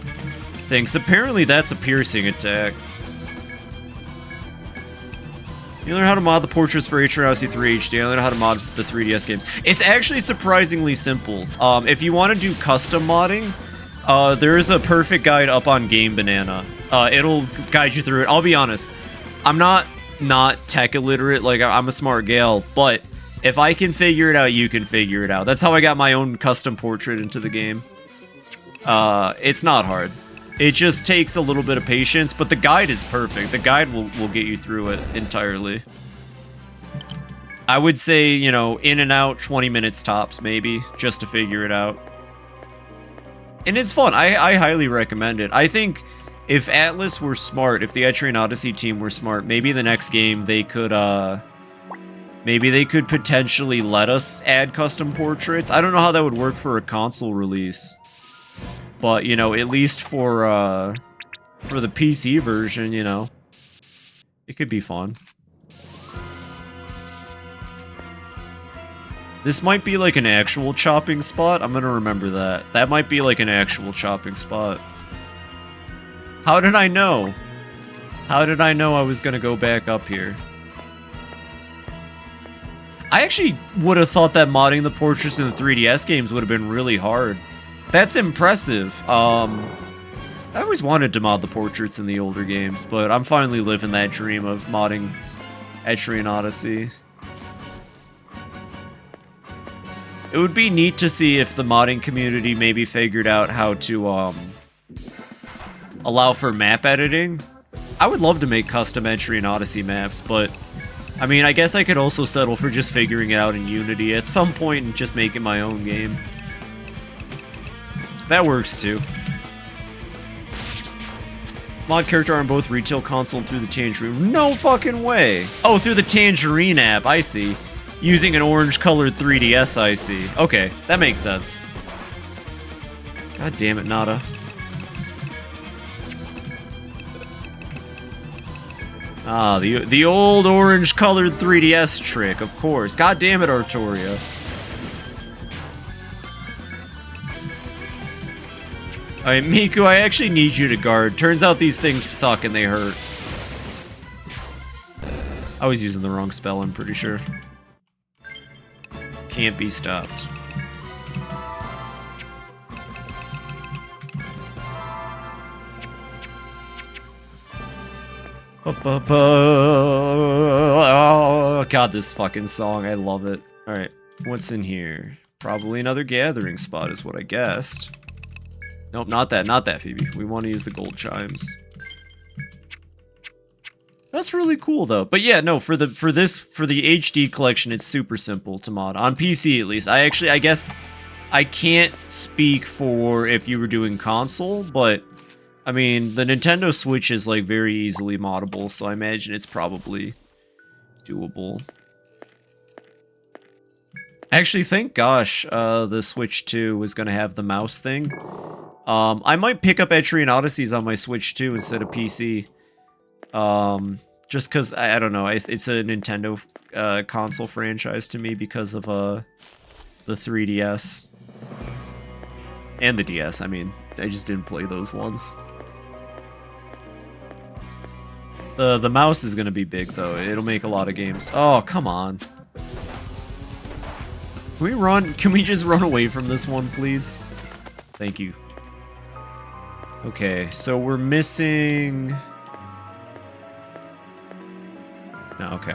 things. Apparently that's a piercing attack. You learn how to mod the portraits for Etrian Odyssey 3 HD. I learn how to mod the 3DS games. It's actually surprisingly simple. If you want to do custom modding, there is a perfect guide up on Game Banana. It'll guide you through it. I'll be honest, I'm not tech illiterate. Like, I'm a smart gal, but if I can figure it out, you can figure it out. That's how I got my own custom portrait into the game. It's not hard. It just takes a little bit of patience, but the guide is perfect. The guide will get you through it entirely. I would say, you know, in and out, 20 minutes tops, maybe, just to figure it out. And it's fun. I highly recommend it. I think if Atlas were smart, if the Etrian Odyssey team were smart, maybe the next game they could, maybe they could potentially let us add custom portraits. I don't know how that would work for a console release. But, you know, at least for the PC version, you know, it could be fun. This might be like an actual chopping spot. I'm gonna remember that. That might be like an actual chopping spot. How did I know? How did I know I was gonna go back up here? I actually would have thought that modding the portraits in the 3DS games would have been really hard. That's impressive. I always wanted to mod the portraits in the older games, but I'm finally living that dream of modding Etrian Odyssey. It would be neat to see if the modding community maybe figured out how to allow for map editing. I would love to make custom Etrian Odyssey maps, but I mean, I guess I could also settle for just figuring it out in Unity at some point and just making my own game. That works too. Mod character on both retail console and through the Tangerine. No fucking way. Oh, through the Tangerine app. I see. Using an orange-colored 3DS. I see. Okay, that makes sense. God damn it, Nada. Ah, the old orange-colored 3DS trick, of course. God damn it, Artoria. Alright, Miku, I actually need you to guard. Turns out these things suck and they hurt. I was using the wrong spell, I'm pretty sure. Can't be stopped. Oh, God, this fucking song. I love it. Alright, what's in here? Probably another gathering spot is what I guessed. Nope, not that, Phoebe. We want to use the gold chimes. That's really cool, though. But yeah, no, for the HD collection, it's super simple to mod. On PC, at least. I guess I can't speak for if you were doing console, but I mean, the Nintendo Switch is like very easily moddable, so I imagine it's probably doable. Actually, thank gosh the Switch 2 was going to have the mouse thing. I might pick up Etrian Odysseys on my Switch too instead of PC. Just because, I don't know, it's a Nintendo console franchise to me because of the 3DS. And the DS, I mean, I just didn't play those ones. The mouse is gonna be big though, it'll make a lot of games. Oh, come on. Can we just run away from this one, please? Thank you. Okay, so we're missing... No, okay.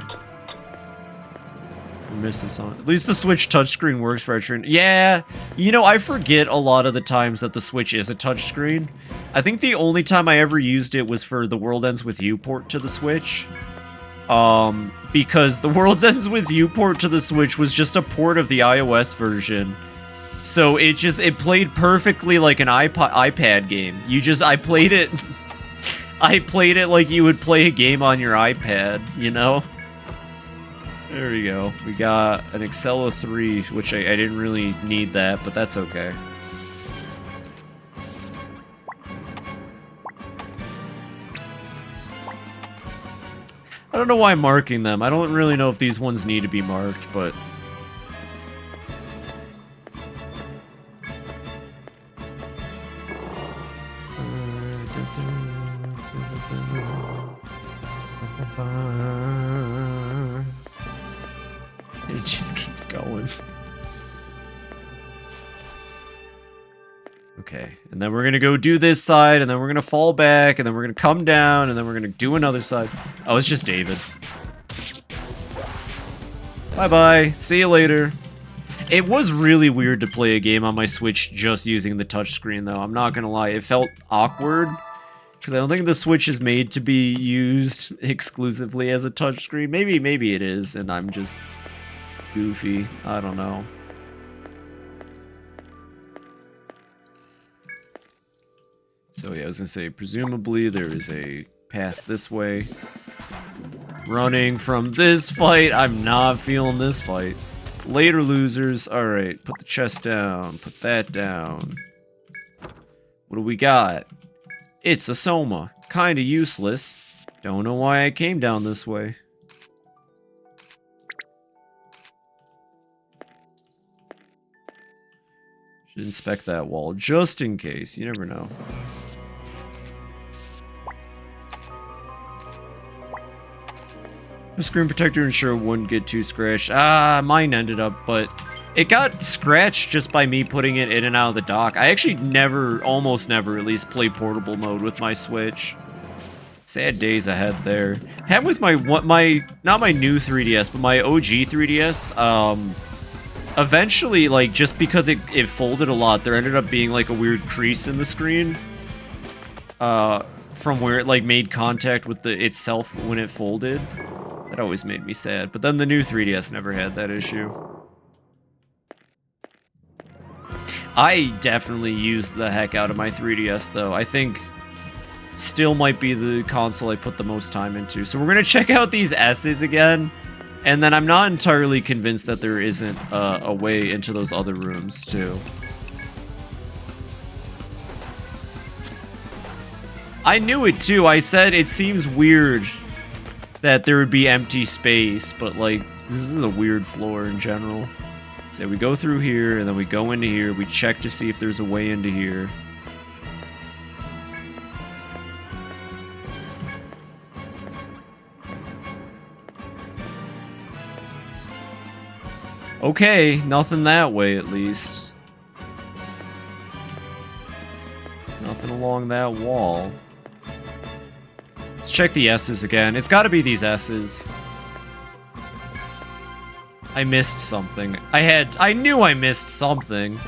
We're missing something. At least the Switch touchscreen works for Etrian. Yeah, you know, I forget a lot of the times that the Switch is a touchscreen. I think the only time I ever used it was for the World Ends With You port to the Switch. Because the World Ends With You port to the Switch was just a port of the iOS version. So it played perfectly like an iPad game. I played it... I played it like you would play a game on your iPad, you know? There we go. We got an Excello 3, which I didn't really need that, but that's okay. I don't know why I'm marking them. I don't really know if these ones need to be marked, but... It just keeps going. Okay, and then we're gonna go do this side, and then we're gonna fall back, and then we're gonna come down, and then we're gonna do another side. Oh, it's just David. Bye-bye. See you later. It was really weird to play a game on my Switch just using the touchscreen, though. I'm not gonna lie. It felt awkward. Because I don't think the Switch is made to be used exclusively as a touchscreen. Maybe it is, and I'm just goofy. I don't know. So yeah, I was gonna say, presumably there is a path this way. Running from this fight. I'm not feeling this fight. Later, losers. Alright, put the chest down. Put that down. What do we got? It's a Soma. Kinda useless. Don't know why I came down this way. Should inspect that wall, just in case. You never know. The screen protector ensure it wouldn't get too scratched. Ah, mine ended up, but... It got scratched just by me putting it in and out of the dock. I actually almost never at least, play portable mode with my Switch. Sad days ahead there. Had with not my new 3DS, but my OG 3DS, eventually, like, just because it folded a lot, there ended up being, like, a weird crease in the screen. From where it, like, made contact with itself when it folded. That always made me sad. But then the new 3DS never had that issue. I definitely used the heck out of my 3DS, though. I think still might be the console I put the most time into. So we're going to check out these S's again. And then I'm not entirely convinced that there isn't a way into those other rooms, too. I knew it, too. I said it seems weird that there would be empty space, but, like, this is a weird floor in general. So we go through here, and then we go into here. We check to see if there's a way into here. Okay, nothing that way, at least. Nothing along that wall. Let's check the S's again. It's gotta be these S's. I missed something. I knew I missed something.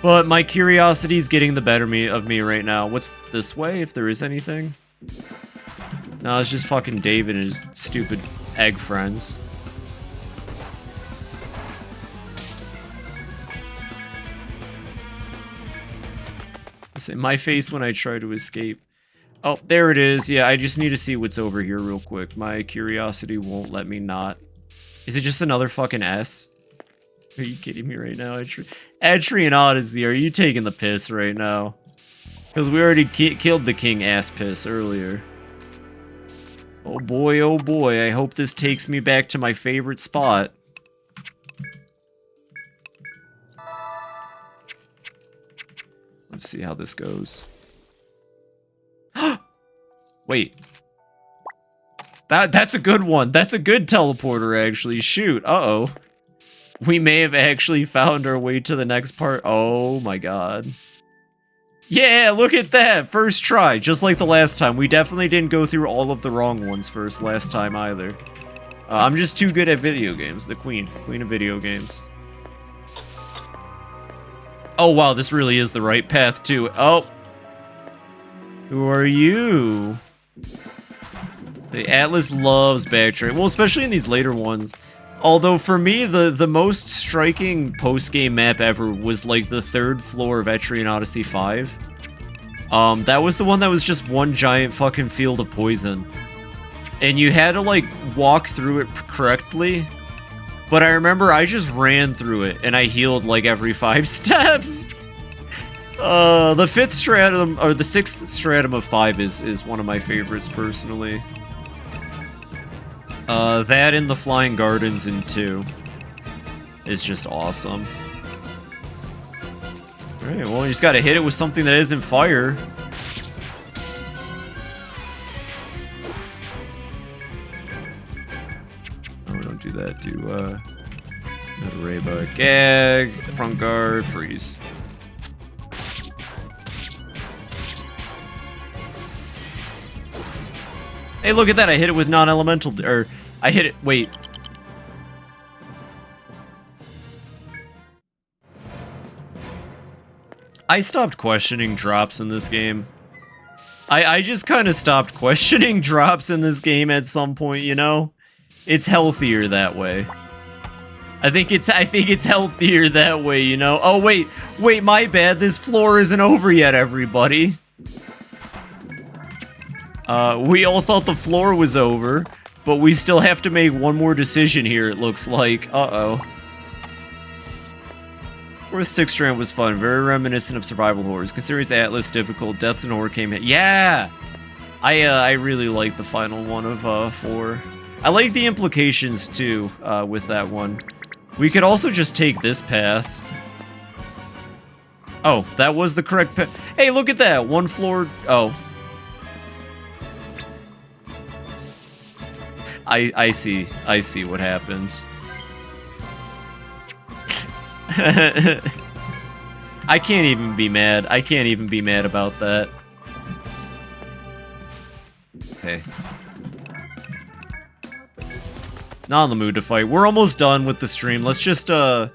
But my curiosity's getting the better of me right now. What's this way, if there is anything? No, it's just fucking David and his stupid egg friends. My face when I try to escape. Oh, there it is. Yeah, I just need to see what's over here real quick. My curiosity won't let me not. Is it just another fucking S? Are you kidding me right now? Etrian Odyssey, are you taking the piss right now? Because we already killed the king ass piss earlier. Oh boy, I hope this takes me back to my favorite spot. Let's see how this goes. Wait. That's a good one. That's a good teleporter, actually. Shoot. Uh-oh. We may have actually found our way to the next part. Oh my god. Yeah, look at that! First try, just like the last time. We definitely didn't go through all of the wrong ones first last time either. I'm just too good at video games. The queen of video games. Oh wow, this really is the right path too. Oh! Who are you? The Atlas loves backtracking. Well, especially in these later ones. Although for me, the most striking post-game map ever was like the 3rd floor of Etrian Odyssey 5. That was the one that was just one giant fucking field of poison. And you had to like walk through it correctly. But I remember I just ran through it and I healed like every 5 steps. The 5th stratum, or the 6th stratum of 5 is one of my favorites personally. That in the Flying Gardens in 2 is just awesome. Alright, well, you just gotta hit it with something that isn't fire. Oh, don't do that. Do, Reba, gag, front guard, freeze. Hey, look at that! I hit it with non-elemental, or I hit it. Wait. I stopped questioning drops in this game. I just kind of stopped questioning drops in this game at some point. You know, it's healthier that way. I think it's healthier that way. You know. Oh wait, my bad. This floor isn't over yet, everybody. We all thought the floor was over, but we still have to make one more decision here, it looks like. Uh-oh. 4th, 6th strand was fun. Very reminiscent of survival horrors. Considering it's Atlas difficult, Deaths and Horror came in. Yeah! I really like the final one of, 4. I like the implications, too, with that one. We could also just take this path. Oh, that was the correct path. Hey, look at that! One floor... Oh. I see what happens. I can't even be mad. I can't even be mad about that. Okay. Not in the mood to fight. We're almost done with the stream. Let's just, I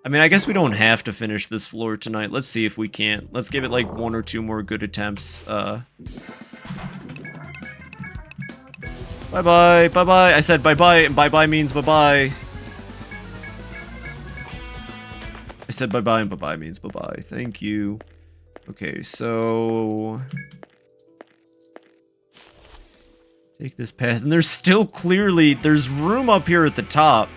mean, I guess we don't have to finish this floor tonight. Let's see if we can't. Let's give it, like, 1 or 2 more good attempts. Bye-bye, bye-bye. I said bye-bye, and bye-bye means bye-bye. I said bye-bye, and bye-bye means bye-bye. Thank you. Okay, so... take this path, and there's still clearly... there's room up here at the top.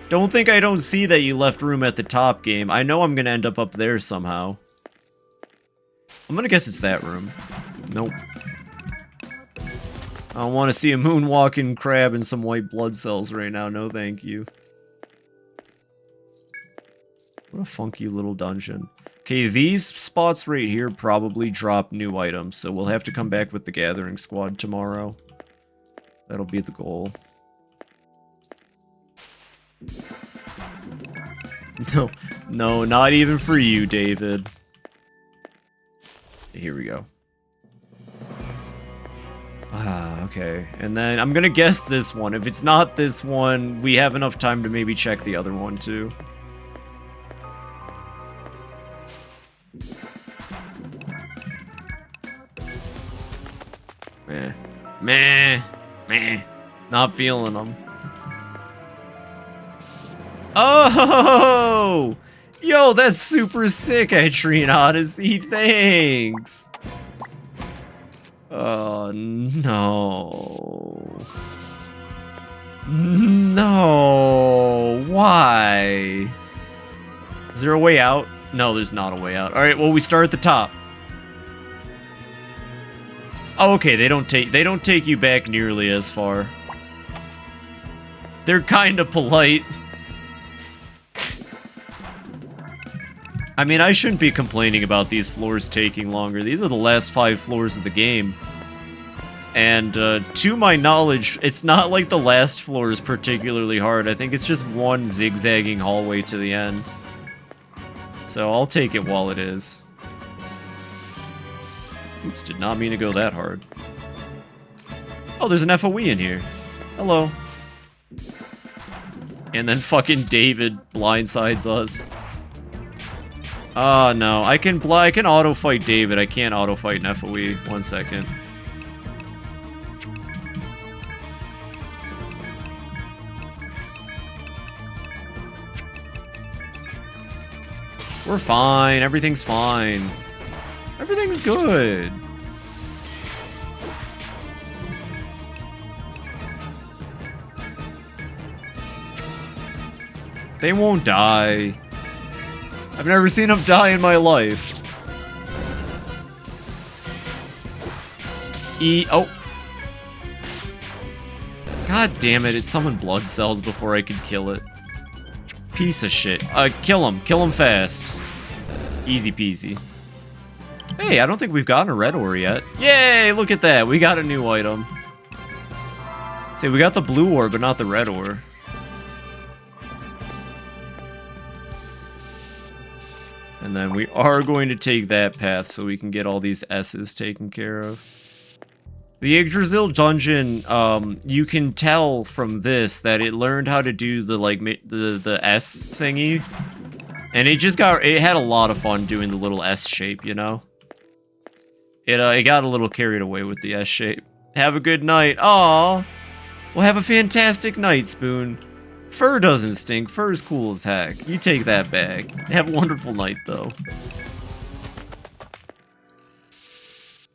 Don't think I don't see that you left room at the top, game. I know I'm gonna end up there somehow. I'm gonna guess it's that room. Nope. I don't want to see a moonwalking crab and some white blood cells right now. No, thank you. What a funky little dungeon. Okay, these spots right here probably drop new items, so we'll have to come back with the Gathering Squad tomorrow. That'll be the goal. No, not even for you, David. Here we go. Ah, okay. And then I'm gonna guess this one. If it's not this one, we have enough time to maybe check the other one too. Meh. Not feeling them. Oh! Yo, that's super sick, Etrian Odyssey. Thanks. Oh, no. No. Why? Is there a way out? No, there's not a way out. All right, well, we start at the top. Oh, okay, they don't take you back nearly as far. They're kind of polite. I mean, I shouldn't be complaining about these floors taking longer. These are the last 5 floors of the game. And to my knowledge, it's not like the last floor is particularly hard. I think it's just one zigzagging hallway to the end. So I'll take it while it is. Oops, did not mean to go that hard. Oh, there's an FOE in here. Hello. And then fucking David blindsides us. Oh, no. I can auto-fight David. I can't auto-fight an FOE. 1 second. We're fine. Everything's fine. Everything's good. They won't die. I've never seen them die in my life. Oh. God damn it, it summoned blood cells before I could kill it. Piece of shit. Kill him. Kill him fast. Easy peasy. Hey, I don't think we've gotten a red ore yet. Yay, look at that. We got a new item. See, we got the blue ore, but not the red ore. And then we are going to take that path so we can get all these S's taken care of. The Yggdrasil dungeon, you can tell from this that it learned how to do the, like, the S thingy. And it had a lot of fun doing the little S shape, you know? It got a little carried away with the S shape. Have a good night. Aww. Well, have a fantastic night, Spoon. Fur doesn't stink. Fur's cool as heck. You take that bag. Have a wonderful night, though.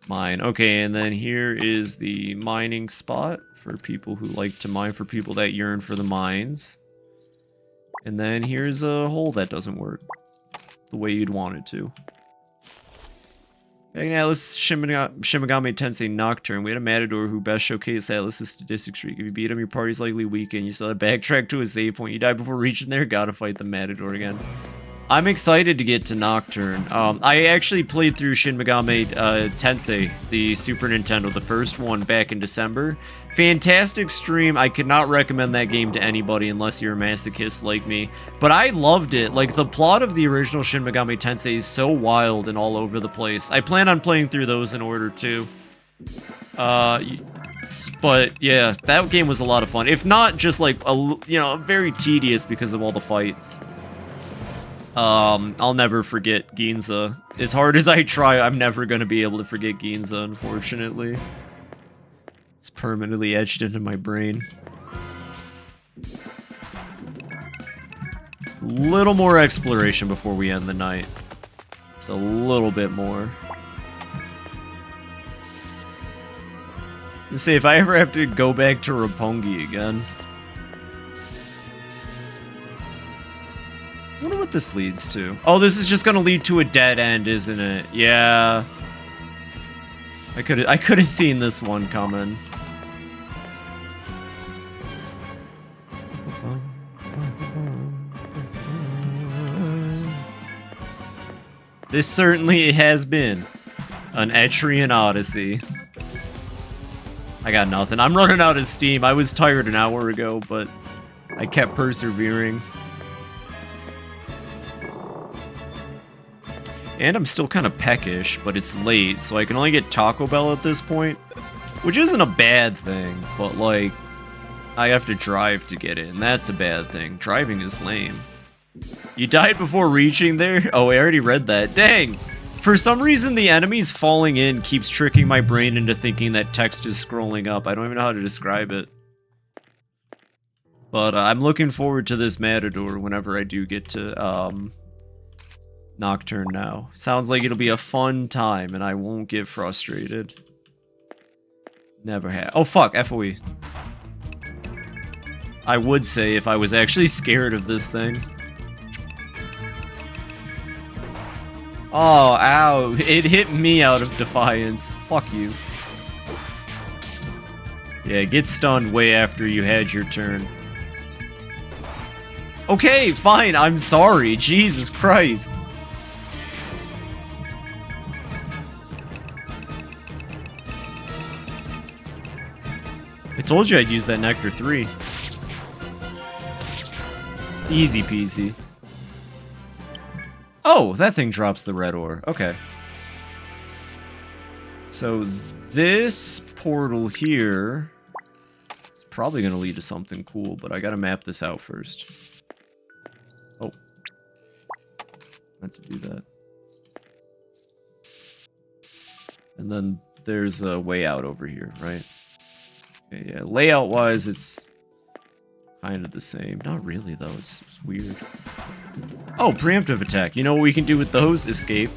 Mine. Okay, and then here is the mining spot for people who like to mine, for people that yearn for the mines. And then here's a hole that doesn't work the way you'd want it to. Back in Atlas Shimigami Tensei Nocturne, we had a Matador who best showcased Atlas' statistic streak. If you beat him, your party's likely weakened. You still have to backtrack to a save point. You die before reaching there, gotta fight the Matador again. I'm excited to get to Nocturne. I actually played through Shin Megami Tensei, the Super Nintendo, the first one, back in December. Fantastic stream. I could not recommend that game to anybody unless you're a masochist like me. But I loved it. Like, the plot of the original Shin Megami Tensei is so wild and all over the place. I plan on playing through those in order too. But yeah, that game was a lot of fun. If not just like, very tedious because of all the fights. I'll never forget Ginza. As hard as I try, I'm never gonna be able to forget Ginza, unfortunately. It's permanently etched into my brain. Little more exploration before we end the night. Just a little bit more. Let's see, if I ever have to go back to Roppongi again. I wonder what this leads to. Oh, this is just gonna lead to a dead end, isn't it? Yeah. I could have seen this one coming. This certainly has been an Etrian Odyssey. I got nothing. I'm running out of steam. I was tired an hour ago, but I kept persevering. And I'm still kind of peckish, but it's late, so I can only get Taco Bell at this point. Which isn't a bad thing, but like, I have to drive to get in. That's a bad thing. Driving is lame. You died before reaching there? Oh, I already read that. Dang! For some reason, the enemies falling in keeps tricking my brain into thinking that text is scrolling up. I don't even know how to describe it. But I'm looking forward to this Matador whenever I do get to, Nocturne now. Sounds like it'll be a fun time, and I won't get frustrated. Never have. Oh, fuck, FOE. I would say if I was actually scared of this thing. Oh, ow. It hit me out of defiance. Fuck you. Yeah, get stunned way after you had your turn. Okay, fine. I'm sorry. Jesus Christ. I told you I'd use that Nectar 3. Easy peasy. Oh, that thing drops the red ore. Okay. So this portal here is probably going to lead to something cool, but I got to map this out first. Oh. Meant to do that. And then there's a way out over here, right? Okay, yeah, layout-wise, it's kind of the same. Not really, though. It's weird. Oh, preemptive attack. You know what we can do with those? Escape.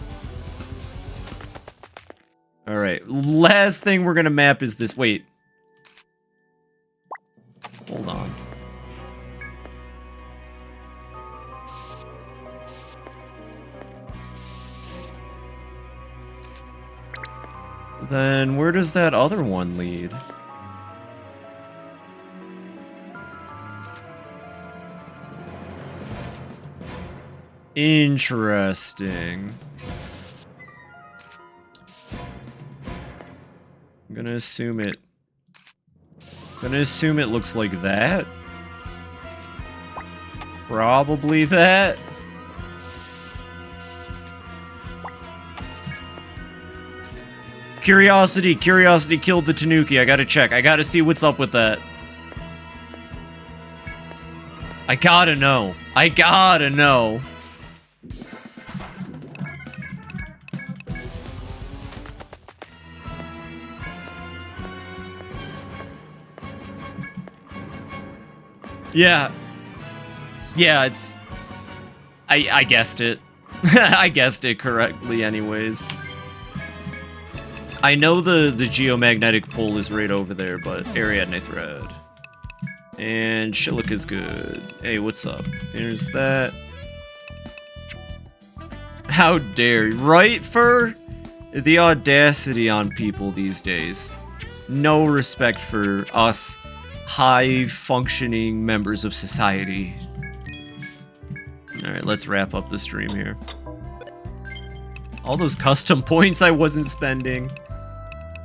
Alright, last thing we're gonna map is this. Wait. Hold on. Then where does that other one lead? Interesting. I'm gonna assume it looks like that. Probably that. Curiosity killed the Tanuki. I gotta check. I gotta see what's up with that. I gotta know. I gotta know. Yeah. Yeah, it's... I guessed it. I guessed it correctly anyways. I know the geomagnetic pull is right over there, but Ariadne thread. And Shillick is good. Hey, what's up? There's that. How dare you. Right, for the audacity on people these days. No respect for us high-functioning members of society. Alright, let's wrap up the stream here. All those custom points I wasn't spending.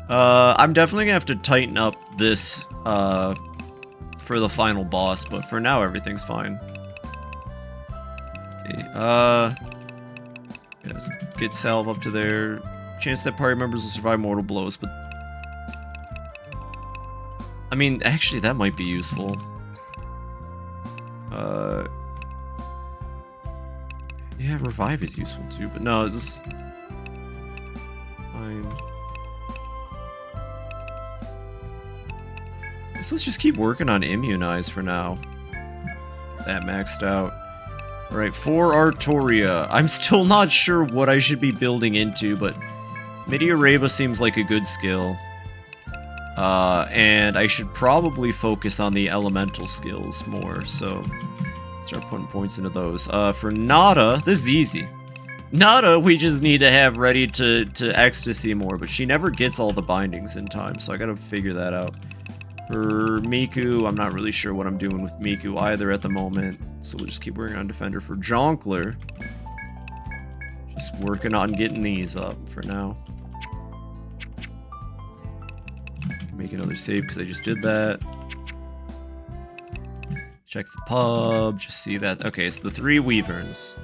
I'm definitely gonna have to tighten up this, for the final boss, but for now, everything's fine. Okay, yeah, let's get Salve up to there. Chance that party members will survive mortal blows, but... I mean, actually, that might be useful. Yeah, revive is useful too, but no, it's fine. So let's just keep working on immunize for now. That maxed out. Alright, for Artoria. I'm still not sure what I should be building into, but Midiareba seems like a good skill. And I should probably focus on the elemental skills more, so start putting points into those. For Nada, this is easy. Nada, we just need to have ready to ecstasy more, but she never gets all the bindings in time, so I gotta figure that out. For Miku, I'm not really sure what I'm doing with Miku either at the moment, so we'll just keep working on Defender. For Jonkler, just working on getting these up for now. Make another save because I just did that. Check the pub, just see that. Okay, it's the 3 Wyverns.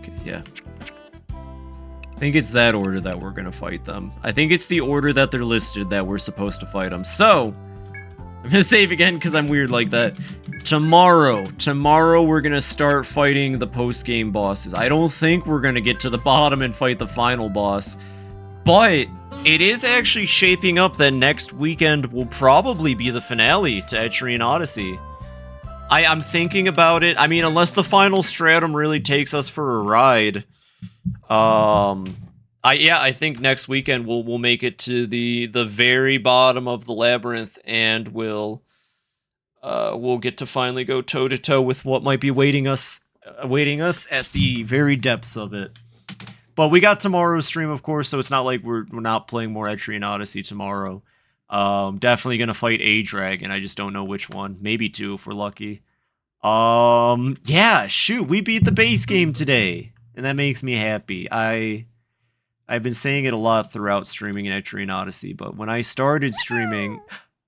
Okay, yeah. I think it's that order that we're gonna fight them. I think it's the order that they're listed that we're supposed to fight them. So, I'm gonna save again because I'm weird like that. Tomorrow we're gonna start fighting the post-game bosses. I don't think we're gonna get to the bottom and fight the final boss, but it is actually shaping up that next weekend will probably be the finale to Etrian Odyssey. I'm thinking about it. I mean, unless the final stratum really takes us for a ride. I think next weekend we'll make it to the very bottom of the labyrinth, and we'll we'll get to finally go toe to toe with what might be awaiting us at the very depths of it. But we got tomorrow's stream, of course, so it's not like we're not playing more Etrian Odyssey tomorrow. Definitely gonna fight a dragon. I just don't know which one. Maybe 2 if we're lucky. Yeah, shoot, we beat the base game today, and that makes me happy. I've been saying it a lot throughout streaming in Etrian Odyssey, but when I started streaming,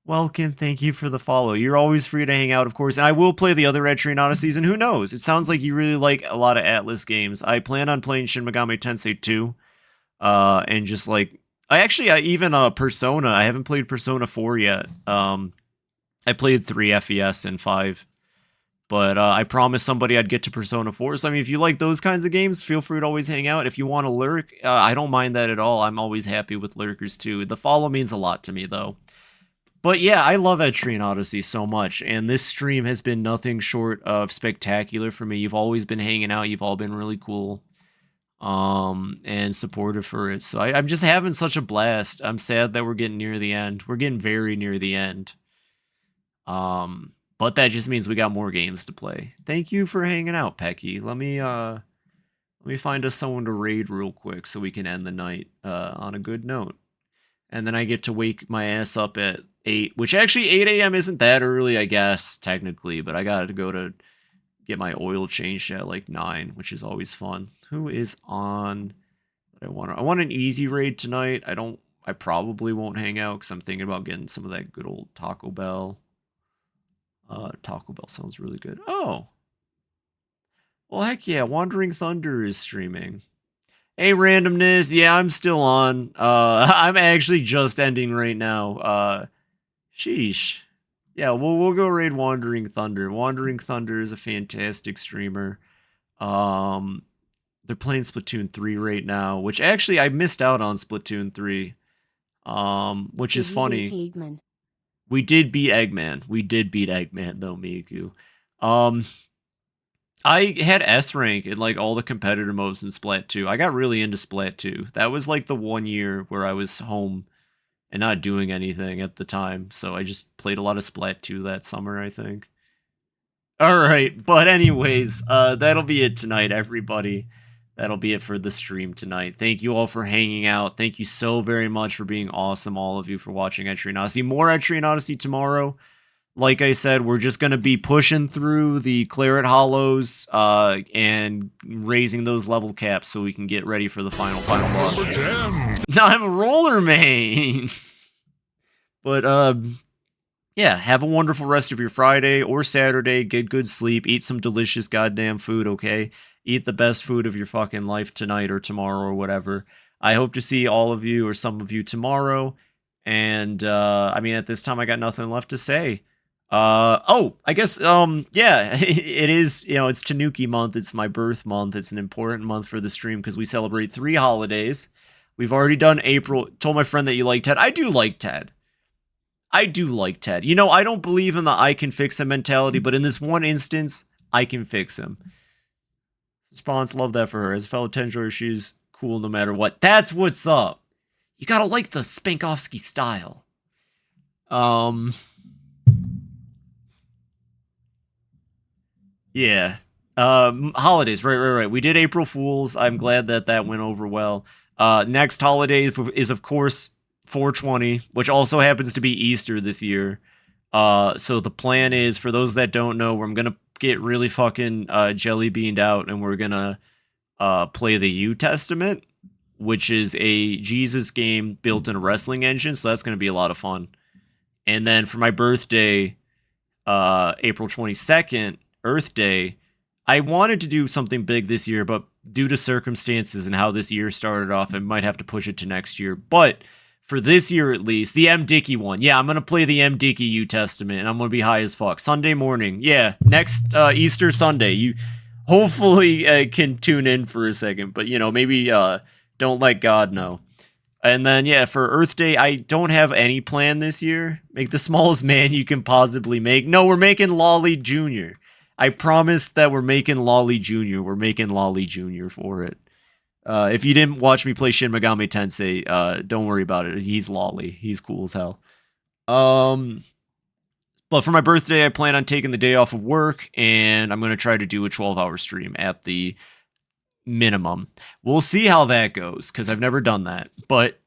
welcome, thank you for the follow. You're always free to hang out, of course, and I will play the other Etrian Odysseys, and who knows? It sounds like you really like a lot of Atlas games. I plan on playing Shin Megami Tensei 2, and just like, even Persona. I haven't played Persona 4 yet. I played 3 FES and 5. But I promised somebody I'd get to Persona 4. So, I mean, if you like those kinds of games, feel free to always hang out. If you want to lurk, I don't mind that at all. I'm always happy with lurkers, too. The follow means a lot to me, though. But yeah, I love Etrian Odyssey so much. And this stream has been nothing short of spectacular for me. You've always been hanging out. You've all been really cool. And supportive for it. So I'm just having such a blast. I'm sad that we're getting near the end. We're getting very near the end. But that just means we got more games to play. Thank you for hanging out, Pecky. Let me find us someone to raid real quick so we can end the night on a good note. And then I get to wake my ass up at 8, which actually 8 a.m. isn't that early, I guess, technically, but I got to go to get my oil changed at like 9, which is always fun. Who is on? I want an easy raid tonight. I probably won't hang out because I'm thinking about getting some of that good old Taco Bell. Taco Bell sounds really good. Oh. Well, heck yeah, Wandering Thunder is streaming. Hey, randomness. Yeah, I'm still on. I'm actually just ending right now. Sheesh. Yeah, we'll go raid Wandering Thunder. Wandering Thunder is a fantastic streamer. They're playing Splatoon 3 right now, which actually I missed out on Splatoon 3. Which is funny. We did beat Eggman. We did beat Eggman, though, Miku. I had S rank in like all the competitor modes in Splat 2. I got really into Splat 2. That was like the 1 year where I was home and not doing anything at the time. So I just played a lot of Splat 2 that summer, I think. Alright, but anyways, that'll be it tonight, everybody. That'll be it for the stream tonight. Thank you all for hanging out. Thank you so very much for being awesome, all of you, for watching Etrian Odyssey. More Etrian Odyssey tomorrow. Like I said, we're just going to be pushing through the Claret Hollows and raising those level caps so we can get ready for the final boss. I'm a roller main! But, yeah, have a wonderful rest of your Friday or Saturday. Get good sleep. Eat some delicious goddamn food, okay? Eat the best food of your fucking life tonight or tomorrow or whatever. I hope to see all of you or some of you tomorrow. And, I mean, at this time, I got nothing left to say. I guess, yeah, it is, you know, it's Tanuki month. It's my birth month. It's an important month for the stream because we celebrate 3 holidays. We've already done April. Told my friend that you like Ted. I do like Ted. I do like Ted. You know, I don't believe in the I can fix him mentality, but in this one instance, I can fix him. Response, love that for her. As a fellow Tenjoyer, she's cool no matter what. That's what's up. You gotta like the Spankovsky style. Yeah. Holidays, right. We did April Fools. I'm glad that that went over well. Next holiday is, of course, 420, which also happens to be Easter this year. So the plan is, for those that don't know, I'm gonna get really fucking jelly beaned out, and we're gonna play the U Testament, which is a Jesus game built in a wrestling engine. So that's gonna be a lot of fun. And then for my birthday, April 22nd, Earth Day, I wanted to do something big this year, but due to circumstances and how this year started off, I might have to push it to next year. But for this year at least, the M. Dickey one. Yeah, I'm going to play the M. Dickey U Testament, and I'm going to be high as fuck. Sunday morning. Yeah, next Easter Sunday. You hopefully can tune in for a second, but, you know, maybe don't let God know. And then, yeah, for Earth Day, I don't have any plan this year. Make the smallest man you can possibly make. No, we're making Lolly Jr. I promised that we're making Lolly Jr. We're making Lolly Jr. for it. If you didn't watch me play Shin Megami Tensei, don't worry about it. He's Lolly. He's cool as hell. But But for my birthday, I plan on taking the day off of work, and I'm going to try to do a 12-hour stream at the minimum. We'll see how that goes, because I've never done that. But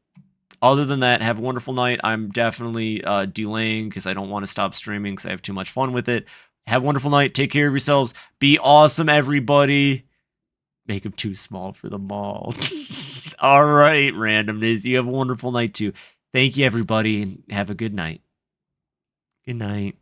other than that, have a wonderful night. I'm definitely delaying because I don't want to stop streaming because I have too much fun with it. Have a wonderful night. Take care of yourselves. Be awesome, everybody. Make them too small for the mall. All right, randomness. You have a wonderful night, too. Thank you, everybody, and have a good night. Good night.